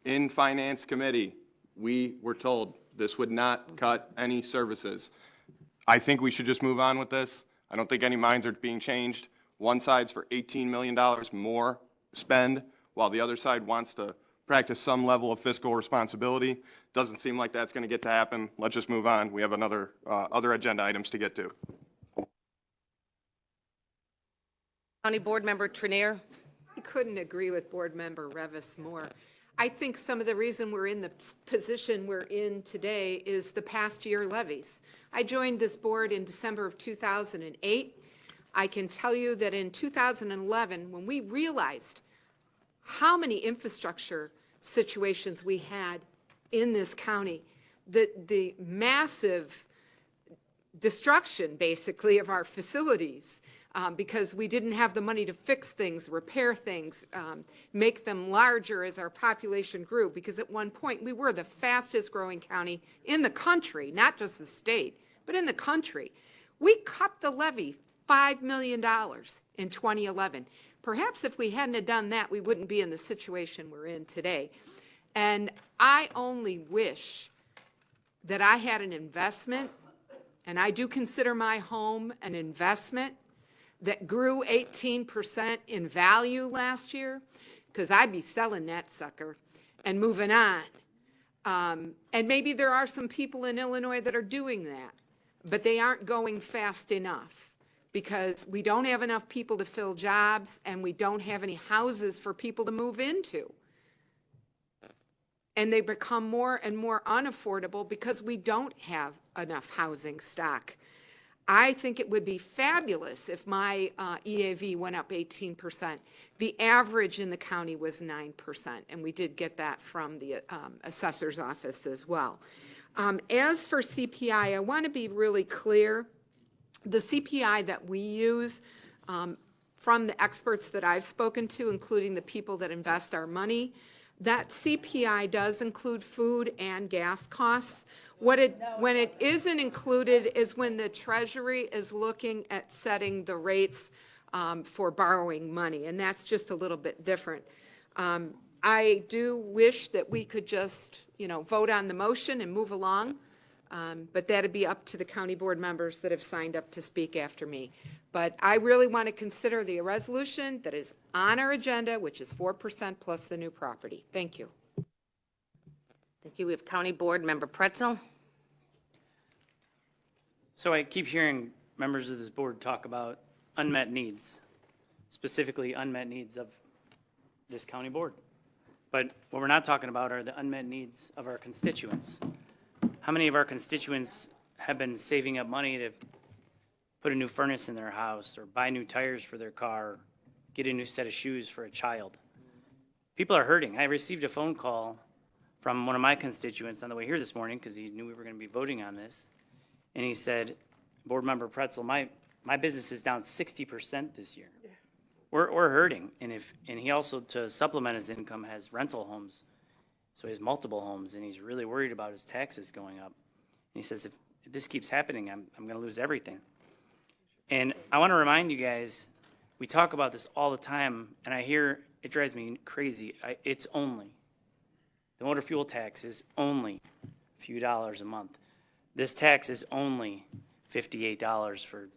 Speaker 20: In Finance Committee, we were told this would not cut any services. I think we should just move on with this. I don't think any minds are being changed. One side's for $18 million more spend, while the other side wants to practice some level of fiscal responsibility. Doesn't seem like that's going to get to happen. Let's just move on. We have other agenda items to get to.
Speaker 1: County Board Member Trenier.
Speaker 8: I couldn't agree with Board Member Revis more. I think some of the reason we're in the position we're in today is the past year levies. I joined this board in December of 2008. I can tell you that in 2011, when we realized how many infrastructure situations we had in this county, the massive destruction, basically, of our facilities, because we didn't have the money to fix things, repair things, make them larger as our population grew, because at one point we were the fastest growing county in the country, not just the state, but in the country. We cut the levy $5 million in 2011. Perhaps if we hadn't have done that, we wouldn't be in the situation we're in today. And I only wish that I had an investment, and I do consider my home an investment, that grew 18% in value last year, because I'd be selling that sucker and moving on. And maybe there are some people in Illinois that are doing that, but they aren't going fast enough because we don't have enough people to fill jobs and we don't have any houses for people to move into. And they become more and more unaffordable because we don't have enough housing stock. I think it would be fabulous if my EAV went up 18%. The average in the county was 9%, and we did get that from the assessor's office as well. As for CPI, I want to be really clear. The CPI that we use from the experts that I've spoken to, including the people that invest our money, that CPI does include food and gas costs. When it isn't included is when the Treasury is looking at setting the rates for borrowing money, and that's just a little bit different. I do wish that we could just, vote on the motion and move along, but that'd be up to the county board members that have signed up to speak after me. But I really want to consider the resolution that is on our agenda, which is 4% plus the new property. Thank you.
Speaker 1: Thank you. We have County Board Member Pretzel.
Speaker 19: So I keep hearing members of this board talk about unmet needs, specifically unmet needs of this county board. But what we're not talking about are the unmet needs of our constituents. How many of our constituents have been saving up money to put a new furnace in their house or buy new tires for their car, get a new set of shoes for a child? People are hurting. I received a phone call from one of my constituents on the way here this morning because he knew we were going to be voting on this. And he said, Board Member Pretzel, my business is down 60% this year. We're hurting. And he also, to supplement his income, has rental homes. So he has multiple homes, and he's really worried about his taxes going up. And he says, if this keeps happening, I'm going to lose everything. And I want to remind you guys, we talk about this all the time, and I hear it drives me crazy. It's only. The motor fuel tax is only a few dollars a month. This tax is only $58 for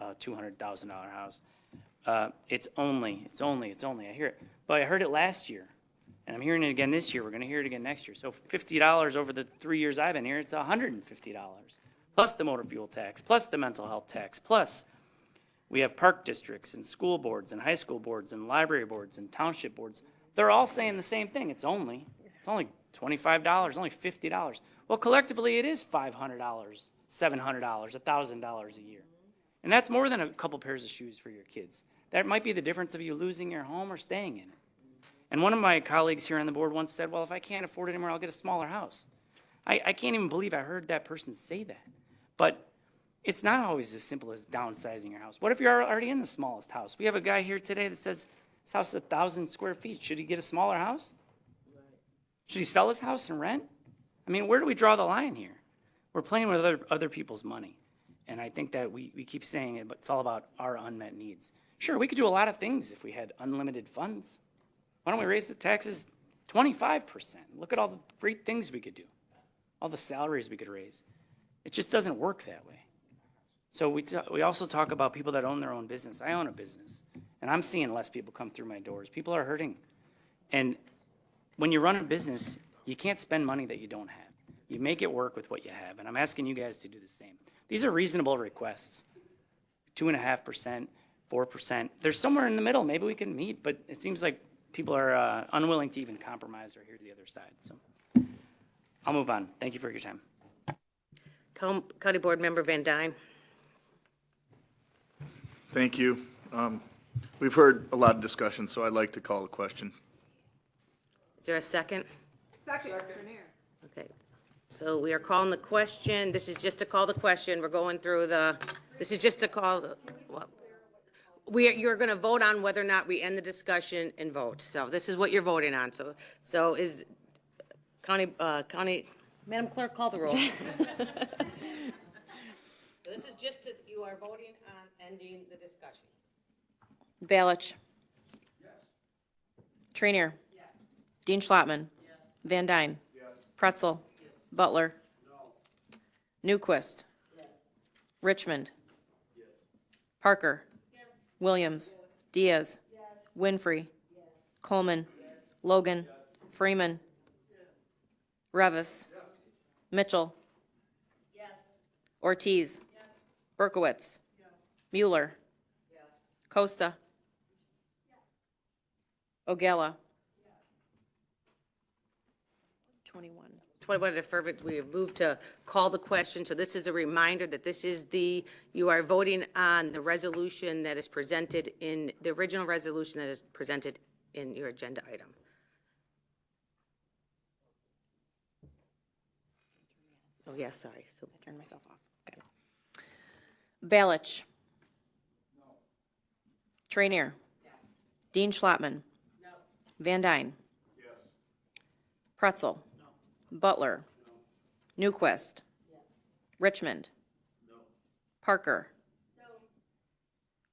Speaker 19: a $200,000 house. It's only. I hear it. But I heard it last year, and I'm hearing it again this year. We're going to hear it again next year. So $50 over the 3 years I've been here, it's $150. Plus the motor fuel tax, plus the mental health tax, plus we have park districts and school boards and high school boards and library boards and township boards. They're all saying the same thing. It's only $25, only $50. Well, collectively it is $500, $700, $1,000 a year. And that's more than a couple pairs of shoes for your kids. That might be the difference of you losing your home or staying in it. And one of my colleagues here on the board once said, well, if I can't afford it anymore, I'll get a smaller house. I can't even believe I heard that person say that. But it's not always as simple as downsizing your house. What if you're already in the smallest house? We have a guy here today that says his house is 1,000 square feet. Should he get a smaller house? Should he sell his house and rent? I mean, where do we draw the line here? We're playing with other people's money. And I think that we keep saying it, but it's all about our unmet needs. Sure, we could do a lot of things if we had unlimited funds. Why don't we raise the taxes 25%? Look at all the great things we could do, all the salaries we could raise. It just doesn't work that way. So we also talk about people that own their own business. I own a business, and I'm seeing less people come through my doors. People are hurting. And when you run a business, you can't spend money that you don't have. You make it work with what you have, and I'm asking you guys to do the same. These are reasonable requests, 2.5%, 4%. There's somewhere in the middle. Maybe we can meet, but it seems like people are unwilling to even compromise or hear the other side. So I'll move on. Thank you for your time.
Speaker 1: County Board Member Van Dyne.
Speaker 21: Thank you. We've heard a lot of discussion, so I'd like to call a question.
Speaker 1: Is there a second?
Speaker 8: Second.
Speaker 1: Okay. So we are calling the question. This is just to call the question. We're going through this is just to call you're going to vote on whether or not we end the discussion and vote. So this is what you're voting on. So is County, Madam Clerk, call the roll. This is just as you are voting on ending the discussion.
Speaker 4: Balich. Trainier. Dean Schlottman. Van Dyne. Pretzel. Butler. Newquist. Richmond. Parker. Williams. Diaz. Winfrey. Coleman. Logan. Freeman. Revis. Mitchell. Ortiz. Berkowitz. Mueller. Costa. Ogella. 21.
Speaker 1: 21 affirmative, we have moved to call the question. So this is a reminder that this is you are voting on the resolution that is presented in, the original resolution that is presented in your agenda item. Oh, yeah, sorry. So
Speaker 4: I turned myself off. Okay. Balich. Trainier. Dean Schlattman. Van Dyne. Pretzel. Butler. Newquist. Richmond. Parker.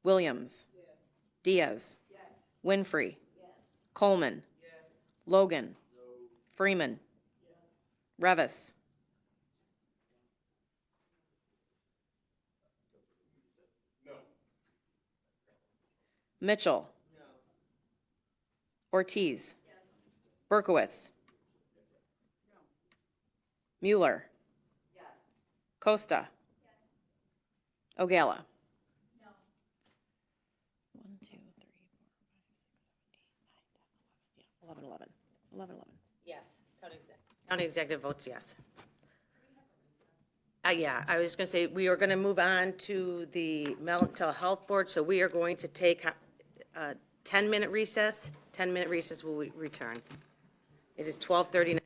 Speaker 4: Williams. Diaz. Winfrey. Coleman. Logan. Freeman. Revis. Mitchell. Ortiz. Berkowitz. Mueller. Costa. Ogalla. 1, 2, 3, 4, 5, 6, 7, 8, 9, 10, 11. 11. 11.
Speaker 1: Yes. County executive votes yes. Yeah, I was going to say, we are going to move on to the Mental Health Board, so we are going to take a 10-minute recess. 10-minute recess will return. It is 12:39.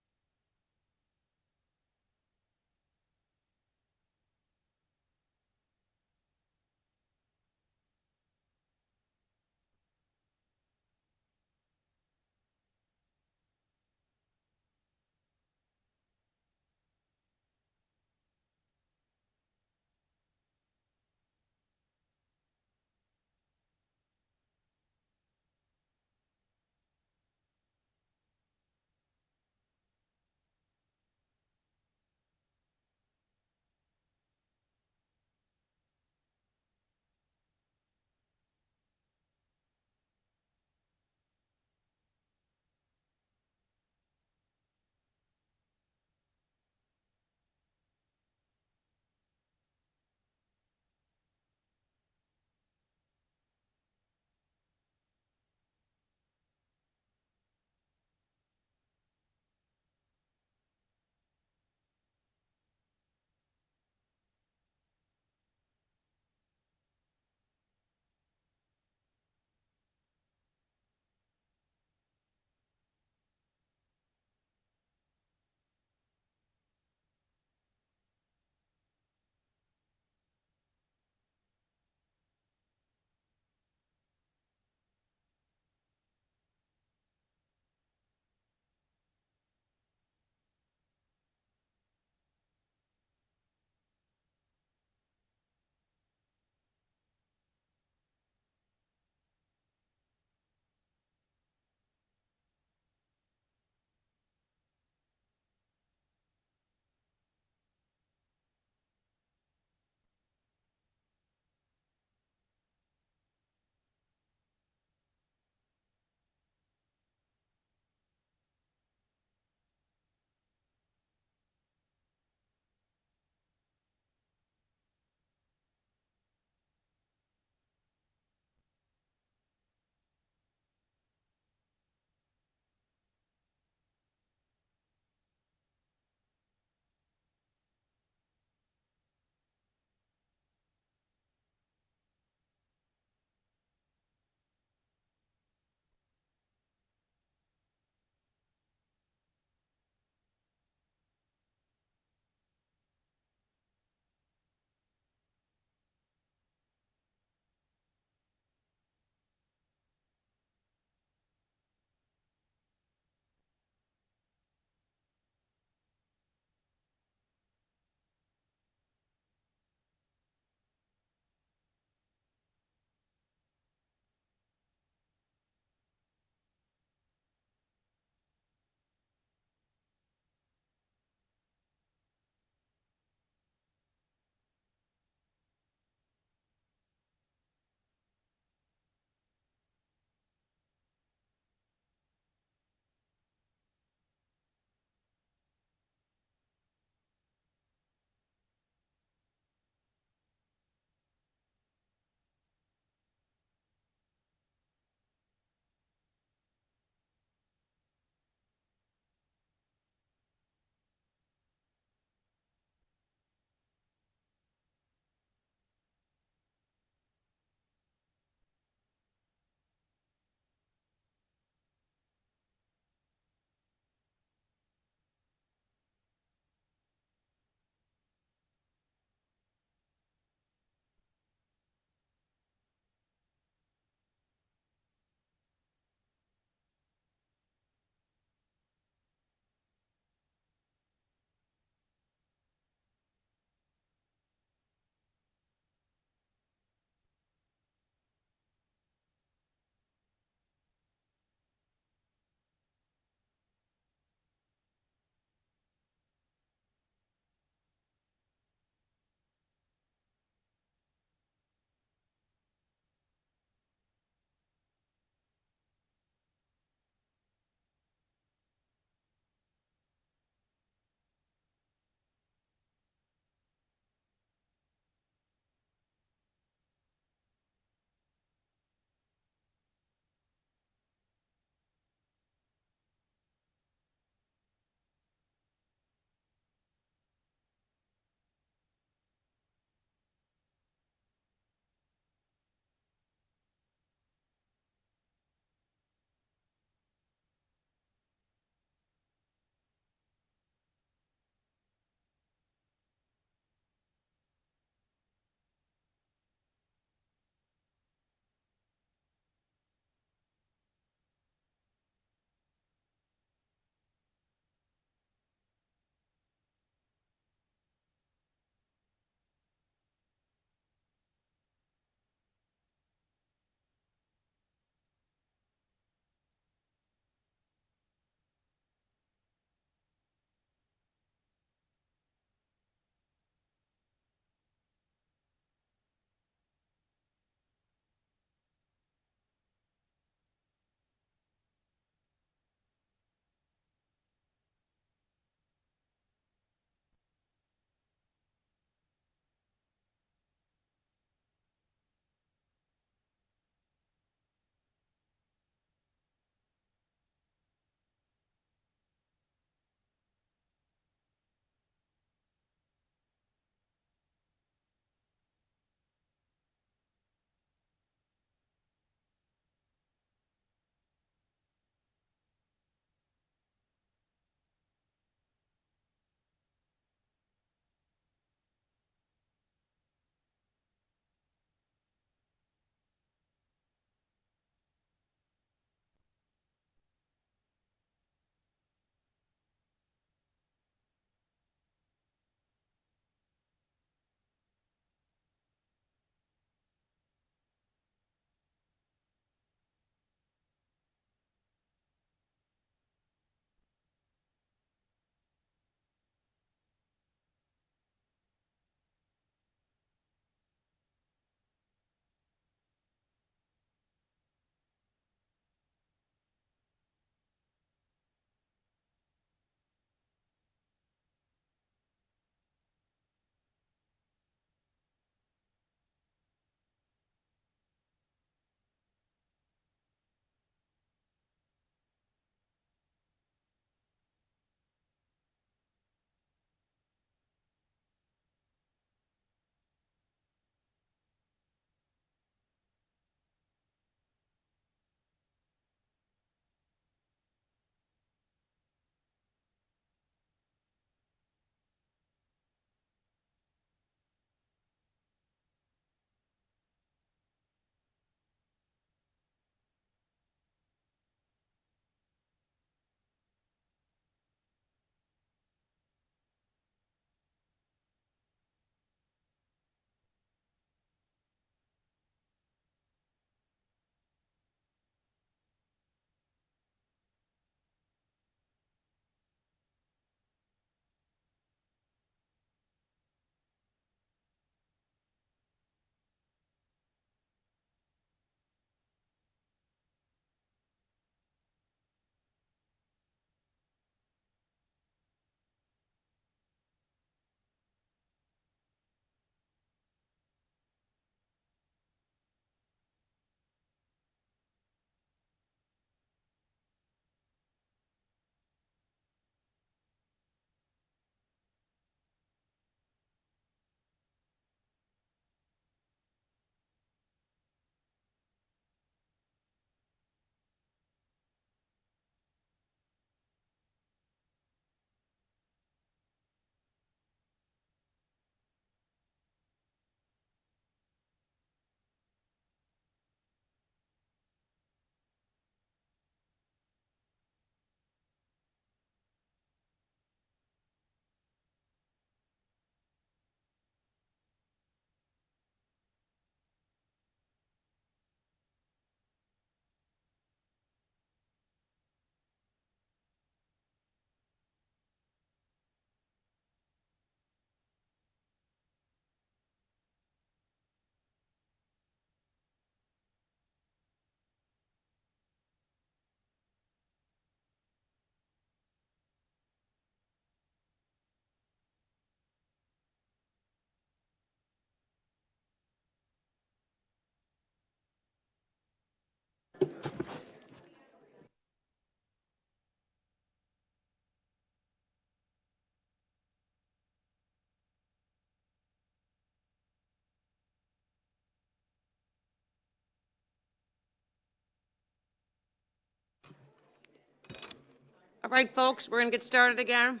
Speaker 1: All right, folks, we're going to get started again.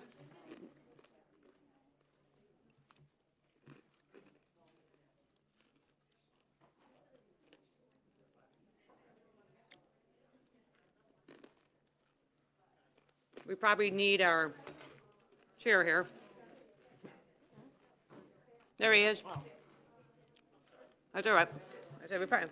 Speaker 1: We probably need our chair here. There he is. That's all right. That's every time.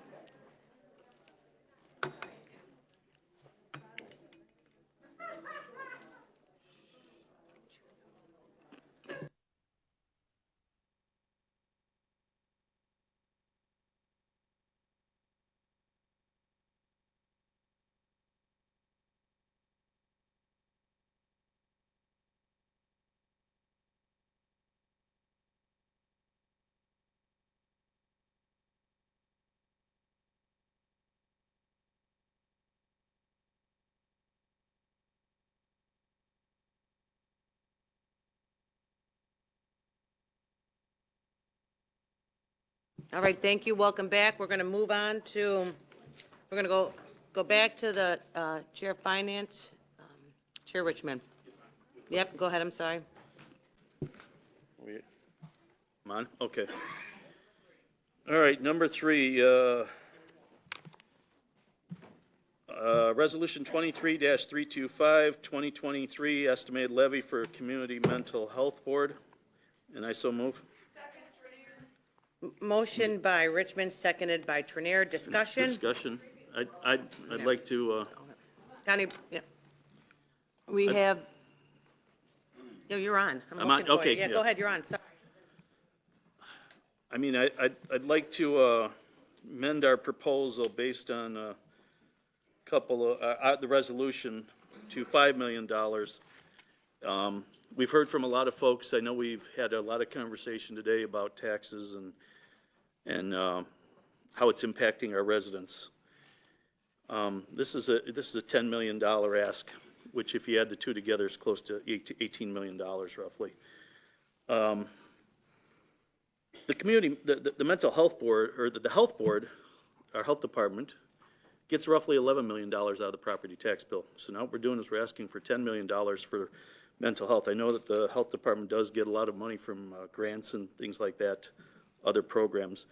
Speaker 1: All right, thank you. Welcome back. We're going to move on to, we're going to go back to the Chair of Finance, Chair Richmond. Yep, go ahead. I'm sorry.
Speaker 3: Wait. Come on, okay. All right, number 3, Resolution 23-325, 2023, estimated levy for Community Mental Health Board, and I so move.
Speaker 1: Motion by Richmond, seconded by Trenier. Discussion?
Speaker 3: Discussion. I'd like to,
Speaker 1: Connie, yeah. We have, no, you're on.
Speaker 3: I'm on,
Speaker 1: looking for you.
Speaker 3: okay,
Speaker 1: Yeah,
Speaker 3: yeah.
Speaker 1: go ahead, you're on. Sorry.
Speaker 3: I mean, I'd like to amend our proposal based on a couple of, the resolution to $5 million. We've heard from a lot of folks. I know we've had a lot of conversation today about taxes and how it's impacting our residents. This is a $10 million ask, which if you add the two together is close to $18 million roughly. The community, the mental health board, or the health board, our health department, gets roughly $11 million out of the property tax bill. So now what we're doing is we're asking for $10 million for mental health. I know that the health department does get a lot of money from grants and things like that, other programs.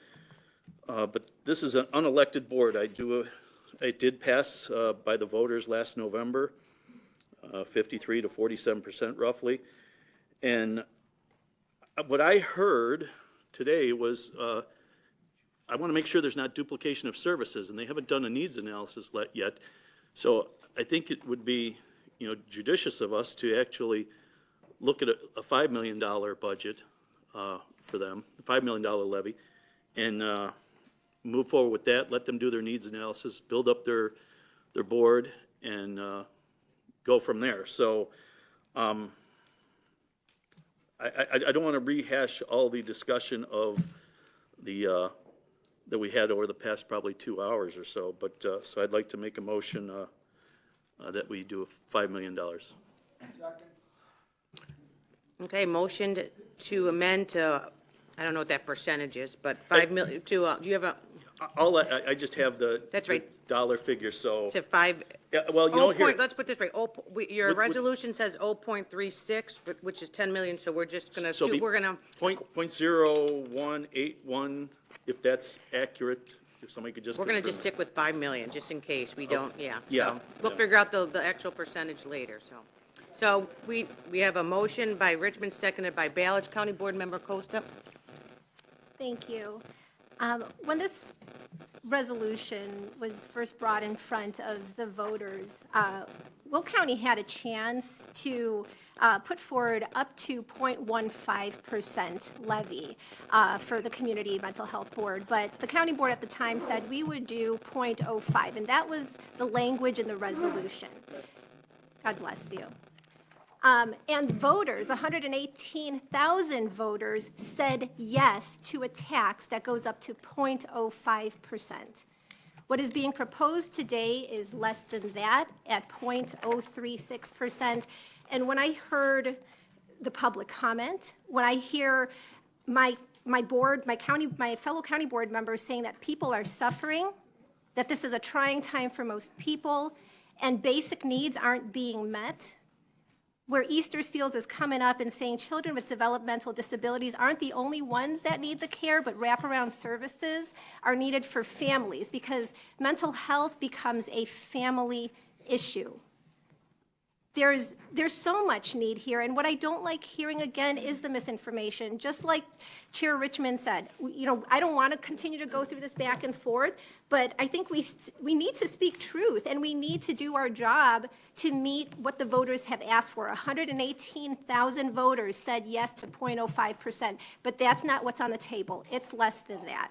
Speaker 3: But this is an unelected board. It did pass by the voters last November, 53 to 47% roughly. And what I heard today was, I want to make sure there's not duplication of services, and they haven't done a needs analysis yet. So I think it would be, judicious of us to actually look at a $5 million budget for them, a $5 million levy, and move forward with that. Let them do their needs analysis, build up their board, and go from there. So I don't want to rehash all the discussion of the that we had over the past probably 2 hours or so, but so I'd like to make a motion that we do $5 million.
Speaker 1: Okay, motion to amend to, I don't know what that percentage is, but 5 million to, do you have a,
Speaker 3: I just have the
Speaker 1: That's right.
Speaker 3: dollar figure, so.
Speaker 1: to 5?
Speaker 3: Yeah, well, you know, here,
Speaker 1: Let's put this right, your
Speaker 3: What-
Speaker 1: resolution says 0.36, which is 10 million, so we're just gonna,
Speaker 3: So be-
Speaker 1: we're gonna,
Speaker 3: .0181, if that's accurate, if somebody could just.
Speaker 1: we're gonna
Speaker 3: confirm
Speaker 1: just
Speaker 3: it.
Speaker 1: stick with 5 million, just in case we don't, yeah.
Speaker 3: Yeah,
Speaker 1: So we'll
Speaker 3: yeah.
Speaker 1: figure out the actual percentage later, so. So we have a motion by Richmond, seconded by Ballage. County Board Member Costa.
Speaker 12: Thank you. When this resolution was first brought in front of the voters, Will County had a chance to put forward up to 0.15% levy for the Community Mental Health Board, but the county board at the time said we would do 0.05, and that was the language in the resolution. God bless you. And voters, 118,000 voters said yes to a tax that goes up to 0.05%. What is being proposed today is less than that at 0.036%. And when I heard the public comment, when I hear my fellow county board members saying that people are suffering, that this is a trying time for most people, and basic needs aren't being met, where Easter Seals is coming up and saying children with developmental disabilities aren't the only ones that need the care, but wraparound services are needed for families, because mental health becomes a family issue. There's so much need here, and what I don't like hearing again is the misinformation. Just like Chair Richmond said, I don't want to continue to go through this back and forth, but I think we need to speak truth, and we need to do our job to meet what the voters have asked for. 118,000 voters said yes to 0.05%, but that's not what's on the table. It's less than that.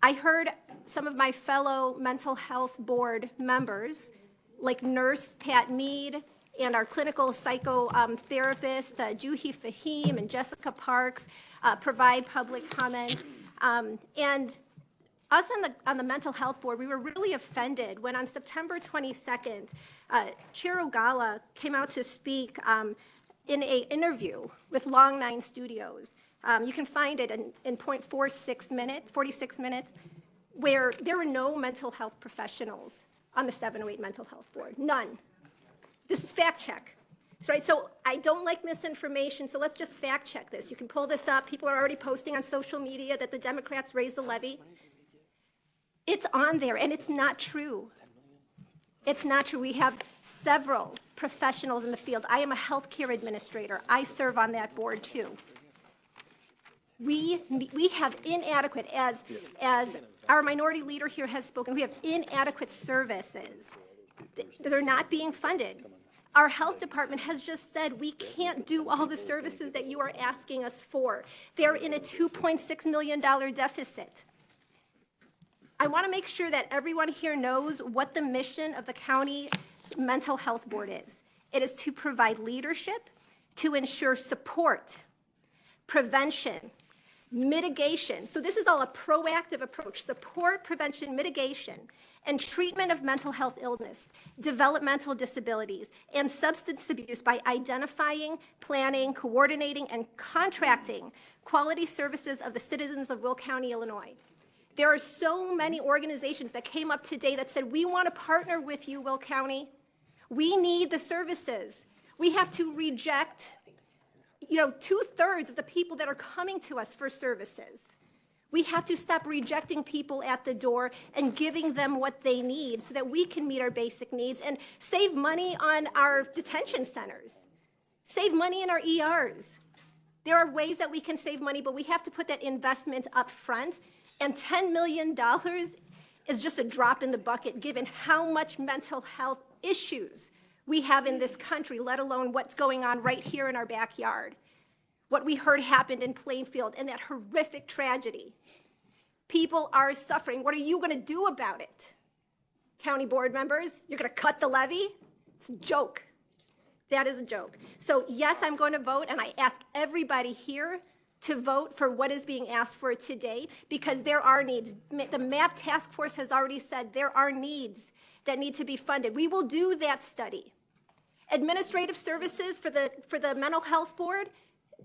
Speaker 12: I heard some of my fellow mental health board members, like Nurse Pat Mead, and our clinical psychotherapist, Juhi Fahim and Jessica Parks, provide public comment. And us on the mental health board, we were really offended when on September 22nd, Chair Ogala came out to speak in an interview with Long Nine Studios. You can find it in 46 minutes, where there were no mental health professionals on the 708 Mental Health Board, none. This is fact check, right? So I don't like misinformation, so let's just fact check this. You can pull this up. People are already posting on social media that the Democrats raised the levy. It's on there, and it's not true. It's not true. We have several professionals in the field. I am a healthcare administrator. I serve on that board too. We have inadequate, as our minority leader here has spoken, we have inadequate services. They're not being funded. Our health department has just said we can't do all the services that you are asking us for. They're in a $2.6 million deficit. I want to make sure that everyone here knows what the mission of the county mental health board is. It is to provide leadership, to ensure support, prevention, mitigation. So this is all a proactive approach: support, prevention, mitigation, and treatment of mental health illness, developmental disabilities, and substance abuse by identifying, planning, coordinating, and contracting quality services of the citizens of Will County, Illinois. There are so many organizations that came up today that said, we want to partner with you, Will County. We need the services. We have to reject 2/3 of the people that are coming to us for services. We have to stop rejecting people at the door and giving them what they need so that we can meet our basic needs and save money on our detention centers, save money in our ERs. There are ways that we can save money, but we have to put that investment up front, and $10 million is just a drop in the bucket given how much mental health issues we have in this country, let alone what's going on right here in our backyard. What we heard happened in Plainfield and that horrific tragedy. People are suffering. What are you going to do about it? County board members, you're going to cut the levy? It's a joke. That is a joke. So yes, I'm going to vote, and I ask everybody here to vote for what is being asked for today, because there are needs. The MAP task force has already said there are needs that need to be funded. We will do that study. Administrative services for the mental health board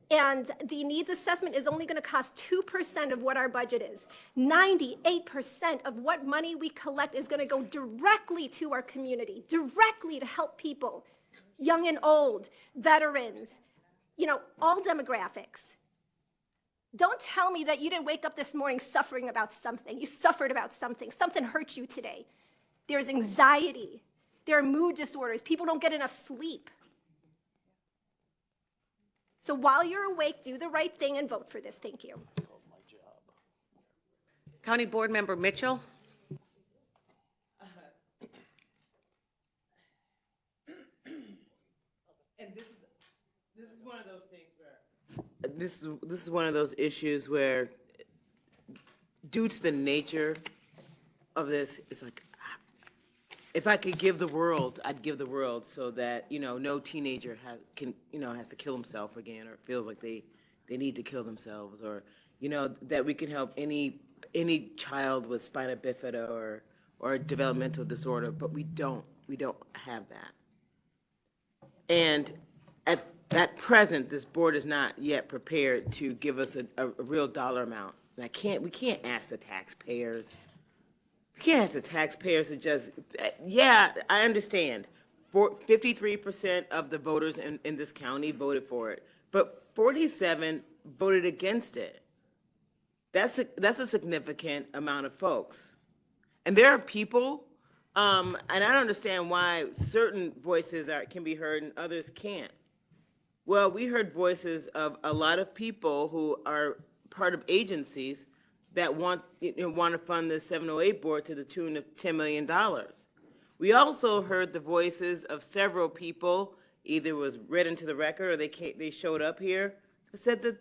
Speaker 12: and the needs assessment is only going to cost 2% of what our budget is. 98% of what money we collect is going to go directly to our community, directly to help people, young and old, veterans, all demographics. Don't tell me that you didn't wake up this morning suffering about something. You suffered about something. Something hurt you today. There's anxiety. There are mood disorders. People don't get enough sleep. So while you're awake, do the right thing and vote for this. Thank you.
Speaker 1: County Board Member Mitchell.
Speaker 11: And this is one of those things where this is one of those issues where, due to the nature of this, it's like, if I could give the world, I'd give the world, so that no teenager has to kill himself again, or feels like they need to kill themselves, or that we can help any child with spina bifida or or a developmental disorder, but we don't have that. And at present, this board is not yet prepared to give us a real dollar amount. And we can't ask the taxpayers. We can't ask the taxpayers to just, yeah, I understand. 53% of the voters in this county voted for it, but 47 voted against it. That's a significant amount of folks. And there are people, and I don't understand why certain voices can be heard and others can't. Well, we heard voices of a lot of people who are part of agencies that want to fund the 708 board to the tune of $10 million. We also heard the voices of several people, either it was read into the record or they showed up here, that said that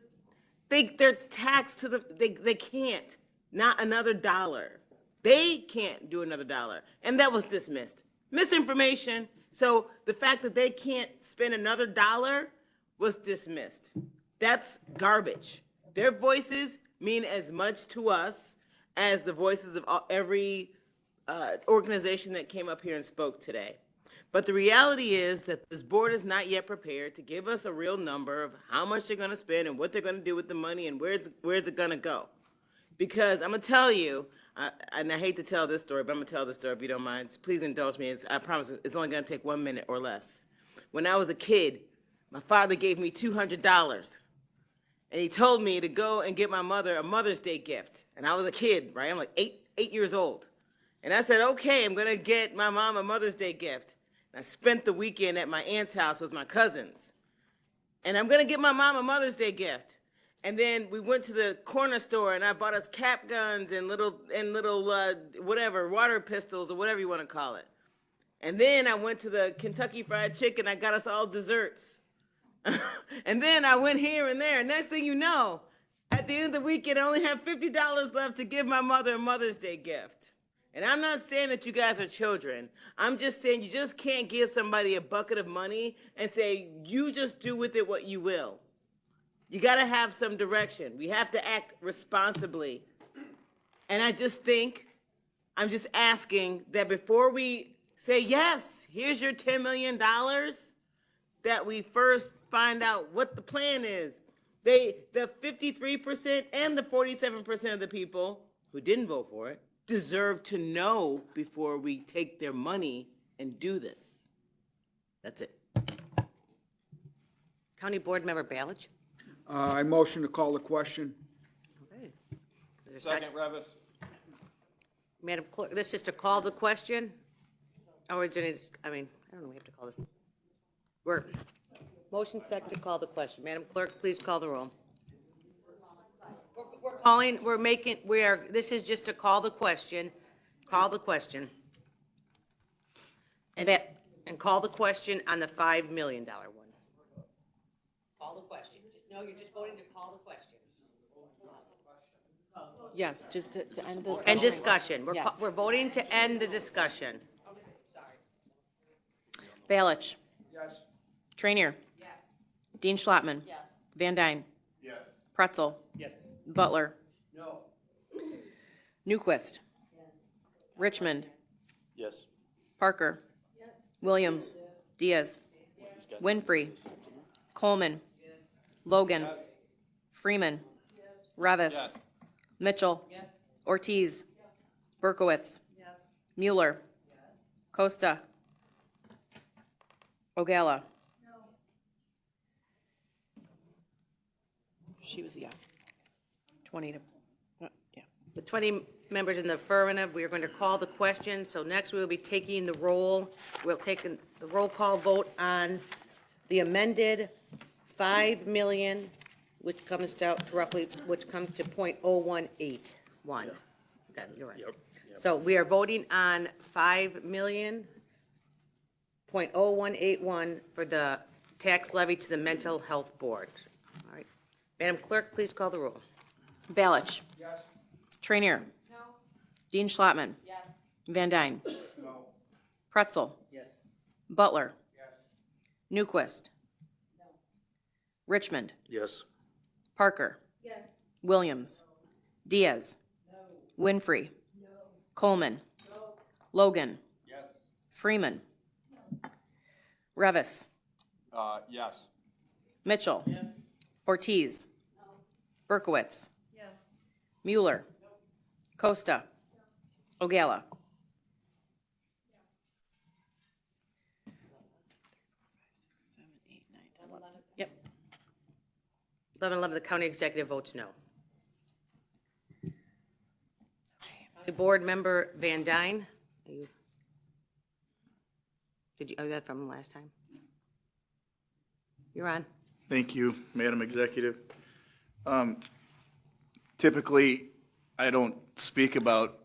Speaker 11: they're taxed to they can't, not another dollar. They can't do another dollar. And that was dismissed. Misinformation. So the fact that they can't spend another dollar was dismissed. That's garbage. Their voices mean as much to us as the voices of every organization that came up here and spoke today. But the reality is that this board is not yet prepared to give us a real number of how much they're going to spend and what they're going to do with the money and where's it going to go. Because I'm going to tell you, and I hate to tell this story, but I'm going to tell this story if you don't mind. Please indulge me. I promise it's only going to take 1 minute or less. When I was a kid, my father gave me $200. And he told me to go and get my mother a Mother's Day gift. And I was a kid, right? I'm like eight years old. And I said, okay, I'm going to get my mom a Mother's Day gift. And I spent the weekend at my aunt's house with my cousins. And I'm going to get my mom a Mother's Day gift. And then we went to the corner store and I bought us cap guns and little whatever, water pistols or whatever you want to call it. And then I went to the Kentucky Fried Chicken. I got us all desserts. And then I went here and there. Next thing you know, at the end of the weekend, I only have $50 left to give my mother a Mother's Day gift. And I'm not saying that you guys are children. I'm just saying you just can't give somebody a bucket of money and say, you just do with it what you will. You got to have some direction. We have to act responsibly. And I just think, I'm just asking that before we say, yes, here's your $10 million, that we first find out what the plan is. The 53% and the 47% of the people who didn't vote for it deserve to know before we take their money and do this. That's it.
Speaker 1: County Board Member Balich.
Speaker 9: I motion to call the question.
Speaker 1: Okay. Is there a second?
Speaker 20: Revis.
Speaker 1: Madam Clerk, this is to call the question? Or is it, I don't know, we have to call this. Motion second to call the question. Madam Clerk, please call the roll. This is just to call the question. Call the question. And call the question on the $5 million one. Call the question. No, you're just voting to call the question.
Speaker 4: Yes, just to end this.
Speaker 1: End discussion.
Speaker 4: Yes.
Speaker 1: We're voting to end the discussion.
Speaker 4: Balich.
Speaker 9: Yes.
Speaker 4: Trainier. Yes. Dean Schlattman.
Speaker 12: Yes.
Speaker 4: Van Dyne.
Speaker 20: Yes.
Speaker 4: Pretzel.
Speaker 19: Yes.
Speaker 4: Butler.
Speaker 20: No.
Speaker 4: Newquist. Richmond.
Speaker 3: Yes.
Speaker 4: Parker. Williams. Diaz. Winfrey. Coleman. Logan. Freeman. Revis. Mitchell. Ortiz. Berkowitz. Mueller. Costa. Ogala. She was a yes. 20 to, yeah.
Speaker 1: With 20 members in the affirmative, we are going to call the question. So next we will be taking the roll. We'll take the roll call vote on the amended 5 million, which comes to roughly, which comes to .0181. Okay, you're right.
Speaker 3: Yep.
Speaker 1: So we are voting on 5 million, .0181 for the tax levy to the Mental Health Board. All right. Madam Clerk, please call the roll.
Speaker 4: Balich.
Speaker 9: Yes.
Speaker 4: Trainier. No. Dean Schlattman.
Speaker 12: Yes.
Speaker 4: Van Dyne.
Speaker 9: No.
Speaker 4: Pretzel.
Speaker 19: Yes.
Speaker 4: Butler.
Speaker 9: Yes.
Speaker 4: Newquist. Richmond.
Speaker 3: Yes.
Speaker 4: Parker.
Speaker 12: Yes.
Speaker 4: Williams. Diaz. Winfrey. Coleman. Logan. Freeman. Revis.
Speaker 20: Yes.
Speaker 4: Mitchell. Ortiz. Berkowitz. Mueller. Costa. Ogala. Yep.
Speaker 1: 11, the county executive votes no. Board member Van Dyne. Did you, oh, that from last time? You're on.
Speaker 21: Thank you, Madam Executive. Typically, I don't speak about,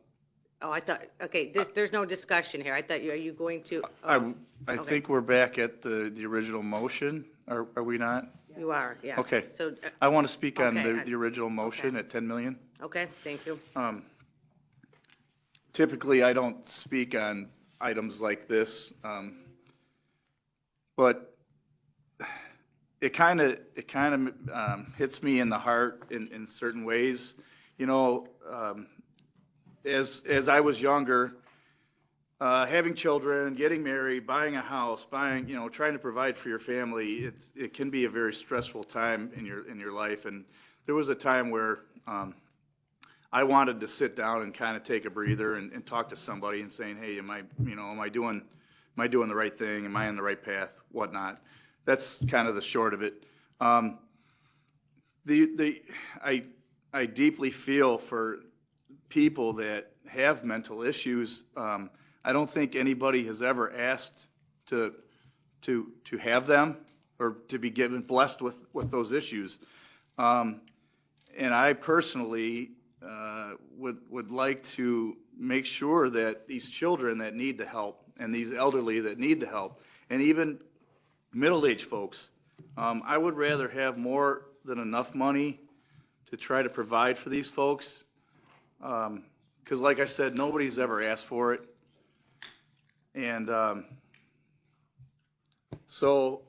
Speaker 1: Oh, I thought, okay, there's no discussion here. I thought, are you going to?
Speaker 21: I
Speaker 1: Okay.
Speaker 21: think we're back at the original motion, are we not?
Speaker 1: You are, yes.
Speaker 21: Okay.
Speaker 1: So,
Speaker 21: I want to speak on
Speaker 1: okay,
Speaker 21: the original motion
Speaker 1: okay.
Speaker 21: at 10 million.
Speaker 1: okay, thank you.
Speaker 21: Typically, I don't speak on items like this, but it kind of hits me in the heart in certain ways. You know, as I was younger, having children, getting married, buying a house, trying to provide for your family, it can be a very stressful time in your life. And there was a time where I wanted to sit down and kind of take a breather and talk to somebody and saying, hey, am I doing the right thing? Am I on the right path? Whatnot. That's kind of the short of it. I deeply feel for people that have mental issues. I don't think anybody has ever asked to have them or to be blessed with those issues. And I personally would like to make sure that these children that need the help and these elderly that need the help and even middle-aged folks, I would rather have more than enough money to try to provide for these folks. Because like I said, nobody's ever asked for it. And so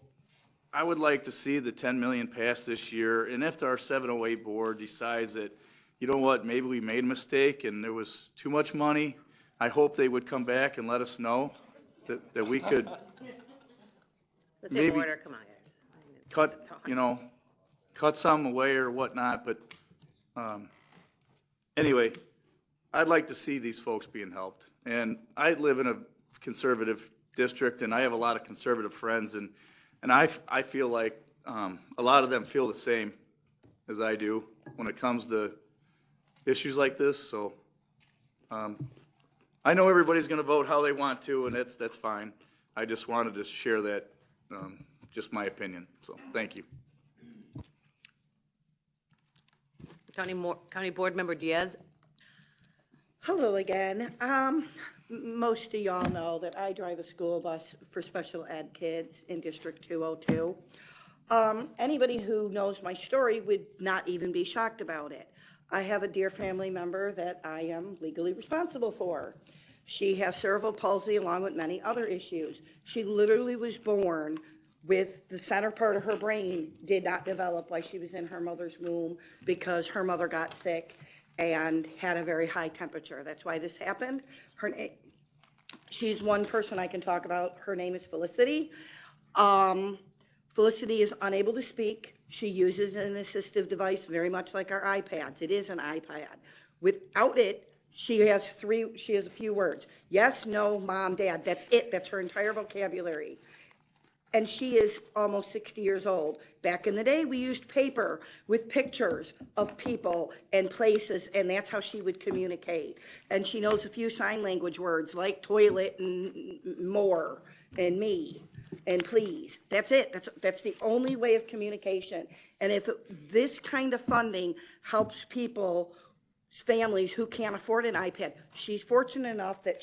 Speaker 21: I would like to see the 10 million pass this year. And if our 708 board decides that, you know what, maybe we made a mistake and there was too much money, I hope they would come back and let us know that we could
Speaker 1: Let's in
Speaker 21: maybe
Speaker 1: order, come on, guys.
Speaker 21: cut some away or whatnot, but anyway, I'd like to see these folks being helped. And I live in a conservative district, and I have a lot of conservative friends, and I feel like a lot of them feel the same as I do when it comes to issues like this. So I know everybody's going to vote how they want to, and that's fine. I just wanted to share that, just my opinion. So thank you.
Speaker 1: County Board Member Diaz.
Speaker 10: Hello again. Most of y'all know that I drive a school bus for special ed kids in District 202. Anybody who knows my story would not even be shocked about it. I have a dear family member that I am legally responsible for. She has cerebral palsy along with many other issues. She literally was born with the center part of her brain did not develop while she was in her mother's womb because her mother got sick and had a very high temperature. That's why this happened. She's one person I can talk about. Her name is Felicity. Felicity is unable to speak. She uses an assistive device very much like our iPads. It is an iPad. Without it, she has a few words. Yes, no, mom, dad. That's it. That's her entire vocabulary. And she is almost 60 years old. Back in the day, we used paper with pictures of people and places, and that's how she would communicate. And she knows a few sign language words like toilet and more and me and please. That's it. That's the only way of communication. And if this kind of funding helps families who can't afford an iPad, she's fortunate enough that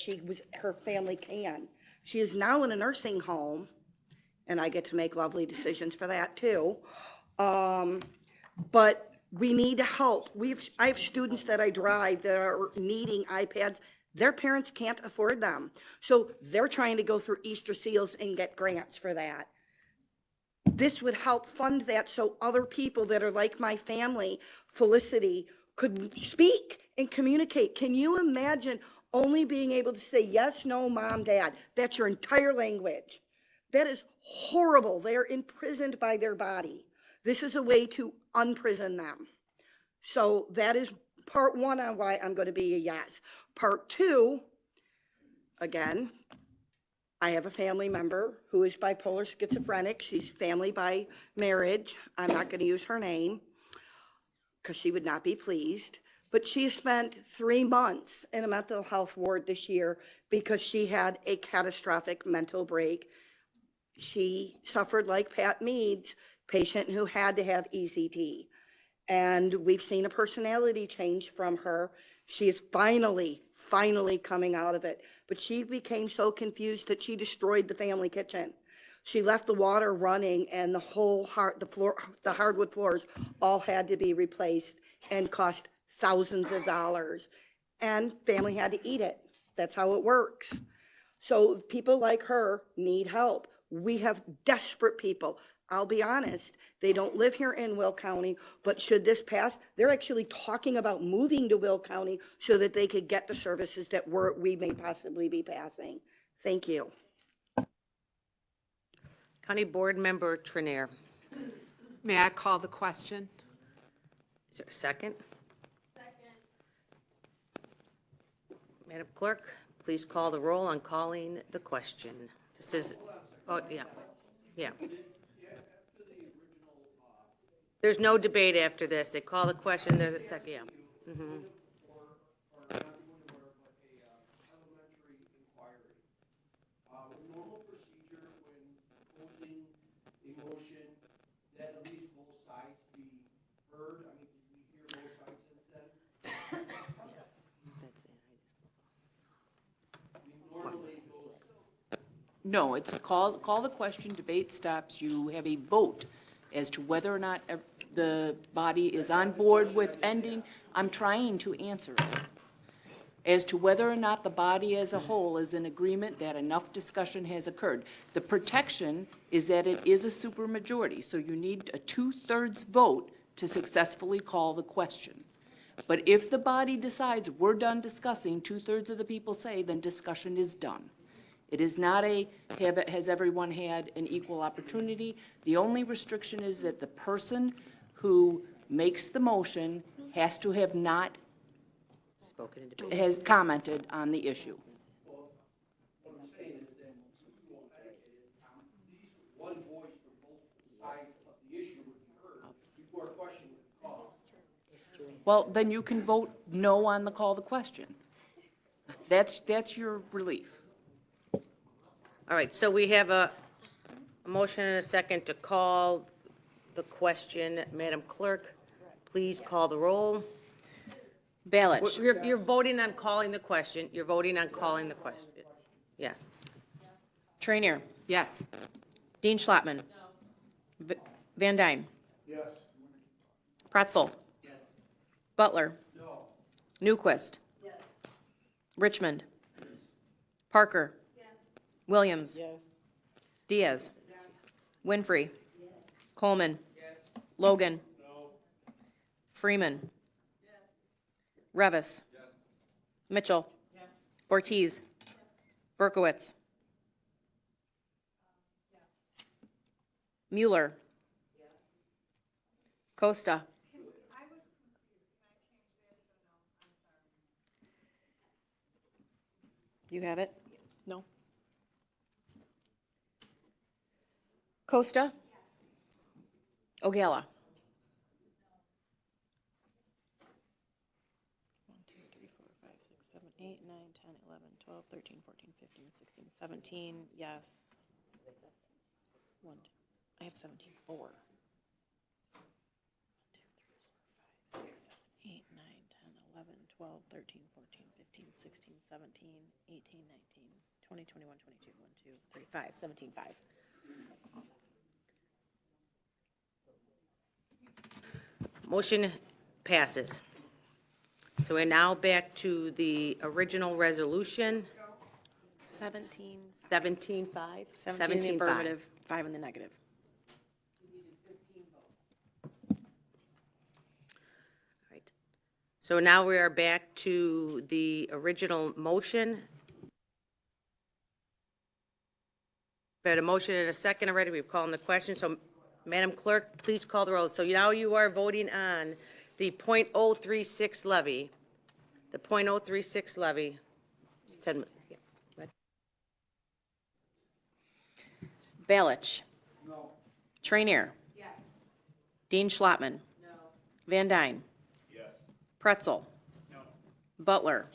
Speaker 10: her family can. She is now in a nursing home. And I get to make lovely decisions for that too. But we need help. I have students that I drive that are needing iPads. Their parents can't afford them. So they're trying to go through Easter Seals and get grants for that. This would help fund that so other people that are like my family, Felicity, could speak and communicate. Can you imagine Only being able to say yes, no, mom, dad. That's your entire language. That is horrible. They are imprisoned by their body. This is a way to unprison them. So that is part one on why I'm going to be a yes. Part two, again, I have a family member who is bipolar schizophrenic. She's family by marriage. I'm not going to use her name because she would not be pleased. But she spent 3 months in a mental health ward this year because she had a catastrophic mental break. She suffered like Pat Mead's patient who had to have ECT. And we've seen a personality change from her. She is finally coming out of it. But she became so confused that she destroyed the family kitchen. She left the water running and the whole the hardwood floors all had to be replaced and cost thousands of dollars. And family had to eat it. That's how it works. So people like her need help. We have desperate people. I'll be honest, they don't live here in Will County, but should this pass, they're actually talking about moving to Will County so that they could get the services that we may possibly be passing. Thank you.
Speaker 1: County Board Member Trenier.
Speaker 8: May I call the question?
Speaker 1: Is there a second? Madam Clerk, please call the roll on calling the question. This is, oh, yeah. There's no debate after this. They call the question, there's a second, yeah. Mhm.
Speaker 15: Normal procedure when holding a motion, that at least both sides be heard? I mean, did we hear both sides since then?
Speaker 1: That's it.
Speaker 15: I mean, normally it goes.
Speaker 6: No, it's a call the question, debate stops, you have a vote as to whether or not the body is on board with ending. I'm trying to answer it. As to whether or not the body as a whole is in agreement that enough discussion has occurred. The protection is that it is a supermajority, so you need a 2/3 vote to successfully call the question. But if the body decides we're done discussing, 2/3 of the people say, then discussion is done. It is not has everyone had an equal opportunity? The only restriction is that the person who makes the motion has to have not
Speaker 1: Spoken in debate.
Speaker 6: has commented on the issue.
Speaker 15: What I'm saying is that at least one voice from both sides of the issue would be heard before a question would be called.
Speaker 6: Well, then you can vote no on the call the question. That's your relief.
Speaker 1: All right, so we have a motion and a second to call the question. Madam Clerk, please call the roll.
Speaker 4: Balich.
Speaker 1: You're voting on calling the question. You're voting on calling the question. Yes.
Speaker 4: Trenier.
Speaker 8: Yes.
Speaker 4: Dean Schlottman. Van Dyne.
Speaker 9: Yes.
Speaker 4: Pretzel. Butler. Newquist. Richmond. Parker. Williams. Diaz. Winfrey. Coleman. Logan. Freeman. Revis. Mitchell. Ortiz. Berkowitz. Mueller. Costa. You have it? No? Costa? Ogala? 1, 2, 3, 4, 5, 6, 7, 8, 9, 10, 11, 12, 13, 14, 15, 16, 17, yes. 1, I have 17, 4. 1, 2, 3, 4, 5, 6, 7, 8, 9, 10, 11, 12, 13, 14, 15, 16, 17, 18, 19, 20, 21, 22, 1, 2, 3, 5, 17, 5.
Speaker 1: Motion passes. So we're now back to the original resolution.
Speaker 4: 17.
Speaker 1: 17-5?
Speaker 4: 17 in the affirmative, 5 in the negative.
Speaker 1: Right. So now we are back to the original motion. We had a motion and a second already. We've called on the question. So Madam Clerk, please call the roll. So now you are voting on the .036 levy. The .036 levy. It's 10 minutes. Yeah.
Speaker 4: Balich. No. Trainier. Yes. Dean Schlottman. No. Van Dyne.
Speaker 21: Yes.
Speaker 4: Pretzel. No. Butler.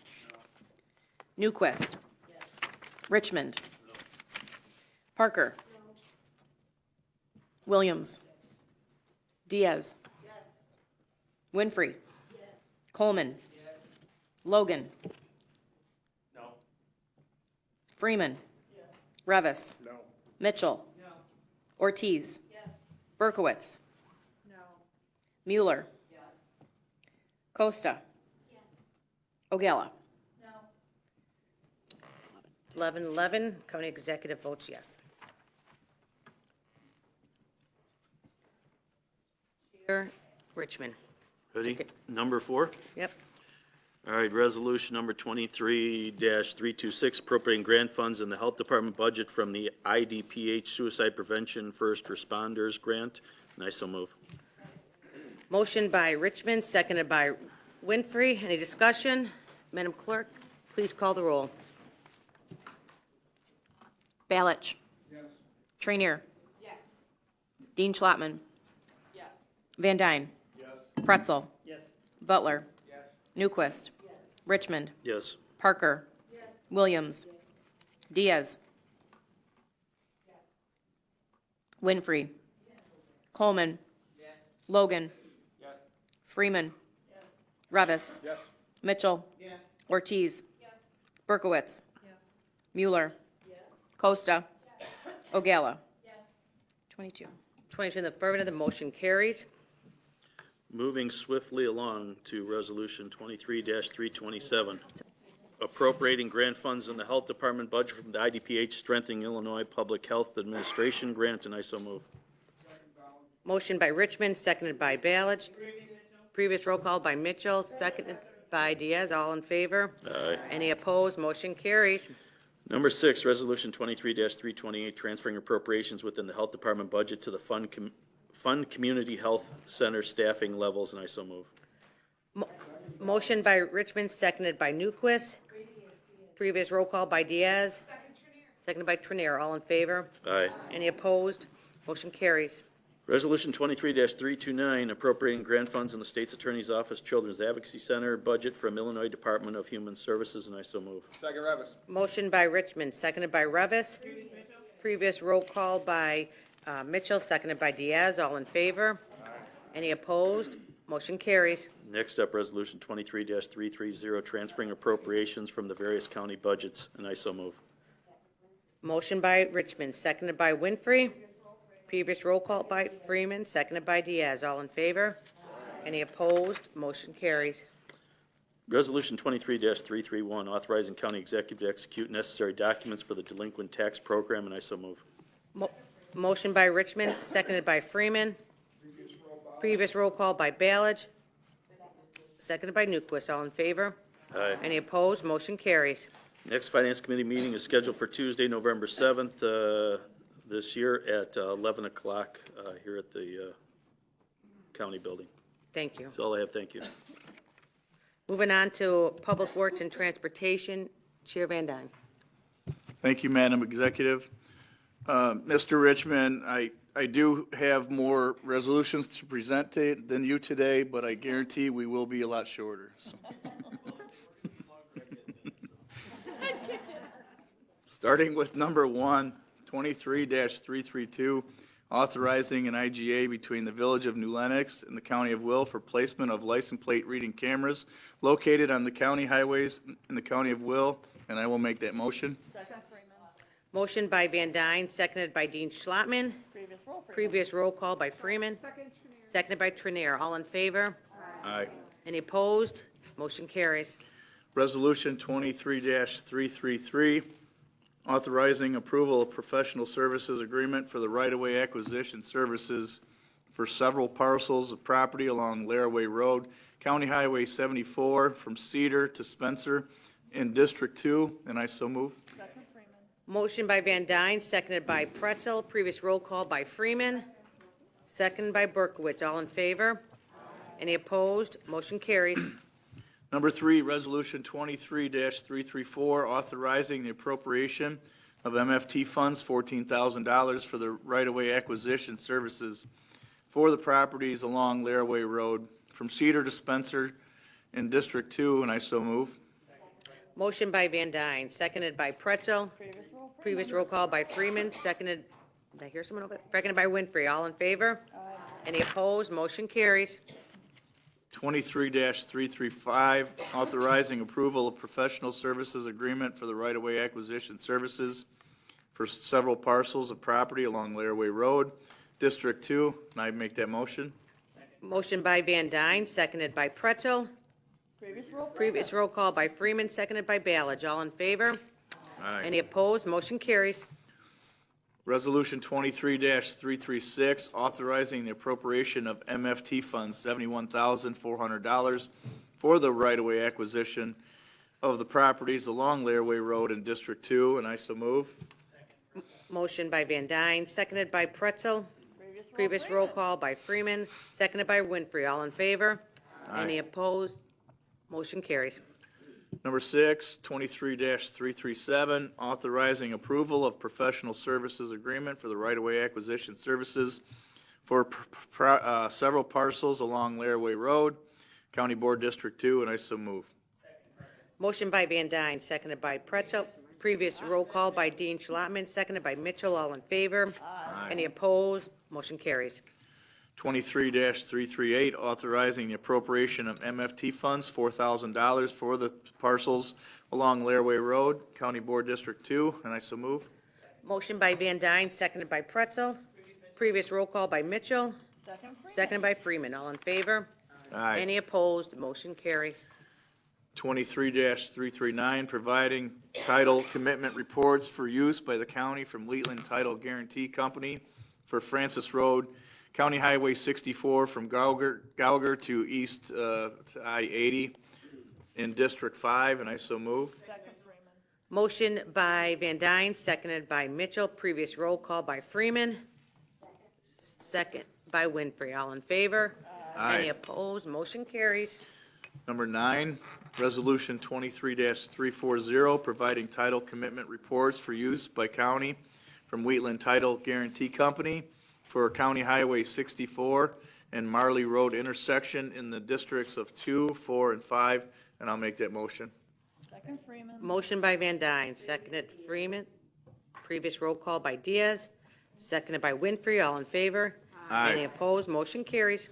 Speaker 4: No. Newquist. Yes. Richmond. No. Parker. No. Williams. Diaz. Yes. Winfrey. Yes. Coleman. Yes. Logan.
Speaker 19: No.
Speaker 4: Freeman. Yes. Revis.
Speaker 21: No.
Speaker 4: Mitchell. No. Ortiz. Yes. Berkowitz.
Speaker 16: No.
Speaker 4: Mueller. Yes. Costa. Yes. Ogala.
Speaker 16: No.
Speaker 1: 11-11, county executive votes yes. Chair Richmond.
Speaker 3: Ready? Number 4?
Speaker 1: Yep.
Speaker 3: All right, resolution number 23-326, appropriating grant funds in the Health Department budget from the IDPH Suicide Prevention First Responders Grant. And I so move.
Speaker 1: Motion by Richmond, seconded by Winfrey. Any discussion? Madam Clerk, please call the roll.
Speaker 4: Balich.
Speaker 9: Yes.
Speaker 4: Trainier.
Speaker 16: Yes.
Speaker 4: Dean Schlottman.
Speaker 16: Yes.
Speaker 4: Van Dyne.
Speaker 21: Yes.
Speaker 4: Pretzel.
Speaker 19: Yes.
Speaker 4: Butler.
Speaker 21: Yes.
Speaker 4: Newquist. Richmond.
Speaker 3: Yes.
Speaker 4: Parker. Williams. Diaz. Winfrey. Coleman. Logan. Freeman. Revis.
Speaker 21: Yes.
Speaker 4: Mitchell. Ortiz. Berkowitz. Mueller. Costa. Ogala. 22.
Speaker 1: 22 in the affirmative, the motion carries.
Speaker 3: Moving swiftly along to resolution 23-327, appropriating grant funds in the Health Department budget from the IDPH Strengthening Illinois Public Health Administration Grant, and I so move.
Speaker 1: Motion by Richmond, seconded by Balich. Previous roll call by Mitchell, seconded by Diaz. All in favor?
Speaker 3: Aye.
Speaker 1: Any opposed? Motion carries.
Speaker 3: Number 6, resolution 23-328, transferring appropriations within the Health Department budget to the Fund Community Health Center staffing levels, and I so move.
Speaker 1: Motion by Richmond, seconded by Newquist. Previous roll call by Diaz. Seconded by Trenier. All in favor?
Speaker 3: Aye.
Speaker 1: Any opposed? Motion carries.
Speaker 3: Resolution 23-329, appropriating grant funds in the State's Attorney's Office Children's Advocacy Center budget from Illinois Department of Human Services, and I so move.
Speaker 21: Second, Revis.
Speaker 1: Motion by Richmond, seconded by Revis. Previous roll call by Mitchell, seconded by Diaz. All in favor? Any opposed? Motion carries.
Speaker 3: Next up, resolution 23-330, transferring appropriations from the various county budgets, and I so move.
Speaker 1: Motion by Richmond, seconded by Winfrey. Previous roll call by Freeman, seconded by Diaz. All in favor? Any opposed? Motion carries.
Speaker 3: Resolution 23-331, authorizing county executive to execute necessary documents for the delinquent tax program, and I so move.
Speaker 1: Motion by Richmond, seconded by Freeman. Previous roll call by Balich. Seconded by Newquist. All in favor?
Speaker 3: Aye.
Speaker 1: Any opposed? Motion carries.
Speaker 3: Next Finance Committee meeting is scheduled for Tuesday, November 7th, this year at 11 o'clock here at the county building.
Speaker 1: Thank you.
Speaker 3: That's all I have. Thank you.
Speaker 1: Moving on to Public Works and Transportation, Chair Van Dyne.
Speaker 21: Thank you, Madam Executive. Mr. Richmond, I do have more resolutions to present than you today, but I guarantee we will be a lot shorter. So. Starting with number 1, 23-332, authorizing an IGA between the Village of New Lenox and the County of Will for placement of license plate reading cameras located on the county highways in the County of Will, and I will make that motion.
Speaker 1: Motion by Van Dyne, seconded by Dean Schlottman. Previous roll call by Freeman. Seconded by Trenier. All in favor?
Speaker 21: Aye.
Speaker 1: Any opposed? Motion carries.
Speaker 21: Resolution 23-333, authorizing approval of professional services agreement for the right-of-way acquisition services for several parcels of property along Laraway Road, County Highway 74, from Cedar to Spencer in District 2, and I so move.
Speaker 1: Motion by Van Dyne, seconded by Pretzel. Previous roll call by Freeman, seconded by Berkowitz. All in favor? Any opposed? Motion carries.
Speaker 21: Number 3, Resolution 23-334, authorizing the appropriation of MFT funds, $14,000 for the right-of-way acquisition services for the properties along Laraway Road from Cedar to Spencer in District 2, and I so move.
Speaker 1: Motion by Van Dyne, seconded by Pretzel. Previous roll call by Freeman, seconded, did I hear someone over there? Seconded by Winfrey. All in favor? Any opposed? Motion carries.
Speaker 21: 23-335, authorizing approval of professional services agreement for the right-of-way acquisition services for several parcels of property along Laraway Road, District 2, and I make that motion.
Speaker 1: Motion by Van Dyne, seconded by Pretzel. Previous roll call by Freeman, seconded by Ballage. All in favor?
Speaker 21: Aye.
Speaker 1: Any opposed? Motion carries.
Speaker 21: Resolution 23-336, authorizing the appropriation of MFT funds, $71,400 for the right-of-way acquisition of the properties along Laraway Road in District 2, and I so move.
Speaker 1: Motion by Van Dyne, seconded by Pretzel. Previous roll call by Freeman, seconded by Winfrey. All in favor?
Speaker 21: Aye.
Speaker 1: Any opposed? Motion carries.
Speaker 21: Number 6, 23-337, authorizing approval of professional services agreement for the right-of-way acquisition services for several parcels along Laraway Road, County Board District 2, and I so move.
Speaker 1: Motion by Van Dyne, seconded by Pretzel. Previous roll call by Dean Schlotman, seconded by Mitchell. All in favor? Any opposed? Motion carries.
Speaker 21: 23-338, authorizing the appropriation of MFT funds, $4,000 for the parcels along Laraway Road, County Board District 2, and I so move.
Speaker 1: Motion by Van Dyne, seconded by Pretzel. Previous roll call by Mitchell, seconded by Freeman. All in favor?
Speaker 21: Aye.
Speaker 1: Any opposed? Motion carries.
Speaker 21: 23-339, providing title commitment reports for use by the county from Wheatland Title Guarantee Company for Francis Road, County Highway 64 from Gauger to East to I-80 in District 5, and I so move.
Speaker 1: Motion by Van Dyne, seconded by Mitchell. Previous roll call by Freeman, second by Winfrey. All in favor?
Speaker 21: Aye.
Speaker 1: Any opposed? Motion carries.
Speaker 21: Number 9, Resolution 23-340, providing title commitment reports for use by county from Wheatland Title Guarantee Company for County Highway 64 and Marley Road intersection in the districts of 2, 4, and 5, and I'll make that motion.
Speaker 1: Motion by Van Dyne, seconded Freeman. Previous roll call by Diaz, seconded by Winfrey. All in favor?
Speaker 21: Aye.
Speaker 1: Any opposed? Motion carries.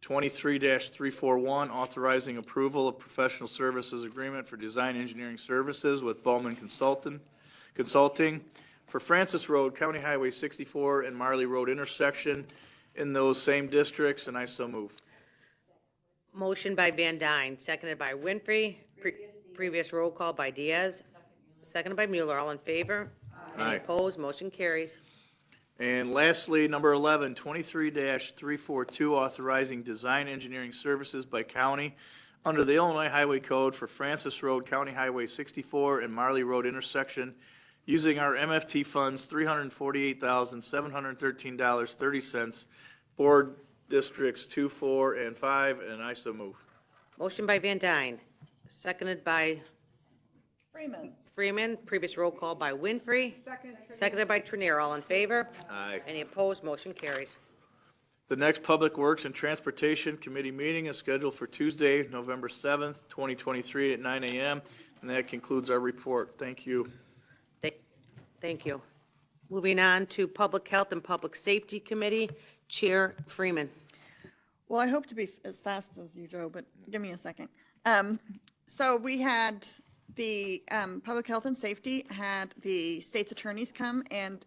Speaker 21: 23-341, authorizing approval of professional services agreement for design engineering services with Bowman Consulting for Francis Road, County Highway 64, and Marley Road intersection in those same districts, and I so move.
Speaker 1: Motion by Van Dyne, seconded by Winfrey. Previous roll call by Diaz, seconded by Mueller. All in favor? Any
Speaker 21: Aye.
Speaker 1: opposed? Motion carries.
Speaker 21: And lastly, number 11, 23-342, authorizing design engineering services by county under the Illinois Highway Code for Francis Road, County Highway 64, and Marley Road intersection using our MFT funds, $348,713.30, Board Districts 2, 4, and 5, and I so move.
Speaker 1: Motion by Van Dyne, seconded by Freeman. Previous roll call by Winfrey, seconded by Trenier. All in favor?
Speaker 21: Aye.
Speaker 1: Any opposed? Motion carries.
Speaker 21: The next Public Works and Transportation Committee meeting is scheduled for Tuesday, November 7th, 2023 at 9 a.m., and that concludes our report. Thank you.
Speaker 1: Thank you. Moving on to Public Health and Public Safety Committee, Chair Freeman.
Speaker 14: Well, I hope to be as fast as you, Joe, but give me a second. So we had the Public Health and Safety had the state's attorneys come, and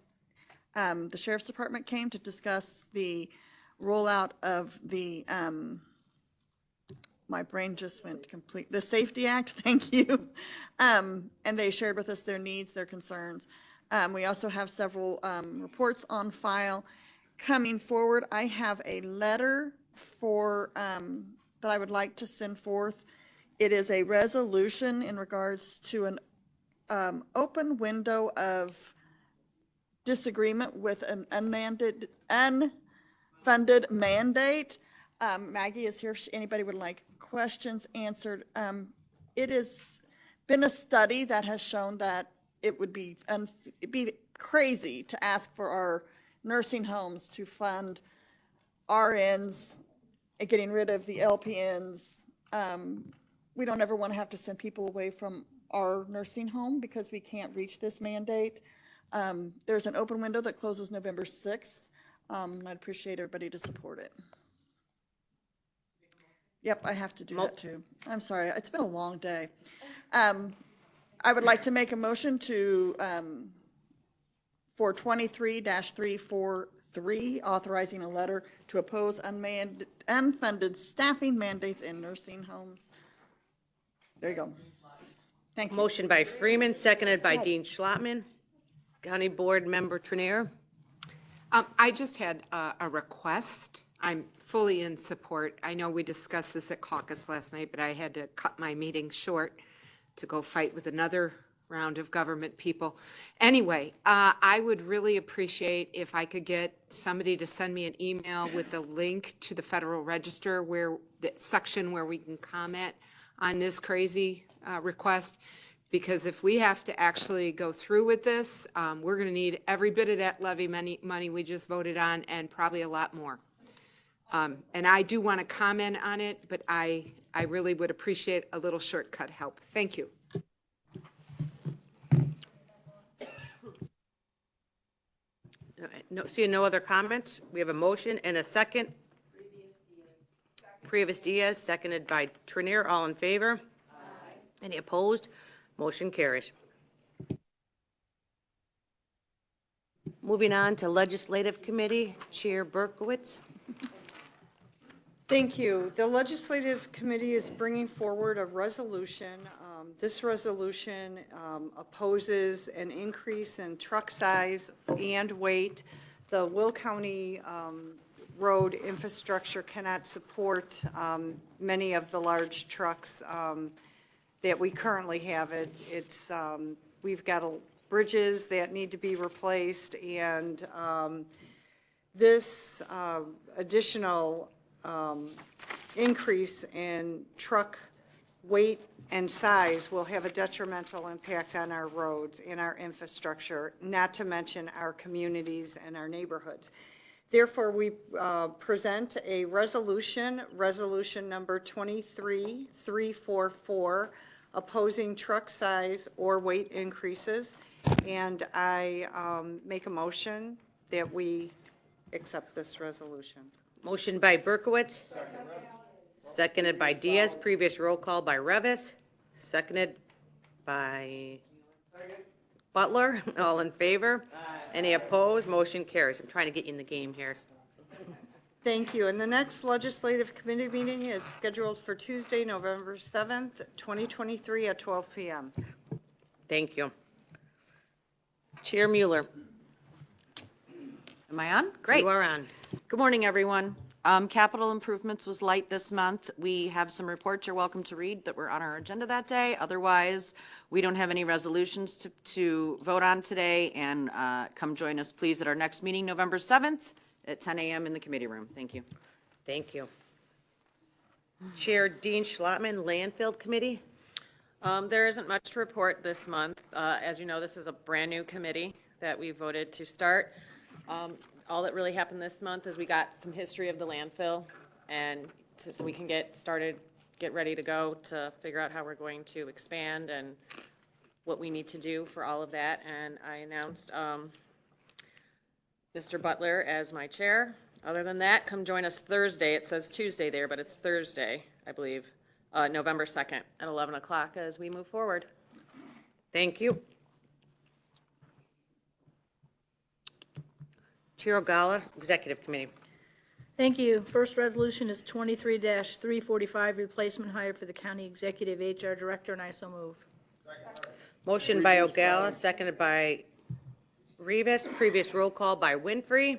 Speaker 14: the Sheriff's Department came to discuss the rollout of the, my brain just went complete, the Safety Act, thank you. And they shared with us their needs, their concerns. We also have several reports on file, coming forward, I have a letter for, that I would like to send forth. It is a resolution in regards to an open window of disagreement with an unfunded mandate. Maggie is here if anybody would like questions answered. It has been a study that has shown that it would be it'd be crazy to ask for our nursing homes to fund RNs and getting rid of the LPNs. We don't ever want to have to send people away from our nursing home because we can't reach this mandate. There's an open window that closes November 6th, and I'd appreciate everybody to support it. Yep, I have to do that too. I'm sorry, it's been a long day. I would like to make a motion to, for 23-343, authorizing a letter to oppose unfunded staffing mandates in nursing homes. There you go. Thank you.
Speaker 1: Motion by Freeman, seconded by Dean Schlottman. County Board Member Trenier.
Speaker 8: I just had a request. I'm fully in support. I know we discussed this at caucus last night, but I had to cut my meeting short to go fight with another round of government people. Anyway, I would really appreciate if I could get somebody to send me an email with the link to the Federal Register, where the section where we can comment on this crazy request. Because if we have to actually go through with this, we're going to need every bit of that levy money we just voted on, and probably a lot more. And I do want to comment on it, but I really would appreciate a little shortcut help. Thank you.
Speaker 1: No, seeing no other comments, we have a motion and a second. Previous Diaz, seconded by Trenier. All in favor? Aye. Any opposed? Motion carries. Moving on to Legislative Committee, Chair Berkowitz.
Speaker 18: Thank you. The Legislative Committee is bringing forward a resolution. This resolution opposes an increase in truck size and weight. The Will County road infrastructure cannot support many of the large trucks that we currently have. We've got bridges that need to be replaced, and this additional increase in truck weight and size will have a detrimental impact on our roads and our infrastructure, not to mention our communities and our neighborhoods. Therefore, we present a resolution number 23344, opposing truck size or weight increases. And I make a motion that we accept this resolution.
Speaker 1: Motion by Berkowitz. Seconded by Diaz. Previous roll call by Revis. Seconded by Butler. All in favor? Any opposed? Motion carries. I'm trying to get you in the game here.
Speaker 18: Thank you. And the next Legislative Committee meeting is scheduled for Tuesday, November 7th, 2023 at 12 p.m.
Speaker 1: Thank you. Chair Mueller.
Speaker 13: Am I on? Great.
Speaker 1: You are on.
Speaker 13: Good morning, everyone. Capital improvements was light this month. We have some reports you're welcome to read that were on our agenda that day. Otherwise, we don't have any resolutions to vote on today. And come join us, please, at our next meeting, November 7th at 10 a.m. in the committee room. Thank you.
Speaker 1: Thank you. Chair Dean Schlottman, Landfill Committee.
Speaker 17: There isn't much to report this month. As you know, this is a brand-new committee that we voted to start. All that really happened this month is we got some history of the landfill, and so we can get started, get ready to go to figure out how we're going to expand and what we need to do for all of that. And I announced Mr. Butler as my chair. Other than that, come join us Thursday. It says Tuesday there, but it's Thursday, I believe, November 2nd at 11 o'clock as we move forward.
Speaker 1: Thank you. Chair Ogala, Executive Committee.
Speaker 16: Thank you. First resolution is 23-345, replacement hire for the county executive HR director, and I so move.
Speaker 1: Motion by Ogala, seconded by Rivas. Previous roll call by Winfrey.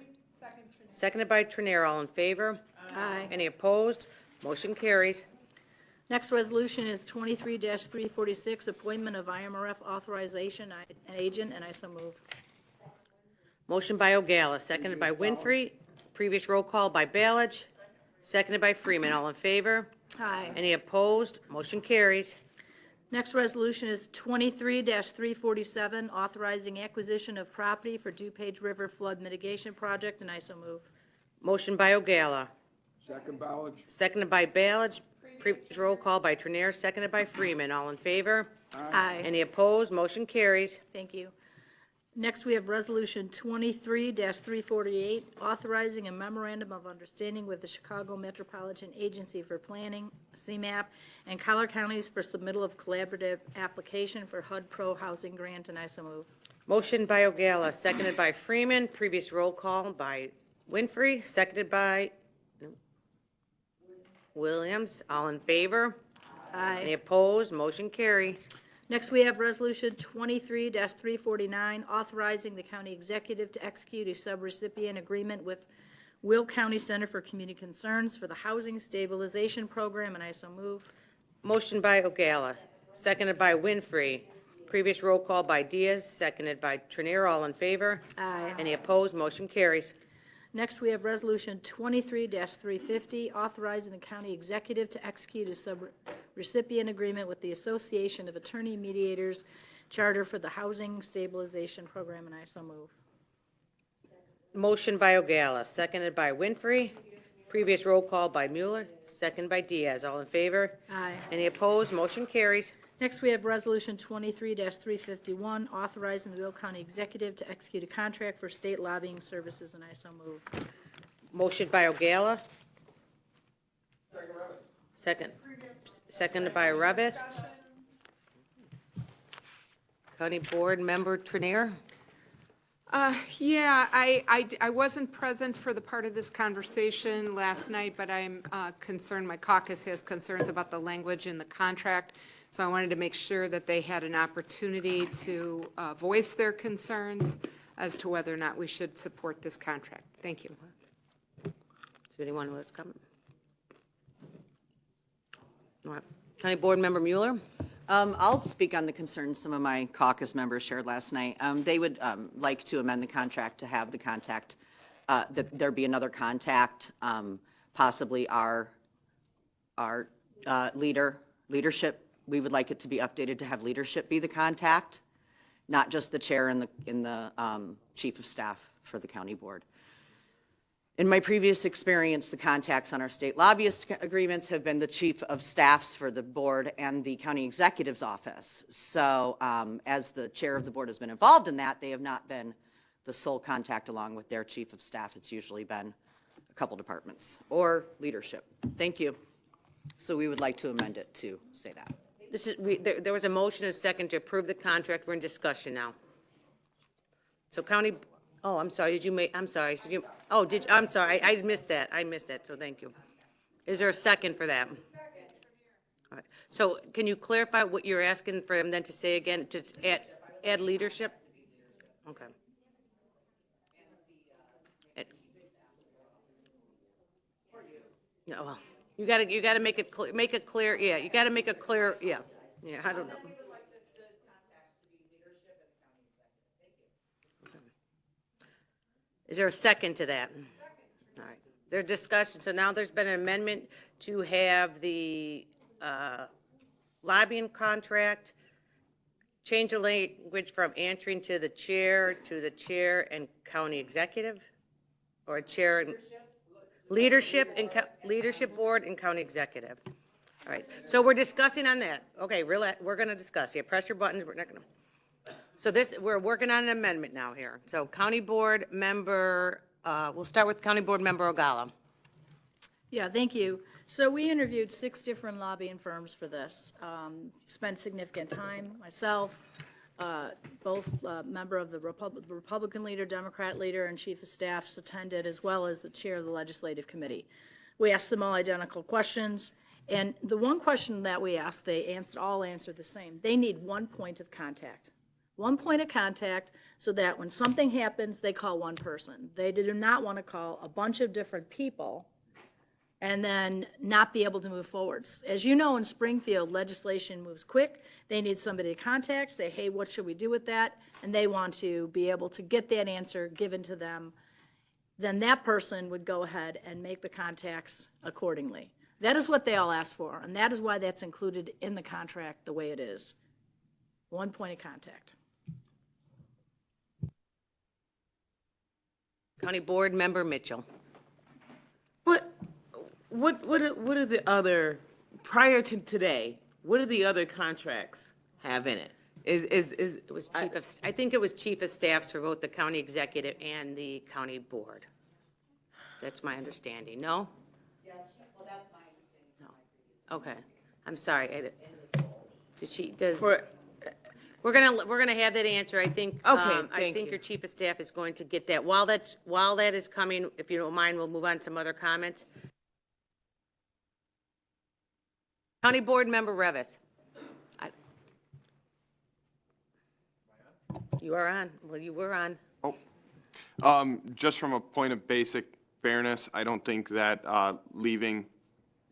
Speaker 1: seconded by Trineer. All in favor?
Speaker 16: Aye.
Speaker 1: Any opposed? Motion carries.
Speaker 16: Next resolution is 23-346, appointment of IMRF authorization agent, and I so move.
Speaker 1: Motion by O'Gala, seconded by Winfrey. Previous roll call by Ballage, seconded by Freeman. All in favor?
Speaker 16: Aye.
Speaker 1: Any opposed? Motion carries.
Speaker 16: Next resolution is 23-347, authorizing acquisition of property for DuPage River Flood Mitigation Project, and I so move.
Speaker 1: Motion by O'Gala,
Speaker 9: Second Ballage.
Speaker 1: seconded by Ballage. Previous roll call by Trineer, seconded by Freeman. All in favor?
Speaker 16: Aye.
Speaker 1: Any opposed? Motion carries.
Speaker 16: Thank you. Next, we have Resolution 23-348, authorizing a memorandum of understanding with the Chicago Metropolitan Agency for Planning, CMAP, and Collier counties for submittal of collaborative application for HUD Pro Housing Grant, and I so move.
Speaker 1: Motion by O'Gala, seconded by Freeman. Previous roll call by Winfrey, seconded by Williams. All in favor? Any
Speaker 16: Aye.
Speaker 1: opposed? Motion carries.
Speaker 16: Next, we have Resolution 23-349, authorizing the county executive to execute a subrecipient agreement with Will County Center for Community Concerns for the Housing Stabilization Program, and I so move.
Speaker 1: Motion by O'Gala, seconded by Winfrey. Previous roll call by Diaz, seconded by Trineer. All in favor?
Speaker 16: Aye.
Speaker 1: Any opposed? Motion carries.
Speaker 16: Next, we have Resolution 23-350, authorizing the county executive to execute a subrecipient agreement with the Association of Attorney Mediators Charter for the Housing Stabilization Program, and I so move.
Speaker 1: Motion by O'Gala, seconded by Winfrey. Previous roll call by Mueller, seconded by Diaz. All in favor?
Speaker 16: Aye.
Speaker 1: Any opposed? Motion carries.
Speaker 16: Next, we have Resolution 23-351, authorizing the Will County Executive to execute a contract for state lobbying services, and I so move.
Speaker 1: Motion by O'Gala. Seconded by Revis. County Board Member Trineer.
Speaker 8: Yeah, I wasn't present for the part of this conversation last night, but I'm concerned, my caucus has concerns about the language in the contract, so I wanted to make sure that they had an opportunity to voice their concerns as to whether or not we should support this contract. Thank you.
Speaker 1: Is there anyone who has come? All right. County Board Member Mueller.
Speaker 13: I'll speak on the concerns some of my caucus members shared last night. They would like to amend the contract to have the contact, that there be another contact, possibly our leadership. We would like it to be updated to have leadership be the contact, not just the chair and the chief of staff for the county board. In my previous experience, the contacts on our state lobbyist agreements have been the chief of staffs for the board and the county executive's office. So as the chair of the board has been involved in that, they have not been the sole contact along with their chief of staff. It's usually been a couple departments or leadership. Thank you. So we would like to amend it to say that.
Speaker 1: This is, there was a motion and a second to approve the contract. We're in discussion now. So county, oh, I'm sorry, did you make, I'm sorry, did you, oh, did, I'm sorry, I missed that, so thank you. Is there a second for that? All right. So can you clarify what you're asking for him then to say again, to add leadership? Okay. Yeah, well, you gotta make it clear, yeah, you gotta make it clear, yeah, I don't know. Is there a second to that? All right, there's discussion, so now there's been an amendment to have the lobbying contract, change the language from answering to the chair and county executive, or chair and leadership board and county executive. All right, so we're discussing on that. Okay, we're gonna discuss, yeah, press your buttons, we're not gonna. So we're working on an amendment now here. So county board member, we'll start with county board member O'Gala.
Speaker 16: Yeah, thank you. So we interviewed 6 different lobbying firms for this. Spent significant time, myself, both member of the Republican leader, Democrat leader, and chief of staffs attended, as well as the chair of the legislative committee. We asked them all identical questions, and the one question that we asked, they all answered the same. They need one point of contact. One point of contact, so that when something happens, they call one person. They do not want to call a bunch of different people and then not be able to move forward. As you know, in Springfield, legislation moves quick. They need somebody to contact, say, hey, what should we do with that? And they want to be able to get that answer given to them. Then that person would go ahead and make the contacts accordingly. That is what they all ask for, and that is why that's included in the contract the way it is. One point of contact.
Speaker 1: County Board Member Mitchell.
Speaker 11: What are the other, prior to today, what do the other contracts have in it?
Speaker 1: It was I think it was chief of staffs for both the county executive and the county board. That's my understanding, no?
Speaker 13: Yes, well, that's my understanding.
Speaker 1: No. Okay, I'm sorry. We're gonna have that answer, I think. I think your chief of staff is going to get that. While that is coming, if you don't mind, we'll move on to some other comments. County Board Member Revis. You are on. Well, you were on.
Speaker 20: Just from a point of basic fairness, I don't think that leaving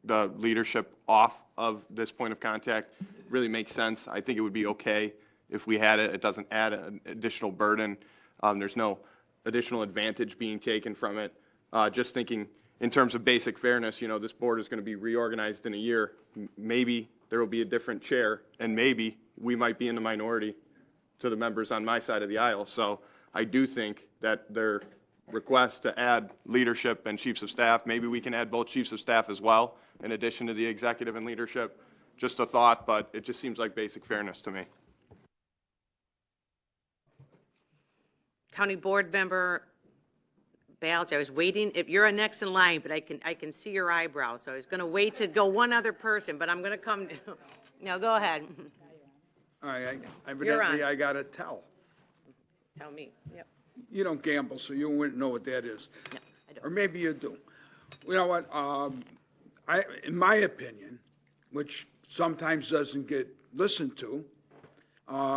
Speaker 20: the leadership off of this point of contact really makes sense. I think it would be okay if we had it. It doesn't add an additional burden. There's no additional advantage being taken from it. Just thinking in terms of basic fairness, you know, this board is going to be reorganized in a year. Maybe there will be a different chair, and maybe we might be in the minority to the members on my side of the aisle. So I do think that their request to add leadership and chiefs of staff, maybe we can add both chiefs of staff as well, in addition to the executive and leadership. Just a thought, but it just seems like basic fairness to me.
Speaker 1: County Board Member Balch, I was waiting, if you're next in line, but I can see your eyebrows, so I was gonna wait to go one other person, but I'm gonna come, no, go ahead.
Speaker 9: All right,
Speaker 1: You're on.
Speaker 9: evidently I gotta tell.
Speaker 1: Tell me, yep.
Speaker 9: You don't gamble, so you wouldn't know what that is.
Speaker 1: No, I don't.
Speaker 9: Or maybe you do. You know what, in my opinion, which sometimes doesn't get listened to,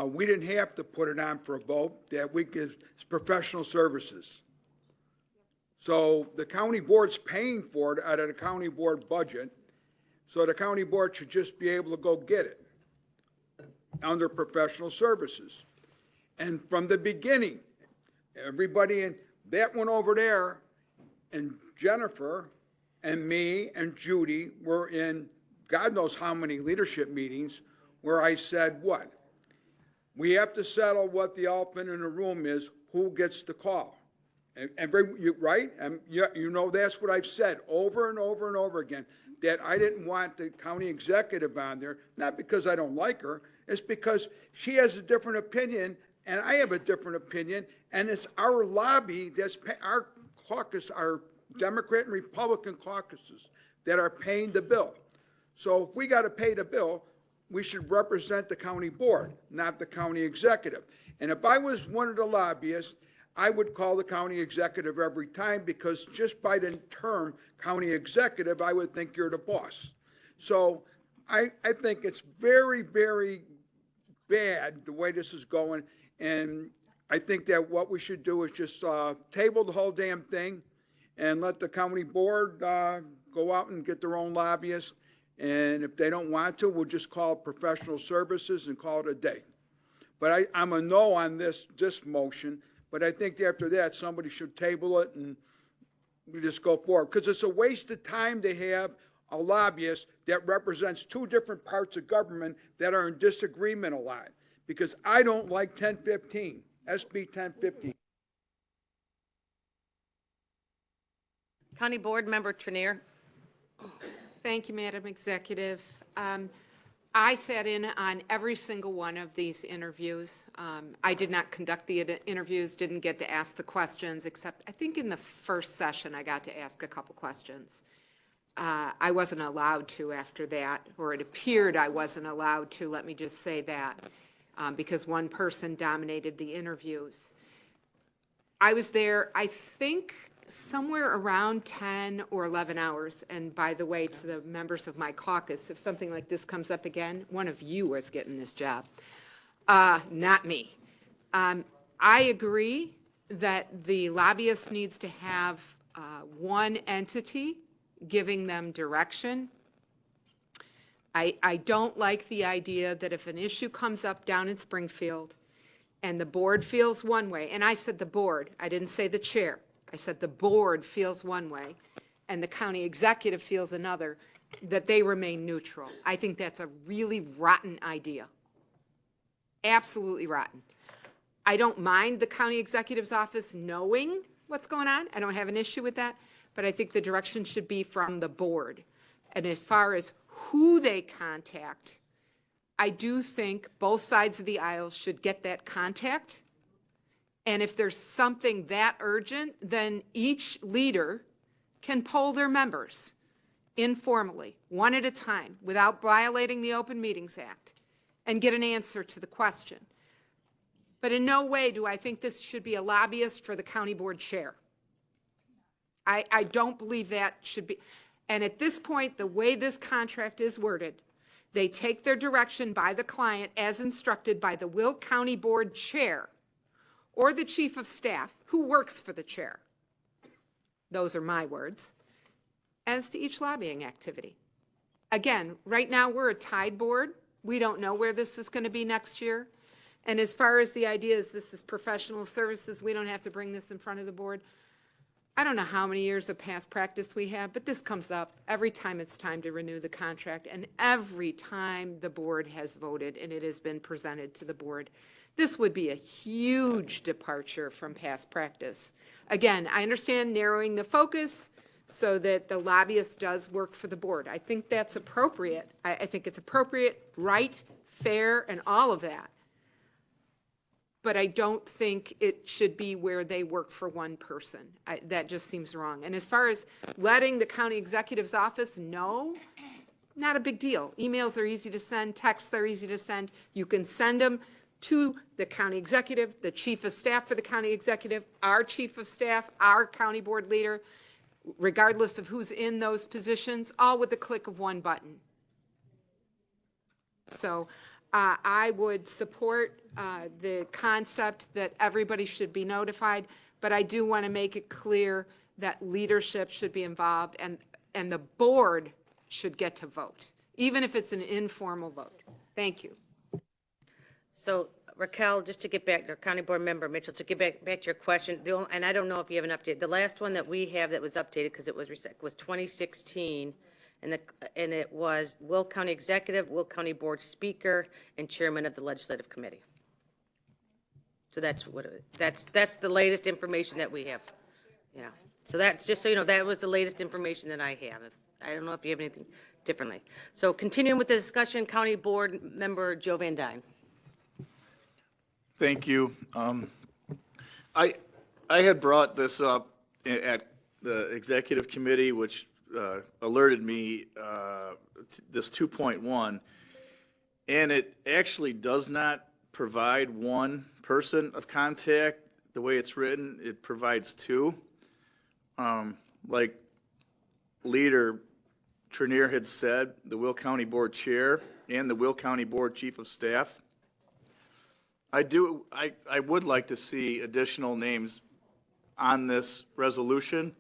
Speaker 9: we didn't have to put it on for a vote, that we give professional services. So the county board's paying for it out of the county board budget, so the county board should just be able to go get it under professional services. And from the beginning, everybody in that one over there, and Jennifer and me and Judy were in God knows how many leadership meetings where I said, what? We have to settle what the elephant in the room is, who gets the call. Right? And you know that's what I've said over and over and over again, that I didn't want the county executive on there, not because I don't like her, it's because she has a different opinion and I have a different opinion, and it's our lobby, that's our caucus, our Democrat and Republican caucuses that are paying the bill. So if we got to pay the bill, we should represent the county board, not the county executive. And if I was one of the lobbyists, I would call the county executive every time, because just by the term county executive, I would think you're the boss. So I think it's very, very bad the way this is going. And I think that what we should do is just table the whole damn thing and let the county board go out and get their own lobbyists. And if they don't want to, we'll just call it professional services and call it a day. But I'm a no on this motion. But I think after that, somebody should table it and we just go forward. Because it's a waste of time to have a lobbyist that represents two different parts of government that are in disagreement a lot. Because I don't like 1015, SB 1015.
Speaker 1: County Board Member Trenier.
Speaker 8: Thank you, Madam Executive. I sat in on every single one of these interviews. I did not conduct the interviews, didn't get to ask the questions, except I think in the first session I got to ask a couple questions. I wasn't allowed to after that, or it appeared I wasn't allowed to, let me just say that, because one person dominated the interviews. I was there, I think, somewhere around 10 or 11 hours. And by the way, to the members of my caucus, if something like this comes up again, one of you is getting this job, not me. I agree that the lobbyist needs to have one entity giving them direction. I don't like the idea that if an issue comes up down in Springfield and the board feels one way, and I said the board, I didn't say the chair, I said the board feels one way, and the county executive feels another, that they remain neutral. I think that's a really rotten idea. Absolutely rotten. I don't mind the county executive's office knowing what's going on. I don't have an issue with that, but I think the direction should be from the board. And as far as who they contact, I do think both sides of the aisle should get that contact. And if there's something that urgent, then each leader can poll their members informally, one at a time, without violating the Open Meetings Act, and get an answer to the question. But in no way do I think this should be a lobbyist for the county board chair. I don't believe that should be. And at this point, the way this contract is worded, they take their direction by the client as instructed by the Will County Board chair or the chief of staff who works for the chair. Those are my words. As to each lobbying activity. Again, right now we're a tied board. We don't know where this is going to be next year. And as far as the idea is this is professional services, we don't have to bring this in front of the board. I don't know how many years of past practice we have, but this comes up every time it's time to renew the contract and every time the board has voted and it has been presented to the board. This would be a huge departure from past practice. Again, I understand narrowing the focus so that the lobbyist does work for the board. I think that's appropriate. I think it's appropriate, right, fair, and all of that. But I don't think it should be where they work for one person. That just seems wrong. And as far as letting the county executive's office know, not a big deal. Emails are easy to send, texts are easy to send. You can send them to the county executive, the chief of staff for the county executive, our chief of staff, our county board leader, regardless of who's in those positions, all with the click of one button. So I would support the concept that everybody should be notified, but I do want to make it clear that leadership should be involved and the board should get to vote, even if it's an informal vote. Thank you.
Speaker 1: So Raquel, just to get back to County Board Member Mitchell, to get back to your question, and I don't know if you have an update. The last one that we have that was updated, because it was 2016, and it was Will County Executive, Will County Board Speaker, and Chairman of the Legislative Committee. So that's the latest information that we have. Yeah. So that's just so you know, that was the latest information that I have. I don't know if you have anything differently. So continuing with the discussion, County Board Member Joe Van Dyne.
Speaker 21: Thank you. I had brought this up at the executive committee, which alerted me this 2.1, and it actually does not provide one person of contact. The way it's written, it provides two. Like Leader Trenier had said, the Will County Board Chair and the Will County Board Chief of Staff. I would like to see additional names on this resolution,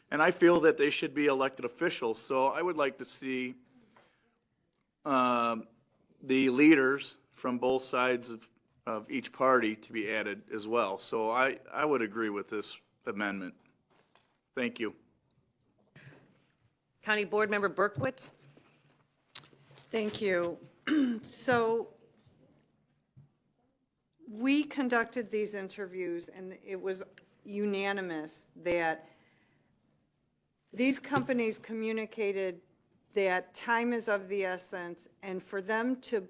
Speaker 21: and I feel that they should be elected officials. So I would like to see the leaders from both sides of each party to be added as well. So I would agree with this amendment. Thank you.
Speaker 1: County Board Member Berkowitz.
Speaker 18: Thank you. So we conducted these interviews and it was unanimous that these companies communicated that time is of the essence, and for them to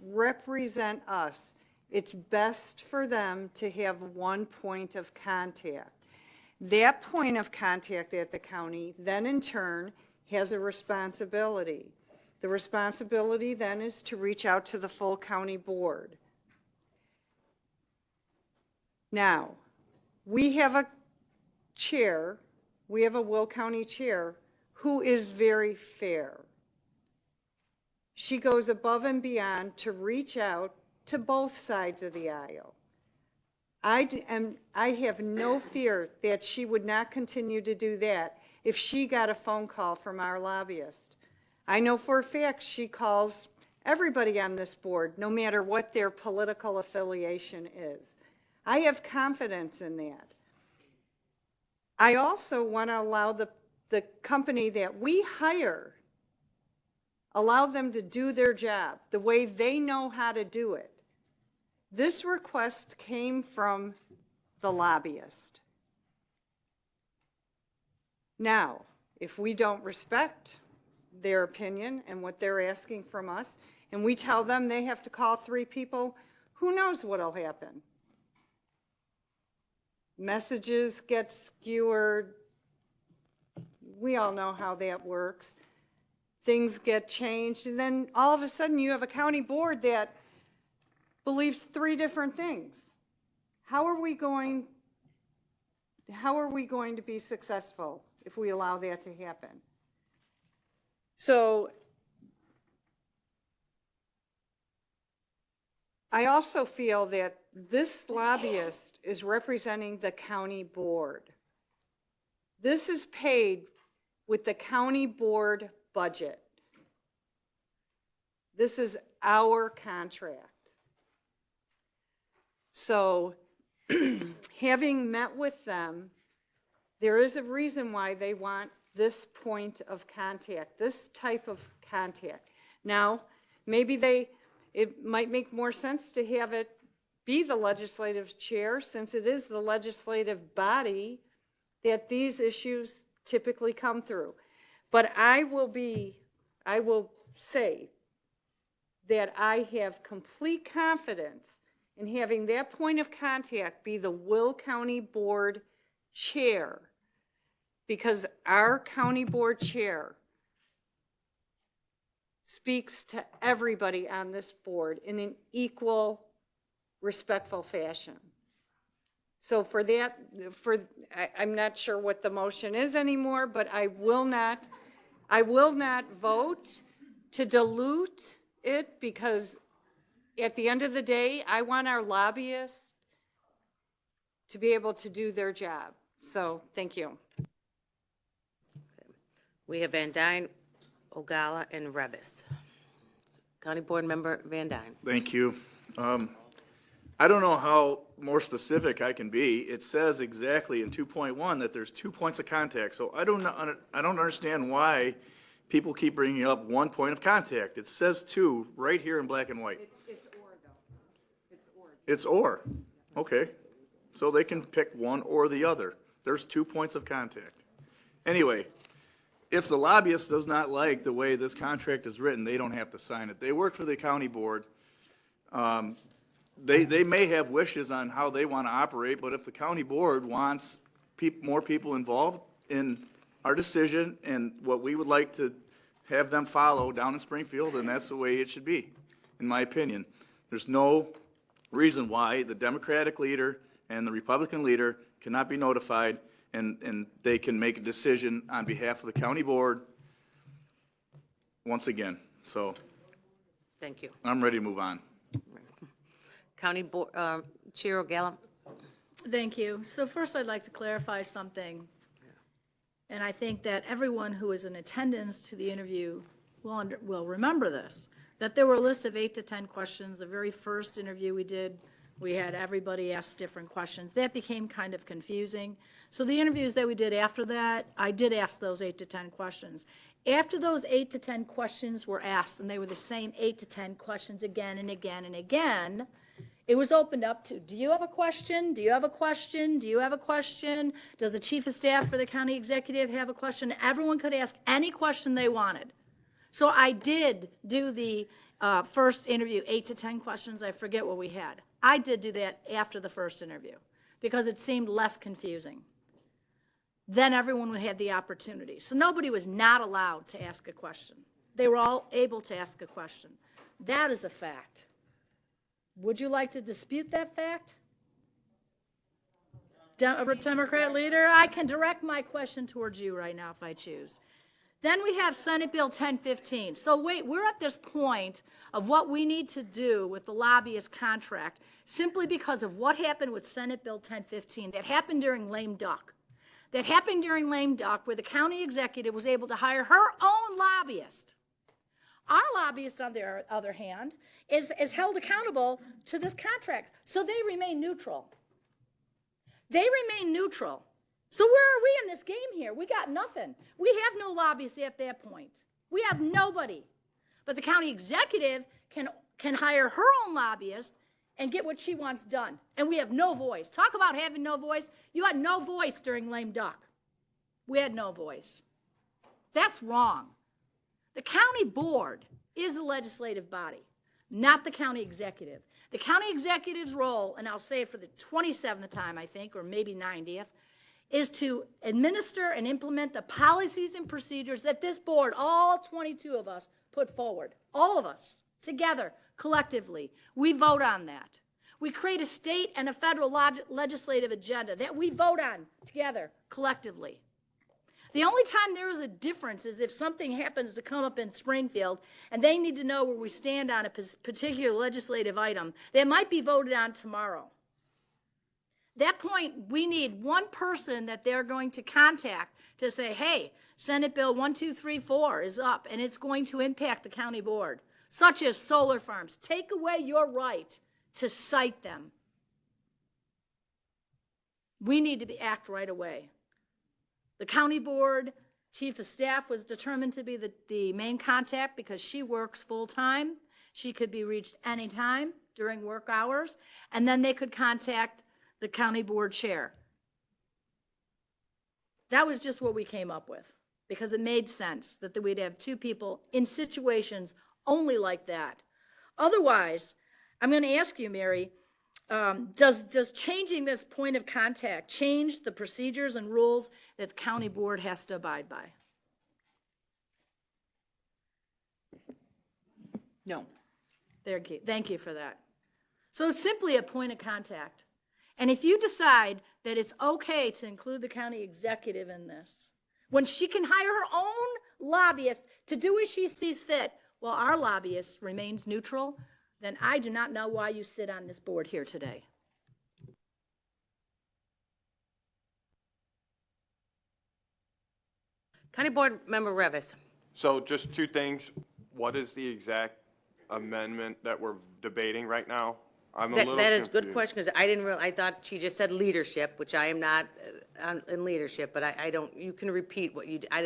Speaker 18: represent us, it's best for them to have one point of contact. That point of contact at the county then in turn has a responsibility. The responsibility then is to reach out to the full county board. Now, we have a chair, we have a Will County chair who is very fair. She goes above and beyond to reach out to both sides of the aisle. I have no fear that she would not continue to do that if she got a phone call from our lobbyist. I know for a fact she calls everybody on this board, no matter what their political affiliation is. I have confidence in that. I also want to allow the company that we hire, allow them to do their job the way they know how to do it. This request came from the lobbyist. Now, if we don't respect their opinion and what they're asking from us, and we tell them they have to call 3 people, who knows what'll happen? Messages get skewered. We all know how that works. Things get changed, and then all of a sudden you have a county board that believes 3 different things. How are we going to be successful if we allow that to happen? So I also feel that this lobbyist is representing the county board. This is paid with the county board budget. This is our contract. So having met with them, there is a reason why they want this point of contact, this type of contact. Now, maybe it might make more sense to have it be the legislative chair, since it is the legislative body that these issues typically come through. But I will say that I have complete confidence in having that point of contact be the Will County Board Chair, because our county board chair speaks to everybody on this board in an equal, respectful fashion. So for that, I'm not sure what the motion is anymore, but I will not vote to dilute it, because at the end of the day, I want our lobbyists to be able to do their job. So, thank you.
Speaker 1: We have Van Dyne, Ogalla, and Revis. County Board Member Van Dyne.
Speaker 21: Thank you. I don't know how more specific I can be. It says exactly in 2.1 that there's 2 points of contact. So I don't understand why people keep bringing up 1 point of contact. It says 2 right here in black and white.
Speaker 18: It's or, though. It's or.
Speaker 21: It's or. Okay. So they can pick one or the other. There's 2 points of contact. Anyway, if the lobbyist does not like the way this contract is written, they don't have to sign it. They work for the county board. They may have wishes on how they want to operate, but if the county board wants more people involved in our decision and what we would like to have them follow down in Springfield, then that's the way it should be, in my opinion. There's no reason why the Democratic leader and the Republican leader cannot be notified, and they can make a decision on behalf of the county board once again. So
Speaker 1: Thank you.
Speaker 21: I'm ready to move on.
Speaker 1: County Board, Chair Ogalla.
Speaker 16: Thank you. So first, I'd like to clarify something. And I think that everyone who is in attendance to the interview will remember this, that there were a list of 8 to 10 questions. The very first interview we did, we had everybody ask different questions. That became kind of confusing. So the interviews that we did after that, I did ask those 8 to 10 questions. After those 8 to 10 questions were asked, and they were the same 8 to 10 questions again and again and again, it was opened up to, do you have a question? Do you have a question? Do you have a question? Does the chief of staff for the county executive have a question? Everyone could ask any question they wanted. So I did do the first interview, 8 to 10 questions. I forget what we had. I did do that after the first interview because it seemed less confusing. Then everyone had the opportunity. So nobody was not allowed to ask a question. They were all able to ask a question. That is a fact. Would you like to dispute that fact? Democrat leader, I can direct my question towards you right now if I choose. Then we have Senate Bill 1015. So wait, we're at this point of what we need to do with the lobbyist contract simply because of what happened with Senate Bill 1015 that happened during lame duck. That happened during lame duck where the county executive was able to hire her own lobbyist. Our lobbyist, on the other hand, is held accountable to this contract. So they remain neutral. They remain neutral. So where are we in this game here? We got nothing. We have no lobbyists at that point. We have nobody. But the county executive can hire her own lobbyist and get what she wants done. And we have no voice. Talk about having no voice. You had no voice during lame duck. We had no voice. That's wrong. The county board is the legislative body, not the county executive. The county executive's role, and I'll say it for the 27th time, I think, or maybe 90th, is to administer and implement the policies and procedures that this board, all 22 of us, put forward. All of us, together, collectively. We vote on that. We create a state and a federal legislative agenda that we vote on together, collectively. The only time there is a difference is if something happens to come up in Springfield and they need to know where we stand on a particular legislative item that might be voted on tomorrow. That point, we need one person that they're going to contact to say, hey, Senate Bill 1234 is up and it's going to impact the county board, such as solar farms. Take away your right to cite them. We need to act right away. The county board chief of staff was determined to be the main contact because she works full-time. She could be reached anytime during work hours, and then they could contact the county board chair. That was just what we came up with because it made sense that we'd have two people in situations only like that. Otherwise, I'm going to ask you, Mary, does changing this point of contact change the procedures and rules that the county board has to abide by?
Speaker 6: No.
Speaker 16: Thank you for that. So it's simply a point of contact. And if you decide that it's okay to include the county executive in this, when she can hire her own lobbyist to do as she sees fit, while our lobbyist remains neutral, then I do not know why you sit on this board here today.
Speaker 1: County Board Member Revis.
Speaker 20: So just two things. What is the exact amendment that we're debating right now? I'm a little
Speaker 1: That is a good
Speaker 20: confused.
Speaker 1: question, because I didn't realize, I thought she just said leadership, which I am not in leadership, but I don't, you can repeat what you, I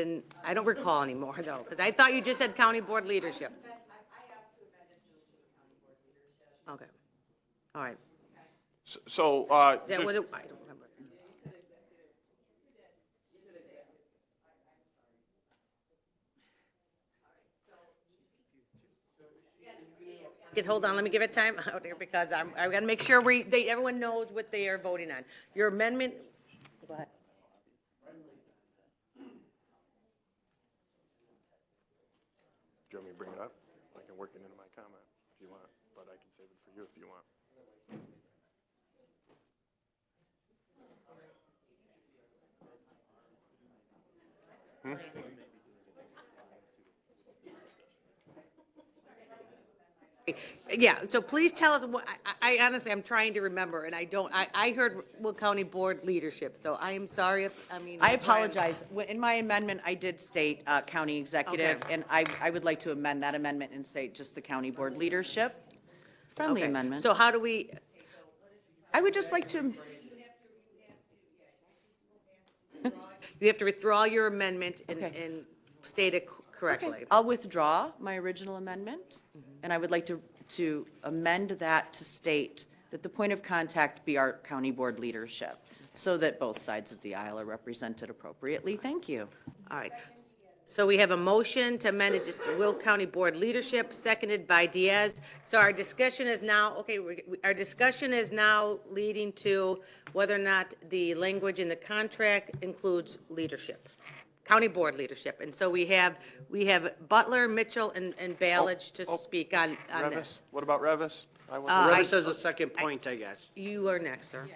Speaker 1: don't recall anymore, though, because I thought you just said county board leadership. Okay, all right.
Speaker 20: So,
Speaker 1: Is that
Speaker 20: just-
Speaker 1: what it, I don't remember. Hold on, let me give it time out here, because I've got to make sure everyone knows what they are voting on. Your amendment, go ahead.
Speaker 20: Do you want me to bring it up? I can work it into my comment if you want, but I can save it for you if you want.
Speaker 1: Yeah, so please tell us, I honestly, I'm trying to remember, and I heard Will County Board leadership, so I am sorry if,
Speaker 13: I apologize. In my amendment, I did state county executive,
Speaker 1: Okay.
Speaker 13: and I would like to amend that amendment and say just the county board leadership. Friendly
Speaker 1: Okay.
Speaker 13: amendment.
Speaker 1: So how do we,
Speaker 13: I would just like to,
Speaker 1: you have to withdraw your amendment and
Speaker 13: Okay.
Speaker 1: and state it correctly.
Speaker 13: okay, I'll withdraw my original amendment, and I would like to amend that to state that the point of contact be our county board leadership, so that both sides of the aisle are represented appropriately. Thank you.
Speaker 1: All right. So we have a motion to amend it just to Will County Board leadership, seconded by Diaz. So our discussion is now, okay, our discussion is now leading to whether or not the language in the contract includes leadership. county board leadership. And so we have Butler, Mitchell, and Ballage to speak on
Speaker 20: Revis?
Speaker 1: this.
Speaker 20: What about Revis?
Speaker 15: Revis has a second point, I guess.
Speaker 1: You are next, sir.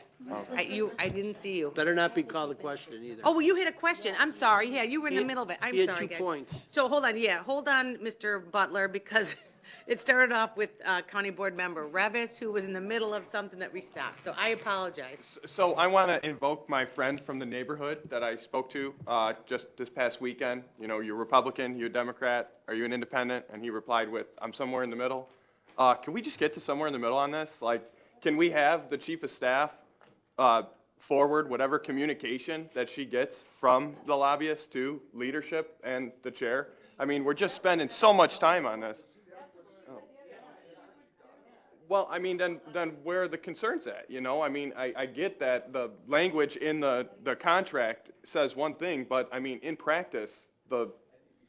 Speaker 1: I didn't see you.
Speaker 15: Better not be called a question either.
Speaker 1: Oh, well, you had a question. I'm sorry. Yeah, you were in the middle of it. I'm
Speaker 15: He had
Speaker 1: sorry,
Speaker 15: 2
Speaker 1: guys.
Speaker 15: points.
Speaker 1: So hold on, Mr. Butler, because it started off with County Board Member Revis, who was in the middle of something that we stopped. So I apologize.
Speaker 20: So I want to invoke my friend from the neighborhood that I spoke to just this past weekend. You know, you're Republican, you're a Democrat, are you an independent? And he replied with, I'm somewhere in the middle. Can we just get to somewhere in the middle on this? Like, can we have the chief of staff forward whatever communication that she gets from the lobbyist to leadership and the chair? I mean, we're just spending so much time on this. Well, I mean, then where are the concerns at, you know? I mean, I get that the language in the contract says one thing, but I mean, in practice, the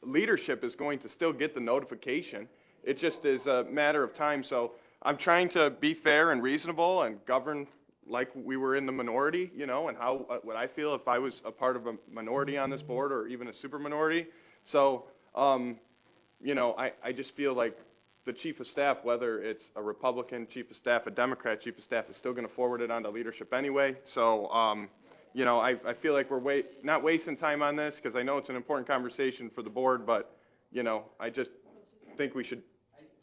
Speaker 20: leadership is going to still get the notification. It just is a matter of time. So I'm trying to be fair and reasonable and govern like we were in the minority, you know, and how, what I feel if I was a part of a minority on this board or even a super minority. So, you know, I just feel like the chief of staff, whether it's a Republican chief of staff, a Democrat chief of staff, is still going to forward it on to leadership anyway. So, you know, I feel like we're not wasting time on this because I know it's an important conversation for the board, but, you know, I just think we should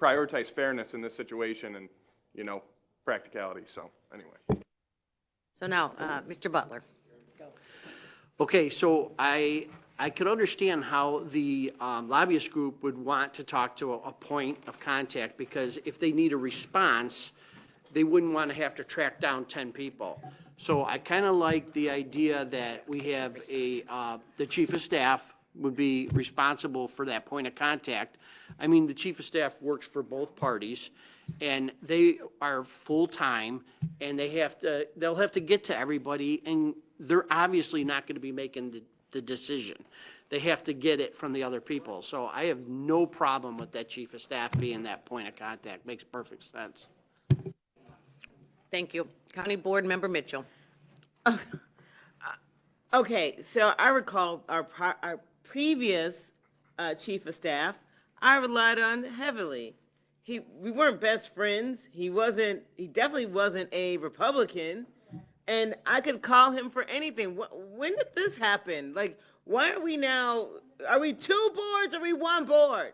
Speaker 20: prioritize fairness in this situation and, you know, practicality. So, anyway.
Speaker 1: So now, Mr. Butler.
Speaker 15: Okay, so I could understand how the lobbyist group would want to talk to a point of contact, because if they need a response, they wouldn't want to have to track down 10 people. So I kind of like the idea that we have the chief of staff would be responsible for that point of contact. I mean, the chief of staff works for both parties, and they are full-time, and they'll have to get to everybody, and they're obviously not going to be making the decision. They have to get it from the other people. So I have no problem with that chief of staff being that point of contact. Makes perfect sense.
Speaker 1: Thank you. County Board Member Mitchell.
Speaker 11: Okay, so I recall our previous chief of staff, I relied on heavily. We weren't best friends. He definitely wasn't a Republican, and I could call him for anything. When did this happen? Like, why are we now, are we 2 boards or are we 1 board?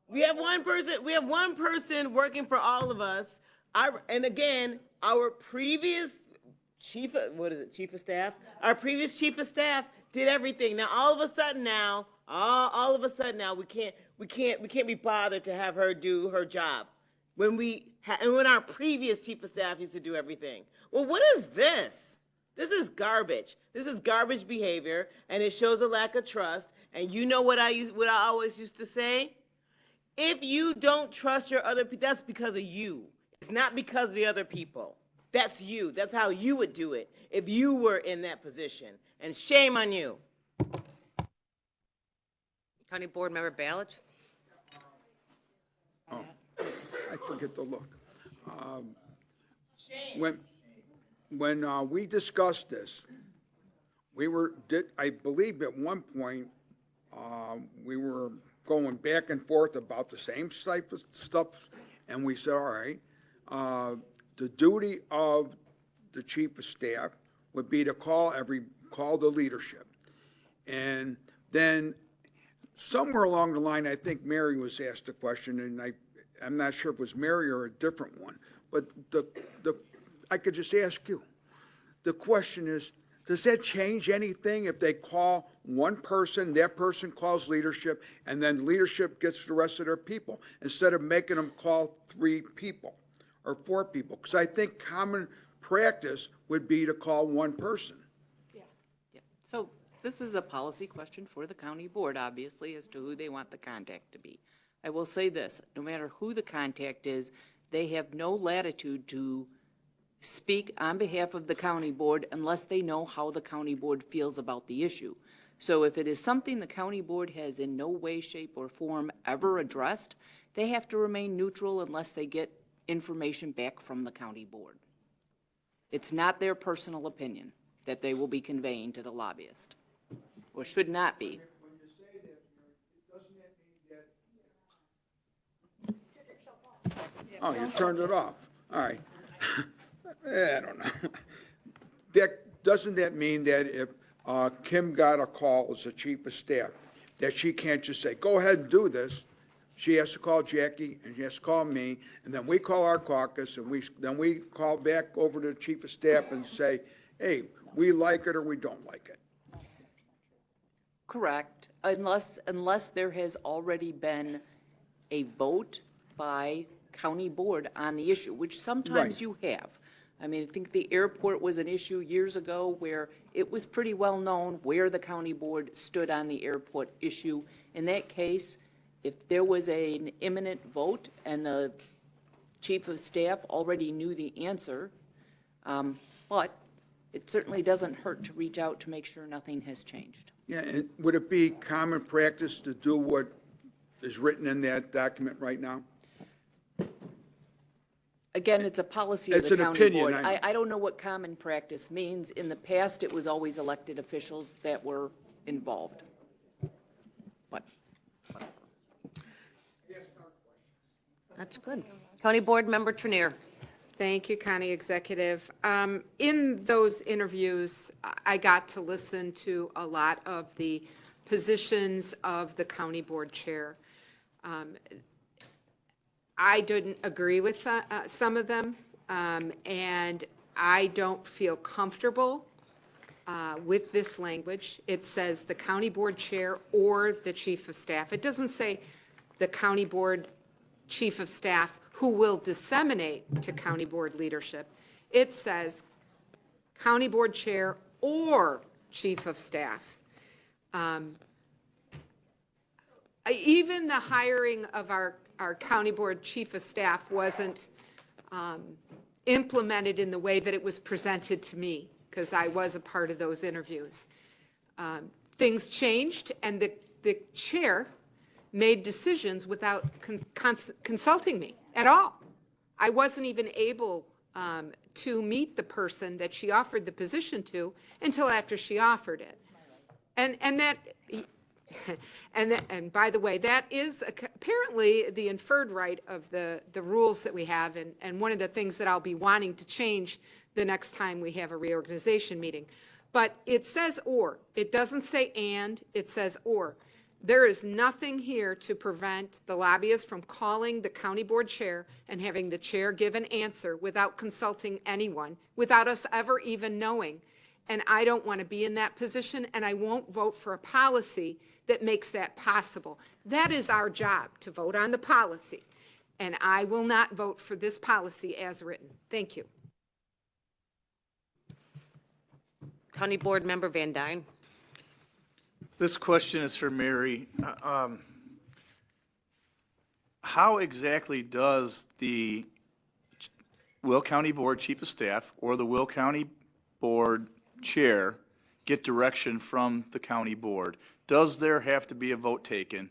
Speaker 11: We have one person working for all of us. And again, our previous chief of staff? Our previous chief of staff did everything. Now, all of a sudden now, we can't be bothered to have her do her job. When our previous chief of staff used to do everything. Well, what is this? This is garbage. This is garbage behavior, and it shows a lack of trust. And you know what I always used to say? If you don't trust your other people, that's because of you. It's not because of the other people. That's you. That's how you would do it if you were in that position. And shame on you.
Speaker 1: County Board Member Ballage.
Speaker 9: Oh, I forget to look. When we discussed this, I believe at one point, we were going back and forth about the same type of stuff, and we said, all right, the duty of the chief of staff would be to call the leadership. And then somewhere along the line, I think Mary was asked a question, and I'm not sure if it was Mary or a different one, but I could just ask you. The question is, does that change anything if they call one person, that person calls leadership, and then leadership gets the rest of their people, instead of making them call 3 people or 4 people? Because I think common practice would be to call one person.
Speaker 6: So this is a policy question for the county board, obviously, as to who they want the contact to be. I will say this, no matter who the contact is, they have no latitude to speak on behalf of the county board unless they know how the county board feels about the issue. So if it is something the county board has in no way, shape, or form ever addressed, they have to remain neutral unless they get information back from the county board. It's not their personal opinion that they will be conveying to the lobbyist. or should not be.
Speaker 9: Oh, you turned it off. All right. I don't know. Doesn't that mean that if Kim got a call as the chief of staff, that she can't just say, go ahead and do this? She has to call Jackie, and she has to call me, and then we call our caucus, and then we call back over to the chief of staff and say, hey, we like it or we don't like it.
Speaker 6: Correct, unless there has already been a vote by county board on the issue, which sometimes
Speaker 9: Right.
Speaker 6: you have. I mean, I think the airport was an issue years ago where it was pretty well known where the county board stood on the airport issue. In that case, if there was an imminent vote and the chief of staff already knew the answer, but it certainly doesn't hurt to reach out to make sure nothing has changed.
Speaker 9: Yeah, and would it be common practice to do what is written in that document right now?
Speaker 6: Again, it's a policy of
Speaker 9: It's
Speaker 6: the
Speaker 9: an
Speaker 6: county
Speaker 9: opinion,
Speaker 6: board.
Speaker 9: I know.
Speaker 6: I don't know what common practice means. In the past, it was always elected officials that were involved. But
Speaker 1: That's good. County Board Member Trenier.
Speaker 8: Thank you, County Executive. In those interviews, I got to listen to a lot of the positions of the county board chair. I didn't agree with some of them, and I don't feel comfortable with this language. It says the county board chair or the chief of staff. It doesn't say the county board chief of staff who will disseminate to county board leadership. It says county board chair or chief of staff. Even the hiring of our county board chief of staff wasn't implemented in the way that it was presented to me, because I was a part of those interviews. Things changed, and the chair made decisions without consulting me at all. I wasn't even able to meet the person that she offered the position to until after she offered it. And by the way, that is apparently the inferred right of the rules that we have, and one of the things that I'll be wanting to change the next time we have a reorganization meeting. But it says or. It doesn't say and, it says or. There is nothing here to prevent the lobbyist from calling the county board chair and having the chair give an answer without consulting anyone, without us ever even knowing. And I don't want to be in that position, and I won't vote for a policy that makes that possible. That is our job, to vote on the policy. And I will not vote for this policy as written. Thank you.
Speaker 1: County Board Member Van Dyne.
Speaker 21: This question is for Mary. How exactly does the Will County Board Chief of Staff or the Will County Board Chair get direction from the county board? Does there have to be a vote taken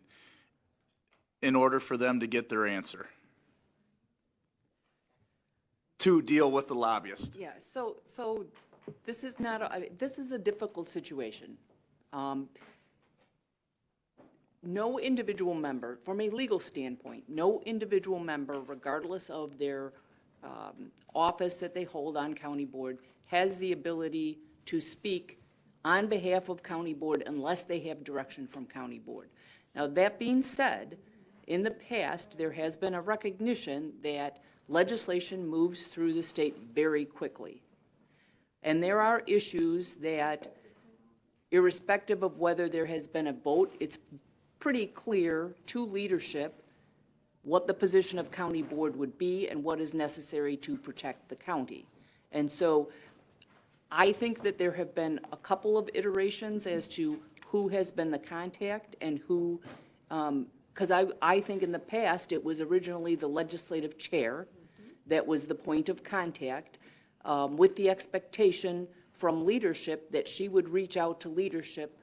Speaker 21: in order for them to get their answer? To deal with the lobbyist?
Speaker 6: yeah, so this is not, this is a difficult situation. No individual member, from a legal standpoint, no individual member, regardless of their office that they hold on county board, has the ability to speak on behalf of county board unless they have direction from county board. Now, that being said, in the past, there has been a recognition that legislation moves through the state very quickly. And there are issues that, irrespective of whether there has been a vote, it's pretty clear to leadership what the position of county board would be and what is necessary to protect the county. And so I think that there have been a couple of iterations as to who has been the contact and who, because I think in the past, it was originally the legislative chair that was the point of contact, with the expectation from leadership that she would reach out to leadership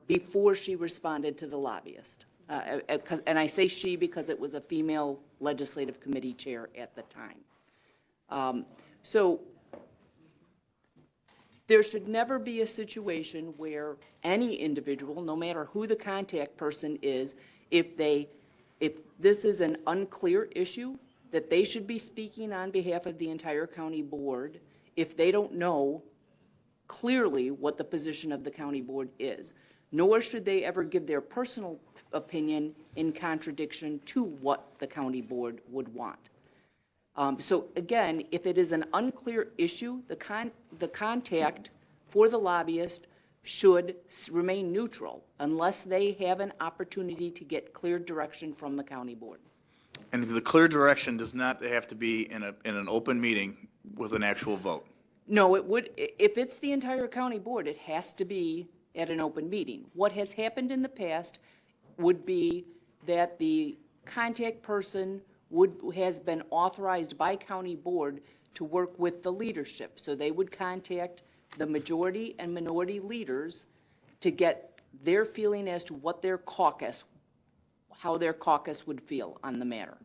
Speaker 6: before she responded to the lobbyist. And I say she because it was a female legislative committee chair at the time. So There should never be a situation where any individual, no matter who the contact person is, if this is an unclear issue, that they should be speaking on behalf of the entire county board if they don't know clearly what the position of the county board is. Nor should they ever give their personal opinion in contradiction to what the county board would want. So again, if it is an unclear issue, the contact for the lobbyist should remain neutral unless they have an opportunity to get clear direction from the county board.
Speaker 21: And the clear direction does not have to be in an open meeting with an actual vote.
Speaker 6: No, it would, if it's the entire county board, it has to be at an open meeting. What has happened in the past would be that the contact person has been authorized by county board to work with the leadership. So they would contact the majority and minority leaders to get their feeling as to what their caucus, how their caucus would feel on the matter.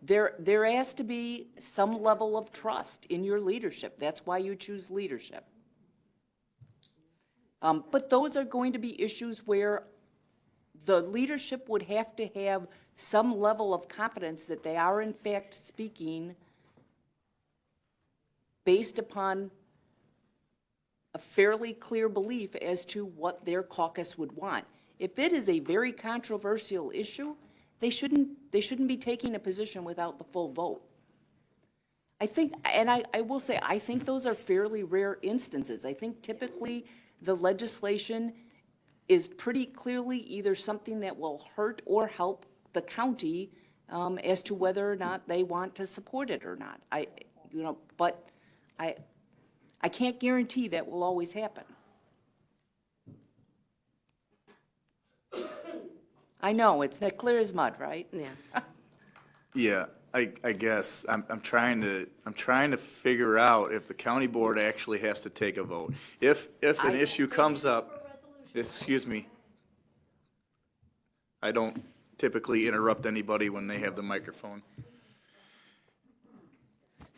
Speaker 6: There has to be some level of trust in your leadership. That's why you choose leadership. But those are going to be issues where the leadership would have to have some level of confidence that they are in fact speaking based upon a fairly clear belief as to what their caucus would want. If it is a very controversial issue, they shouldn't be taking a position without the full vote. I think, and I will say, I think those are fairly rare instances. I think typically the legislation is pretty clearly either something that will hurt or help the county as to whether or not they want to support it or not. But I can't guarantee that will always happen. I know, it's that clear as mud, right?
Speaker 1: Yeah.
Speaker 21: Yeah, I guess I'm trying to figure out if the county board actually has to take a vote. If an issue comes up, excuse me, I don't typically interrupt anybody when they have the microphone.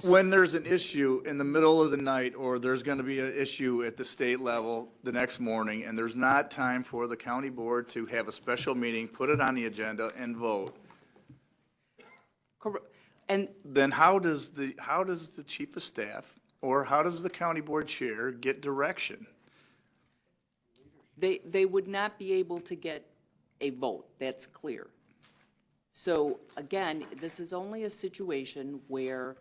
Speaker 21: When there's an issue in the middle of the night, or there's going to be an issue at the state level the next morning, and there's not time for the county board to have a special meeting, put it on the agenda, and vote,
Speaker 6: and
Speaker 21: then how does the chief of staff, or how does the county board chair get direction?
Speaker 6: They would not be able to get a vote, that's clear. So again, this is only a situation where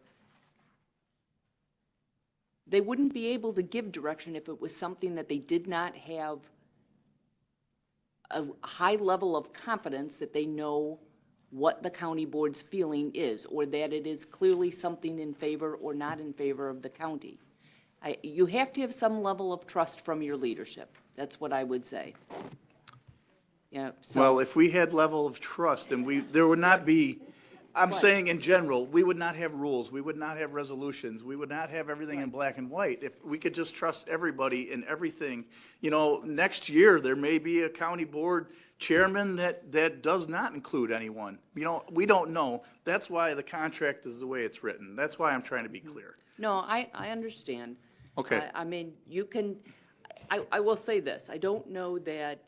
Speaker 6: they wouldn't be able to give direction if it was something that they did not have a high level of confidence that they know what the county board's feeling is, or that it is clearly something in favor or not in favor of the county. You have to have some level of trust from your leadership. That's what I would say. Yeah.
Speaker 21: Well, if we had level of trust, and there would not be, I'm saying in general, we would not have rules, we would not have resolutions, we would not have everything in black and white. If we could just trust everybody in everything, next year, there may be a county board chairman that does not include anyone. We don't know. That's why the contract is the way it's written. That's why I'm trying to be clear.
Speaker 6: No, I understand.
Speaker 21: Okay.
Speaker 6: I mean, you can, I will say this, I don't know that,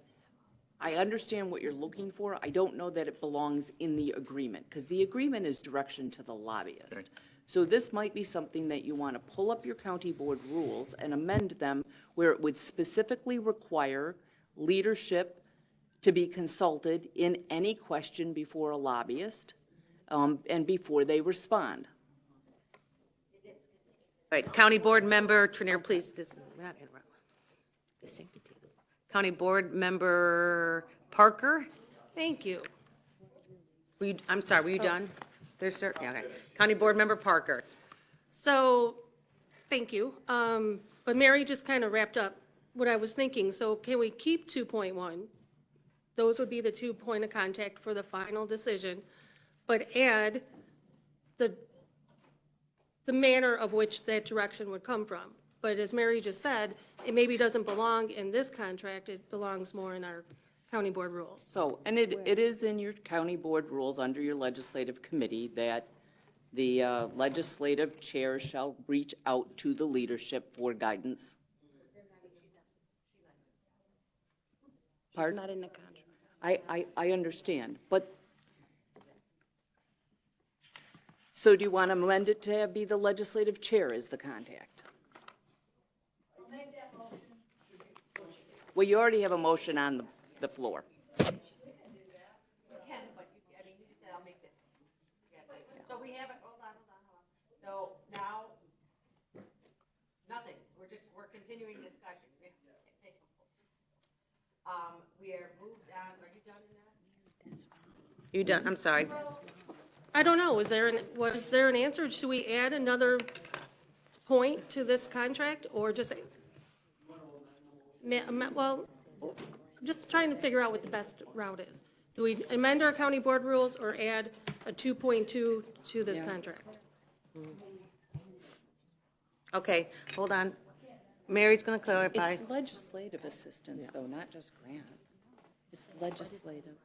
Speaker 6: I understand what you're looking for. I don't know that it belongs in the agreement, because the agreement is direction to the lobbyist.
Speaker 21: Okay.
Speaker 6: So this might be something that you want to pull up your county board rules and amend them where it would specifically require leadership to be consulted in any question before a lobbyist and before they respond.
Speaker 1: All right, County Board Member Trenier, please, this is not interrupt. The sanctity. County Board Member Parker? Thank you. I'm sorry, were you done? There's certain, yeah, okay. County Board Member Parker.
Speaker 5: So, thank you. But Mary just kind of wrapped up what I was thinking. So can we keep 2.1? Those would be the 2 point of contact for the final decision, but add the manner of which that direction would come from. But as Mary just said, it maybe doesn't belong in this contract, it belongs more in our county board rules.
Speaker 6: So, and it is in your county board rules under your legislative committee that The legislative chair shall reach out to the leadership for guidance. Pardon?
Speaker 4: Not in the contract.
Speaker 6: I understand, but, so do you want to amend it to be the legislative chair as the contact? Well, you already have a motion on the floor.
Speaker 1: So we have it, hold on. So now, nothing, we're continuing discussion. We are moved on, are you done in that? You done, I'm sorry.
Speaker 5: I don't know, was there an answer? Should we add another point to this contract, or just, well, I'm just trying to figure out what the best route is. Do we amend our county board rules or add a 2.2 to this contract?
Speaker 1: Okay, hold on. Mary's gonna clarify.
Speaker 6: It's legislative assistance, though, not just grant. It's legislative.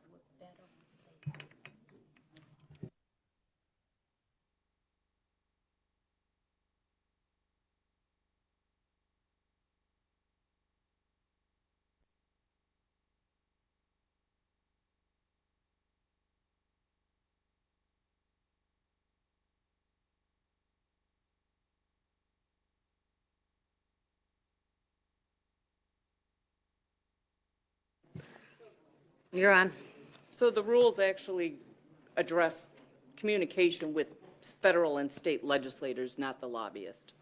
Speaker 1: You're on.
Speaker 6: So the rules actually address communication with federal and state legislators, not the lobbyist.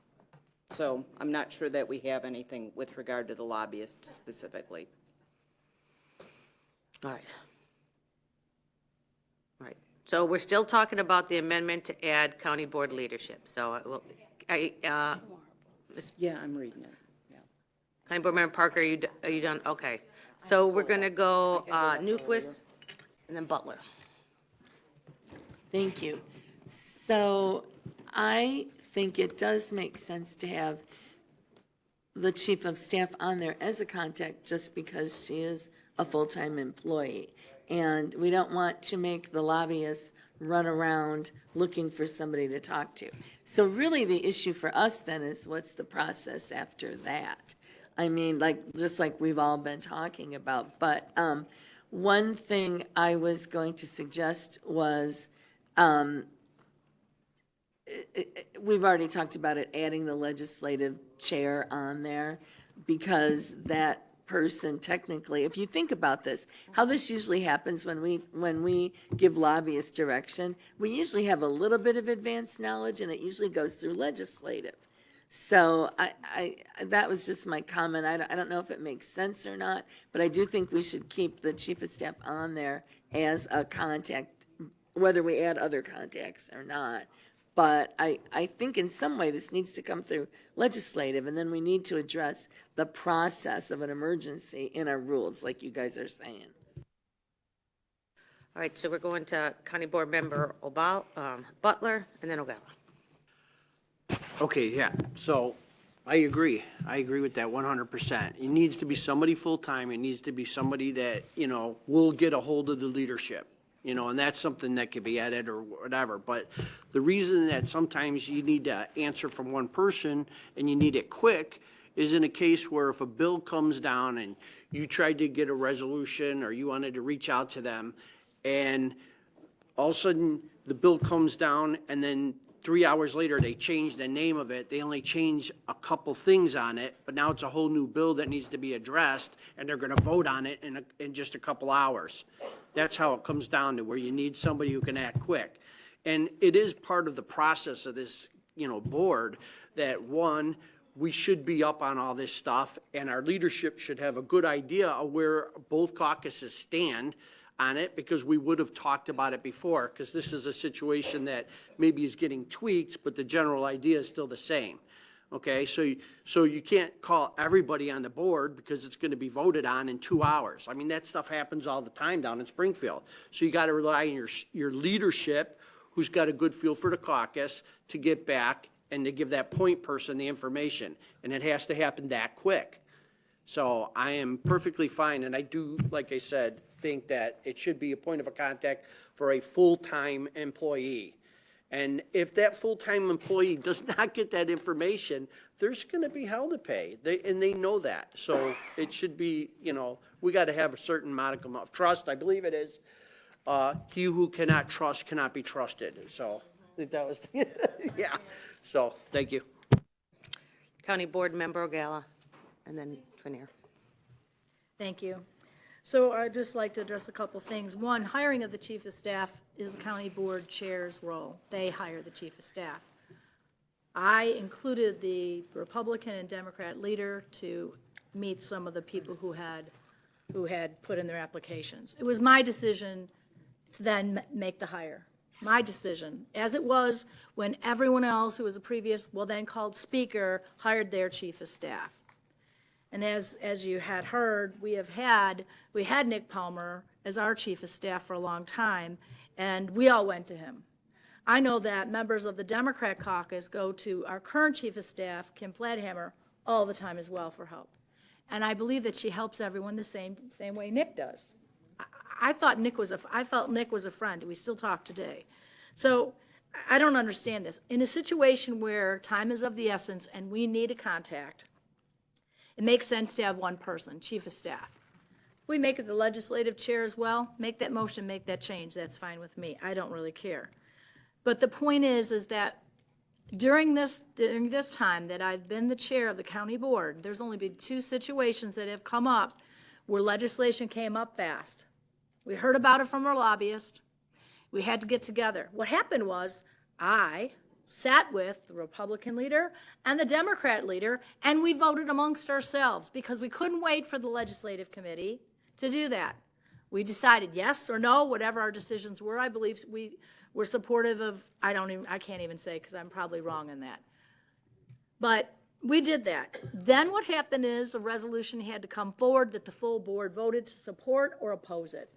Speaker 6: So I'm not sure that we have anything with regard to the lobbyist specifically.
Speaker 1: All right. All right, so we're still talking about the amendment to add county board leadership, so
Speaker 6: Yeah, I'm reading it, yeah.
Speaker 1: County Board Member Parker, are you done? Okay. So we're gonna go, Newquist and then Butler.
Speaker 2: Thank you. So I think it does make sense to have the chief of staff on there as a contact just because she is a full-time employee. And we don't want to make the lobbyists run around looking for somebody to talk to. So really the issue for us then is what's the process after that? I mean, just like we've all been talking about. But one thing I was going to suggest was, we've already talked about it, adding the legislative chair on there, because that person technically, if you think about this, how this usually happens when we give lobbyists direction, we usually have a little bit of advanced knowledge, and it usually goes through legislative. So that was just my comment. I don't know if it makes sense or not, but I do think we should keep the chief of staff on there as a contact, whether we add other contacts or not. But I think in some way this needs to come through legislative, and then we need to address the process of an emergency in our rules, like you guys are saying.
Speaker 1: All right, so we're going to County Board Member Butler and then Ogalla.
Speaker 15: Okay, yeah, so I agree. I agree with that 100%. It needs to be somebody full-time. It needs to be somebody that, will get a hold of the leadership, and that's something that could be added or whatever. But the reason that sometimes you need to answer from one person and you need it quick is in a case where if a bill comes down and you tried to get a resolution or you wanted to reach out to them, and all of a sudden the bill comes down and then 3 hours later, they change the name of it. They only change a couple things on it, but now it's a whole new bill that needs to be addressed, and they're going to vote on it in just a couple hours. That's how it comes down to, where you need somebody who can act quick. And it is part of the process of this, board, that one, we should be up on all this stuff, and our leadership should have a good idea of where both caucuses stand on it, because we would have talked about it before, because this is a situation that maybe is getting tweaked, but the general idea is still the same. Okay, so you can't call everybody on the board because it's going to be voted on in 2 hours. I mean, that stuff happens all the time down in Springfield. So you got to rely on your leadership, who's got a good feel for the caucus, to get back and to give that point person the information, and it has to happen that quick. So I am perfectly fine, and I do, like I said, think that it should be a point of a contact for a full-time employee. And if that full-time employee does not get that information, there's going to be hell to pay. And they know that. So it should be, we got to have a certain modicum of trust, I believe it is. He who cannot trust cannot be trusted. So I think that was, yeah. So, thank you.
Speaker 1: County Board Member Ogala, and then Trenier.
Speaker 16: Thank you. So I'd just like to address a couple things. One, hiring of the chief of staff is the county board chair's role. They hire the chief of staff. I included the Republican and Democrat leader to meet some of the people who had put in their applications. It was my decision to then make the hire. My decision, as it was when everyone else who was a previous, well then called speaker, hired their chief of staff. And as you had heard, we had Nick Palmer as our chief of staff for a long time, and we all went to him. I know that members of the Democrat caucus go to our current chief of staff, Kim Fladhammer, all the time as well for help. And I believe that she helps everyone the same way Nick does. I felt Nick was a friend. We still talk today. So I don't understand this. In a situation where time is of the essence and we need a contact, it makes sense to have one person, chief of staff. If we make it the legislative chair as well, make that motion, make that change. That's fine with me. I don't really care. But the point is that during this time that I've been the chair of the county board, there's only been 2 situations that have come up where legislation came up fast. We heard about it from our lobbyist. We had to get together. What happened was I sat with the Republican leader and the Democrat leader, and we voted amongst ourselves because we couldn't wait for the legislative committee to do that. We decided yes or no, whatever our decisions were. I believe we were supportive of, I can't even say because I'm probably wrong in that. But we did that. Then what happened is a resolution had to come forward that the full board voted to support or oppose it.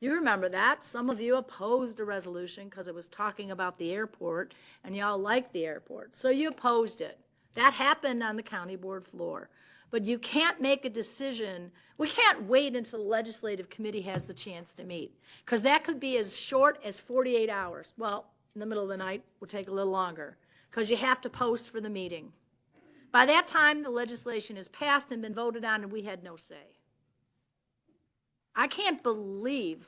Speaker 16: You remember that. Some of you opposed a resolution because it was talking about the airport, and y'all liked the airport. So you opposed it. That happened on the county board floor. But you can't make a decision. We can't wait until the legislative committee has the chance to meet, because that could be as short as 48 hours. Well, in the middle of the night will take a little longer because you have to post for the meeting. By that time, the legislation is passed and been voted on, and we had no say. I can't believe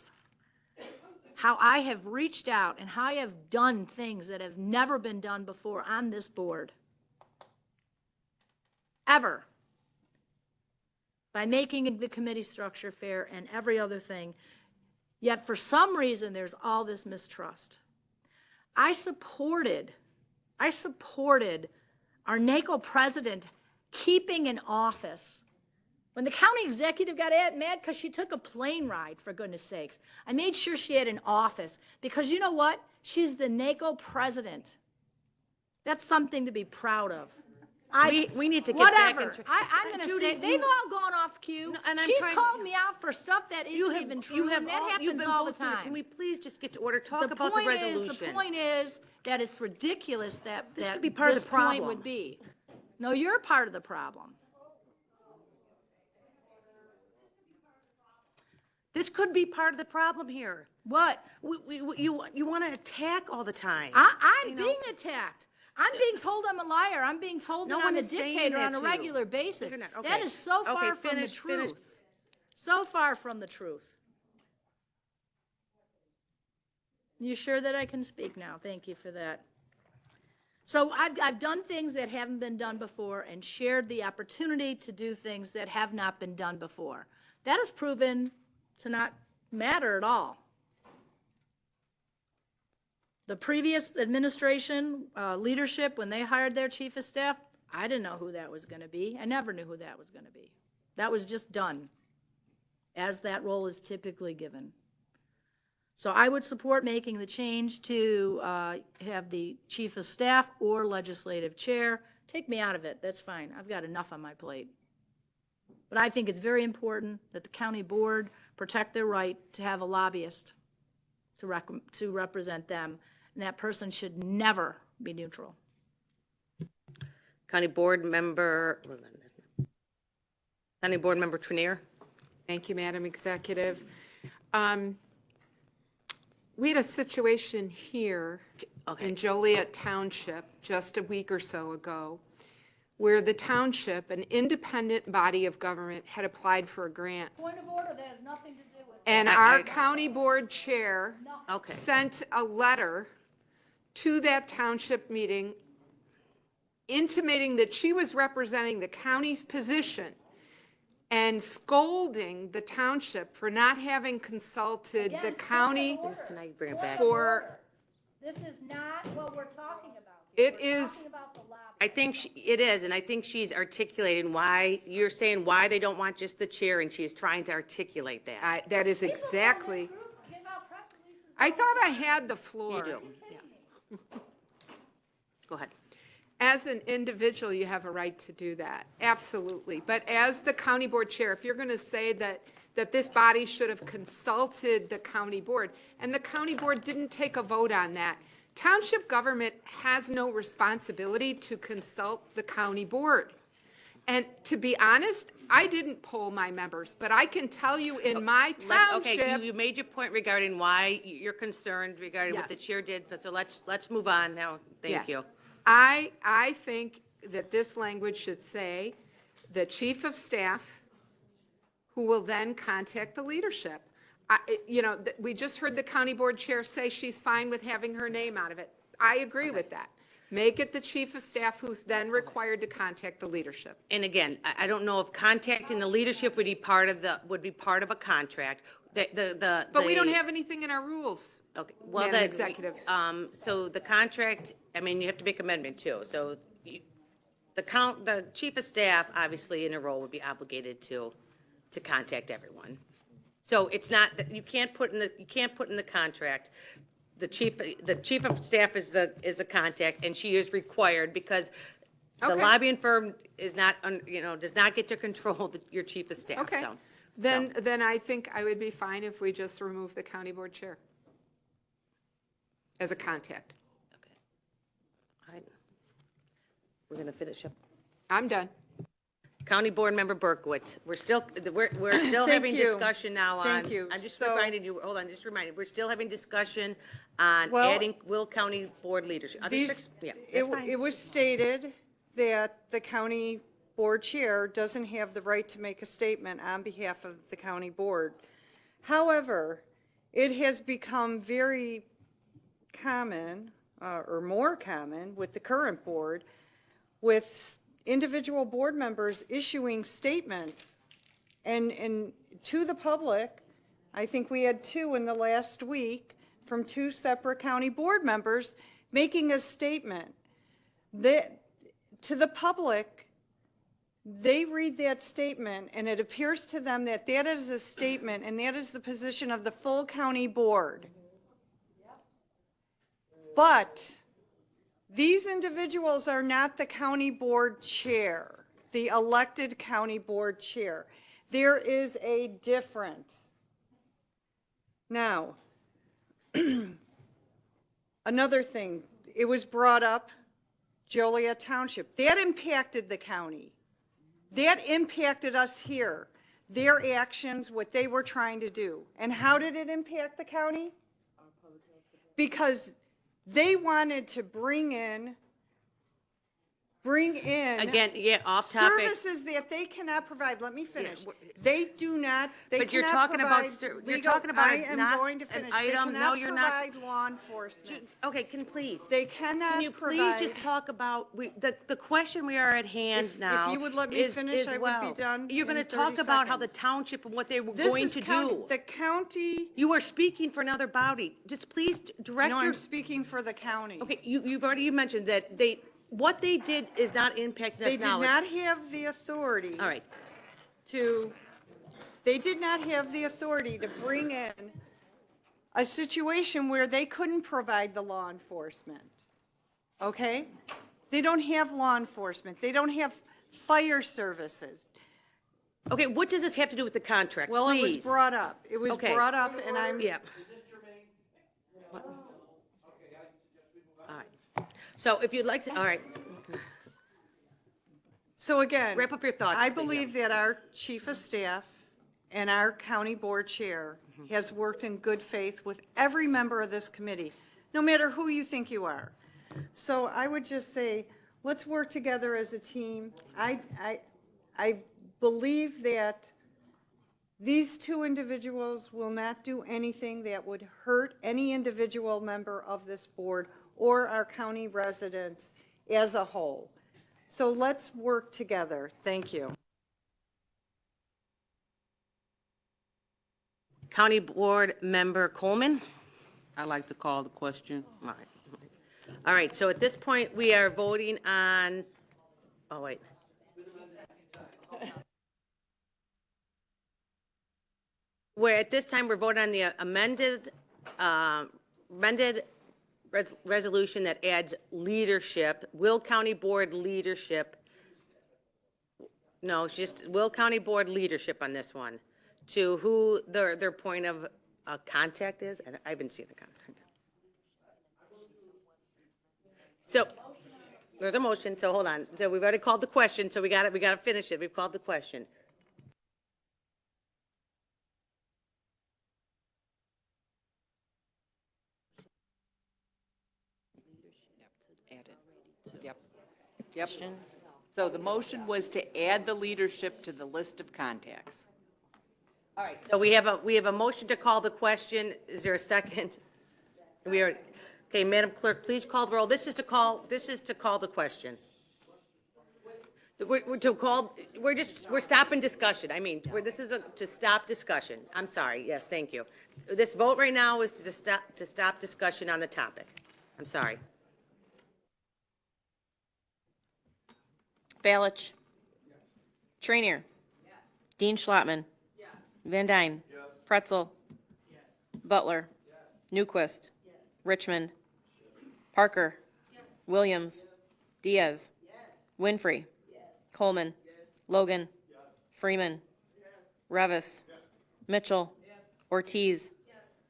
Speaker 16: how I have reached out and how I have done things that have never been done before on this board. Ever. By making the committee structure fair and every other thing. Yet for some reason, there's all this mistrust. I supported our NACO president keeping in office. When the county executive got mad because she took a plane ride, for goodness sakes, I made sure she had an office because you know what? She's the NACO president. That's something to be proud of.
Speaker 1: We need to get back
Speaker 16: whatever.
Speaker 1: in.
Speaker 16: I'm going to say, they've all gone off cue.
Speaker 1: and I'm
Speaker 16: She's
Speaker 1: trying-
Speaker 16: called me out for stuff that isn't even true, and that happens all the time.
Speaker 1: Can we please just get to order? Talk about the
Speaker 16: point
Speaker 1: resolution.
Speaker 16: The point is that it's ridiculous that
Speaker 1: This
Speaker 16: that
Speaker 1: could be part of
Speaker 16: this
Speaker 1: the
Speaker 16: point
Speaker 1: problem.
Speaker 16: would be. No, you're part of the problem.
Speaker 1: This could be part of the problem here.
Speaker 16: What?
Speaker 1: You want to attack all the time.
Speaker 16: I'm being attacked. I'm being told I'm a liar. I'm being told
Speaker 1: No
Speaker 16: that I'm
Speaker 1: one
Speaker 16: a
Speaker 1: is saying
Speaker 16: dictator
Speaker 1: that
Speaker 16: on a
Speaker 1: to you.
Speaker 16: regular basis.
Speaker 1: You're not.
Speaker 16: That
Speaker 1: Okay.
Speaker 16: is so
Speaker 1: Okay,
Speaker 16: far from the
Speaker 1: finish.
Speaker 16: truth. So far from the truth. You sure that I can speak now? Thank you for that. So I've done things that haven't been done before and shared the opportunity to do things that have not been done before. That has proven to not matter at all. The previous administration leadership, when they hired their chief of staff, I didn't know who that was going to be. I never knew who that was going to be. That was just done, as that role is typically given. So I would support making the change to have the chief of staff or legislative chair. Take me out of it, that's fine. I've got enough on my plate. But I think it's very important that the county board protect their right to have a lobbyist to represent them, and that person should never be neutral.
Speaker 1: County Board Member Trenier.
Speaker 8: Thank you, Madam Executive. We had a situation here. in Joliet Township just a week or so ago, where the township, an independent body of government, had applied for a grant.
Speaker 16: Point of order, that has nothing to do with.
Speaker 8: And our county board chair sent a letter to that township meeting intimating that she was representing the county's position and scolding the township for not having consulted the county
Speaker 1: Can I bring it back?
Speaker 8: for,
Speaker 16: This is not what we're talking about.
Speaker 8: it is,
Speaker 1: I think it is, and I think she's articulating why, you're saying why they don't want just the chair, and she is trying to articulate that.
Speaker 8: that is exactly, I thought I had the floor.
Speaker 1: You do, yeah. Go ahead.
Speaker 8: As an individual, you have a right to do that, absolutely. But as the county board chair, if you're going to say that this body should have consulted the county board, and the county board didn't take a vote on that, township government has no responsibility to consult the county board. And to be honest, I didn't poll my members, but I can tell you in my
Speaker 1: Okay,
Speaker 8: township.
Speaker 1: you made your point regarding why you're concerned regarding what the
Speaker 8: Yes.
Speaker 1: chair did, but so let's move on now. Thank
Speaker 8: Yeah.
Speaker 1: you.
Speaker 8: I think that this language should say the chief of staff, who will then contact the leadership. We just heard the county board chair say she's fine with having her name out of it. I agree with that. Make it the chief of staff who's then required to contact the leadership.
Speaker 1: And again, I don't know if contacting the leadership would be part of a contract.
Speaker 8: But we don't have anything in our rules.
Speaker 1: Okay, well,
Speaker 8: Madam
Speaker 1: then,
Speaker 8: Executive.
Speaker 1: so the contract, I mean, you have to make amendment too. So the chief of staff, obviously, in a role would be obligated to contact everyone. So it's not, that you can't put in the contract, the chief of staff is the contact, and she is required because the
Speaker 8: Okay.
Speaker 1: lobbying firm is not, does not get to control your chief of staff,
Speaker 8: Okay.
Speaker 1: so.
Speaker 8: Then I think I would be fine if we just remove the county board chair as a contact.
Speaker 1: All right. We're going to finish up.
Speaker 8: I'm done.
Speaker 1: County Board Member Berkowitz, we're still
Speaker 18: Thank
Speaker 1: having
Speaker 18: you.
Speaker 1: discussion now on.
Speaker 18: Thank you.
Speaker 1: I'm just
Speaker 18: So-
Speaker 1: reminding you, hold on, just reminding, we're still having discussion on
Speaker 18: Well,
Speaker 1: adding Will County Board leadership. Yeah, that's fine.
Speaker 18: It was stated that the county board chair doesn't have the right to make a statement on behalf of the county board. However, it has become very common, or more common with the current board, with individual board members issuing statements and to the public. I think we had 2 in the last week from 2 separate county board members making a statement that, to the public, they read that statement and it appears to them that that is a statement and that is the position of the full county board. But these individuals are not the county board chair, the elected county board chair. There is a difference. Now, another thing, it was brought up, Joliet Township. That impacted the county. That impacted us here. Their actions, what they were trying to do. And how did it impact the county? Because they wanted to bring in
Speaker 1: Again, yeah, off topic.
Speaker 18: services that they cannot provide. Let me finish.
Speaker 1: we're-
Speaker 18: They do not, they
Speaker 1: But you're
Speaker 18: cannot
Speaker 1: talking about,
Speaker 18: provide
Speaker 1: you're
Speaker 18: legal-
Speaker 1: talking about
Speaker 18: I am
Speaker 1: not
Speaker 18: going to
Speaker 1: an
Speaker 18: finish. They
Speaker 1: item, no,
Speaker 18: cannot
Speaker 1: you're not.
Speaker 18: provide law enforcement.
Speaker 1: Okay, please.
Speaker 18: They cannot
Speaker 1: Can you please
Speaker 18: provide.
Speaker 1: just talk about, the question we are at hand
Speaker 18: If
Speaker 1: now?
Speaker 18: you would let me
Speaker 1: is-
Speaker 18: finish,
Speaker 1: is
Speaker 18: I would be
Speaker 1: well.
Speaker 18: done
Speaker 1: You're going to
Speaker 18: in
Speaker 1: talk
Speaker 18: 30
Speaker 1: about how the
Speaker 18: seconds.
Speaker 1: township and what they were
Speaker 18: This
Speaker 1: going
Speaker 18: is
Speaker 1: to
Speaker 18: county-
Speaker 1: do.
Speaker 18: The county,
Speaker 1: You are speaking for another body. Just please direct
Speaker 18: no,
Speaker 1: your.
Speaker 18: I'm speaking for the county.
Speaker 1: Okay, you've already mentioned that what they did is not impacting us
Speaker 18: They did
Speaker 1: now.
Speaker 18: not have the authority.
Speaker 1: All right.
Speaker 18: They did not have the authority to bring in a situation where they couldn't provide the law enforcement. Okay? They don't have law enforcement. They don't have fire services.
Speaker 1: Okay, what does this have to do with the contract?
Speaker 18: Well, it was
Speaker 1: Please.
Speaker 18: brought up. It was
Speaker 1: Okay.
Speaker 18: brought up and I'm.
Speaker 1: Yeah. All right. So if you'd like to, all right.
Speaker 18: So again.
Speaker 1: Wrap up your thoughts,
Speaker 18: I
Speaker 1: please,
Speaker 18: believe that our chief of staff and our county board chair
Speaker 1: Mm-hmm.
Speaker 18: has worked in good faith with every member of this committee. no matter who you think you are. So I would just say, let's work together as a team. I believe that these two individuals will not do anything that would hurt any individual member of this board or our county residents as a whole. So let's work together. Thank you.
Speaker 1: County Board Member Coleman?
Speaker 11: I'd like to call the question.
Speaker 1: All right. All right, so at this point, we are voting on, oh, wait. Where at this time, we're voting on the amended resolution that adds leadership, Will County Board leadership. No, it's just Will County Board leadership on this one, to who their point of contact is. And I haven't seen the contact. So there's a motion, so hold on. So we've already called the question, so we got to finish it. We've called the question.
Speaker 6: Yep. So the motion was to add the leadership to the list of contacts.
Speaker 1: All right, so we have a motion to call the question. Is there a second? We are, okay, Madam Clerk, please call the roll. This is to call the question. We're stopping discussion. I mean, this is to stop discussion. I'm sorry. Yes, thank you. This vote right now is to stop discussion on the topic. I'm sorry.
Speaker 4: Balich. Trainier. Dean Schlottman. Van Dyne. Pretzel. Butler. Newquist. Richmond. Parker. Williams. Diaz. Winfrey. Coleman. Logan. Freeman. Revis. Mitchell. Ortiz.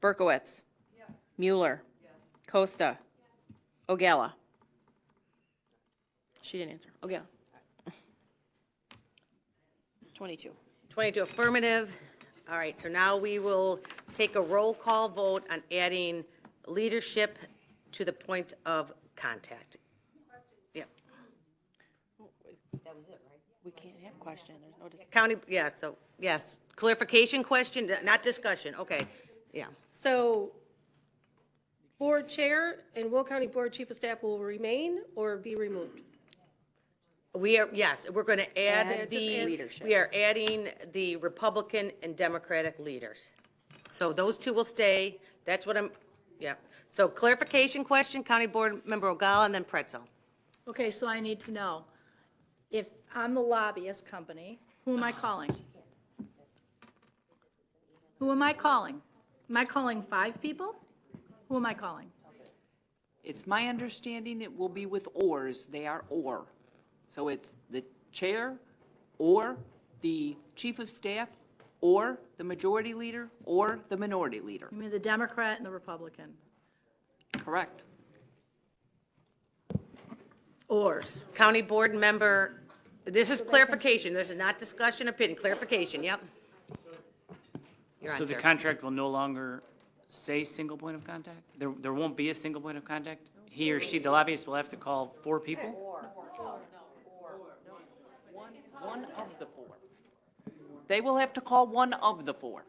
Speaker 4: Berkowitz. Mueller. Costa. Ogala. She didn't answer. Ogala. 22.
Speaker 1: 22 affirmative. All right, so now we will take a roll call vote on adding leadership to the point of contact. Yeah. That was it, right?
Speaker 2: We can't have question, there's no discussion.
Speaker 1: County, yeah, so, yes, clarification question, not discussion, okay, yeah.
Speaker 5: So board chair and Will County Board Chief of Staff will remain or be removed?
Speaker 1: We are, yes, we're going to add
Speaker 5: Add
Speaker 1: the,
Speaker 5: leadership.
Speaker 1: we are adding the Republican and Democratic leaders. So those two will stay, that's what I'm, yeah. So clarification question, County Board Member Ogala, and then Pretzel.
Speaker 16: Okay, so I need to know, if I'm the lobbyist company, who am I calling? Who am I calling? Am I calling 5 people? Who am I calling?
Speaker 6: It's my understanding it will be with ors. They are or. So it's the chair or the chief of staff or the majority leader or the minority leader.
Speaker 16: You mean the Democrat and the Republican?
Speaker 6: Correct.
Speaker 16: Ors.
Speaker 1: County Board Member, this is clarification, this is not discussion, opinion, clarification, yep. You're
Speaker 19: So
Speaker 1: on,
Speaker 19: the
Speaker 1: sir.
Speaker 19: contract will no longer say single point of contact? There won't be a single point of contact? He or she, the lobbyist, will have to call 4 people?
Speaker 6: One of the 4. They will have to call one of the 4.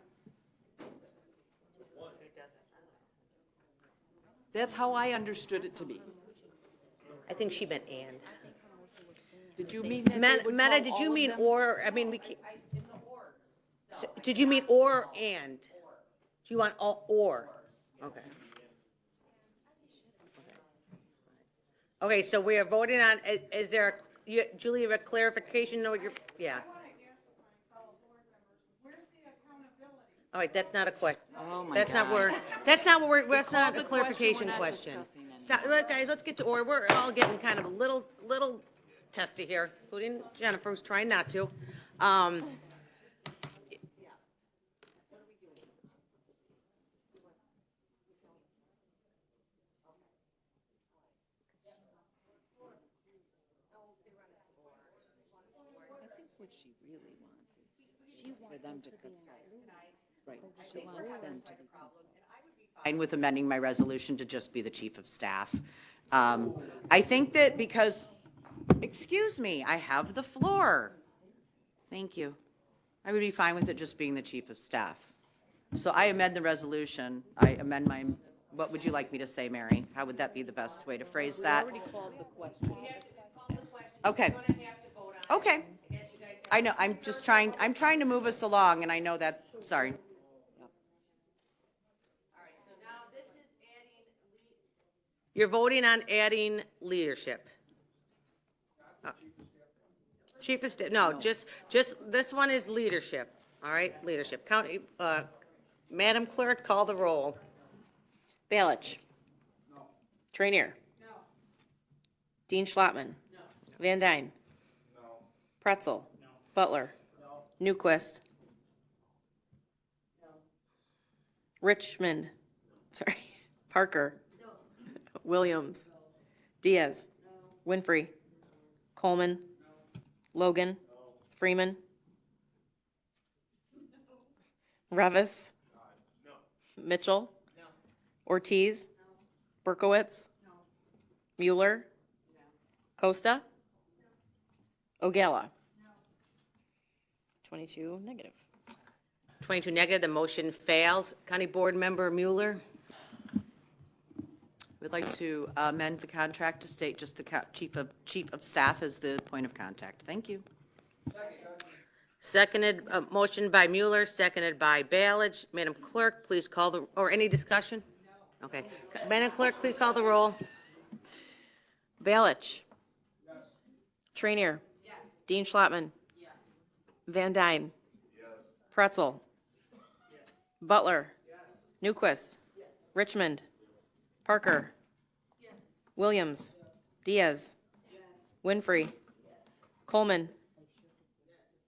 Speaker 6: That's how I understood it to be.
Speaker 1: I think she meant and.
Speaker 6: Did you mean that they would
Speaker 1: Meta,
Speaker 6: call
Speaker 1: did
Speaker 6: all
Speaker 1: you
Speaker 6: of
Speaker 1: mean
Speaker 6: them?
Speaker 1: or, I mean, we can't. Did you mean or and? Do you want all or? Okay. Okay, so we are voting on, is there, Julie, you have a clarification? No, you're, yeah. All right, that's not a question.
Speaker 6: Oh, my
Speaker 1: That's not
Speaker 6: God.
Speaker 1: where, that's not what we're, that's
Speaker 6: called
Speaker 1: not
Speaker 6: the
Speaker 1: a
Speaker 6: question,
Speaker 1: clarification
Speaker 6: we're not
Speaker 1: question.
Speaker 6: discussing anything.
Speaker 1: Stop, look, guys, let's get to order. We're all getting kind of a little testy here, including Jennifer, who's trying not to.
Speaker 6: I think what she really wants is for them to consult. Right, she wants them to be consulted.
Speaker 13: fine with amending my resolution to just be the chief of staff. I think that because, excuse me, I have the floor. Thank you. I would be fine with it just being the chief of staff. So I amend the resolution. I amend my, what would you like me to say, Mary? How would that be the best way to phrase that?
Speaker 2: called the question.
Speaker 13: Okay. Okay. I know, I'm trying to move us along, and I know that, sorry.
Speaker 1: You're voting on adding leadership. Chief of Staff, no, just, this one is leadership, all right, leadership. County, Madam Clerk, call the roll.
Speaker 4: Balich. Trainier. Dean Schlottman. Van Dyne. Pretzel. Butler. Newquist. Richmond. Sorry. Parker. Williams. Diaz. Winfrey. Coleman. Logan. Freeman. Revis. Mitchell. Ortiz. Berkowitz. Mueller. Costa. Ogala. 22 negative.
Speaker 1: 22 negative, the motion fails. County Board Member Mueller?
Speaker 13: We'd like to amend the contract to state just the chief of staff as the point of contact. Thank you.
Speaker 1: Seconded, motion by Mueller, seconded by Balich. Madam Clerk, please call the, or any discussion? Okay. Madam Clerk, please call the roll.
Speaker 4: Balich. Trainier. Dean Schlottman. Van Dyne. Pretzel. Butler. Newquist. Richmond. Parker. Williams. Diaz. Winfrey. Coleman.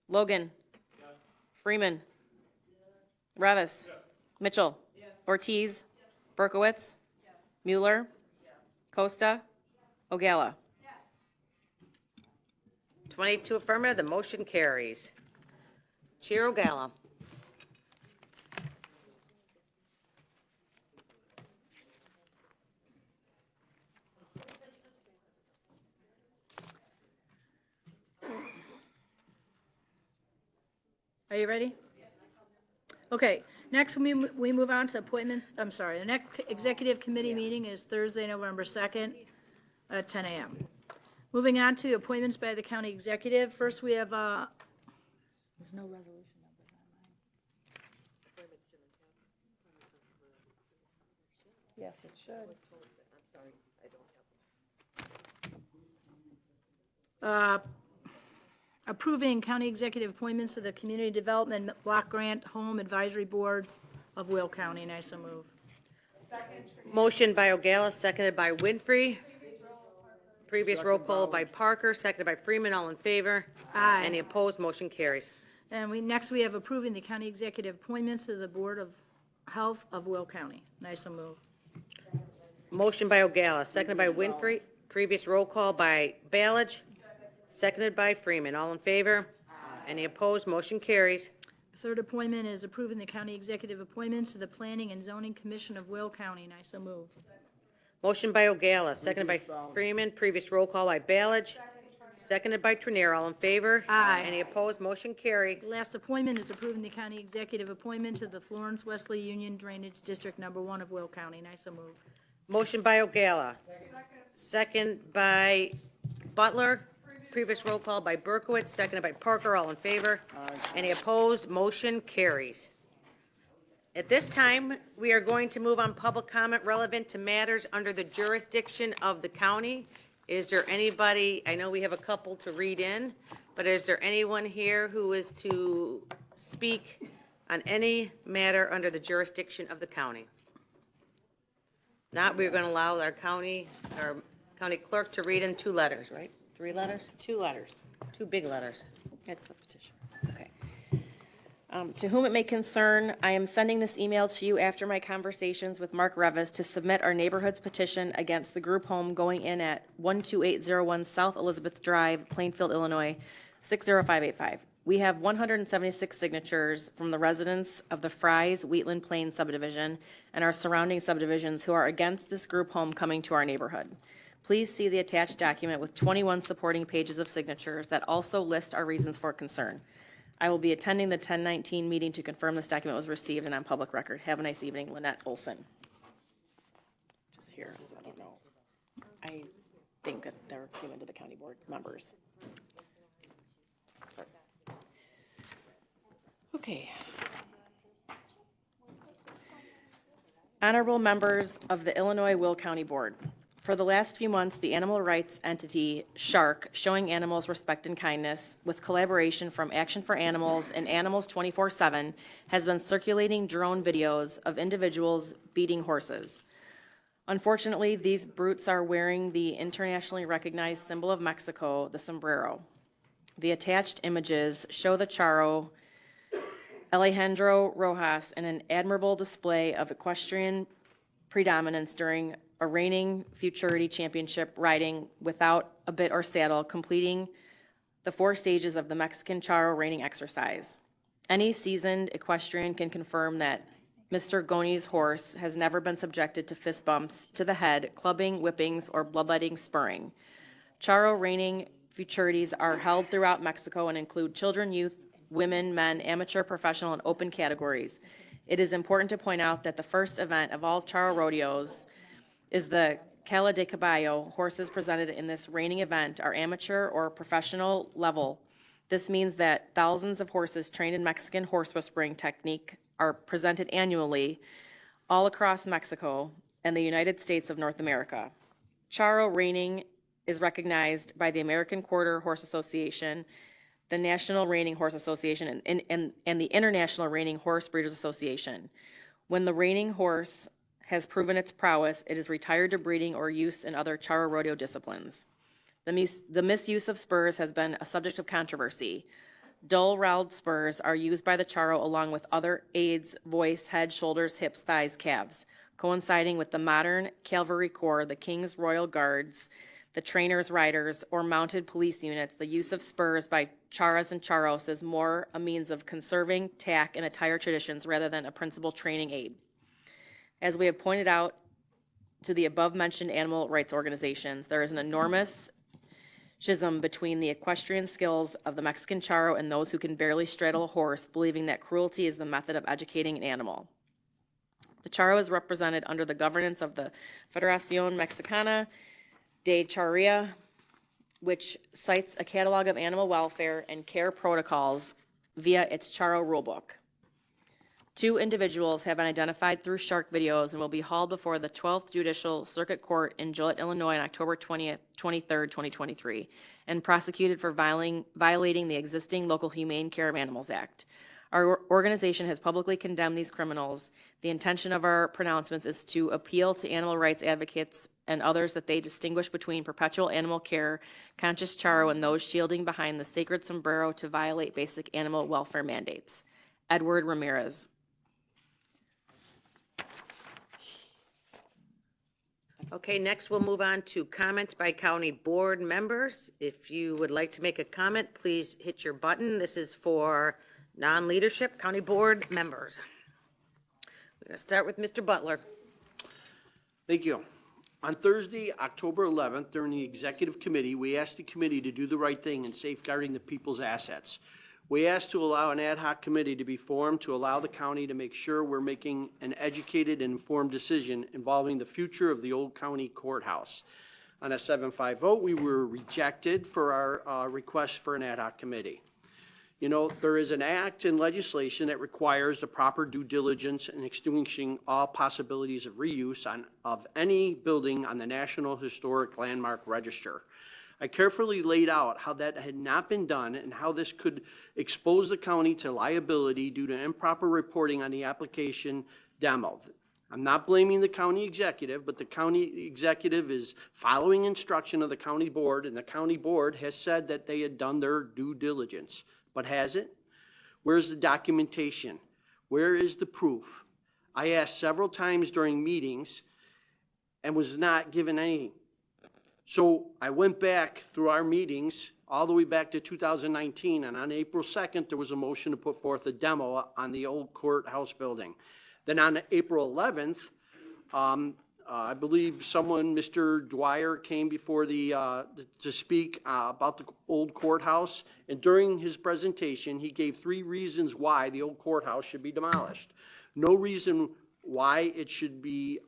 Speaker 4: Logan. Freeman. Revis. Mitchell. Ortiz. Berkowitz. Mueller. Costa. Ogala.
Speaker 1: 22 affirmative, the motion carries. Chair Ogala.
Speaker 16: Are you ready? Okay, next we move on to appointments, I'm sorry, the next executive committee meeting is Thursday, November 2nd at 10 a.m. Moving on to appointments by the county executive, first we have, there's no resolution number on mine. Yes, it should. Approving county executive appointments to the Community Development Block Grant Home Advisory Board of Will County, and I so move.
Speaker 1: Motion by Ogala, seconded by Winfrey. Previous roll call by Parker, seconded by Freeman. All in favor?
Speaker 16: Aye.
Speaker 1: Any opposed? Motion carries.
Speaker 16: And next we have approving the county executive appointments to the Board of Health of Will County, and I so move.
Speaker 1: Motion by Ogala, seconded by Winfrey. Previous roll call by Balich, seconded by Freeman. All in favor? Any opposed? Motion carries.
Speaker 16: Third appointment is approving the county executive appointments to the Planning and Zoning Commission of Will County, and I so move.
Speaker 1: Motion by Ogala, seconded by Freeman. Previous roll call by Balich, seconded by Trenier. All in favor?
Speaker 16: Aye.
Speaker 1: Any opposed? Motion carries.
Speaker 16: Last appointment is approving the county executive appointment to the Florence Wesley Union Drainage District Number 1 of Will County, and I so move.
Speaker 1: Motion by Ogala, second by Butler. Previous roll call by Berkowitz, seconded by Parker. All in favor? Any opposed? Motion carries. At this time, we are going to move on public comment relevant to matters under the jurisdiction of the county. Is there anybody, I know we have a couple to read in, but is there anyone here who is to speak on any matter under the jurisdiction of the county? Not, we're going to allow our county clerk to read in 2 letters, right? 3 letters? 2 letters. 2 big letters.
Speaker 4: That's the petition. Okay. To whom it may concern, I am sending this email to you after my conversations with Mark Revis to submit our neighborhood's petition against the group home going in at 12801 South Elizabeth Drive, Plainfield, Illinois, 60585. We have 176 signatures from the residents of the Fry's Wheatland Plains subdivision and our surrounding subdivisions who are against this group home coming to our neighborhood. Please see the attached document with 21 supporting pages of signatures that also list our reasons for concern. I will be attending the 1019 meeting to confirm this document was received and on public record. Have a nice evening, Lynette Olson. Just here, so I don't know. I think that they're given to the county board members. Sorry. Okay. Honorable members of the Illinois Will County Board. For the last few months, the animal rights entity Shark, Showing Animals Respect and Kindness, with collaboration from Action for Animals and Animals 24/7, has been circulating drone videos of individuals beating horses. Unfortunately, these brutes are wearing the internationally recognized symbol of Mexico, the sombrero. The attached images show the charro Alejandro Rojas in an admirable display of equestrian predominance during a reigning Futurity Championship riding without a bit or saddle, completing the 4 stages of the Mexican charro reining exercise. Any seasoned equestrian can confirm that Mr. Goni's horse has never been subjected to fist bumps to the head, clubbing, whippings, or bloodletting spurring. Charro reining futurities are held throughout Mexico and include children, youth, women, men, amateur, professional, and open categories. It is important to point out that the first event of all charro rodeos is the Cala de Caballo. Horses presented in this reining event are amateur or professional level. This means that thousands of horses trained in Mexican horse whispering technique are presented annually all across Mexico and the United States of North America. Charro reining is recognized by the American Quarter Horse Association, the National Reining Horse Association, and the International Reining Horse Breeders Association. When the reining horse has proven its prowess, it is retired to breeding or use in other charro rodeo disciplines. The misuse of spurs has been a subject of controversy. Dull roweled spurs are used by the charro along with other aids, voice, head, shoulders, hips, thighs, calves, coinciding with the modern cavalry corps, the King's Royal Guards, the trainers, riders, or mounted police units. The use of spurs by charras and charros is more a means of conserving tack and attire traditions rather than a principal training aid. As we have pointed out to the above-mentioned animal rights organizations, there is an enormous schism between the equestrian skills of the Mexican charro and those who can barely straddle a horse, believing that cruelty is the method of educating an animal. The charro is represented under the governance of the Federación Mexicana de Charrería, which cites a catalog of animal welfare and care protocols via its charro rulebook. 2 individuals have been identified through Shark videos and will be hauled before the 12th Judicial Circuit Court in Gillette, Illinois on October 23rd, 2023, and prosecuted for violating the existing Local Humane Care of Animals Act. Our organization has publicly condemned these criminals. The intention of our pronouncements is to appeal to animal rights advocates and others that they distinguish between perpetual animal care, conscious charro, and those shielding behind the sacred sombrero to violate basic animal welfare mandates. Edward Ramirez.
Speaker 1: Okay, next we'll move on to comment by county board members. If you would like to make a comment, please hit your button. This is for non-leadership county board members. We're going to start with Mr. Butler.
Speaker 15: Thank you. On Thursday, October 11th, during the executive committee, we asked the committee to do the right thing in safeguarding the people's assets. We asked to allow an ad hoc committee to be formed to allow the county to make sure we're making an educated and informed decision involving the future of the old county courthouse. On a 7-5 vote, we were rejected for our request for an ad hoc committee. You know, there is an act and legislation that requires the proper due diligence in extinguishing all possibilities of reuse of any building on the National Historic Landmark Register. I carefully laid out how that had not been done and how this could expose the county to liability due to improper reporting on the application demo. I'm not blaming the county executive, but the county executive is following instruction of the county board, and the county board has said that they had done their due diligence. But has it? Where's the documentation? Where is the proof? I asked several times during meetings and was not given any. So I went back through our meetings, all the way back to 2019, and on April 2nd, there was a motion to put forth a demo on the old courthouse building. Then on April 11th, I believe someone, Mr. Dwyer, came before to speak about the old courthouse, and during his presentation, he gave 3 reasons why the old courthouse should be demolished. No reason why it should be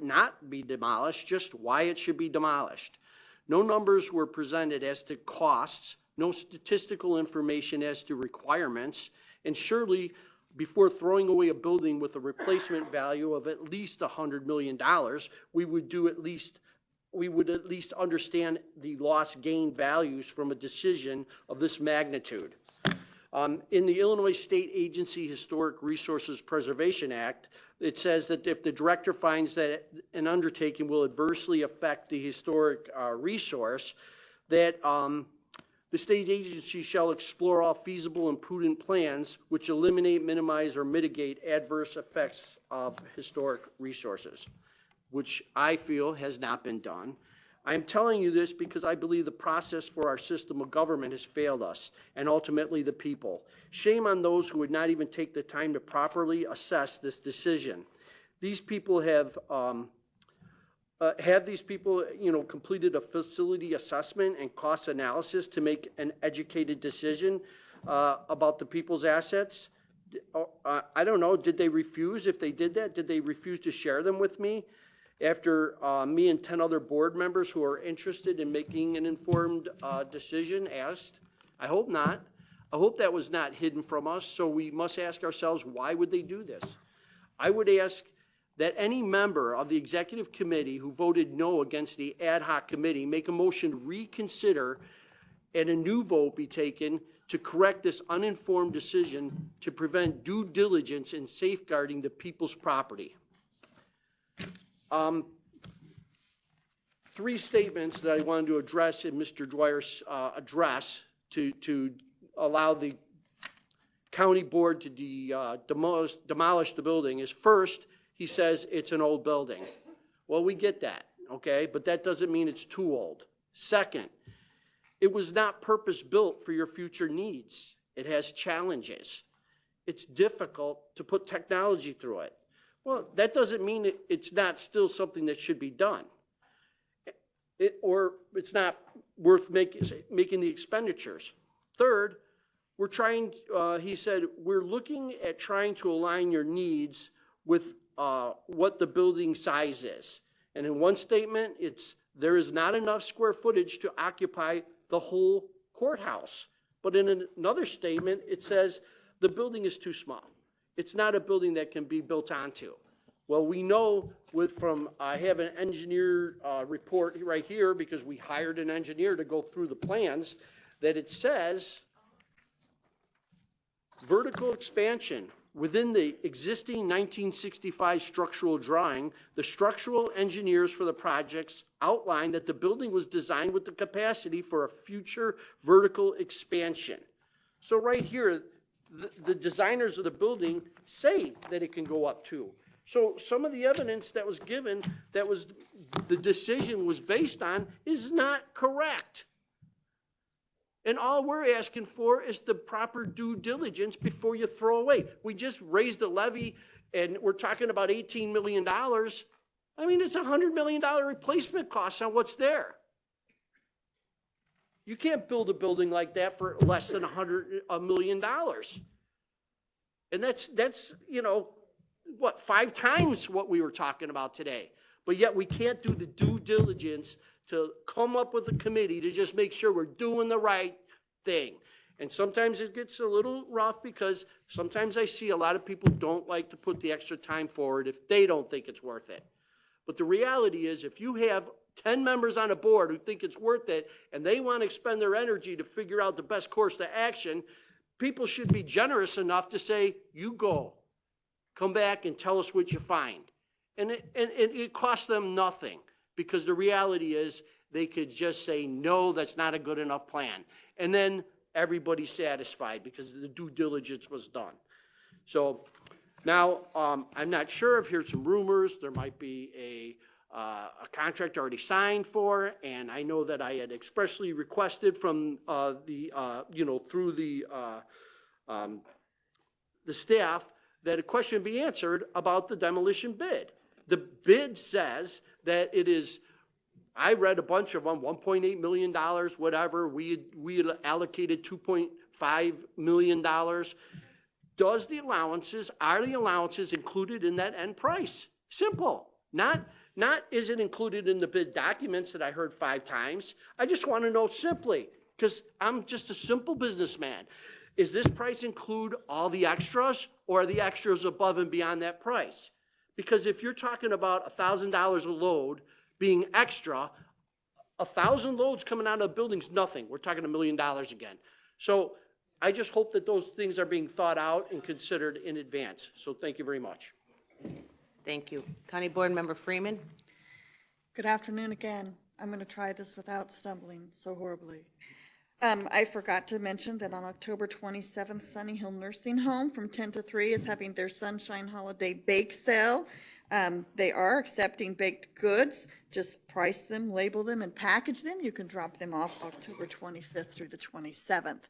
Speaker 15: not be demolished, just why it should be demolished. No numbers were presented as to costs, no statistical information as to requirements, and surely before throwing away a building with a replacement value of at least $100 million, we would at least understand the lost gain values from a decision of this magnitude. In the Illinois State Agency Historic Resources Preservation Act, it says that if the director finds that an undertaking will adversely affect the historic resource, that the state agency shall explore all feasible and prudent plans which eliminate, minimize, or mitigate adverse effects of historic resources, which I feel has not been done. I am telling you this because I believe the process for our system of government has failed us, and ultimately the people. Shame on those who would not even take the time to properly assess this decision. These people have completed a facility assessment and cost analysis to make an educated decision about the people's assets? I don't know. Did they refuse? If they did that, did they refuse to share them with me? After me and 10 other board members who are interested in making an informed decision asked? I hope not. I hope that was not hidden from us, so we must ask ourselves, why would they do this? I would ask that any member of the executive committee who voted no against the ad hoc committee make a motion to reconsider and a new vote be taken to correct this uninformed decision to prevent due diligence in safeguarding the people's property. 3 statements that I wanted to address in Mr. Dwyer's address to allow the county board to demolish the building is, first, he says it's an old building. Well, we get that, okay? But that doesn't mean it's too old. Second, it was not purpose-built for your future needs. It has challenges. It's difficult to put technology through it. Well, that doesn't mean it's not still something that should be done. Or it's not worth making the expenditures. Third, we're trying, he said, we're looking at trying to align your needs with what the building size is. And in one statement, there is not enough square footage to occupy the whole courthouse. But in another statement, it says the building is too small. It's not a building that can be built onto. Well, we know I have an engineer report right here because we hired an engineer to go through the plans, that it says vertical expansion. Within the existing 1965 structural drawing, the structural engineers for the projects outlined that the building was designed with the capacity for a future vertical expansion. So right here, the designers of the building say that it can go up to. So some of the evidence that was given, the decision was based on, is not correct. And all we're asking for is the proper due diligence before you throw away. We just raised the levy, and we're talking about $18 million. I mean, it's a $100 million replacement cost on what's there. You can't build a building like that for less than $100 million. And that's what, 5 times what we were talking about today. But yet we can't do the due diligence to come up with a committee to just make sure we're doing the right thing. And sometimes it gets a little rough because sometimes I see a lot of people don't like to put the extra time forward if they don't think it's worth it. But the reality is, if you have 10 members on a board who think it's worth it and they want to expend their energy to figure out the best course to action, people should be generous enough to say, you go. Come back and tell us what you find. And it costs them nothing, because the reality is they could just say, no, that's not a good enough plan. And then everybody's satisfied because the due diligence was done. So now I'm not sure if here's some rumors. There might be a contract already signed for, and I know that I had expressly requested from through the staff that a question be answered about the demolition bid. The bid says that it is, I read a bunch of them, $1.8 million, whatever. We had allocated $2.5 million. Are the allowances included in that end price? Simple. Not is it included in the bid documents that I heard 5 times. I just want to know simply, because I'm just a simple businessman. Is this price include all the extras, or are the extras above and beyond that price? Because if you're talking about $1,000 a load being extra, 1,000 loads coming out of the building's nothing. We're talking $1 million again. So I just hope that those things are being thought out and considered in advance. So thank you very much.
Speaker 1: Thank you. County Board Member Freeman?
Speaker 14: Good afternoon again. I'm going to try this without stumbling so horribly. I forgot to mention that on October 27th, Sunny Hill Nursing Home from 10 to 3 is having their Sunshine Holiday Bake Sale. They are accepting baked goods. Just price them, label them, and package them. You can drop them off October 25th through the 27th.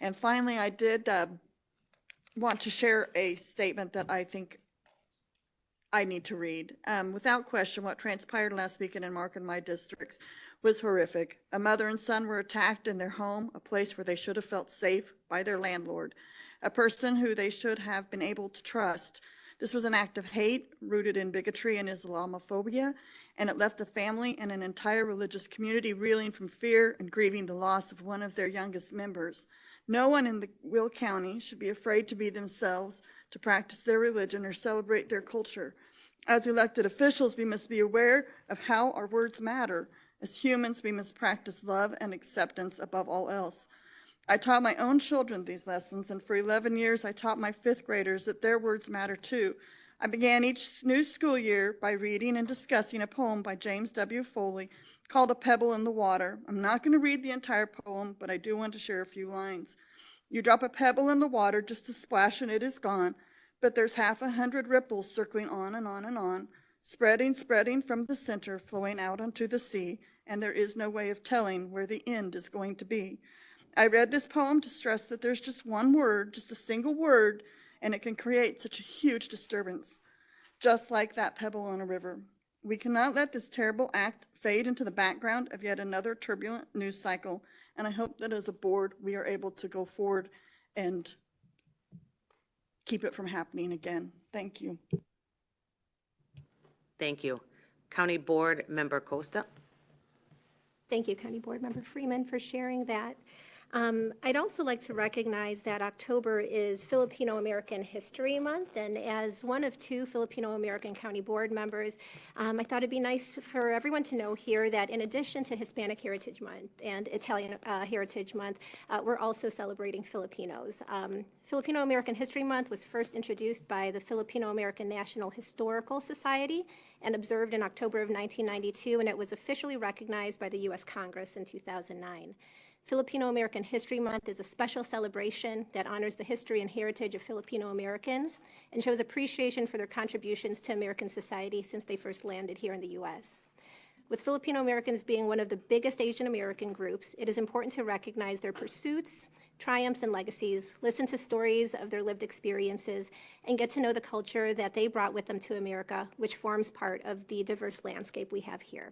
Speaker 14: And finally, I did want to share a statement that I think I need to read. Without question, what transpired last weekend in Mark and my districts was horrific. A mother and son were attacked in their home, a place where they should have felt safe by their landlord, a person who they should have been able to trust. This was an act of hate rooted in bigotry and Islamophobia, and it left the family and an entire religious community reeling from fear and grieving the loss of one of their youngest members. No one in Will County should be afraid to be themselves, to practice their religion or celebrate their culture. As elected officials, we must be aware of how our words matter. As humans, we must practice love and acceptance above all else. I taught my own children these lessons, and for 11 years, I taught my 5th graders that their words matter too. I began each new school year by reading and discussing a poem by James W. Foley called A Pebble in the Water. I'm not going to read the entire poem, but I do want to share a few lines. You drop a pebble in the water just a splash and it is gone, but there's 100 ripples circling on and on and on, spreading from the center, flowing out onto the sea, and there is no way of telling where the end is going to be. I read this poem to stress that there's just one word, just a single word, and it can create such a huge disturbance, just like that pebble on a river. We cannot let this terrible act fade into the background of yet another turbulent news cycle, and I hope that as a board, we are able to go forward and keep it from happening again. Thank you.
Speaker 1: Thank you. County Board Member Costa?
Speaker 12: Thank you, County Board Member Freeman, for sharing that. I'd also like to recognize that October is Filipino American History Month, and as one of 2 Filipino American County Board members, I thought it'd be nice for everyone to know here that in addition to Hispanic Heritage Month and Italian Heritage Month, we're also celebrating Filipinos. Filipino American History Month was first introduced by the Filipino American National Historical Society and observed in October of 1992, and it was officially recognized by the U.S. Congress in 2009. Filipino American History Month is a special celebration that honors the history and heritage of Filipino Americans and shows appreciation for their contributions to American society since they first landed here in the U.S. With Filipino Americans being one of the biggest Asian American groups, it is important to recognize their pursuits, triumphs, and legacies, listen to stories of their lived experiences, and get to know the culture that they brought with them to America, which forms part of the diverse landscape we have here.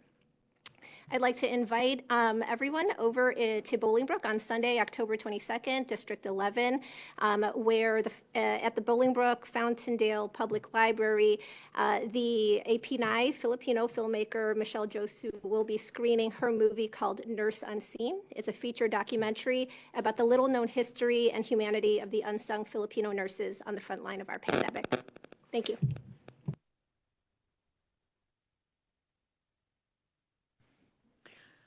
Speaker 12: I'd like to invite everyone over to Bolingbrook on Sunday, October 22nd, District 11, where at the Bolingbrook Fountaindale Public Library, the AP9 Filipino filmmaker Michelle Josu will be screening her movie called Nurse Unseen. It's a feature documentary about the little-known history and humanity of the unsung Filipino nurses on the front line of our pandemic. Thank you.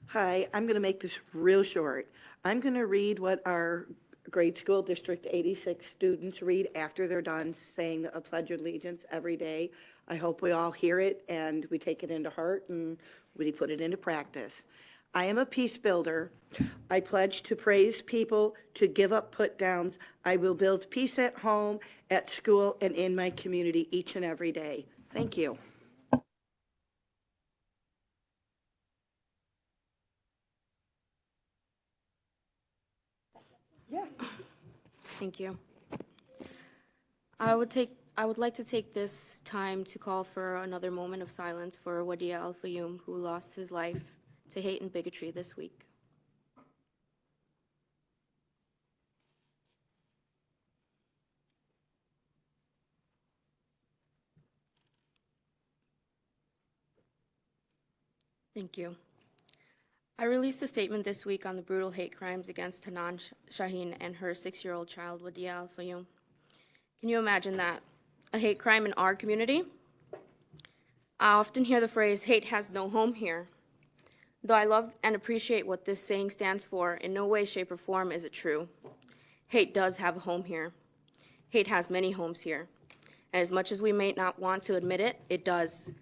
Speaker 10: Hi, I'm going to make this real short. I'm going to read what our grade school District 86 students read after they're done saying a Pledge of Allegiance every day. I hope we all hear it and we take it into heart and we put it into practice. I am a peace builder. I pledge to praise people, to give up put-downs. I will build peace at home, at school, and in my community each and every day. Thank you.
Speaker 7: Thank you. I would like to take this time to call for another moment of silence for Wadia Al-Fayoum, who lost his life to hate and bigotry this week. Thank you. I released a statement this week on the brutal hate crimes against Hanan Shaheen and her 6-year-old child, Wadia Al-Fayoum. Can you imagine that? A hate crime in our community? I often hear the phrase, hate has no home here. Though I love and appreciate what this saying stands for, in no way, shape, or form is it true. Hate does have a home here. Hate has many homes here. And as much as we may not want to admit it, it does.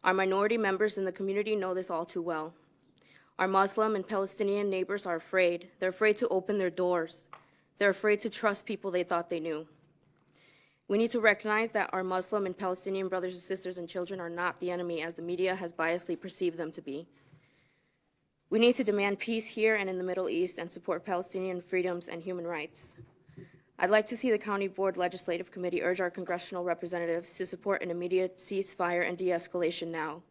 Speaker 7: Our minority members in the community know this all too well. Our Muslim and Palestinian neighbors are afraid. They're afraid to open their doors. They're afraid to trust people they thought they knew. We need to recognize that our Muslim and Palestinian brothers and sisters and children are not the enemy as the media has biasly perceived them to be. We need to demand peace here and in the Middle East and support Palestinian freedoms and human rights. I'd like to see the County Board Legislative Committee urge our congressional representatives to support an immediate ceasefire and de-escalation now.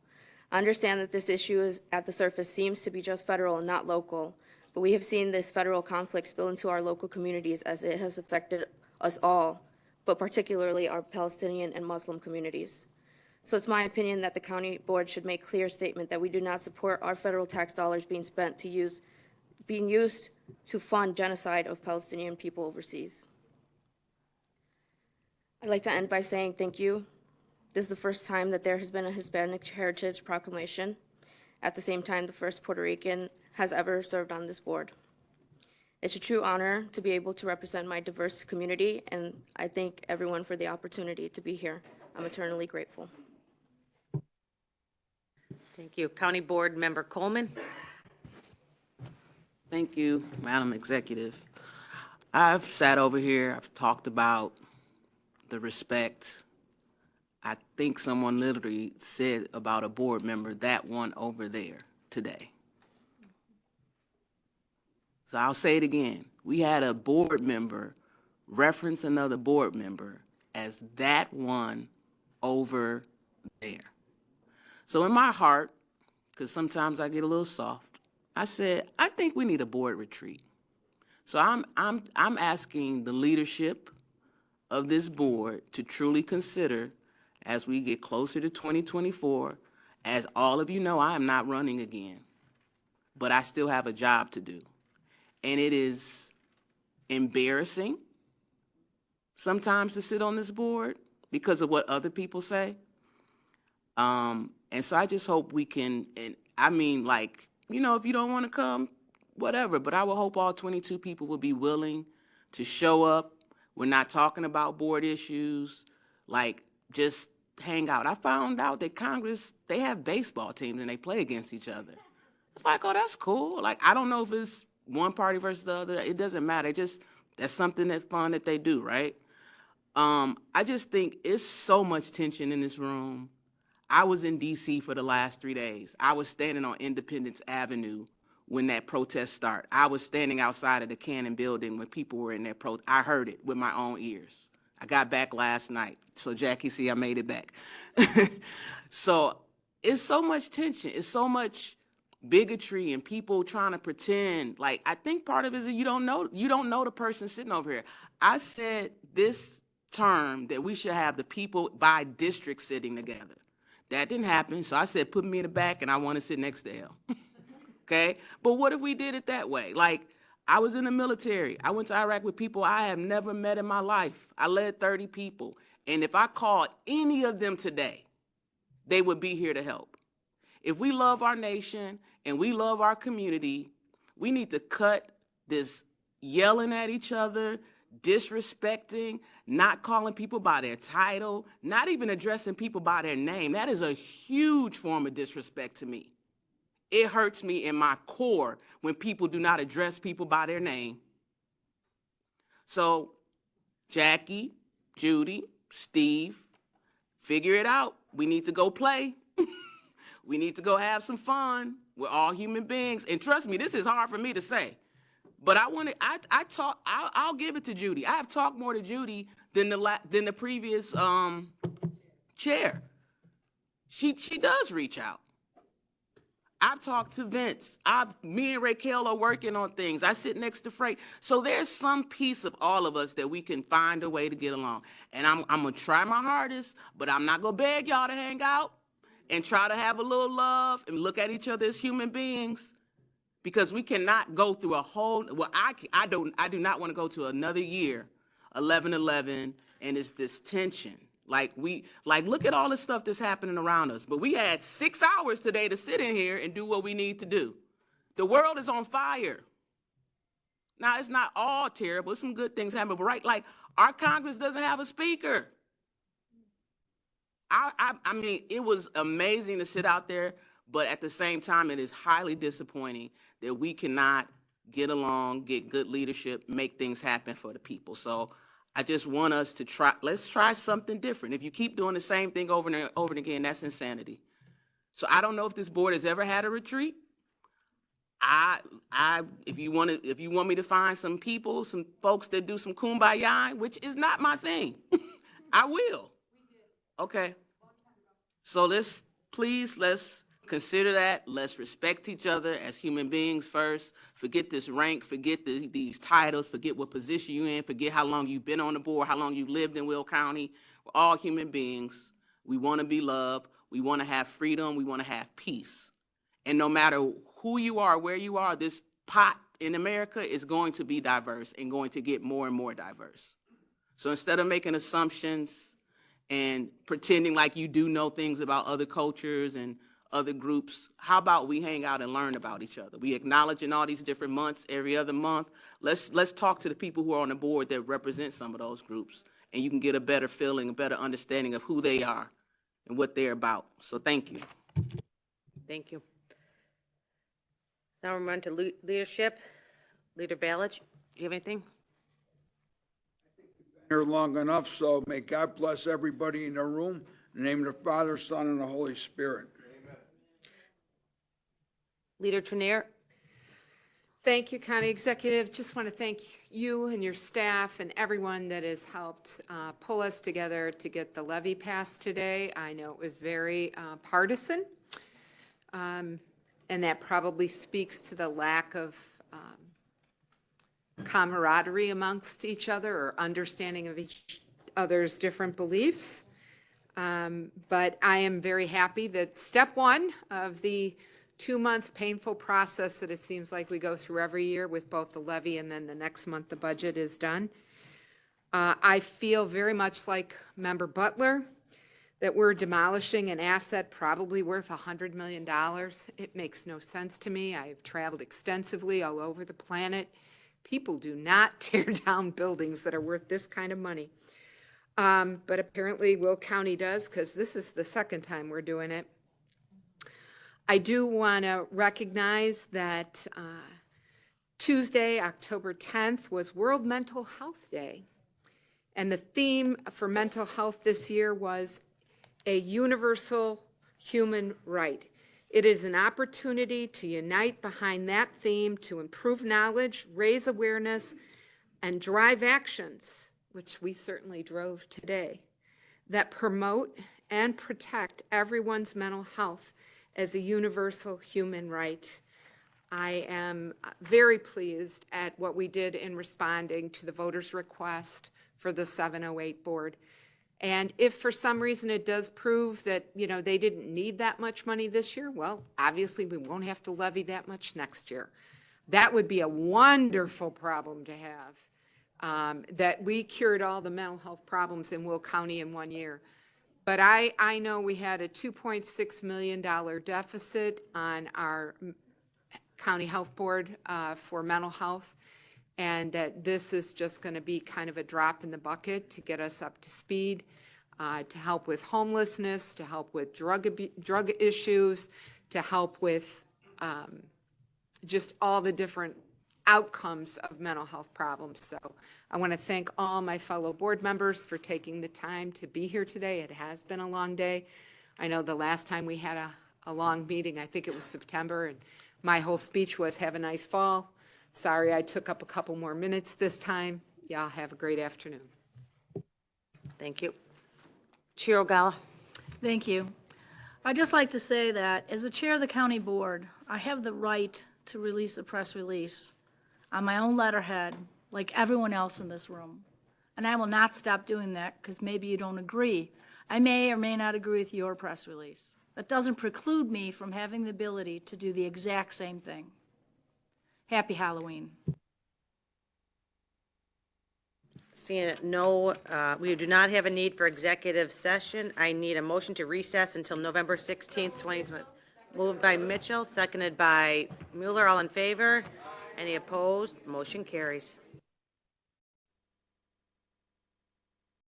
Speaker 7: I understand that this issue is, at the surface seems to be just federal and not local, but we have seen this federal conflict spill into our local communities as it has affected us all, but particularly our Palestinian and Muslim communities. So it's my opinion that the county board should make clear statement that we do not support our federal tax dollars being used to fund genocide of Palestinian people overseas. I'd like to end by saying thank you. This is the first time that there has been a Hispanic Heritage Proclamation. At the same time, the first Puerto Rican has ever served on this board. It's a true honor to be able to represent my diverse community, and I thank everyone for the opportunity to be here. I'm eternally grateful.
Speaker 1: Thank you. County Board Member Coleman.
Speaker 22: Thank you, Madam Executive. I've sat over here, I've talked about the respect. I think someone literally said about a board member, that one over there today. So I'll say it again. We had a board member reference another board member as that one over there. So in my heart, because sometimes I get a little soft, I said, I think we need a board retreat. So I'm asking the leadership of this board to truly consider, as we get closer to 2024, as all of you know, I am not running again, but I still have a job to do. And it is embarrassing sometimes to sit on this board because of what other people say. And so I just hope we can, and I mean, like, you know, if you don't want to come, whatever, but I will hope all 22 people will be willing to show up. We're not talking about board issues, like just hang out. I found out that Congress, they have baseball teams and they play against each other. It's like, oh, that's cool. Like, I don't know if it's one party versus the other. It doesn't matter. That's something that's fun that they do, right? I just think it's so much tension in this room. I was in D.C. for the last 3 days. I was standing on Independence Avenue when that protest started. I was standing outside of the Cannon building when people were in their protest. I heard it with my own ears. I got back last night. So Jackie, see, I made it back. So it's so much tension. It's so much bigotry and people trying to pretend. Like, I think part of it is that you don't know the person sitting over here. I said this term that we should have the people by district sitting together. That didn't happen, so I said, put me in the back and I want to sit next to him. Okay? But what if we did it that way? Like, I was in the military. I went to Iraq with people I have never met in my life. I led 30 people. And if I called any of them today, they would be here to help. If we love our nation and we love our community, we need to cut this yelling at each other, disrespecting, not calling people by their title, not even addressing people by their name. That is a huge form of disrespect to me. It hurts me in my core when people do not address people by their name. So, Jackie, Judy, Steve, figure it out. We need to go play. We need to go have some fun. We're all human beings. And trust me, this is hard for me to say. But I'll give it to Judy. I have talked more to Judy than the previous chair. She does reach out. I've talked to Vince. Me and Raquel are working on things. I sit next to Frank. So there's some piece of all of us that we can find a way to get along. And I'm gonna try my hardest, but I'm not gonna beg y'all to hang out and try to have a little love and look at each other as human beings, because we cannot go through a whole, well, I do not want to go to another year, 11/11, and it's this tension. Look at all the stuff that's happening around us. But we had 6 hours today to sit in here and do what we need to do. The world is on fire. Now, it's not all terrible. Some good things happen, but right, our Congress doesn't have a speaker. I mean, it was amazing to sit out there, but at the same time, it is highly disappointing that we cannot get along, get good leadership, make things happen for the people. So I just want us to let's try something different. If you keep doing the same thing over and again, that's insanity. So I don't know if this board has ever had a retreat. If you want me to find some people, some folks that do some kumbaya, which is not my thing, I will. Okay. So let's consider that. Let's respect each other as human beings first. Forget this rank, forget these titles, forget what position you're in, forget how long you've been on the board, how long you've lived in Will County. We're all human beings. We want to be loved. We want to have freedom. We want to have peace. And no matter who you are, where you are, this pot in America is going to be diverse and going to get more and more diverse. So instead of making assumptions and pretending like you do know things about other cultures and other groups, how about we hang out and learn about each other? We acknowledge in all these different months, every other month. Let's talk to the people who are on the board that represent some of those groups, and you can get a better feeling, a better understanding of who they are and what they're about. So thank you.
Speaker 1: Thank you. Now we're on to leadership. Leader Balich, do you have anything?
Speaker 9: Here long enough, so may God bless everybody in the room. In the name of the Father, Son, and the Holy Spirit. Amen.
Speaker 1: Leader Trenier.
Speaker 8: Thank you, County Executive. Just want to thank you and your staff and everyone that has helped pull us together to get the levy passed today. I know it was very partisan, and that probably speaks to the lack of camaraderie amongst each other or understanding of each other's different beliefs. But I am very happy that step one of the 2-month painful process that it seems like we go through every year with both the levy and then the next month the budget is done. I feel very much like Member Butler that we're demolishing an asset probably worth $100 million. It makes no sense to me. I have traveled extensively all over the planet. People do not tear down buildings that are worth this kind of money. But apparently Will County does, because this is the second time we're doing it. I do want to recognize that Tuesday, October 10th, was World Mental Health Day. And the theme for mental health this year was a universal human right. It is an opportunity to unite behind that theme to improve knowledge, raise awareness, and drive actions, which we certainly drove today, that promote and protect everyone's mental health as a universal human right. I am very pleased at what we did in responding to the voters' request for the 708 board. And if for some reason it does prove that, they didn't need that much money this year, well, obviously we won't have to levy that much next year. That would be a wonderful problem to have, that we cured all the mental health problems in Will County in 1 year. But I know we had a $2.6 million deficit on our county health board for mental health, and that this is just going to be kind of a drop in the bucket to get us up to speed, to help with homelessness, to help with drug issues, to help with just all the different outcomes of mental health problems. So I want to thank all my fellow board members for taking the time to be here today. It has been a long day. I know the last time we had a long meeting, I think it was September, and my whole speech was have a nice fall. Sorry I took up a couple more minutes this time. Y'all have a great afternoon.
Speaker 1: Thank you. Chair Ogala.
Speaker 16: Thank you. I'd just like to say that as the chair of the county board, I have the right to release a press release on my own letterhead, like everyone else in this room. And I will not stop doing that because maybe you don't agree. I may or may not agree with your press release. That doesn't preclude me from having the ability to do the exact same thing. Happy Halloween.
Speaker 1: Seeing no, we do not have a need for executive session. I need a motion to recess until November 16th, 2020. Moved by Mitchell, seconded by Mueller. All in favor? Any opposed? Motion carries.